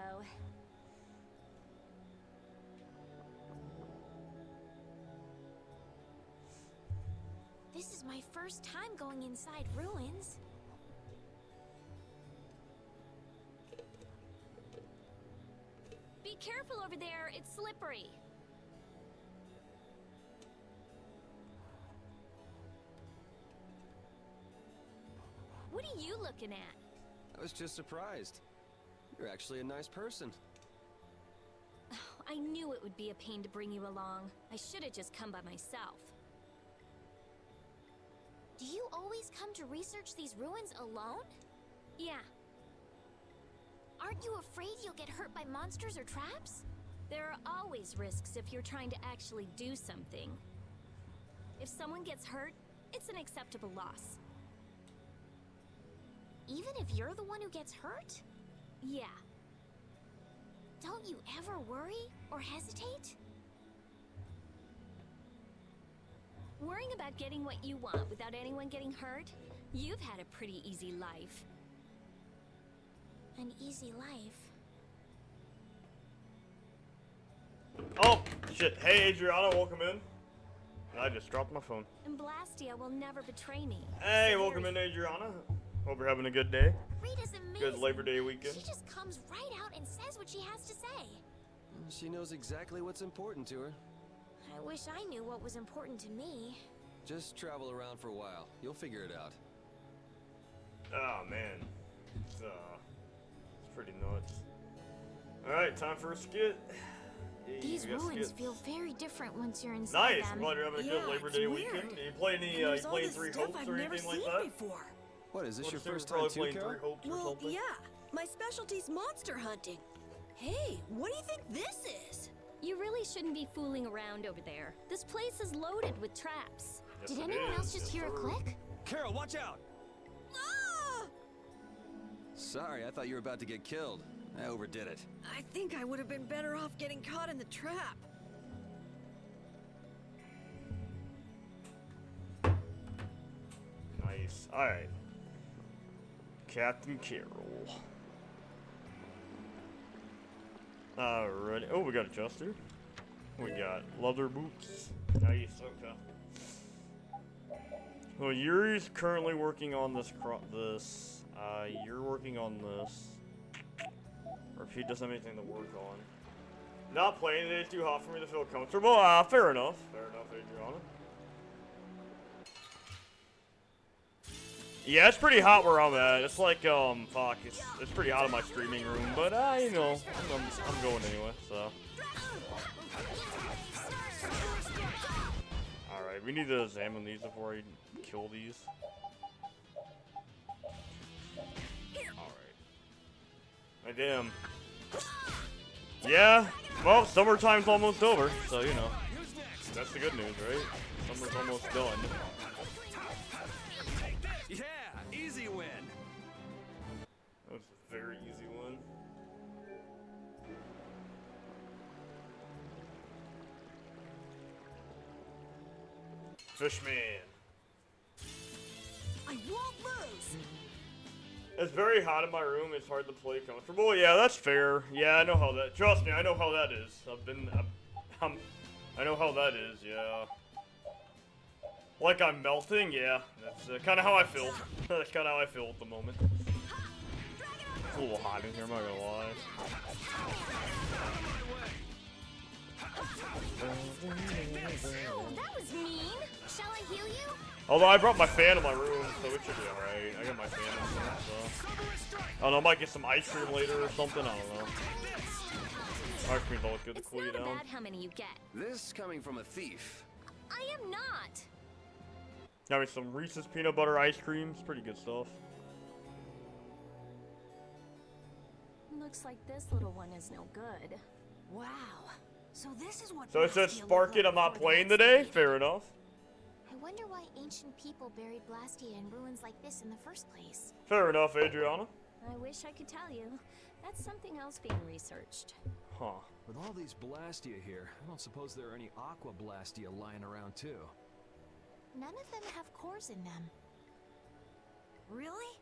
This is my first time going inside ruins. Be careful over there, it's slippery. are you looking at? I was just surprised. You're actually a nice person. I knew it would be a pain to bring you along. I should have just come by myself. Do you always come to research these ruins alone? Yeah. Aren't you afraid you'll get hurt by monsters or traps? There are always risks if you're trying to actually do something. If someone gets hurt, it's an acceptable loss. Even if you're the one who gets hurt? Yeah. Don't you ever worry or hesitate? Worrying about getting what you want without anyone getting hurt? You've had a pretty easy life. An easy life? Oh, shit. Hey, Adriana, welcome in. I just dropped my phone. And Blastia will never betray me. Hey, welcome in, Adriana. Hope you're having a good day. Rita's amazing. Good Labor Day weekend. She just comes right out and says what she has to say. She knows exactly what's important to her. I wish I knew what was important to me. Just travel around for a while. You'll figure it out. Oh, man. It's pretty nuts. Alright, time for a skit. Hey, These we got ruins skits. feel very different once you're inside Nice. them. I'm glad you're having a good Labor Day weekend. Do you play any, you playing Three Hopes or anything like that? What, is this your first probably time too, playing Carol? Three Hopes or Well, something? yeah. My specialty's monster hunting. Hey, what do you think this is? You really shouldn't be fooling around over there. This place is loaded with traps. Did anyone else just hear a click? Carol, watch out! Ah! Sorry, I thought you were about to get killed. I overdid it. I think I would have been better off getting caught in the trap. Nice. Alright. Captain Carol. Alright. Oh, we got a Juster. We got leather boots. Nice. Okay. Well, Yuri's currently working on this. You're working on this. Or if he doesn't have anything to work on. Not playing today is too hot for me to feel comfortable. Fair enough. Fair enough, Adriana. Yeah, it's pretty hot where I'm at. It's like, fuck, it's pretty hot in my streaming room, but, you know, I'm going anyway, so. Alright, we need to examine these before I kill these. Alright. Damn. Yeah, well, summertime's almost over, so, you know. That's the good news, right? Summer's almost done. Yeah, easy win. That was a very easy one. Fishman. I won't lose. It's very hot in my room. It's hard to play comfortable. Yeah, that's fair. Yeah, I know how that. Trust me, I know how that is. I know how that is. Yeah. Like I'm melting. Yeah, that's kind of how I feel. That's kind of how I feel at the moment. It's a little hot in here. I'm not gonna lie. Ow, that was mean. Shall I heal you? Although I brought my fan in my room, so it should be alright. I got my fan in there, so. I don't know, I might get some ice cream later or something, I don't know. Ice cream's always good to cool you It's not down. bad how many you get. This coming from a thief. I am not. Got me some Reese's peanut butter ice cream. It's pretty good stuff. Looks like this little one is no good. Wow. So this is what. So it says Spark It, I'm not playing today? Fair enough. I wonder why ancient people buried Blastia in ruins like this in the first place. Fair enough, Adriana. I wish I could tell you. That's something else being researched. Huh. With all these Blastia here, I don't suppose there are any Aqua Blastia lying around too. None of them have cores in them. Really?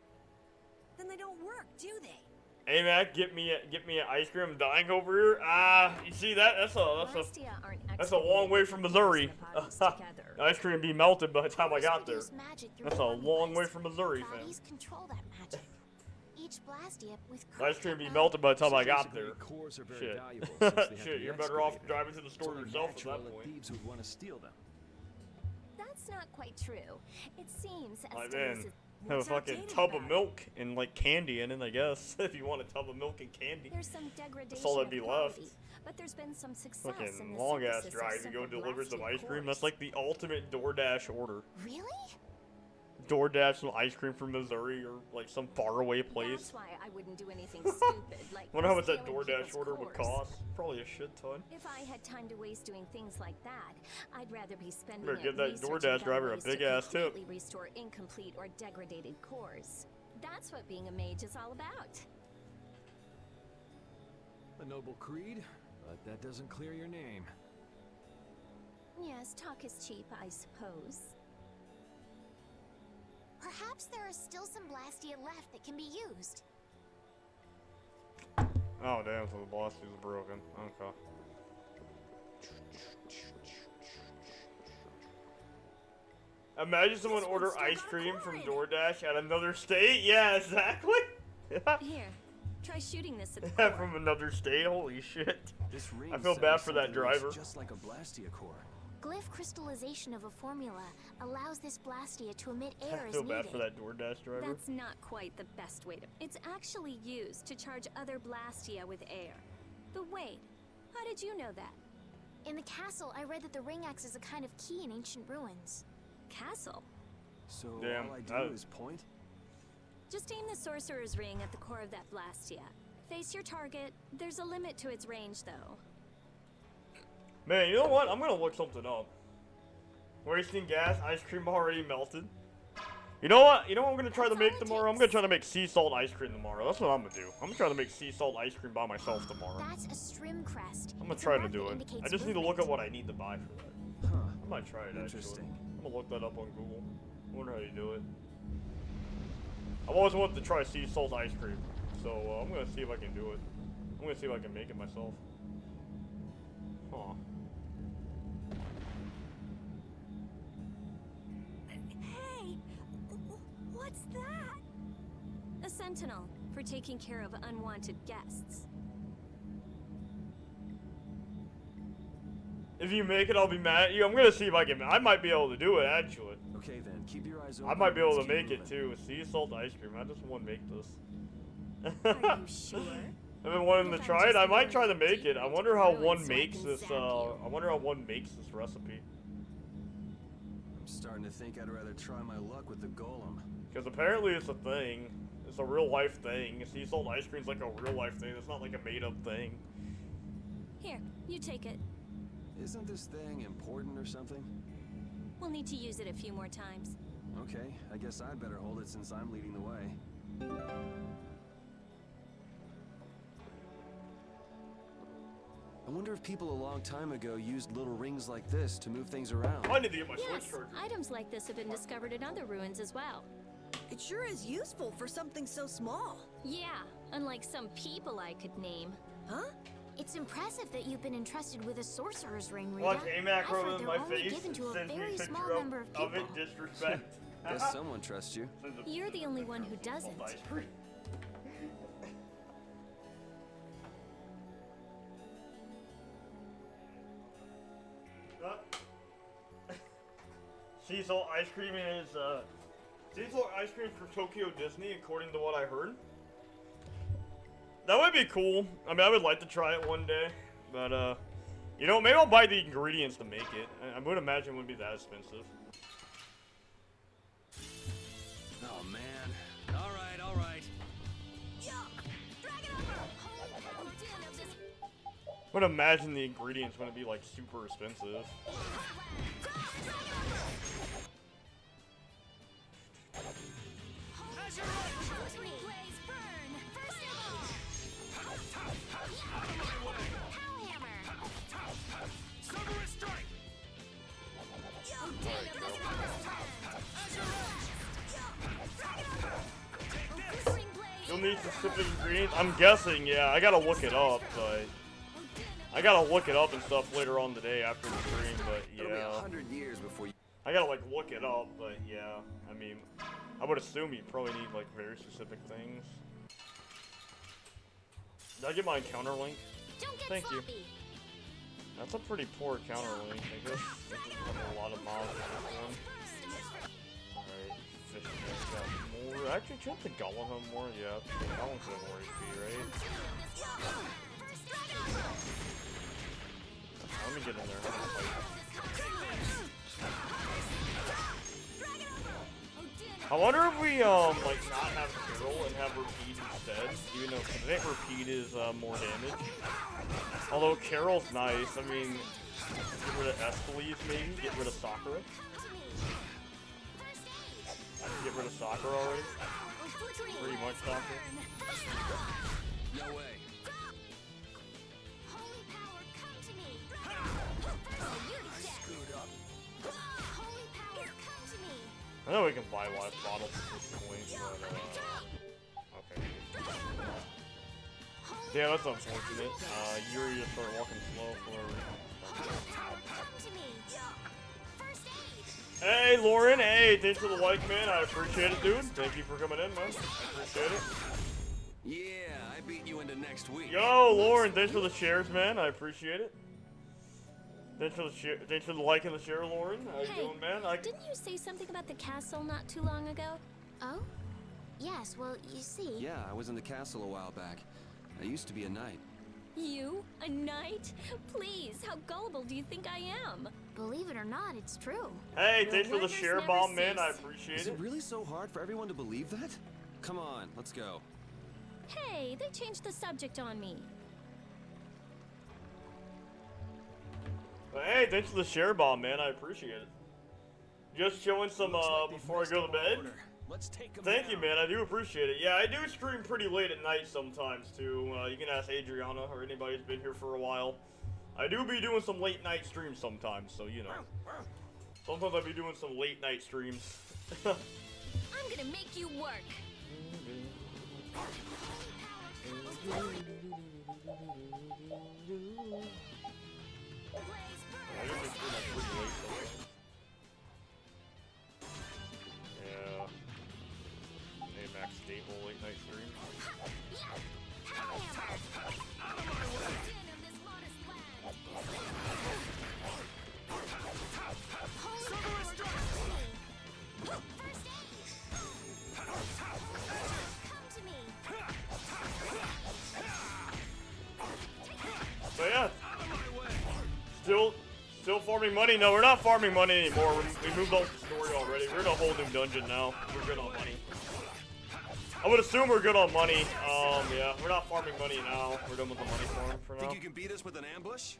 Then they don't work, do they? Hey Mac, get me an ice cream. I'm dying over here. You see that's a long way from Missouri. Ice cream be melted by the time I got there. That's a long way from Missouri, fam. Bodies control that magic. Each Blastia with Ice cream be melted by the time I got there. Cores are very Shit. valuable since they have to Shit, be you're better off excavated. driving to the store So yourself at natural that that point. thieves would want to steal them. That's not quite true. It seems as Like, though man, this is Have a What's fucking outdated tub of about it? milk and like candy in it, I guess. If you want a tub of milk and candy. There's some degradation That's all that'd be of left. quality, but there's been some success in Fucking the long ass synthesis of drive to go simple deliver some Blastia ice cream. cores. That's like the ultimate DoorDash order. Really? DoorDash some ice cream from Missouri or like some faraway place. That's why I wouldn't do anything stupid like Wonder how much that stealing DoorDash people's order would cores. cost. Probably a shit ton. If I had time to waste doing things like that, I'd rather be spending Better it give that researching DoorDash better driver a ways big to ass tip. completely restore incomplete or degraded cores. That's what being a mage is all about. A noble creed, but that doesn't clear your name. Yes, talk is cheap, I suppose. Perhaps there are still some Blastia left that can be used. Oh damn, so the boss is broken. Okay. Imagine someone order ice cream from DoorDash at another state. Yeah, exactly. Here, try shooting this at the Yeah, core. from another state. Holy shit. This ring I feel says bad for that something that driver. looks just like a Blastia core. Glyph crystallization of a formula allows this Blastia to emit air I as feel needed. bad for that DoorDash driver. That's not quite the best way to... It's actually used to charge other Blastia with air. But wait, how did you know that? In the castle, I read that the ring acts as a kind of key in ancient ruins. Castle? So Damn, all I that- do is point? Just aim the Sorcerer's Ring at the core of that Blastia. Face your target. There's a limit to its range, though. Man, you know what? I'm gonna look something up. Wasting gas, ice cream already melted. You know what? You know what I'm gonna try to make tomorrow? I'm gonna try to make sea salt ice cream tomorrow. That's what I'm gonna do. I'm gonna try to make sea salt ice cream by myself tomorrow. That's a strim crest. I'm gonna It's a try to mark do that it. indicates I just need to look movement. at what I need to buy for that. Huh. I might try it Interesting. actually. I'm gonna look that up on Google. I wonder how you do it. I've always wanted to try sea salt ice cream, so I'm gonna see if I can do it. I'm gonna see if I can make it myself. Huh. Hey! What's that? A sentinel for taking care of unwanted guests. If you make it, I'll be mad at you. I'm gonna see if I can. I might be able to do it actually. Okay then, keep your eyes open. I might be able Let's to keep make it moving. too. Sea salt ice cream. I just want to make this. Are you sure? I've been wanting to If I'm try it. just I might going try to make it. I deep wonder into how ruins one so I makes can this. zap you. I wonder how one makes this recipe. I'm starting to think I'd rather try my luck with the golem. Because apparently it's a thing. It's a real life thing. Sea salt ice cream's like a real life thing. It's not like a made up thing. Here, you take it. Isn't this thing important or something? We'll need to use it a few more times. Okay, I guess I'd better hold it since I'm leading the way. I wonder if people a long time ago used little rings like this to move things around. I need to get my Yes, Switch charger. items like this have been discovered in other ruins as well. It sure is useful for something so small. Yeah, unlike some people I could name. Huh? It's impressive that you've been entrusted with a sorcerer's ring, Rita. Watch a macro I've heard in they're my only face given and to a sends me a very picture small number of people. of it. Disrespect. Guess someone trusts you. You're the only one who doesn't. Ice cream. Sea salt ice cream is sea salt ice cream for Tokyo Disney, according to what I heard. That would be cool. I mean, I would like to try it one day, but you know, maybe I'll buy the ingredients to make it. I would imagine it wouldn't be that expensive. Oh man. Alright, alright. I would imagine the ingredients wouldn't be like super expensive. You'll need specific ingredients. I'm guessing, yeah. I gotta look it up, but I gotta look it up and stuff later on today after the stream. But It'll be yeah, 100 years before you... I gotta like look it up. But yeah, I mean, I would assume you probably need like very specific things. Did I get my encounter link? Don't get Thank you. sloppy. That's a pretty poor counter link. I guess there's a lot of mobs in this one. Alright, efficient. Got more. Actually, check the Golem have more. Yeah, Golem's got more HP, right? Let me get in there. I'm gonna fight. I wonder if we like not have Carol and have Repeat instead, even though I think Repeat is more damage. Although Carol's nice. I mean, get rid of Espelise maybe. Get rid of Sakura. Get rid of Sakura already. Pretty much Sakura. No way. I know we can buy life bottles at this point, but okay. Yeah, that's unfortunate. Yuri just started walking slow for Hey, Lauren. Hey, thanks for the like, man. I appreciate it, dude. Thank you for coming in, man. I appreciate it. Yeah, I beat you into next week. Yo, Lauren, thanks for the shares, man. I appreciate it. Thanks for the like and the share, Lauren. How you doing, man? Didn't you say something about the castle not too long ago? Oh? Yes, well, you see... Yeah, I was in the castle a while back. I used to be a knight. You? A knight? Please, how gullible do you think I am? Believe it or not, it's true. Hey, thanks for the share bomb, man. I appreciate Is it really so hard for everyone to believe that? Come on, let's go. Hey, they changed the subject on me. Hey, thanks for the share bomb, man. I appreciate it. Just showing some before I go to bed. Let's take Thank you, man. I do appreciate it. Yeah, I do stream pretty late at night sometimes too. You can ask Adriana or anybody who's been here for a while. I do be doing some late night streams sometimes, so you know. Sometimes I'll be doing some late night streams. I'm gonna make you work. Yeah. Max Stable late night stream. So yeah. Still farming money? No, we're not farming money anymore. We moved on to the story already. We're in a whole new dungeon now. We're good on money. I would assume we're good on money. Yeah, we're not farming money now. We're done with the money farm for now. Think you can beat us with an ambush?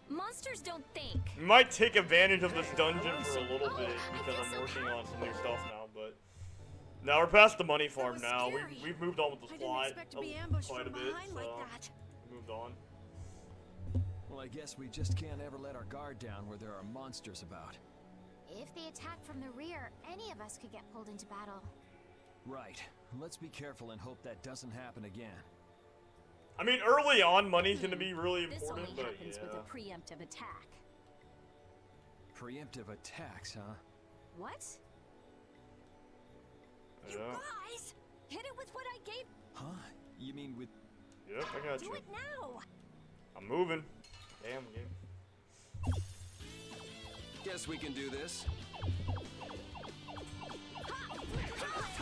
Monsters don't think. We might take advantage of this dungeon for a little bit because I'm working on some new stuff now, but now we're past the money farm now. We've moved on with the plot quite a bit, so moved on. Well, I guess we just can't ever let our guard down where there are monsters about. If they attack from the rear, any of us could get pulled into battle. Right. Let's be careful and hope that doesn't happen again. I mean, early on, money's gonna be really important, This only but happens yeah. with a preemptive attack. Preemptive attacks, huh? What? Yeah. Guys, hit it with what I gave. Huh? You mean with... Yep, I got Do you. it now. I'm moving. Damn game. Guess we can do this.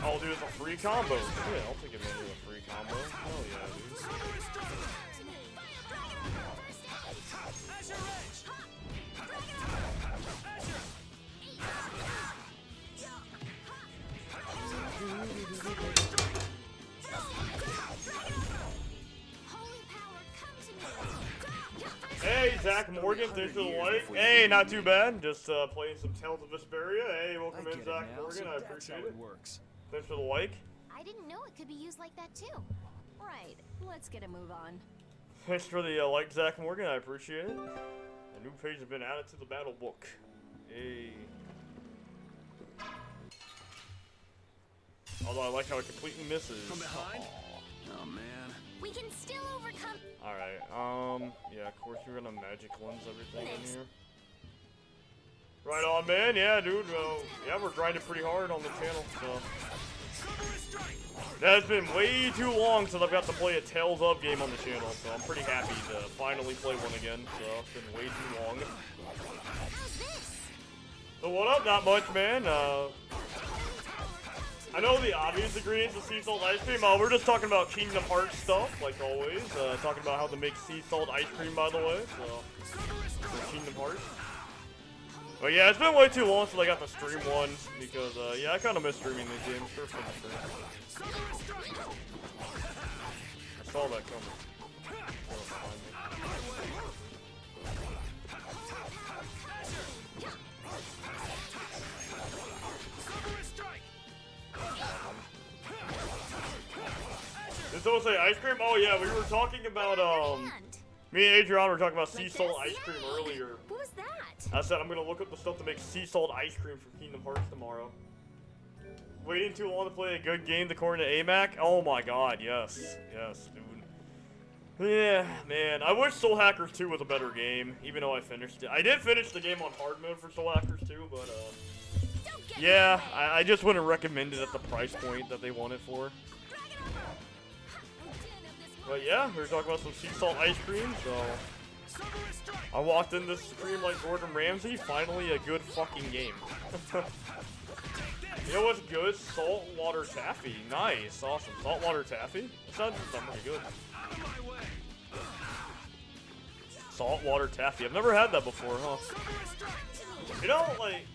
Oh, dude, it's a free combo. Yeah, I'll take advantage of a free combo. Hell yeah, dude. Hey, Zach Morgan, thanks for the like. Hey, not too bad. Just playing some Tales of Vesperia. Hey, welcome in, Zach Morgan. I appreciate it. Thanks for the like. I didn't know it could be used like that too. Right, let's get a move on. Thanks for the like, Zach Morgan. I appreciate it. A new page has been added to the battle book. Hey. Although I like how it completely misses. From behind? Oh man. We can still overcome. Alright, yeah, of course you're gonna magic lens everything in here. Right on, man, yeah, dude, yeah, we're grinding pretty hard on the channel, so. That's been way too long since I've got to play a Tales of game on the channel, so I'm pretty happy to finally play one again, so it's been way too long. So what up, not much, man, I know the obvious ingredients of sea salt ice cream. We're just talking about Kingdom Hearts stuff, like always. Talking about how to make sea salt ice cream, by the way. So, for Kingdom Hearts. But yeah, it's been way too long since I got the stream one because yeah, I kind of miss streaming these games. Sure, I saw that coming. Did someone say ice cream? Oh yeah, we were talking about me and Adrian were talking about sea salt ice cream earlier. What was that? I said I'm gonna look up the stuff to make sea salt ice cream for Kingdom Hearts tomorrow. Waiting too long to play a good game according to AMAC? Oh my god, yes. Yes, dude. Yeah, man. I wish Soul Hackers 2 was a better game, even though I finished it. I did finish the game on hard mode for Soul Hackers 2, but yeah, I just wouldn't recommend it at the price point that they want it for. But yeah, we were talking about some sea salt ice cream, so I walked in this stream like Gordon Ramsay. Finally, a good fucking game. You know what's good? Saltwater taffy. Nice, awesome. Saltwater taffy? That sounds pretty good. Saltwater taffy. I've never had that before, huh? You know, like,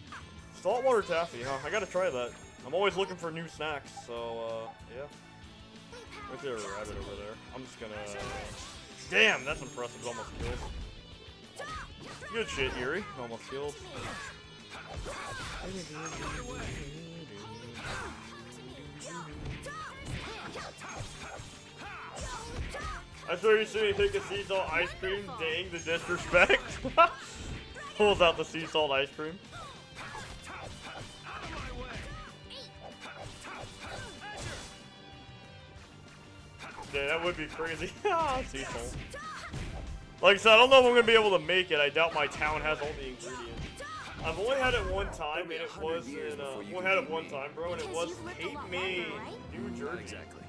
saltwater taffy, huh? I gotta try that. I'm always looking for new snacks, so, yeah. Right there, a rabbit over there. I'm just gonna... Damn, that's impressive. Almost killed. Good shit, Yuri. Almost killed. I saw you see me take a sea salt ice cream. Dang, the disrespect. Pulls out the sea salt ice cream. Yeah, that would be crazy. Sea salt. Like I said, I don't know if I'm gonna be able to make it. I doubt my town has all the ingredients. I've only had it one time, and it was in, only had it one time, bro, and it was Cape May, New Jersey. Exactly.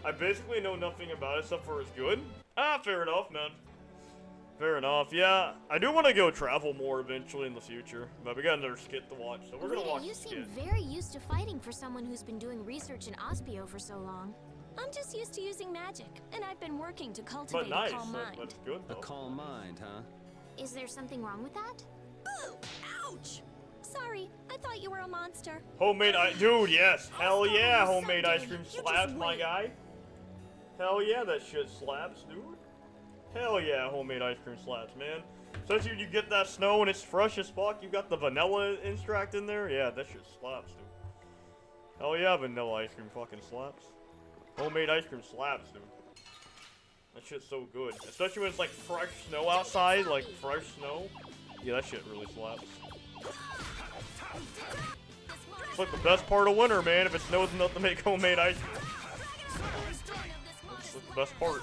I basically know nothing about it except for it's good. Ah, fair enough, man. Fair enough. Yeah, I do want to go travel more eventually in the future, but we got another skit to watch, so we're gonna watch the skit. You seem very used to fighting for someone who's been doing research in Ospio for so long. I'm just used to using magic, and I've been working to cultivate nice, a calm mind. That's good, though. A calm mind, huh? Is there something wrong with that? Boo! Ouch! Sorry, I thought you were a monster. Homemade dude, yes. Hell yeah, homemade ice cream slaps, my guy. Hell yeah, that shit slaps, dude. Hell yeah, homemade ice cream slaps, man. Especially when you get that snow and it's fresh as fuck, you got the vanilla extract in there. Yeah, that shit slaps, dude. Hell yeah, vanilla ice cream fucking slaps. Homemade ice cream slaps, dude. That shit's so good. Especially when it's like fresh snow outside, like fresh snow. Yeah, that shit really slaps. It's like the best part of winter, man, if it snows enough to make homemade ice cream. That's the best part.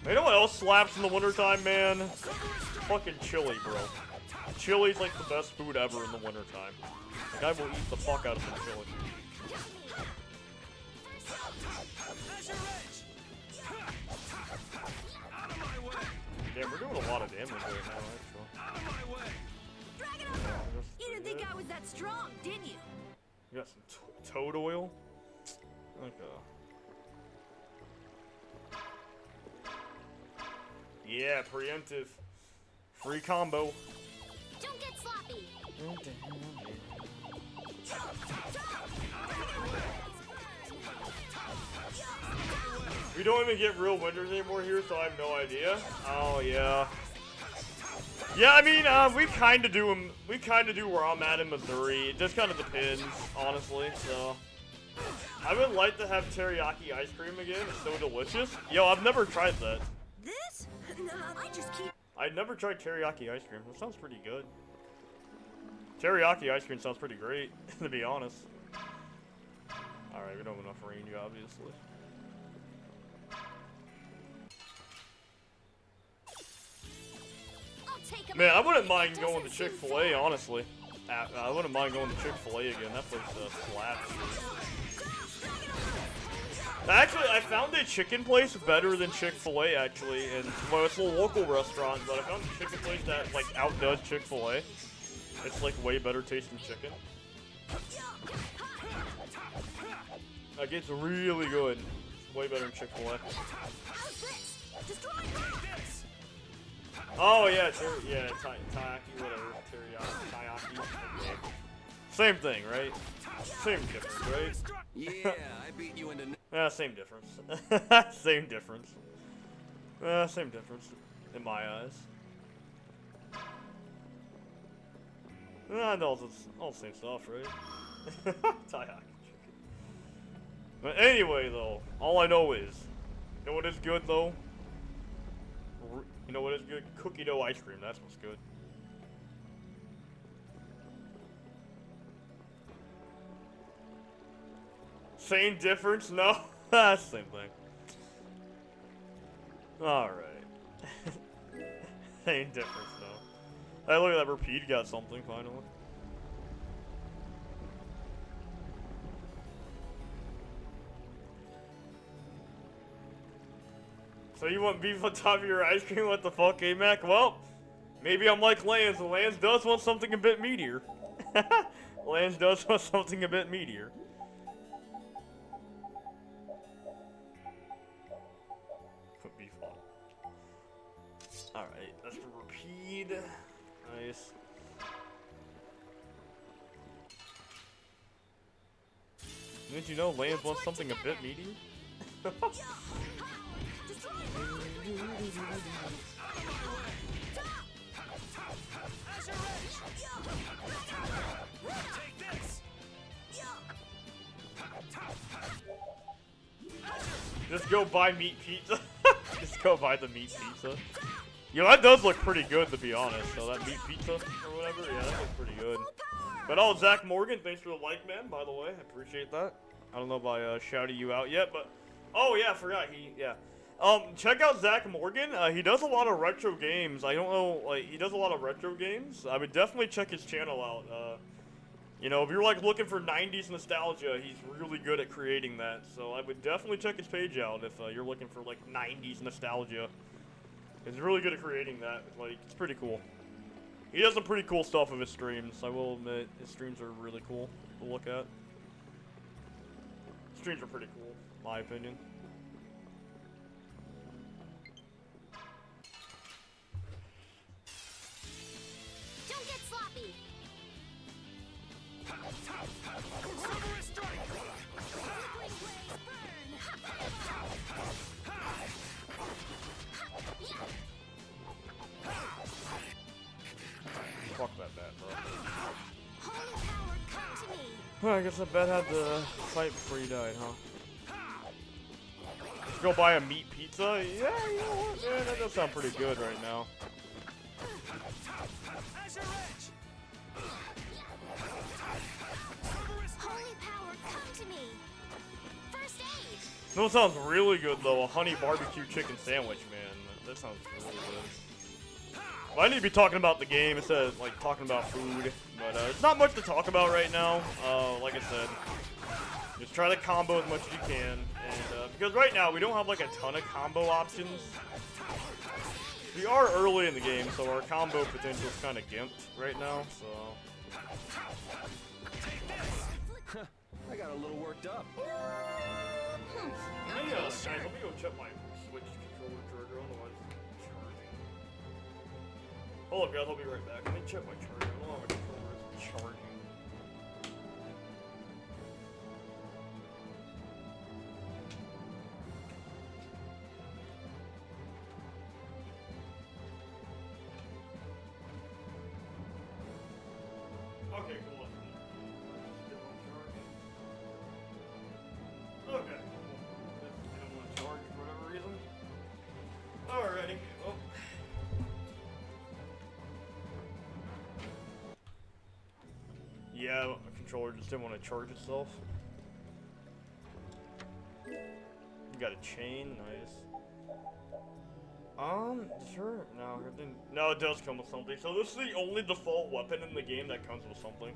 You know what else slaps in the wintertime, man? Fucking chili, bro. Chili's like the best food ever in the wintertime. Like, I will eat the fuck out of some chili. Damn, we're doing a lot of damage right now, actually. You didn't think I was that strong, did you? You got some toad oil? Okay. Yeah, preemptive. Free combo. Don't get sloppy. We don't even get real winters anymore here, so I have no idea. Oh yeah. Yeah, I mean, we kind of do them. We kind of do where I'm at in Missouri. It just kind of depends, honestly. So, I would like to have teriyaki ice cream again. It's so delicious. Yo, I've never tried that. This? No, I just keep. I've never tried teriyaki ice cream. That sounds pretty good. Teriyaki ice cream sounds pretty great, to be honest. All right, we don't have enough range, obviously. Man, I wouldn't mind going to Chick-fil-A, honestly. I wouldn't mind going to Chick-fil-A again. That place slaps. Actually, I found a chicken place better than Chick-fil-A, actually. And, well, it's a local restaurant, but I found a chicken place that, like, outdoes Chick-fil-A. It's, like, way better tasting chicken. Like, it's really good. It's way better than Chick-fil-A. Oh yeah, taiyaki, whatever. Taiyaki. Okay. Same thing, right? Same difference, right? Yeah, I beat you into. Same difference. Same difference. Same difference in my eyes. No, it's all the same stuff, right? Taiyaki chicken. But anyway, though, all I know is, you know what is good, though? You know what is good? Cookie dough ice cream, that's what's good. Same difference? No? Same thing. Alright. Same difference, though. Hey, look at that, Repeat got something, finally. So you want beef on top of your ice cream? What the fuck, A-Mac? Well, maybe I'm like Lance. Lance does want something a bit meatier. Lance does want something a bit meatier. Put beef on. Alright, that's for Repeat. Nice. Didn't you know Lance wants something a bit meatier? Just go buy meat pizza. Just go buy the meat pizza. Yo, that does look pretty good, to be honest. So that meat pizza or whatever, yeah, that looks pretty good. But oh, Zach Morgan, thanks for the like, man. By the way, I appreciate that. I don't know if I shouted you out yet, but oh yeah, I forgot. Check out Zach Morgan. He does a lot of retro games. I don't know, like he does a lot of retro games. I would definitely check his channel out. You know, if you're like looking for 90s nostalgia, he's really good at creating that. So I would definitely check his page out if you're looking for like 90s nostalgia. He's really good at creating that. Like, it's pretty cool. He does some pretty cool stuff with his streams. I will admit, his streams are really cool to look at. Streams are pretty cool, in my opinion. Don't get sloppy. Fuck that bat, bro. Well, I guess that bat had to fight before he died, huh? Let's go buy a meat pizza? Yeah, you know what? Yeah, that does sound pretty good right now. Holy power, come to me. First aid. No, it sounds really good though. A honey barbecue chicken sandwich, man. That sounds really good. Well, I need to be talking about the game instead of like talking about food. But it's not much to talk about right now. Like I said, just try to combo as much as you can. And because right now we don't have like a ton of combo options. We are early in the game, so our combo potential is kind of gimped right now. So. I got a little worked up. Guys, let me go check my Switch controller trigger, otherwise it's charging. Hold up, guys, I'll be right back. Let me check my charger. I don't know how my controller is charging. Okay, cool. Still on charge. Okay. Didn't want to charge for whatever reason. Alrighty. Well. Yeah, the controller just didn't want to charge itself. You got a chain, nice. Sure. No, it didn't. No, it does come with something. So this is the only default weapon in the game that comes with something.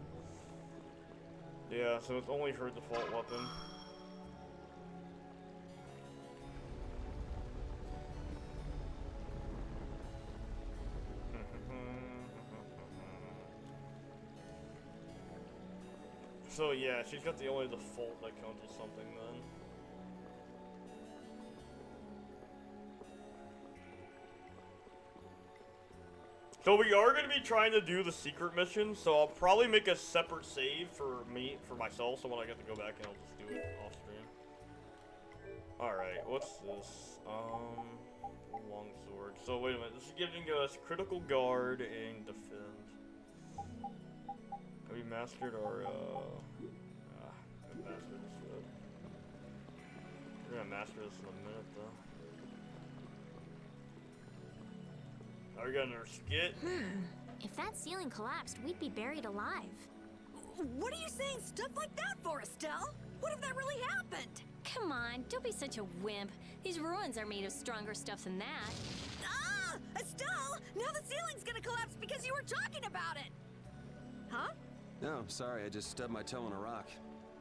Yeah, so it's only her default weapon. So yeah, she's got the only default that counts as something then. So we are going to be trying to do the secret mission, so I'll probably make a separate save for myself, so when I get to go back in, I'll just do it off stream. Alright, what's this? Longsword. So wait a minute, this is giving us critical guard and defend. Have we mastered our, we mastered this yet. We're gonna master this in a minute, though. Are we getting our skit? If that ceiling collapsed, we'd be buried alive. What are you saying stuff like that for, Estelle? What if that really happened? Come on, don't be such a wimp. These ruins are made of stronger stuff than that. Ah! Estelle! Now the ceiling's gonna collapse because you were talking about it! Huh? No, sorry, I just stubbed my toe on a rock.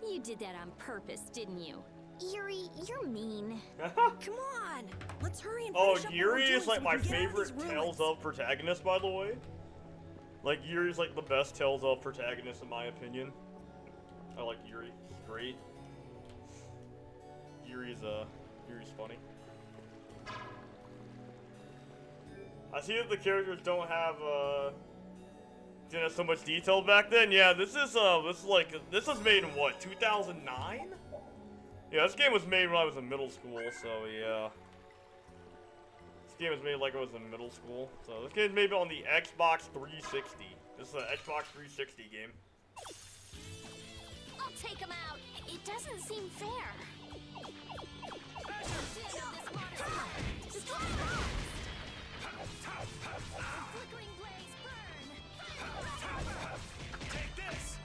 You did that on purpose, didn't you? Yuri, you're mean. Come on! Let's hurry and Oh, finish up what Yuri we're doing is so like we my can get out of these favorite ruins. Tales of protagonist, by the way. Like, Yuri's like the best Tales of protagonist in my opinion. I like Yuri. He's great. Yuri's funny. I see that the characters don't have, didn't have so much detail back then. Yeah, this is made in what, 2009? Yeah, this game was made when I was in middle school, so yeah. This game was made like I was in middle school. So this game's made on the Xbox 360. This is an Xbox 360 game. I'll take him out. It doesn't seem fair. Take this!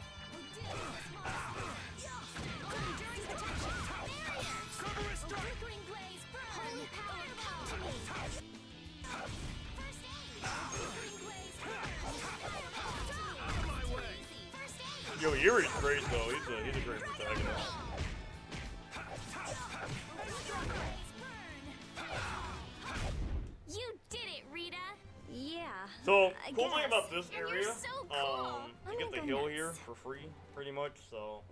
Cerberus strike! Yo, Yuri's great though. He's a great protagonist. You did it, Rita! Yeah. So, I cool thing guess. about this And area, you're so cool. you get the go hill nuts. here for free, pretty much, so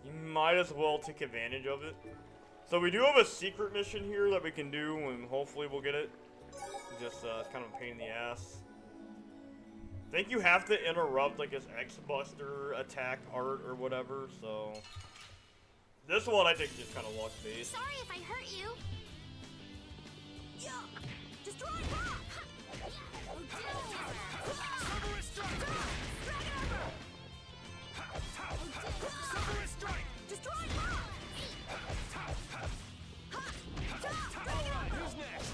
you might as well take advantage of it. So we do have a secret mission here that we can do, and hopefully we'll get it. Just, it's kind of a pain in the ass. I think you have to interrupt, like, his X-Buster attack art or whatever, so... This one, I think, just kind of luck-based. Sorry if I hurt you. Yeah! Destroy rock! Cerberus strike! Cerberus strike! Destroy rock! Alright, who's next?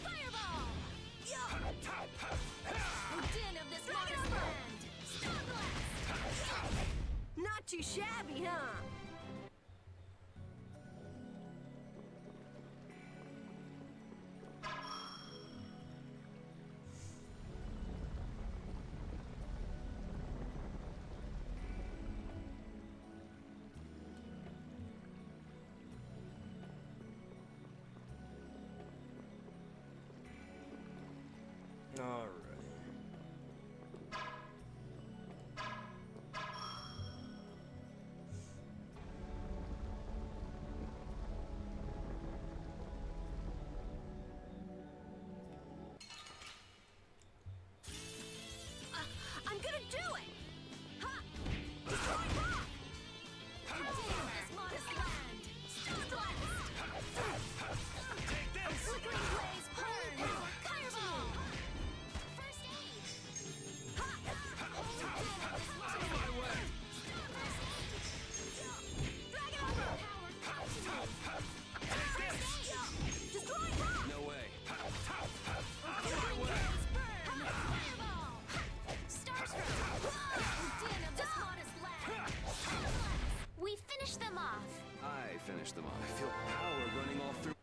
Fireball! Din of this modest land! Not too shabby, huh? Alright. I'm gonna do it! Ha! Destroy rock! Din of this modest land! Take this! Flickering blaze burn! Fireball! First aid! Ha! Out of my way! Dragon Armor! Take this! Destroy rock! No way. Out of my way! Fireball! Starstroke! Din of this modest land! We finished them off. I finished them off. I feel power running all through.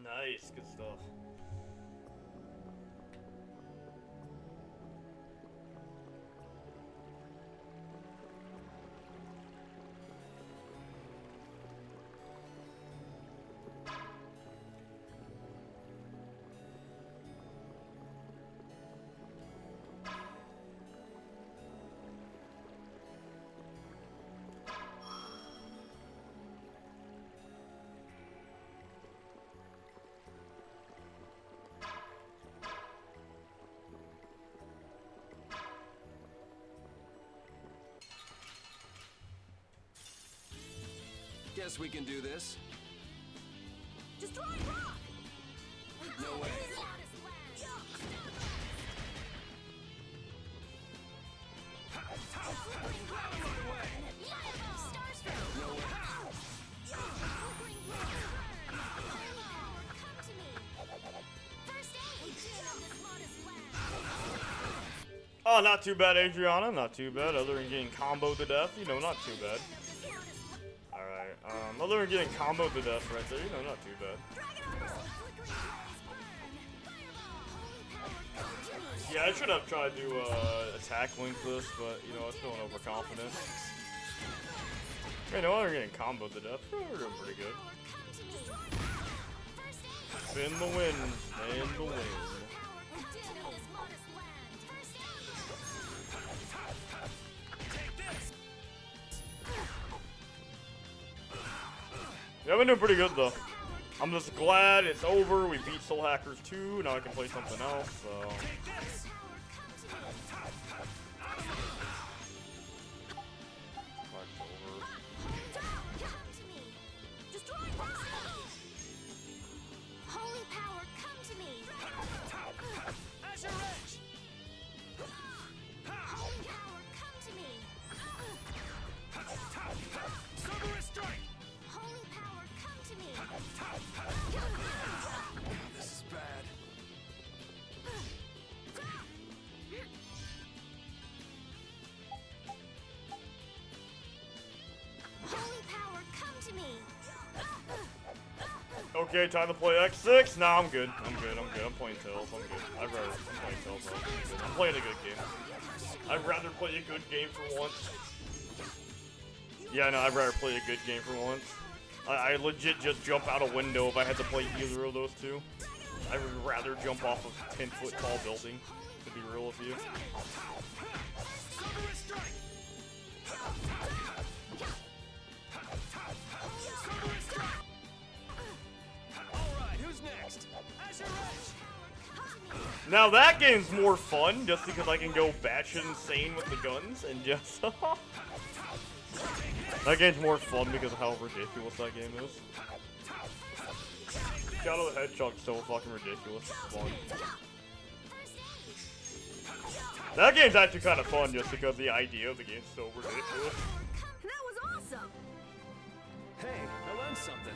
Nice, good stuff. Guess we can do this. Destroy rock! No way. Oh, not too bad, Adriana. Not too bad. Other than getting comboed to death, you know, not too bad. Alright, other than getting comboed to death right there, you know, not too bad. Yeah, I should have tried to attack link this, but, you know, I was feeling overconfident. You know, other than getting comboed to death, we're doing pretty good. Spin the wind, spin the wind. Yeah, I've been doing pretty good though. I'm just glad it's over. We beat Soul Hackers 2. Now I can play something else. So. Holy power, come to me. Azure Edge. Holy power, come to me. Cerberus Strike. Holy power, come to me. This is bad. Holy power, come to me. Okay, time to play X6. Nah, I'm good. I'm good. I'm playing Tales. I'm good. I'm playing Tales. I'm playing a good game. I'd rather play a good game for once. Yeah, no, I'd rather play a good game for once. I legit just jump out a window if I had to play either of those two. I would rather jump off a 10-foot tall building, to be real with you. Alright, who's next? Azure Edge. Now that game's more fun, just because I can go batshit insane with the guns and just... That game's more fun because of how ridiculous that game is. Shadow the Hedgehog's so fucking ridiculous. It's fun. That game's actually kind of fun just because the idea of the game's so ridiculous. That was awesome! Hey, I learned something.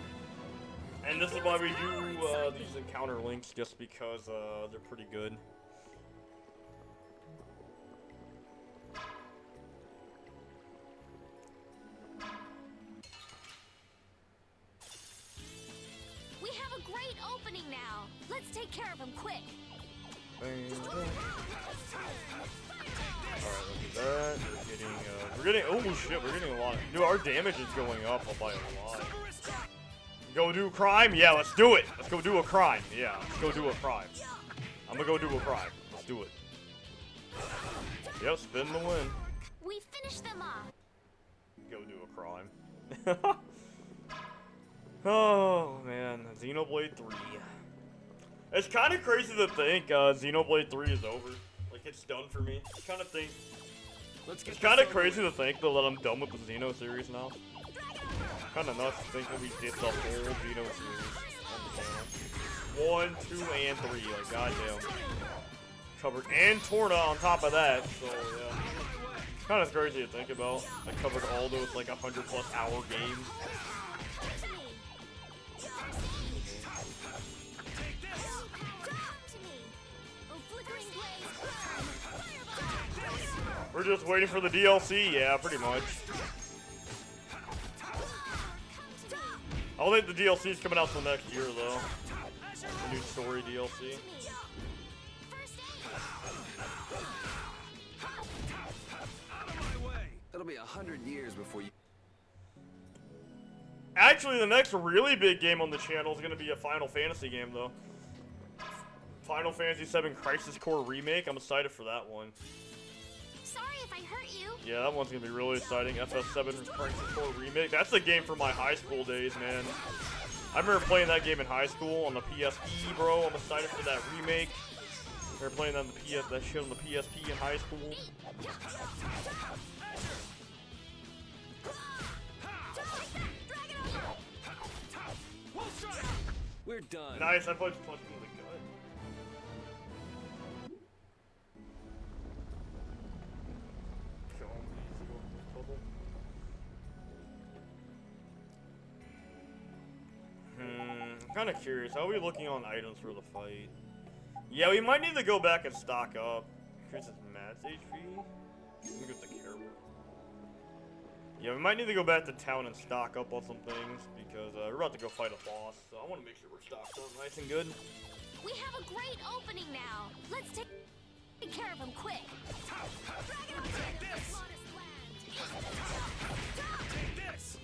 And this is why we do these encounter links, just because they're pretty good. We have a great opening now. Let's take care of him quick. Alright, look at that. We're getting, oh shit, we're getting a lot. Dude, our damage is going up by a lot. Go do crime? Yeah, let's do it. Let's go do a crime. Yeah, let's go do a crime. I'm gonna go do a crime. Let's do it. Yep, spin the win. We finished them off. Go do a crime. Oh man, Xenoblade 3. It's kind of crazy to think Xenoblade 3 is over. Like, it's done for me. It's kind of crazy to think that I'm done with the Xeno series now. Kind of nuts to think that we did the whole Xeno series on the channel. 1, 2, and 3. Like, goddamn. Covered, and Torna on top of that. So yeah, kind of crazy to think about. I covered all those like 100+ hour games. We're just waiting for the DLC, yeah, pretty much. I don't think the DLC's coming out till next year, though. The new story DLC. It'll be 100 years before you... Actually, the next really big game on the channel is going to be a Final Fantasy game, though. Final Fantasy VII Crisis Core Remake. I'm excited for that one. Sorry if I hurt you. Yeah, that one's going to be really exciting. FF7 Crisis Core Remake. That's the game from my high school days, man. I remember playing that game in high school on the PSP, bro. I'm excited for that remake. I remember playing that shit on the PSP in high school. We're done. Nice, I punched him in the gut. Kill him, easy going to the bubble. I'm kind of curious. How are we looking on items for the fight? Yeah, we might need to go back and stock up. Increases Matt's HP. Let me get the care. Yeah, we might need to go back to town and stock up on some things because we're about to go fight a boss. So I want to make sure we're stocked up nice and good. We have a great opening now. Let's take care of him quick. Take this! Take this! Take this!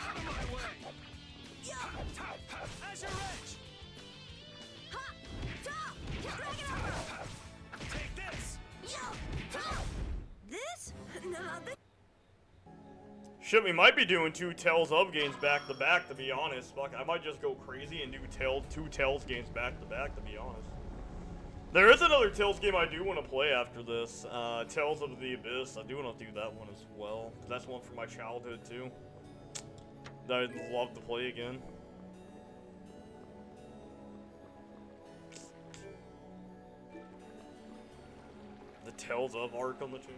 Out of my way! Azure Edge! Take this! This? Nah, this. Shit, we might be doing 2 Tales of games back to back, to be honest. Fuck, I might just go crazy and do 2 Tales games back to back, to be honest. There is another Tales game I do want to play after this. Tales of the Abyss. I do want to do that one as well. That's one from my childhood, too. That I'd love to play again. The Tales of arc on the channel.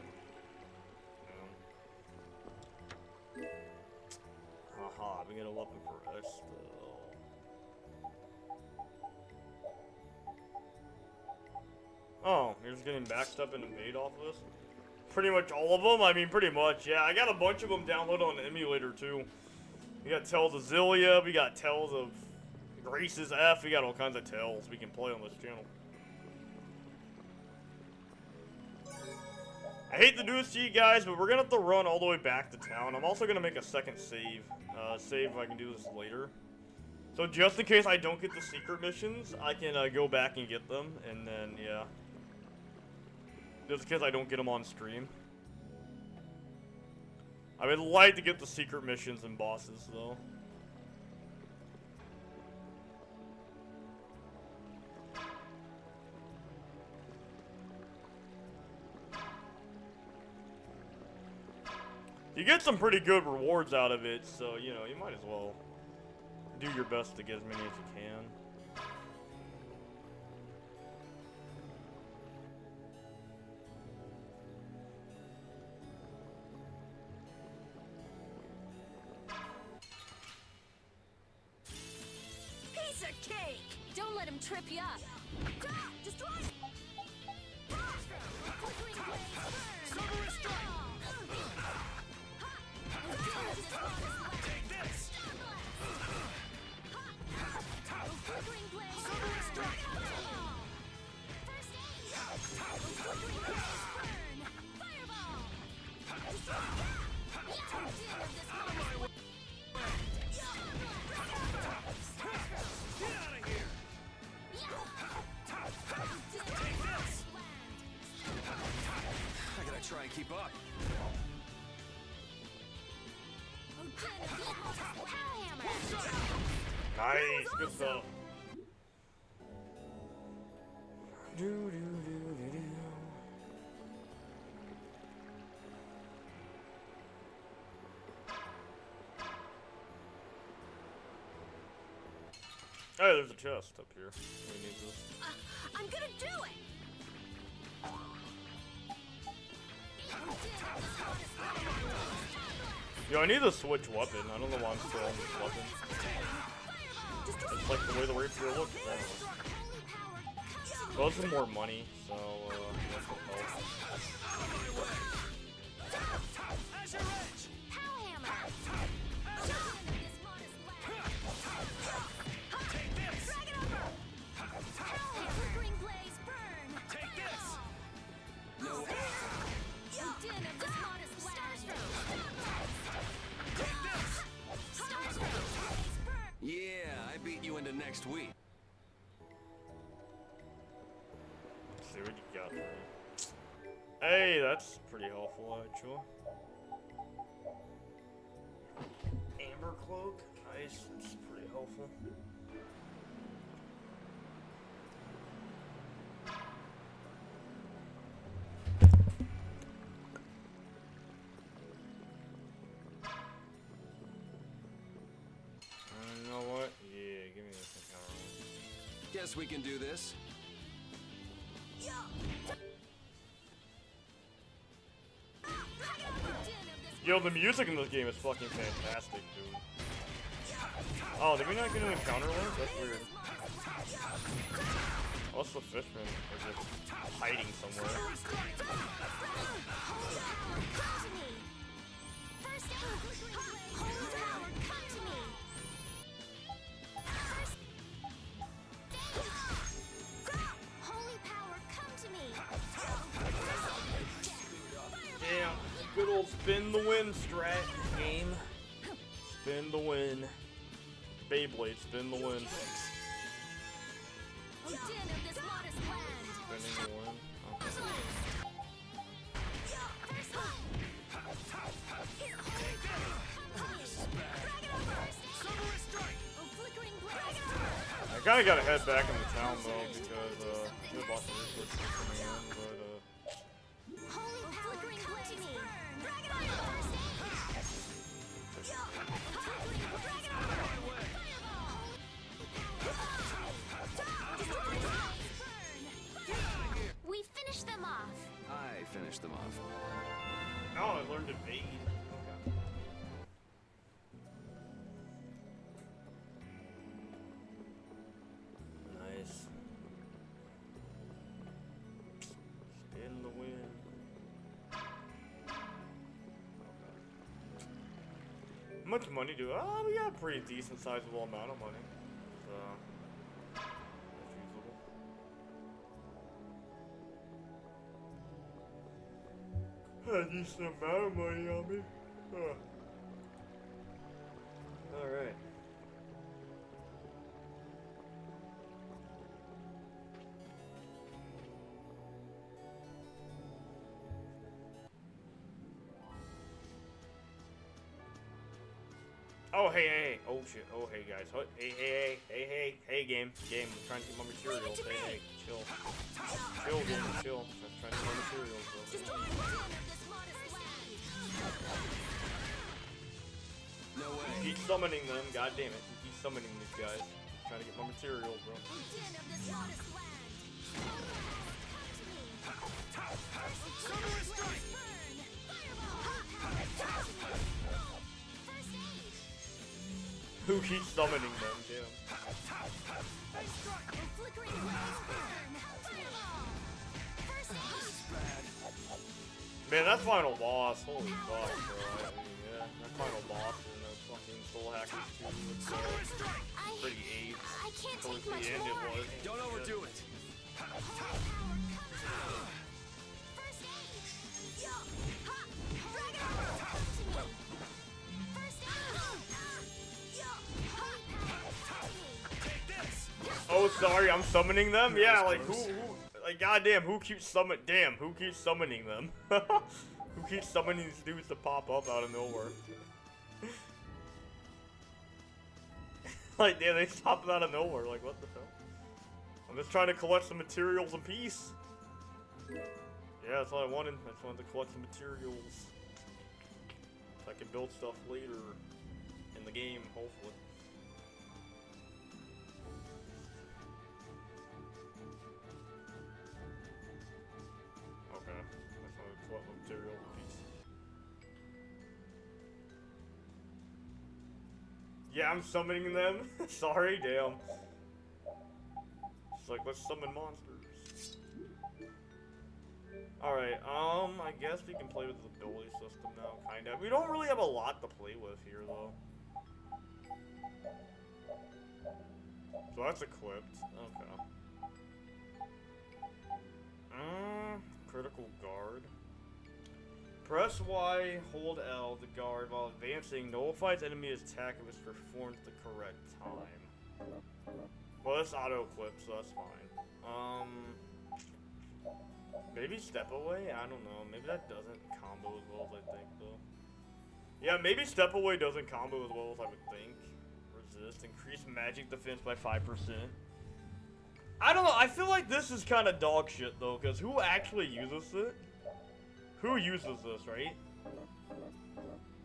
Haha, we get a weapon for X though. Oh, you're just getting backstep and invade off of this? Pretty much all of them? I mean, pretty much, yeah. I got a bunch of them downloaded on the emulator, too. We got Tales of Zillia, we got Tales of Grace's F, we got all kinds of Tales we can play on this channel. I hate to do this to you guys, but we're gonna have to run all the way back to town. I'm also gonna make a second save. Save if I can do this later. So just in case I don't get the secret missions, I can go back and get them, and then, yeah. Just in case I don't get them on stream. I would like to get the secret missions and bosses, though. You get some pretty good rewards out of it, so, you know, you might as well do your best to get as many as you can. Piece of cake! Don't let him trip you up. Destroy! Take this! I gotta try and keep up. Nice, good stuff. Oh, there's a chest up here. We need this. I'm gonna do it! Yo, I need to switch weapon. I don't know why I'm still on this weapon. It's like the way the rapier looks. Well, some more money, so that's what helps. Yeah, I beat you into next week. Let's see what you got there. Hey, that's pretty helpful, actually. Amber cloak, nice. It's pretty helpful. Guess we can do this. Yo, the music in this game is fucking fantastic, dude. Oh, did we not get an encounter link? That's weird. What's the fishmen? They're just hiding somewhere. Damn, good old spin the win strat game. Spin the win. Beyblade, spin the win. Spinning the win. Okay. I kinda gotta head back into town though because there's lots of resources coming in, but We finished them off. I finished them off. oh, I learned evade. Okay. Nice. Spin the win. How much money do? Oh, we got a pretty decent sizable amount of money. So that's usable. A decent amount of money on me. Huh. All right. Oh, hey. Oh, shit. Oh, hey, guys. Hey, game. I'm trying to get my materials. Hey, chill. Chill, game, chill. I'm trying to get my materials, bro. No way. Keep summoning them. God damn it. Keep summoning these guys. Trying to get my materials, bro. Who keeps summoning them, damn. Man, that final boss, holy fuck, bro. I mean, yeah, that final boss in the fucking Soul Hackers 2 was pretty ape. Towards the end it was. Don't overdo it. Oh, sorry, I'm summoning them? Yeah, like, who, like, goddamn, who keeps summoning them? Who keeps summoning these dudes to pop up out of nowhere? Like, damn, they pop out of nowhere, like, what the hell? I'm just trying to collect some materials in peace. Yeah, that's what I wanted. I just wanted to collect some materials. So I can build stuff later in the game, hopefully. Okay, I just wanted to collect materials in peace. Yeah, I'm summoning them. Sorry, damn. It's like, let's summon monsters. Alright, I guess we can play with the ability system now, kinda. We don't really have a lot to play with here, though. So that's equipped. Okay. Critical guard. Press Y, hold L to guard while advancing. Nullifies enemy attack if it's performed at the correct time. Well, it's auto-equipped, so that's fine. Maybe step away? I don't know. Maybe that doesn't combo as well as I think, though. Yeah, maybe step away doesn't combo as well as I would think. Resist. Increase magic defense by 5%. I don't know. I feel like this is kind of dog shit, though, because who actually uses it? Who uses this, right?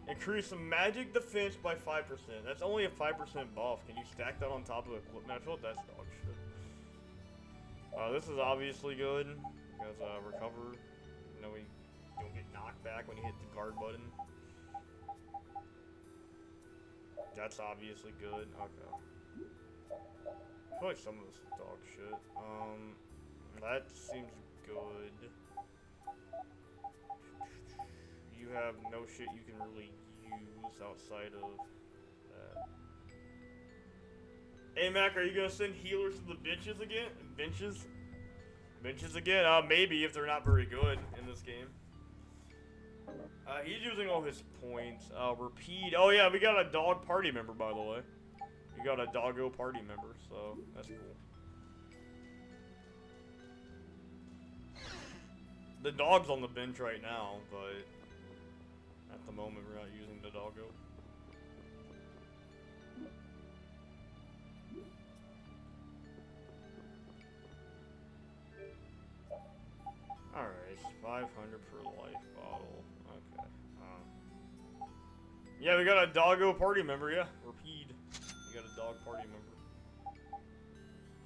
Increase magic defense by 5%. That's only a 5% buff. Can you stack that on top of the equipment? I feel like that's dog shit. This is obviously good, because recover, you know, you don't get knocked back when you hit the guard button. That's obviously good. Okay. I feel like some of this is dog shit. That seems good. You have no shit you can really use outside of that. Hey Mac, are you gonna send healers to the benches again? Benches again? Maybe if they're not very good in this game. He's using all his points. Repeat. Oh yeah, we got a dog party member, by the way. We got a doggo party member, so that's cool. The dog's on the bench right now, but at the moment we're not using the doggo. Alright, 500 per life bottle. Okay. Yeah, we got a doggo party member, yeah. Repeat. We got a dog party member.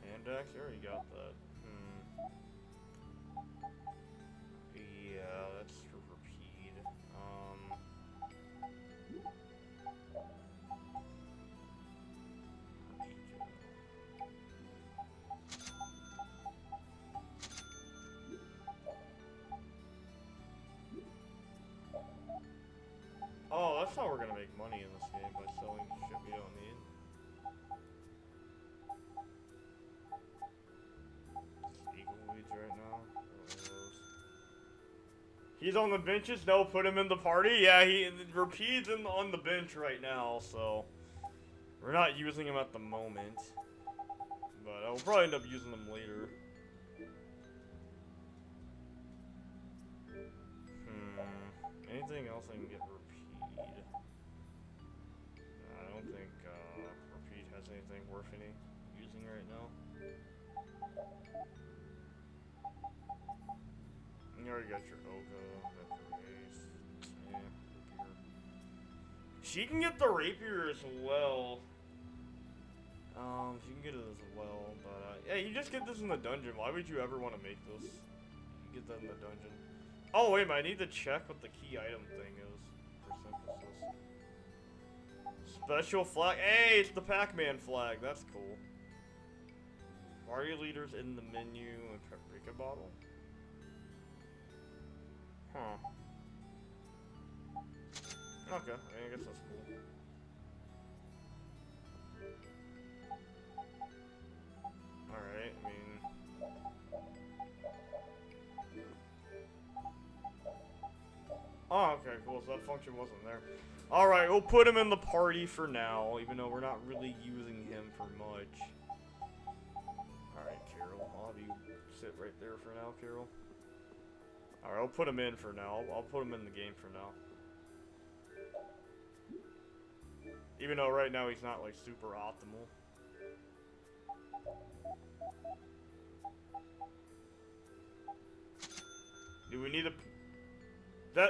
Handax, you already got that. Yeah, that's for repeat. Oh, that's how we're gonna make money in this game, by selling shit we don't need. Eagle weeds right now. He's on the benches? No, put him in the party? Yeah, he repeats on the bench right now, so we're not using him at the moment. But I'll probably end up using him later. Anything else I can get repeat? I don't think repeat has anything worth using right now. You already got your Oka, got your Ace. Yeah, rapier. She can get the rapier as well. She can get it as well, but yeah, you just get this in the dungeon. Why would you ever want to make this? You get that in the dungeon. Oh wait a minute, I need to check what the key item thing is for synthesis. Special flag. Hey, it's the Pac-Man flag. That's cool. Party leaders in the menu and paprika bottle. Huh. Okay, I guess that's cool. Alright, I mean... Oh, okay, cool, so that function wasn't there. Alright, we'll put him in the party for now, even though we're not really using him for much. Alright, Carol, I'll have you sit right there for now, Carol. Alright, I'll put him in for now. I'll put him in the game for now. Even though right now he's not, like, super optimal. Do we need a...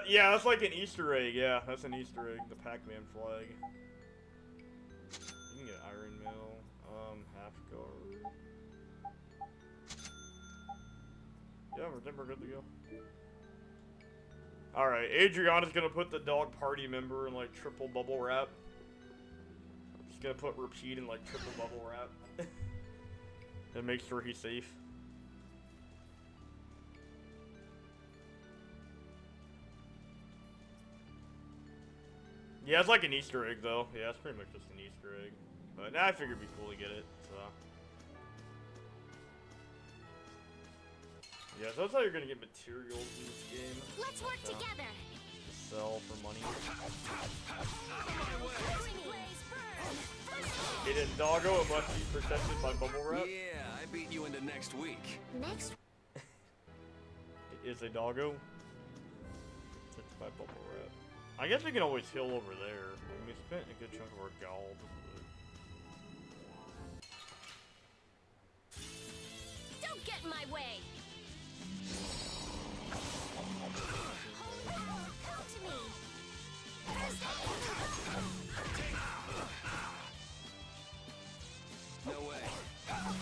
Yeah, that's like an Easter egg. Yeah, that's an Easter egg. The Pac-Man flag. You can get Iron Mill. Half guard. Yeah, we're good to go. Alright, Adriana's gonna put the dog party member in like triple bubble wrap. She's gonna put repeat in like triple bubble wrap. And make sure he's safe. Yeah, it's like an Easter egg, though. Yeah, it's pretty much just an Easter egg. But nah, I figured it'd be cool to get it, so. Yeah, so that's how you're gonna get materials in this game. Let's work together. To sell for money. It is doggo, it must be protected by bubble wrap. Yeah, I beat you into next week. Next? It is a doggo. Protected by bubble wrap. I guess we can always heal over there. I mean, we spent a good chunk of our gold. Don't get in my way! Come to me. No way. Oh,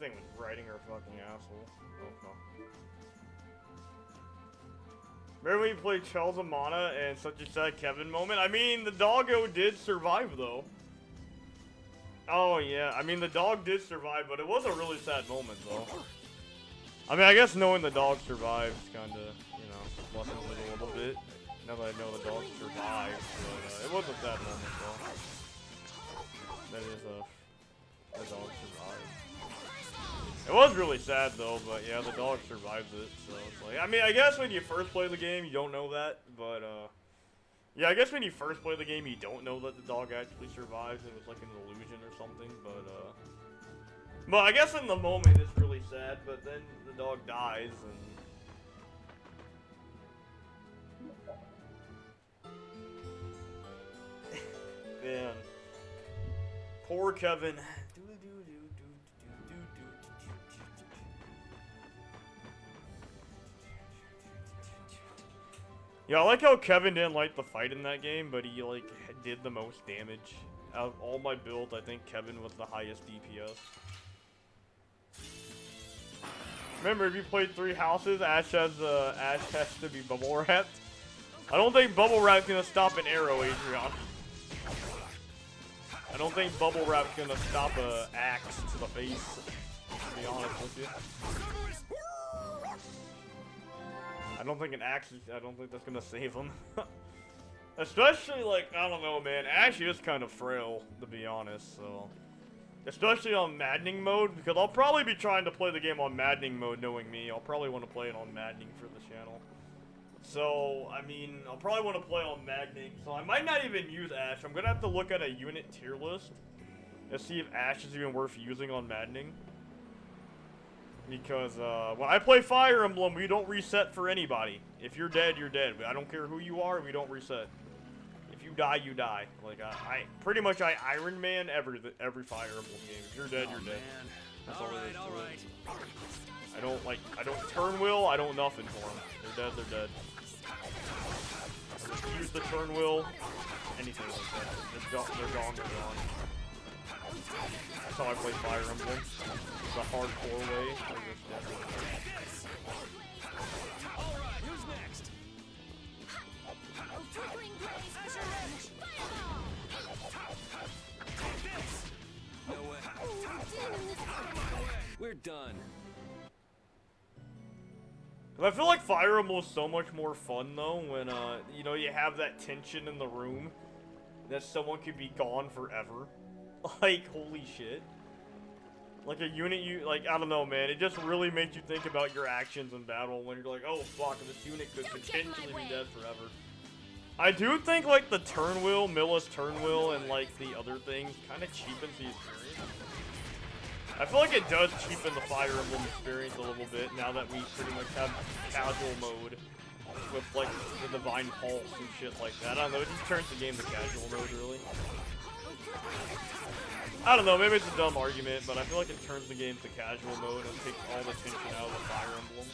thing was riding her fucking asshole. Okay. Remember when you played Tales of Mana and such a sad Kevin moment? I mean, the doggo did survive, though. Oh, yeah. I mean, the dog did survive, but it was a really sad moment, though. I mean, I guess knowing the dog survives kind of, you know, lessens it a little bit. Now that I know the dog survived, but it was a sad moment, though. That is the dog survived. It was really sad though, but yeah, the dog survives it, so it's like, I mean, I guess when you first play the game, you don't know that, but, yeah, I guess when you first play the game, you don't know that the dog actually survives, it was like an illusion or something, but, I guess in the moment it's really sad, but then the dog dies, and... Man. Poor Kevin. Yeah, I like how Kevin didn't like the fight in that game, but he, like, did the most damage. Out of all my builds, I think Kevin was the highest DPS. Remember, if you played 3 houses, Ash has to be bubble wrapped. I don't think bubble wrap's gonna stop an arrow, Adrian. I don't think bubble wrap's gonna stop a axe to the face, to be honest with you. I don't think that's gonna save him. Especially, like, I don't know, man, Ash is kind of frail, to be honest, so. Especially on maddening mode, because I'll probably be trying to play the game on maddening mode, knowing me. I'll probably want to play it on maddening for the channel. So, I mean, I'll probably want to play on maddening, so I might not even use Ash. I'm gonna have to look at a unit tier list and see if Ash is even worth using on maddening. Because, when I play Fire Emblem, we don't reset for anybody. If you're dead, you're dead. I don't care who you are, we don't reset. If you die, you die. Like, I pretty much Iron Man every Fire Emblem game. If you're dead, you're dead. That's all there is to it. I don't turn wheel, I don't nothing for them. They're dead, they're dead. Just use the turn wheel, anything like that. They're gone, they're gone. That's how I play Fire Emblem. The hardcore way. Alright, who's next? No way. We're done. I feel like Fire Emblem is so much more fun though when you know, you have that tension in the room that someone could be gone forever. Like, holy shit. Like a unit I don't know, man, it just really makes you think about your actions in battle when you're like, oh fuck, this unit could potentially be dead forever. I do think like the turn wheel, Milla's turn wheel, and like the other things kind of cheapens the experience. I feel like it does cheapen the Fire Emblem experience a little bit now that we pretty much have casual mode with like the Divine Pulse and shit like that. I don't know, it just turns the game to casual mode really. I don't know, maybe it's a dumb argument, but I feel like it turns the game to casual mode and takes all the tension out of the Fire Emblem.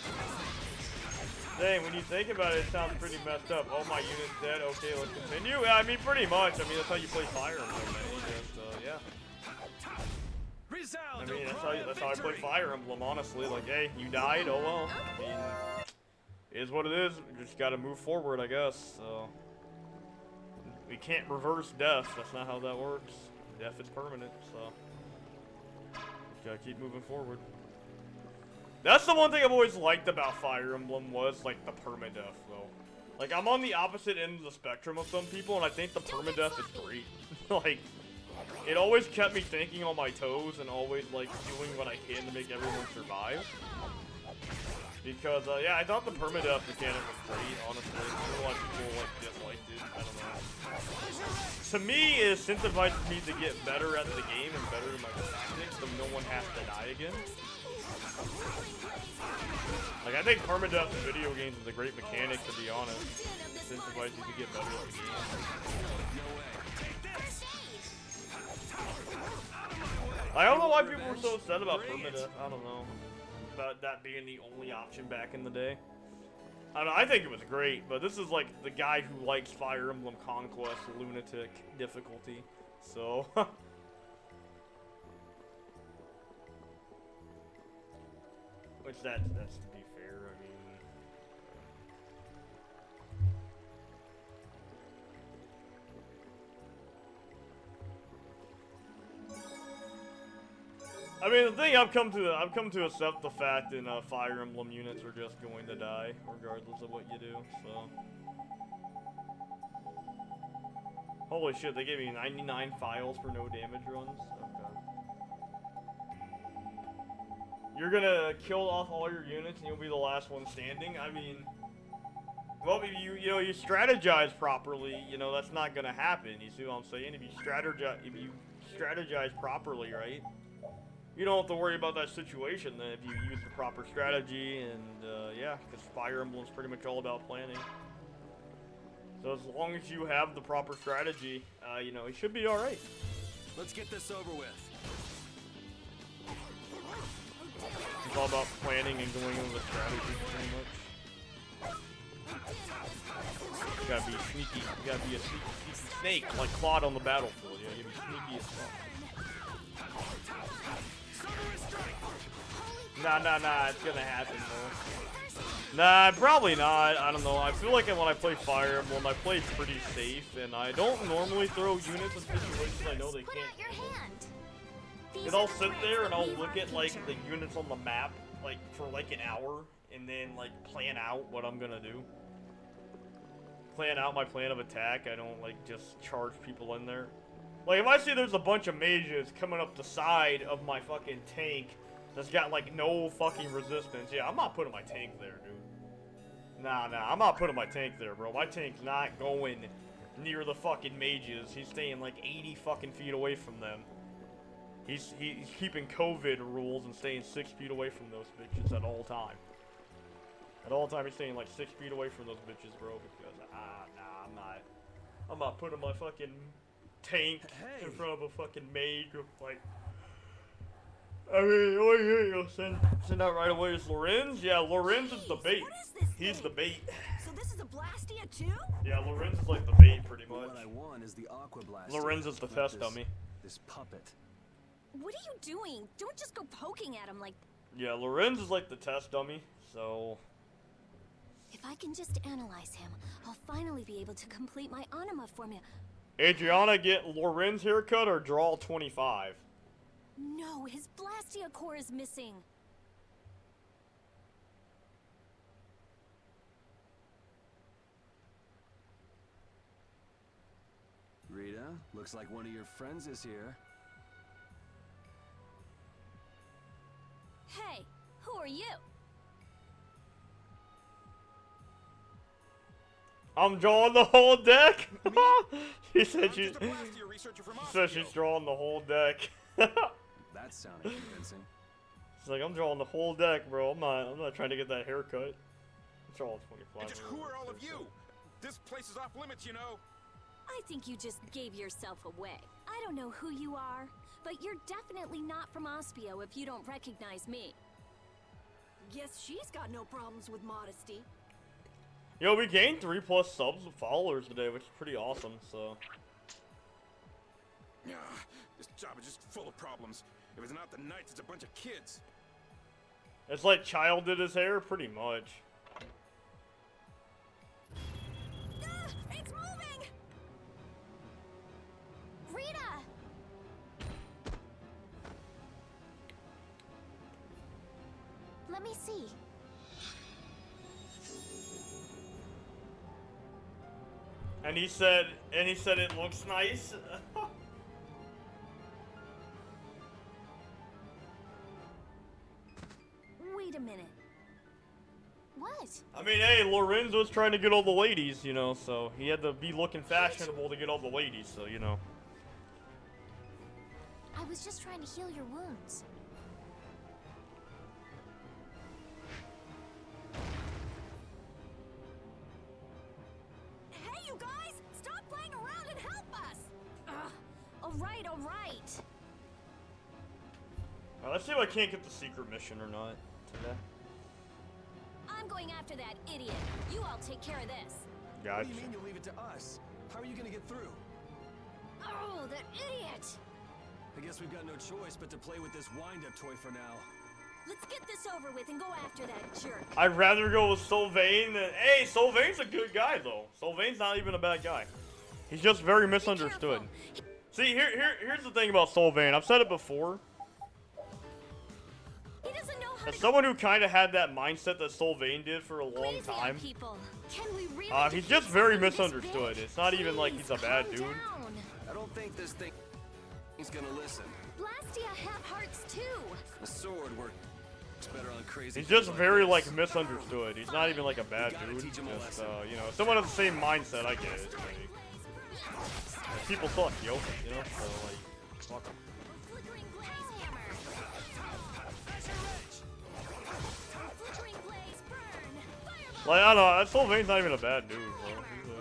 Dang, when you think about it, it sounds pretty messed up. Oh, my unit's dead, okay, let's continue? Yeah, I mean, pretty much. I mean, that's how you play Fire Emblem, man. You just, yeah. I mean, that's how I play Fire Emblem, honestly. Like, hey, you died, oh well. I mean, it is what it is. We just gotta move forward, I guess, so. We can't reverse death. That's not how that works. Death is permanent, so. Just gotta keep moving forward. That's the one thing I've always liked about Fire Emblem was, like, the permadeath, though. Like, I'm on the opposite end of the spectrum of some people, and I think the permadeath is great. Like, it always kept me thinking on my toes and always, like, doing what I can to make everyone survive. Because, yeah, I thought the permadeath mechanic was great, honestly. I don't know why people, like, disliked it. I don't know. To me, it incentivizes me to get better at the game and better at my tactics so no one has to die again. Like, I think permadeath in video games is a great mechanic, to be honest. It incentivizes you to get better at the game. I don't know why people were so upset about permadeath. I don't know. About that being the only option back in the day. I don't know, I think it was great, but this is like the guy who likes Fire Emblem Conquest lunatic difficulty. So Which that's to be fair, I mean. The thing I've come to accept the fact in Fire Emblem units are just going to die, regardless of what you do, so. Holy shit, they gave me 99 files for no damage runs? Okay. You're gonna kill off all your units and you'll be the last one standing? I mean, well, if you strategize properly, that's not gonna happen. You see what I'm saying? If you strategize properly, right? You don't have to worry about that situation then if you use the proper strategy and, yeah, because Fire Emblem's pretty much all about planning. So as long as you have the proper strategy, it should be alright. Let's get this over with. It's all about planning and going over the strategy, pretty much. You gotta be sneaky. You gotta be a sneaky snake, like Claude on the battlefield. You gotta be sneaky as fuck. Nah, it's gonna happen, though. Nah, probably not. I don't know. I feel like when I play Fire Emblem, I play pretty safe, and I don't normally throw units in situations I know they can't handle. And I'll sit there and I'll look at, like, the units on the map, like, for, like, an hour, and then, like, plan out what I'm gonna do. Plan out my plan of attack. I don't, like, just charge people in there. Like, if I see there's a bunch of mages coming up the side of my fucking tank that's got, like, no fucking resistance, yeah, I'm not putting my tank there, dude. Nah, I'm not putting my tank there, bro. My tank's not going near the fucking mages. He's staying, like, 80 fucking feet away from them. He's keeping COVID rules and staying 6 feet away from those bitches at all time. At all time, he's staying, like, 6 feet away from those bitches, bro, because, nah, I'm not putting my fucking tank in front of a fucking mage with, like, I mean, oh yeah, you'll send out right away is Lorenz? Yeah, Lorenz is the bait. He's the bait. So this is a Blastia too? Yeah, Lorenz is like the bait pretty much. What I want is the Aqua Blast. Lorenz is the test dummy. This puppet. What are you doing? Don't just go poking at him like... Yeah, Lorenz is like the test dummy, so... If I can just analyze him, I'll finally be able to complete my anima formula. Adriana, get Lorenz haircut or draw 25? No, his Blastia core is missing. Rita, looks like one of your friends is here. Hey, who are you? I'm drawing the whole deck. She said she's drawing the whole deck. That sounded convincing. She's like, I'm drawing the whole deck, bro. I'm not trying to get that haircut. I'm drawing 25. And just who are all of you? This place is off limits, you know. I think you just gave yourself away. I don't know who you are, but you're definitely not from Ospio if you don't recognize me. Guess she's got no problems with modesty. Yo, we gained 3+ subs with followers today, which is pretty awesome, so. This job is just full of problems. If it's not the Knights, it's a bunch of kids. It's like Child did his hair, pretty much. It's moving! Rita! Let me see. And he said it looks nice. Wait a minute. What? I mean, hey, Lorenzo's trying to get all the ladies, you know, so he had to be looking fashionable to get all the ladies, so, you know. I was just trying to heal your wounds. Hey, you guys! Stop playing around and help us! All right. Alright, let's see if I can't get the secret mission or not today. I'm going after that idiot. You all take care of this. Gotcha. What do you mean you'll leave it to us? How are you gonna get through? Oh, that idiot! I guess we've got no choice but to play with this wind-up toy for now. Let's get this over with and go after that jerk. I'd rather go with Sylvain than... Hey, Sylvain's a good guy, though. Sylvain's not even a bad guy. He's just very misunderstood. See, here's the thing about Sylvain. I've said it before. He doesn't know how As someone who kind of had that mindset that Sylvain did for a long time, he's just very misunderstood. It's not even like he's a bad dude. I don't think this thing is gonna listen. Blastia have hearts too. The sword works better on crazy. He's just very like misunderstood. He's not even like a bad dude. Just you know, someone has the same mindset. I get it. Like, people suck, yo. You know, so like, fuck 'em. Like, I don't know, Sylvain's not even a bad dude, bro.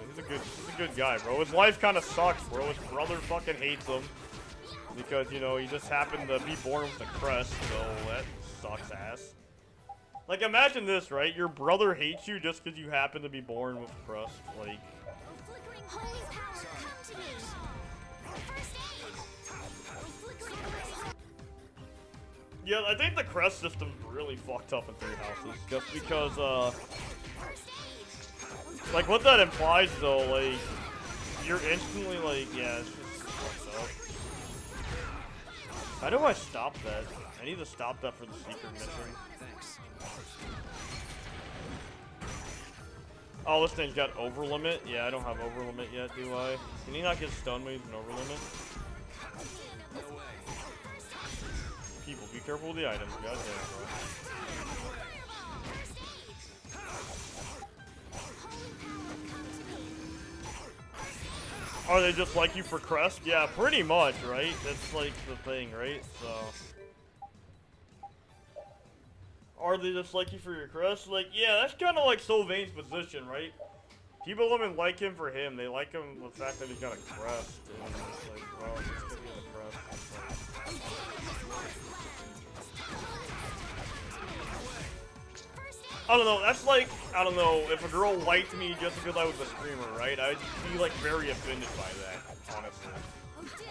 He's a good guy, bro. His life kind of sucks, bro. His brother fucking hates him. Because, you know, he just happened to be born with a crest, so that sucks ass. Like, imagine this, right? Your brother hates you just because you happen to be born with a crest. Like... Yeah, I think the crest system's really fucked up in 3 Houses. Just because, like, what that implies, though, like, you're instantly, like, yeah, it's just fucked up. How do I stop that? I need to stop that for the secret mission. Thanks. Oh, this thing's got over limit? Yeah, I don't have over limit yet, do I? Can he not get stunned when he's an over limit? No way. People, be careful with the items. Goddamn, bro. Are they just like you for crest? Yeah, pretty much, right? That's like the thing, right? So... Are they just like you for your crest? Like, yeah, that's kind of like Sylvain's position, right? People don't even like him for him. They like him the fact that he's got a crest. And it's like, well, just because he has a crest. It's like... I don't know, that's like, I don't know, if a girl liked me just because I was a streamer, right? I'd be like very offended by that, honestly.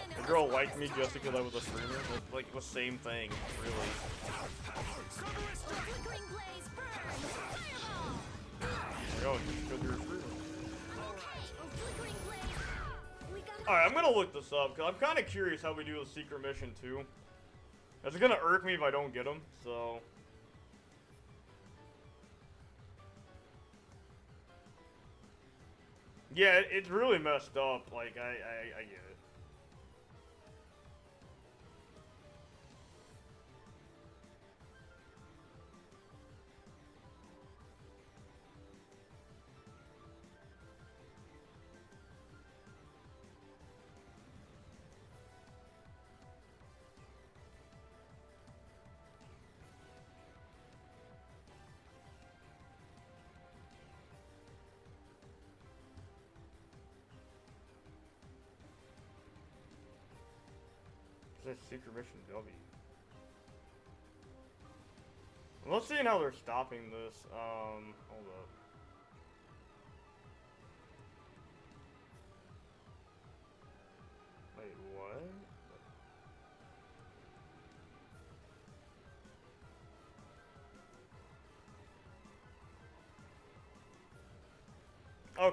If a girl liked me just because I was a streamer, it's like the same thing, really. Oh, just because you're a streamer. Alright, I'm gonna look this up, because I'm kind of curious how we do the secret mission, too. It's gonna irk me if I don't get them, so... Yeah, it's really messed up, like, I get it. This secret mission W. Let's see how they're stopping this. Hold up. Wait, what?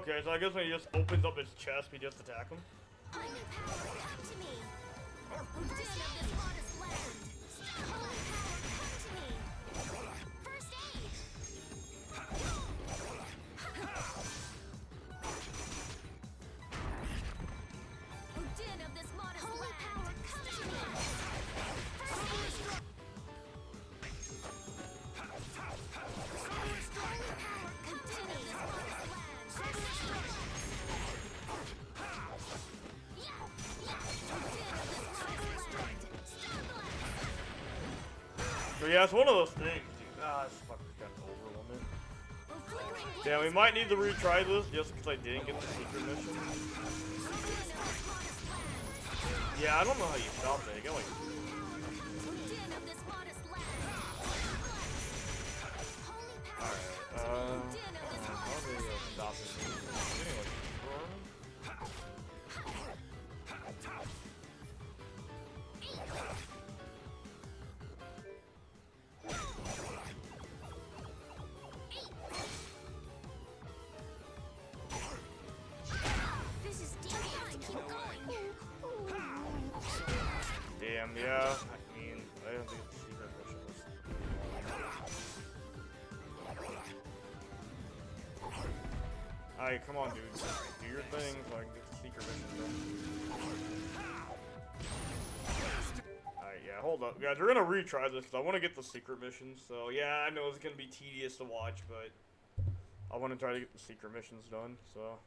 Okay, so I guess when he just opens up his chest, we just attack him. So yeah, it's one of those things, dude. Ah, this fucker's got an over limit. Yeah, we might need to retry this just because I didn't get the secret mission. Yeah, I don't know how you stop that. You got like... Alright, how do we stop this? Getting like... Alright, come on, dude. Do your thing so I can get the secret mission done. Alright, yeah, hold up. Guys, we're gonna retry this because I want to get the secret missions. So, yeah, I know it's gonna be tedious to watch, but I want to try to get the secret missions done, so.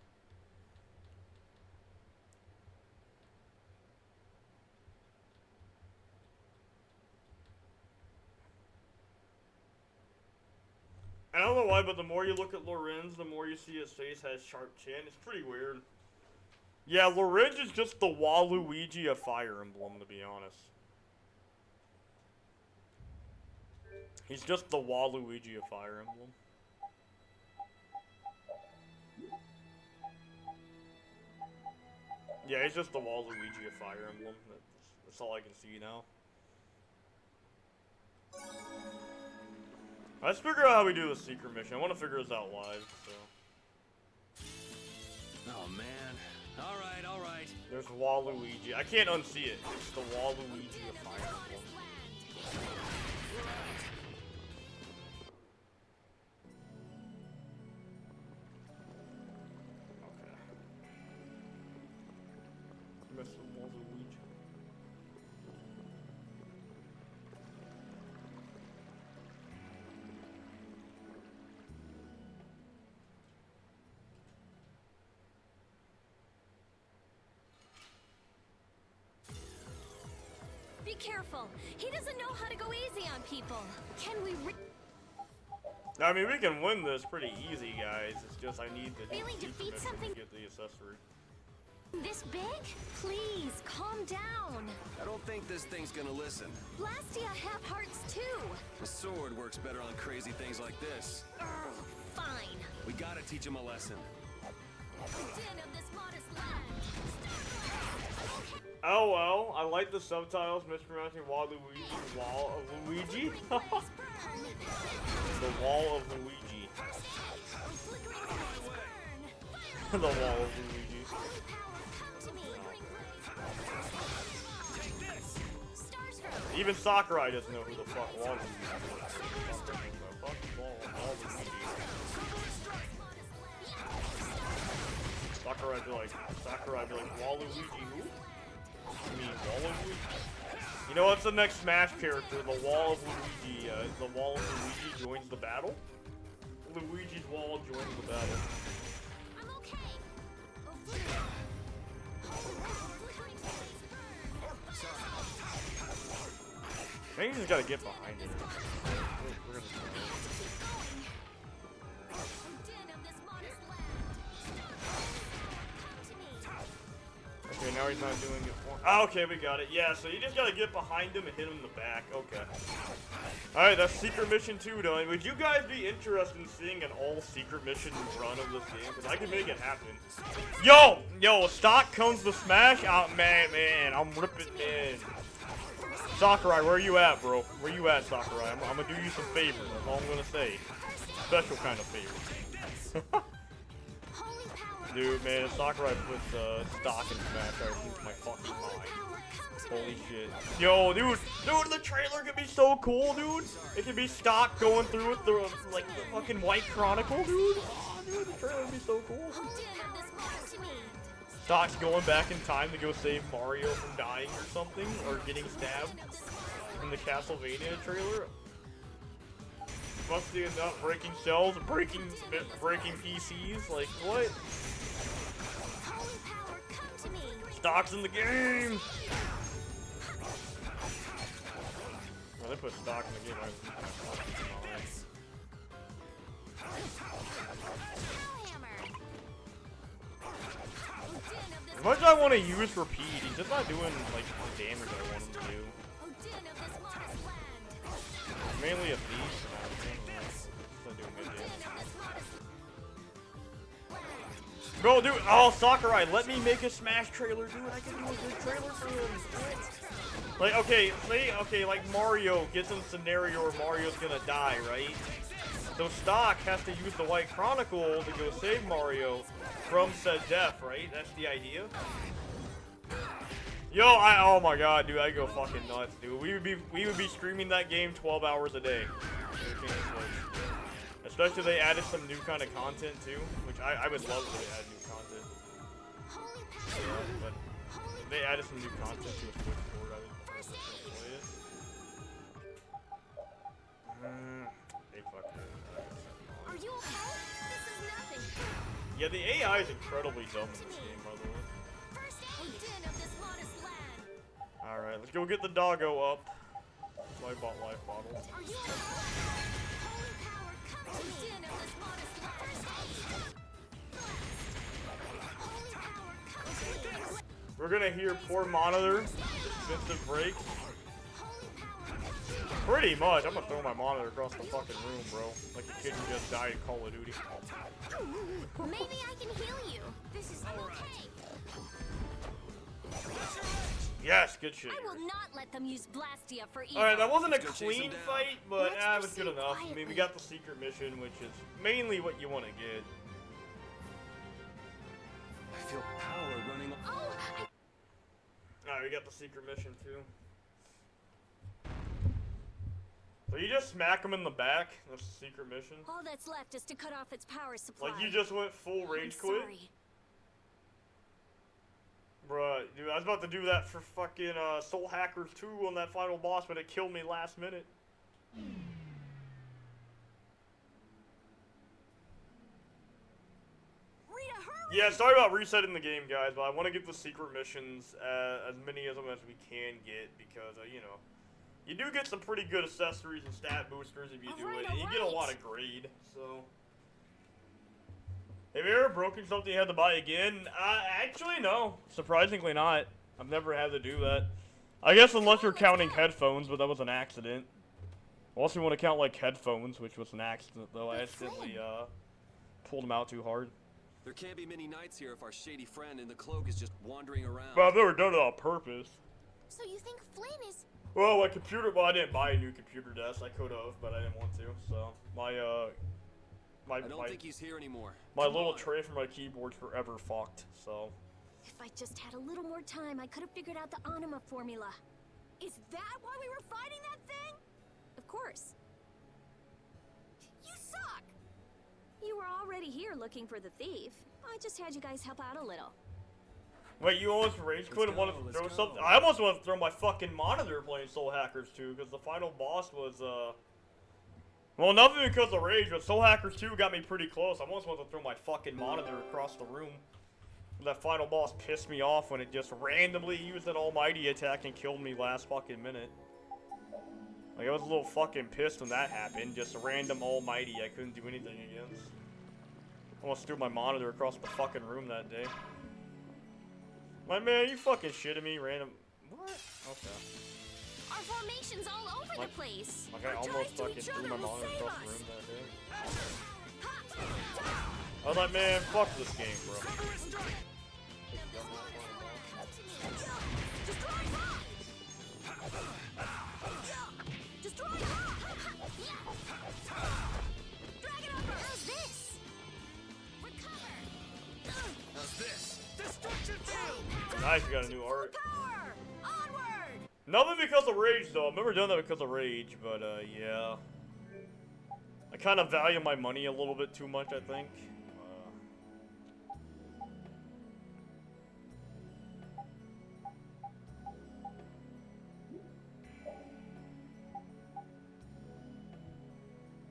I don't know why, but the more you look at Lorenz, the more you see his face has sharp chin. It's pretty weird. Yeah, Lorenz is just the Waluigi of Fire Emblem, to be honest. He's just the Waluigi of Fire Emblem. Yeah, he's just the Waluigi of Fire Emblem. That's all I can see now. Let's figure out how we do the secret mission. I want to figure this out live, so. Oh, man. All right. There's Waluigi. I can't unsee it. It's the Waluigi of Fire Emblem. Okay. Mess with Waluigi. Be careful. He doesn't know how to go easy on people. Can we I mean, we can win this pretty easy, guys. It's just I need to really defeat something to get the accessory. this big? Please, calm down. I don't think this thing's gonna listen. Blastia have hearts too. The sword works better on crazy things like this. Fine. We gotta teach him a lesson. Den of this modest land. Oh well, I like the subtitles mispronouncing Waluigi, Wall of Luigi. The Wall of Luigi. The Wall of Luigi. Even Sakurai doesn't know who the fuck Waluigi is. Sakurai be like, Waluigi who? You mean Waluigi? You know what's the next Smash character? The Wall of Luigi. The Wall of Luigi joins the battle. Luigi's Wall joins the battle. I'm okay. I think you just gotta get behind it. We're gonna Okay, now he's not doing it for. Oh, okay, we got it. Yeah, so you just gotta get behind him and hit him in the back. Okay. Alright, that's secret mission 2 done. Would you guys be interested in seeing an all secret mission run of this game? Because I can make it happen. Yo, stock comes the Smash out, man, I'm ripping, man. Sakurai, where you at, bro? Where you at, Sakurai? I'm gonna do you some favors. That's all I'm gonna say. Special kind of favors. Dude, man, if Sakurai puts stock in Smash, I would lose my fucking mind. Holy shit. Yo, dude, the trailer could be so cool, dude. It could be stock going through with the, like, the fucking White Chronicle, dude. Oh, dude, the trailer would be so cool. Stock's going back in time to go save Mario from dying or something, or getting stabbed in the Castlevania trailer. Must be enough breaking shells, breaking PCs, like, what? Stock's in the game! Well, they put stock in the game. As much as I want to use Repeat, he's just not doing, like, the damage I want him to do. Mainly a thief. Not doing good damage. Bro, dude, oh, Sakurai, let me make a Smash trailer, dude. I can do a good trailer for him. Like, okay, like Mario gets in a scenario where Mario's gonna die, right? So Stock has to use the White Chronicle to go save Mario from said death, right? That's the idea. Yo, oh my god, dude, I go fucking nuts, dude. We would be streaming that game 12 hours a day. Especially they added some new kind of content too, which I would love if they add new content. But they added some new content to a switchboard. I would play it. Hey, fuck it. Are you okay? This is nothing. Yeah, the AI is incredibly dumb in this game, by the way. First aid of this modest land. Alright, let's go get the doggo up. So I bought life bottles. Are you okay? Holy power, come to me. Of this modest land. Holy power, come to me. We're gonna hear poor monitor, expensive break. Pretty much. I'm gonna throw my monitor across the fucking room, bro. Like a kid who just died in Call of Duty. Maybe I can heal you. This is okay. Yes, good shit. I will not let them use Blastia for evil. Alright, that wasn't a clean fight, but it was good enough. I mean, we got the secret mission, which is mainly what you want to get. I feel power running. Alright, we got the secret mission too. So you just smack him in the back. That's the secret mission. All that's left is to cut off its power supply. Like you just went full rage quit. Sorry. Bruh, dude, I was about to do that for fucking Soul Hackers 2 on that final boss, but it killed me last minute. Rita, hurry! Yeah, sorry about resetting the game, guys, but I want to get the secret missions, as many of them as we can get, because, you know, you do get some pretty good accessories and stat boosters if you do it, and you get a lot of grade, so... Have you ever broken something you had to buy again? Actually, no. Surprisingly not. I've never had to do that. I guess unless you're counting headphones, but that was an accident. Unless you want to count, like, headphones, which was an accident, though. I accidentally, pulled them out too hard. There can't be many nights here if our shady friend in the cloak is just wandering around. But I've never done it on purpose. So you think Flynn is... Well, my computer, I didn't buy a new computer desk. I could have, but I didn't want to, so. I don't think he's here anymore. My little tray for my keyboard's forever fucked, so. If I just had a little more time, I could have figured out the Anima formula. Is that why we were fighting that thing? Of course. You suck! You were already here looking for the thief. I just had you guys help out a little. Wait, you almost rage quit and wanted to throw something? I almost wanted to throw my fucking monitor playing Soul Hackers 2, because the final boss was, well, nothing because of rage, but Soul Hackers 2 got me pretty close. I almost wanted to throw my fucking monitor across the room. That final boss pissed me off when it just randomly used an almighty attack and killed me last fucking minute. Like, I was a little fucking pissed when that happened. Just a random almighty I couldn't do anything against. Almost threw my monitor across the fucking room that day. My man, you fucking shitting me, random... What? Okay. Our formation's all over the place. Like, I almost fucking threw my monitor across the room that day. I was like, man, fuck this game, bro. Nice, you got a new art. Nothing because of rage, though. I've never done that because of rage, but, yeah. I kind of value my money a little bit too much, I think.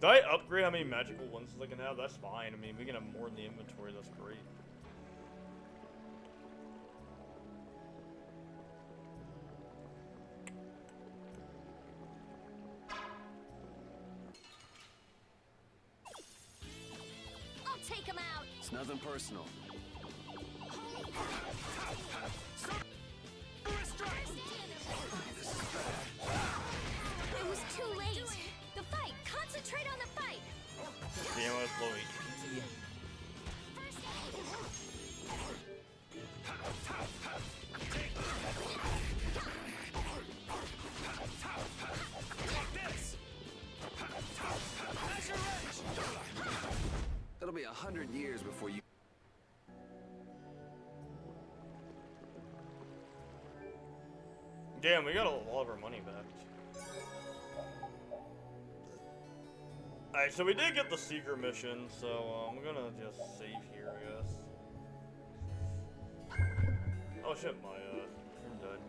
Did I upgrade how many magical lenses I can have? That's fine. I mean, we can have more in the inventory. That's great. Take him out. It's nothing personal. It was too late. The fight. Concentrate on the fight. Damn, let's blow it. It'll be 100 years before you... Damn, we got a lot of our money back. Alright, so we did get the secret mission, so I'm gonna just save here, I guess. Oh shit, my stream died.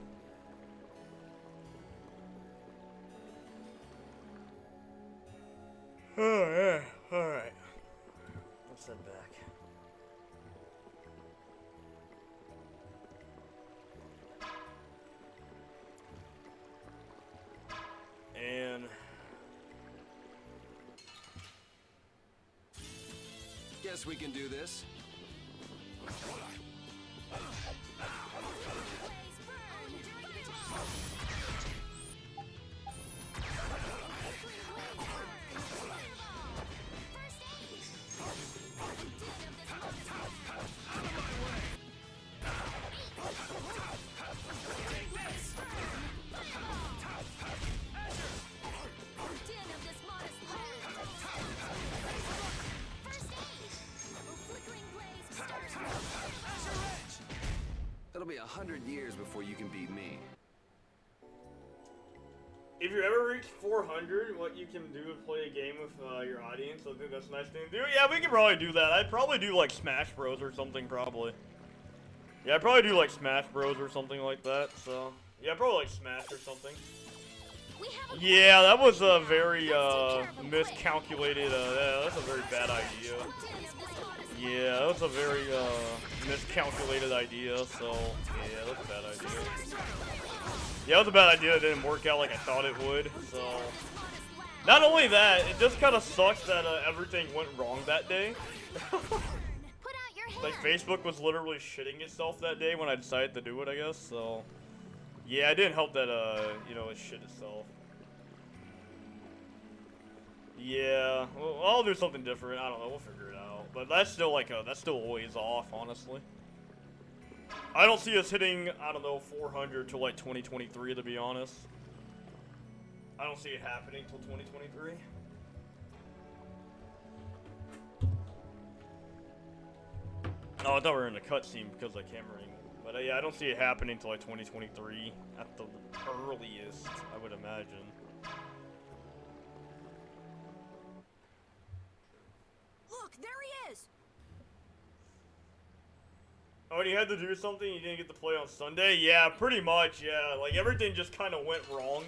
Oh yeah, alright. Let's head back. And guess we can do this. It'll be 100 years before you can beat me. if you ever reach 400, what you can do is play a game with your audience. I think that's a nice thing to do. Yeah, we can probably do that. I'd probably do like Smash Bros or something, probably. Yeah, I'd probably do like Smash Bros or something like that. So yeah, probably like Smash or something. Yeah, that was a very miscalculated. Yeah, that's a very bad idea. Yeah, that was a very miscalculated idea. So yeah, that's a bad idea. Yeah, it was a bad idea. It didn't work out like I thought it would. So not only that, it just kind of sucks that everything went wrong that day. Like Facebook was literally shitting itself that day when I decided to do it, I guess. So yeah, it didn't help that you know, it shit itself. Yeah, well, I'll do something different. I don't know. We'll figure it out. But that's still like that's still a ways off, honestly. I don't see us hitting, I don't know, 400 till like 2023, to be honest. I don't see it happening till 2023. Oh, I thought we were in the cutscene because of camera angle. But yeah, I don't see it happening till like 2023 at the earliest, I would imagine. Look, there he is. Oh, and you had to do something you didn't get to play on Sunday? Yeah, pretty much, yeah. Like, everything just kind of went wrong.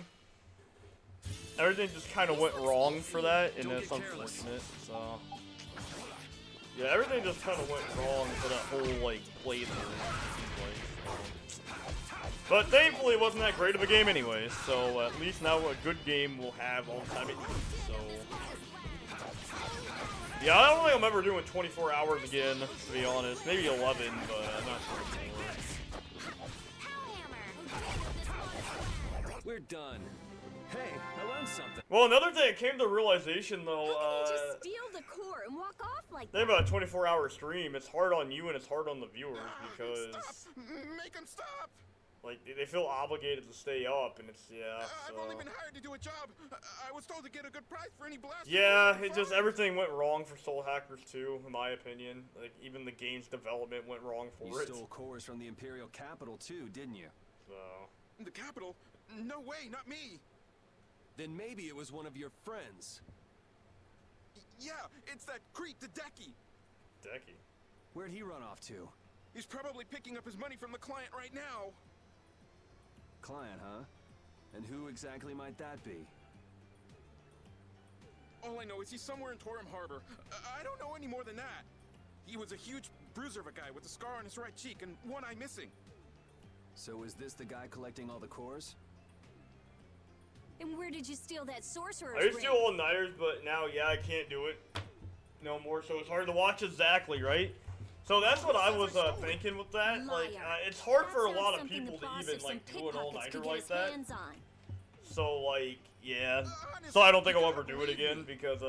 Everything just kind of went wrong for that, and it's unfortunate, so... Yeah, everything just kind of went wrong for that whole, like, playthrough. But thankfully, it wasn't that great of a game anyway, so at least now a good game will have all the time it needs, so... Yeah, I don't think I'm ever doing 24 hours again, to be honest. Maybe 11, but I'm not sure. We're done. Hey, I learned something. Well, another thing, I came to the realization, though, How can you just steal the core and walk off like that? think about a 24-hour stream, it's hard on you and it's hard on the viewers, because... Stop! Make him stop! Like, they feel obligated to stay up, and it's, yeah, so... I've only been hired to do a job. I was told to get a good price for any blast. Yeah, it just, everything went wrong for Soul Hackers 2, in my opinion. Like, even the game's development went wrong for You it. stole cores from the Imperial capital too, didn't you? So... The capital? No way, not me. Then maybe it was one of your friends. Yeah, it's that creep, the Decky. Decky? Where'd he run off to? He's probably picking up his money from the client right now. Client, huh? And who exactly might that be? All I know is he's somewhere in Torum Harbor. I don't know any more than that. He was a huge bruiser of a guy with a scar on his right cheek and one eye missing. So is this the guy collecting all the cores? And where did you steal that sorcerer's I used to ring? do all-nighters, but now, yeah, I can't do it no more, so it's hard to watch exactly, right? So that's what I was thinking with that. Like, it's hard for a lot of people to even, like, do an all-nighter like that. So, like, yeah. So I don't think I'll ever do it again, because,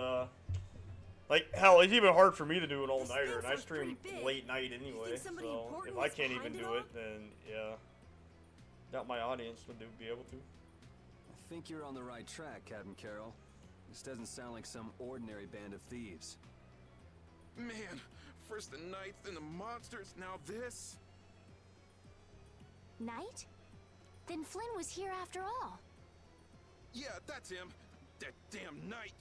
like, hell, it's even hard for me to do an all-nighter, and I stream late night anyway, so if I can't even do it, then, yeah. Doubt my audience would be able to. I think you're on the right track, Captain Carroll. This doesn't sound like some ordinary band of thieves. Man, first the knights, then the monsters, now this. Knight? Then Flynn was here after all. Yeah, that's him. That damn knight.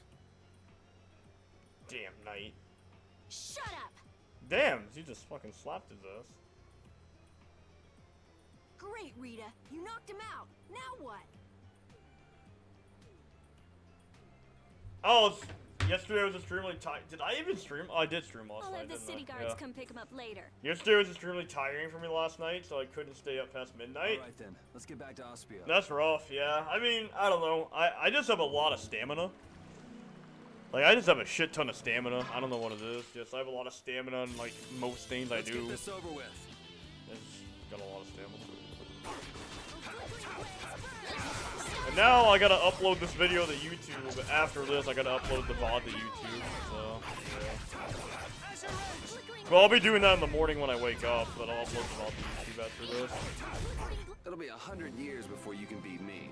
Damn knight. Shut up! Damn, he just fucking slapped his ass. Great, Rita. You knocked him out. Now what? Oh, yesterday was extremely tired. Did I even stream? Oh, I did stream last I'll night. have the didn't city I? guards Yeah. come pick him up later. Yesterday was extremely tiring for me last night, so I couldn't stay up past midnight. Alright then, let's get back to Aspia. That's rough, yeah. I mean, I don't know. I just have a lot of stamina. Like, I just have a shit ton of stamina. I don't know what it is. Just, I have a lot of stamina in, like, most things I do. Let's get this over with. I just got a lot of stamina. And now I gotta upload this video to YouTube. After this, I gotta upload the VOD to YouTube. So, yeah. Well, I'll be doing that in the morning when I wake up, but I'll upload the VOD to YouTube after this. It'll be 100 years before you can beat me.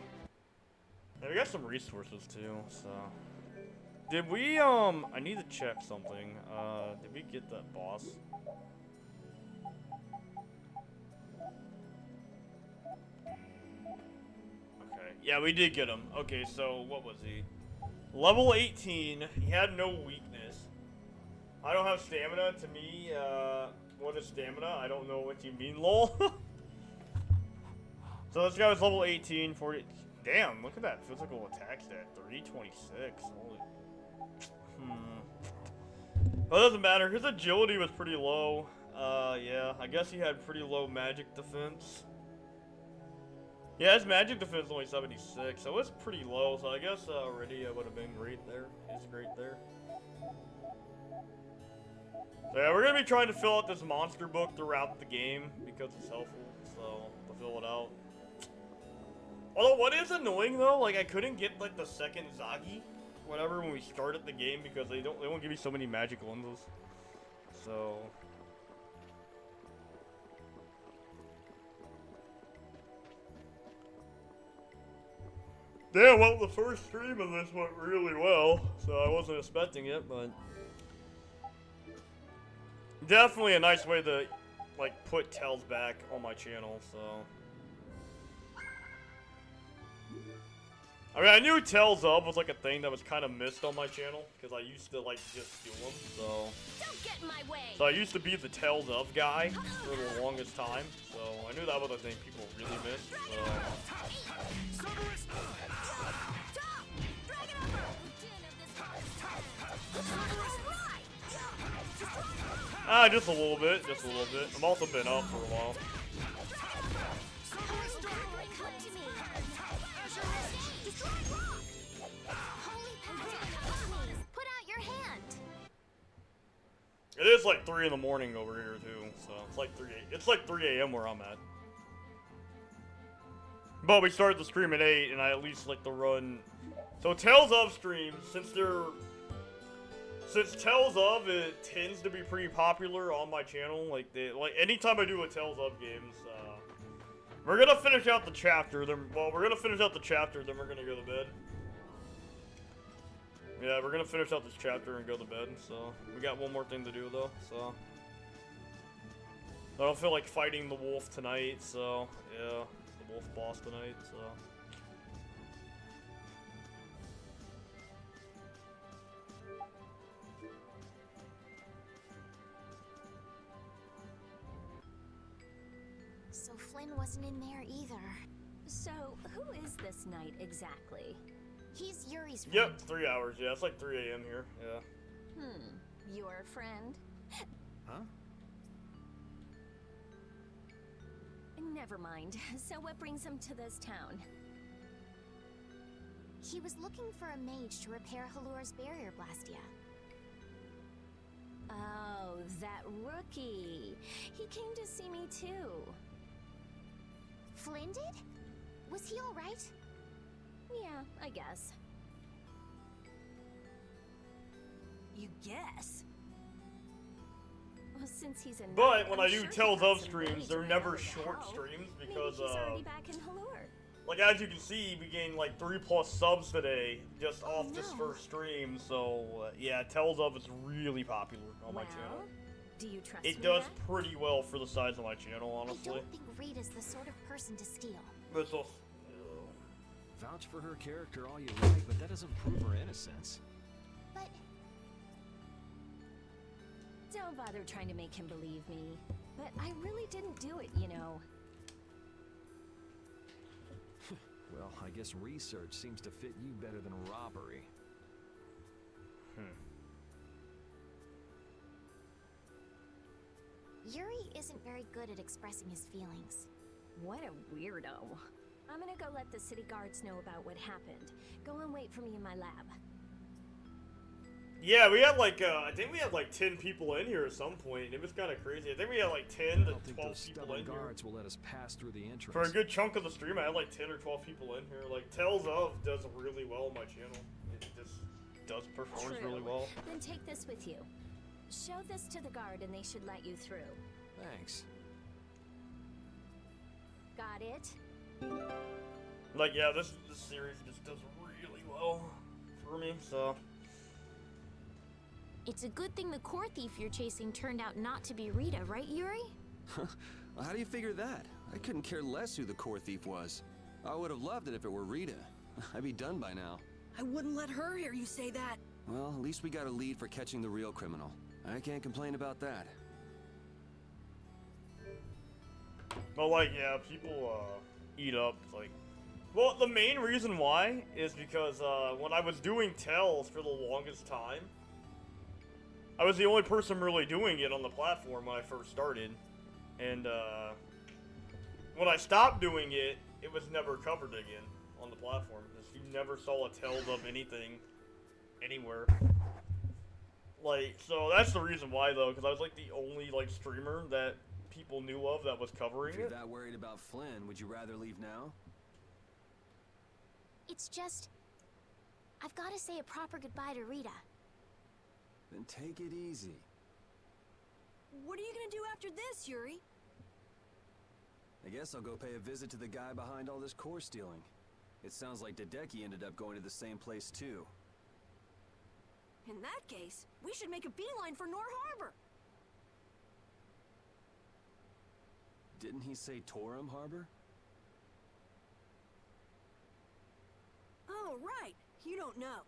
Yeah, we got some resources too, so. Did we, I need to check something. Did we get that boss? Okay, yeah, we did get him. Okay, so what was he? Level 18, he had no weakness. I don't have stamina. To me, what is stamina? I don't know what you mean, lol. So this guy was level 18, 40. Damn, look at that physical attack stat, 326. Holy. Well, it doesn't matter. His agility was pretty low. Yeah, I guess he had pretty low magic defense. Yeah, his magic defense is only 76, so it's pretty low. So I guess Rydia would have been great there. He's great there. So yeah, we're gonna be trying to fill out this monster book throughout the game because it's helpful. So to fill it out. Although what is annoying though, like I couldn't get like the second Zagi, whatever, when we started the game because they won't give you so many magic lenses. So. Yeah, well, the first stream of this went really well, so I wasn't expecting it, but definitely a nice way to, like, put Tales back on my channel, so. I mean, I knew Tales of was, like, a thing that was kind of missed on my channel, because I used to, like, just do them, so. Don't get in my way. So I used to be the Tales of guy for the longest time, so I knew that was a thing people really missed, so. Just a little bit, just a little bit. I've also been up for a while. Put out your hand. It is like 3 in the morning over here too, so it's like 3 a.m. where I'm at. But we started the stream at 8, and I at least like to run. So Tales of streams, since Tales of, it tends to be pretty popular on my channel. Like anytime I do a Tales of games, we're gonna finish out the chapter. Then we're gonna finish out the chapter. Then we're gonna go to bed. Yeah, we're gonna finish out this chapter and go to bed. So we got one more thing to do though. So I don't feel like fighting the wolf tonight. So yeah, the wolf boss tonight. So. So Flynn wasn't in there either. So, who is this knight exactly? He's Yuri's friend. Yep, 3 hours. Yeah, it's like 3 a.m. here. Yeah. Your friend? Huh? Never mind. So what brings him to this town? He was looking for a mage to repair Halur's barrier blastia. Oh, that rookie. He came to see me too. Flynn did? Was he alright? Yeah, I guess. You guess? Well, since he's a But knight, when I'm I do sure he Tales has of some streams, way they're to never handle the short help. streams Maybe because he's already back in Halur. like as you can see, we gained like 3+ subs today just off this first stream. So yeah, Tales of is really popular on my channel. Do you trust It me does yet? pretty well for the size of my channel, I honestly. don't think Rita's the sort of person to steal. But it's also, Vouch for her character all you like, but that doesn't prove her innocence. But Don't bother trying to make him believe me. But I really didn't do it, you know. Well, I guess research seems to fit you better than robbery. Yuri isn't very good at expressing his feelings. What a weirdo. I'm gonna go let the city guards know about what happened. Go and wait for me in my lab. Yeah, we had like, I think we had like 10 people in here at some point. It was kind of crazy. I think we had like 10 to 12 people in here. Guards will let us pass through the entrance. For a good chunk of the stream, I had like 10 or 12 people in here. Like, Tales of does really well on my channel. It just does performs really well. Then take this with you. Show this to the guard and they should let you through. Thanks. Got it? Like, yeah, this series just does really well for me, so... It's a good thing the core thief you're chasing turned out not to be Rita, right, Yuri? Well, how do you figure that? I couldn't care less who the core thief was. I would have loved it if it were Rita. I'd be done by now. I wouldn't let her hear you say that. Well, at least we got a lead for catching the real criminal. I can't complain about that. But like, yeah, people eat up, like... Well, the main reason why is because when I was doing Tales for the longest time, I was the only person really doing it on the platform when I first started. And when I stopped doing it, it was never covered again on the platform. You never saw a Tales of anything anywhere. Like, so that's the reason why, though, because I was like the only like streamer that people knew of that was covering If you're it. that worried about Flynn, would you rather leave now? It's just... I've got to say a proper goodbye to Rita. Then take it easy. What are you gonna do after this, Yuri? I guess I'll go pay a visit to the guy behind all this core stealing. It sounds like Hideki ended up going to the same place too. In that case, we should make a beeline for Nor Harbor. Didn't he say Torum Harbor? Oh, right. You don't know.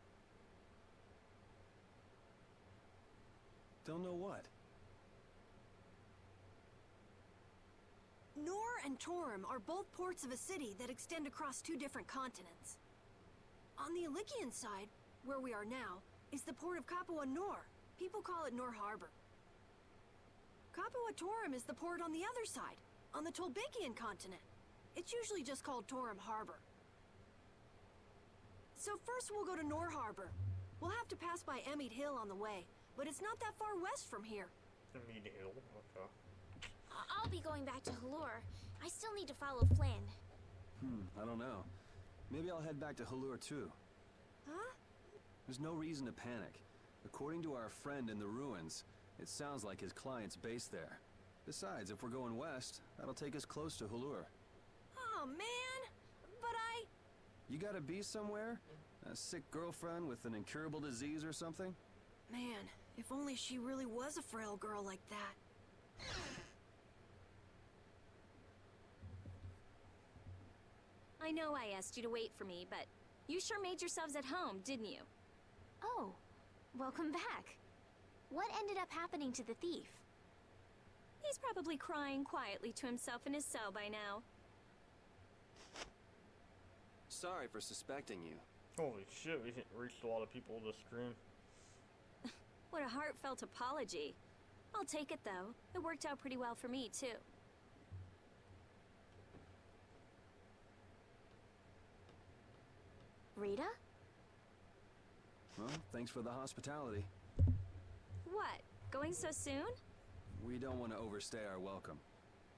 Don't know what? Nor and Torum are both ports of a city that extend across two different continents. On the Ilikian side, where we are now, is the port of Capua Nor. People call it Nor Harbor. Capua Torum is the port on the other side, on the Tolbekian continent. It's usually just called Torum Harbor. So first we'll go to Nor Harbor. We'll have to pass by Emmead Hill on the way, but it's not that far west from here. Emmead Hill, okay. I'll be going back to Halur. I still need to follow Flynn. I don't know. Maybe I'll head back to Halur too. Huh? There's no reason to panic. According to our friend in the ruins, it sounds like his client's based there. Besides, if we're going west, that'll take us close to Halur. Oh, man! But You gotta be somewhere? A sick girlfriend with an incurable disease or something? Man, if only she really was a frail girl like that. I know I asked you to wait for me, but you sure made yourselves at home, didn't you? Oh, welcome back. What ended up happening to the thief? He's probably crying quietly to himself in his cell by now. Sorry for suspecting you. Holy shit, we reached a lot of people this stream. What a heartfelt apology. I'll take it, though. It worked out pretty well for me, too. Rita? Well, thanks for the hospitality. What? Going so soon? We don't want to overstay our welcome.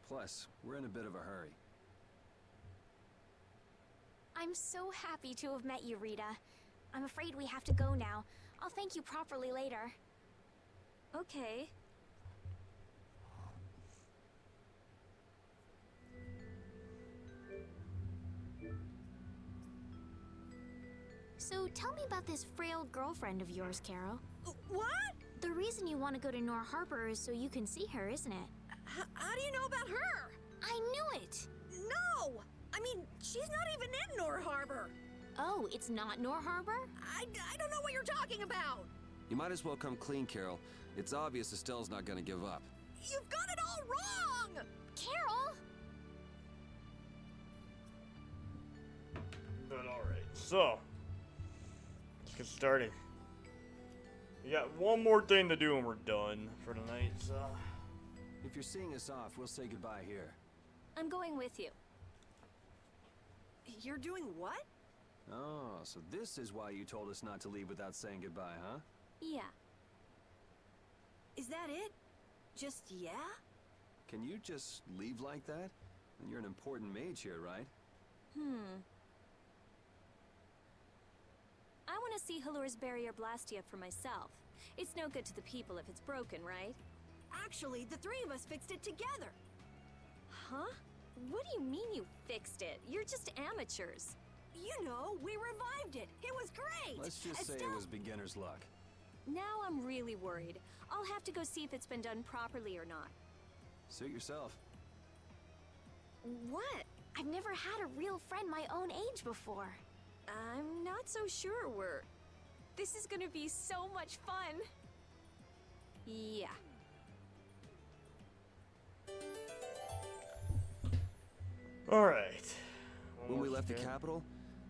Plus, we're in a bit of a hurry. I'm so happy to have met you, Rita. I'm afraid we have to go now. I'll thank you properly later. Okay. So tell me about this frail girlfriend of yours, Carol. What? The reason you want to go to Nor Harbor is so you can see her, isn't it? How do you know about her? I knew it! No! I mean, she's not even in Nor Harbor. Oh, it's not Nor Harbor? I don't know what you're talking about. You might as well come clean, Carol. It's obvious Estelle's not gonna give up. You've got it all wrong! Carol! But alright, so let's get started. We got one more thing to do and we're done for tonight, so. If you're seeing us off, we'll say goodbye here. I'm going with you. You're doing what? Oh, so this is why you told us not to leave without saying goodbye, huh? Yeah. Is that it? Just yeah? Can you just leave like that? And you're an important mage here, right? I want to see Halur's barrier Blastia for myself. It's no good to the people if it's broken, right? Actually, the three of us fixed it together. Huh? What do you mean you fixed it? You're just amateurs. You know, we revived it. It was great. Let's just say it was beginner's luck. Now I'm really worried. I'll have to go see if it's been done properly or not. Suit yourself. What? I've never had a real friend my own age before. I'm not so sure we're... This is gonna be so much fun. Yeah. Alright. When we left the capital,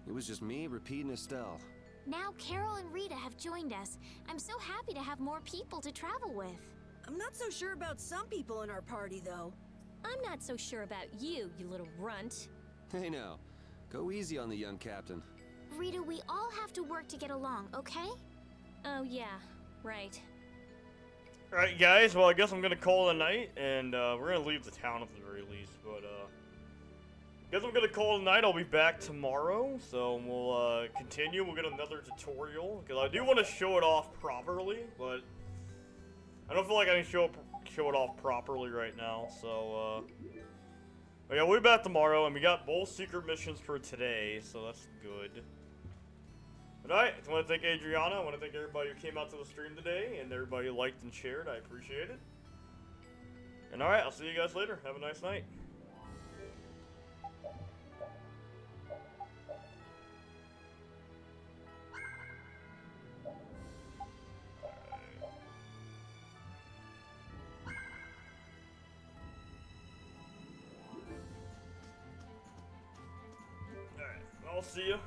it was just me, Repeat, and Estelle. Now Carol and Rita have joined us. I'm so happy to have more people to travel with. I'm not so sure about some people in our party, though. I'm not so sure about you, you little runt. Hey now, go easy on the young captain. Rita, we all have to work to get along, okay? Oh yeah, right. Alright guys, well I guess I'm gonna call it a night, and we're gonna leave the town at the very least, but I guess I'm gonna call it a night. I'll be back tomorrow, so we'll continue. We'll get another tutorial, because I do want to show it off properly, but I don't feel like I can show it off properly right now, so but yeah, we'll be back tomorrow, and we got both secret missions for today, so that's good. But alright, I want to thank Adriana, I want to thank everybody who came out to the stream today, and everybody who liked and shared, I appreciate it. And alright, I'll see you guys later. Have a nice night. Alright, I'll see you.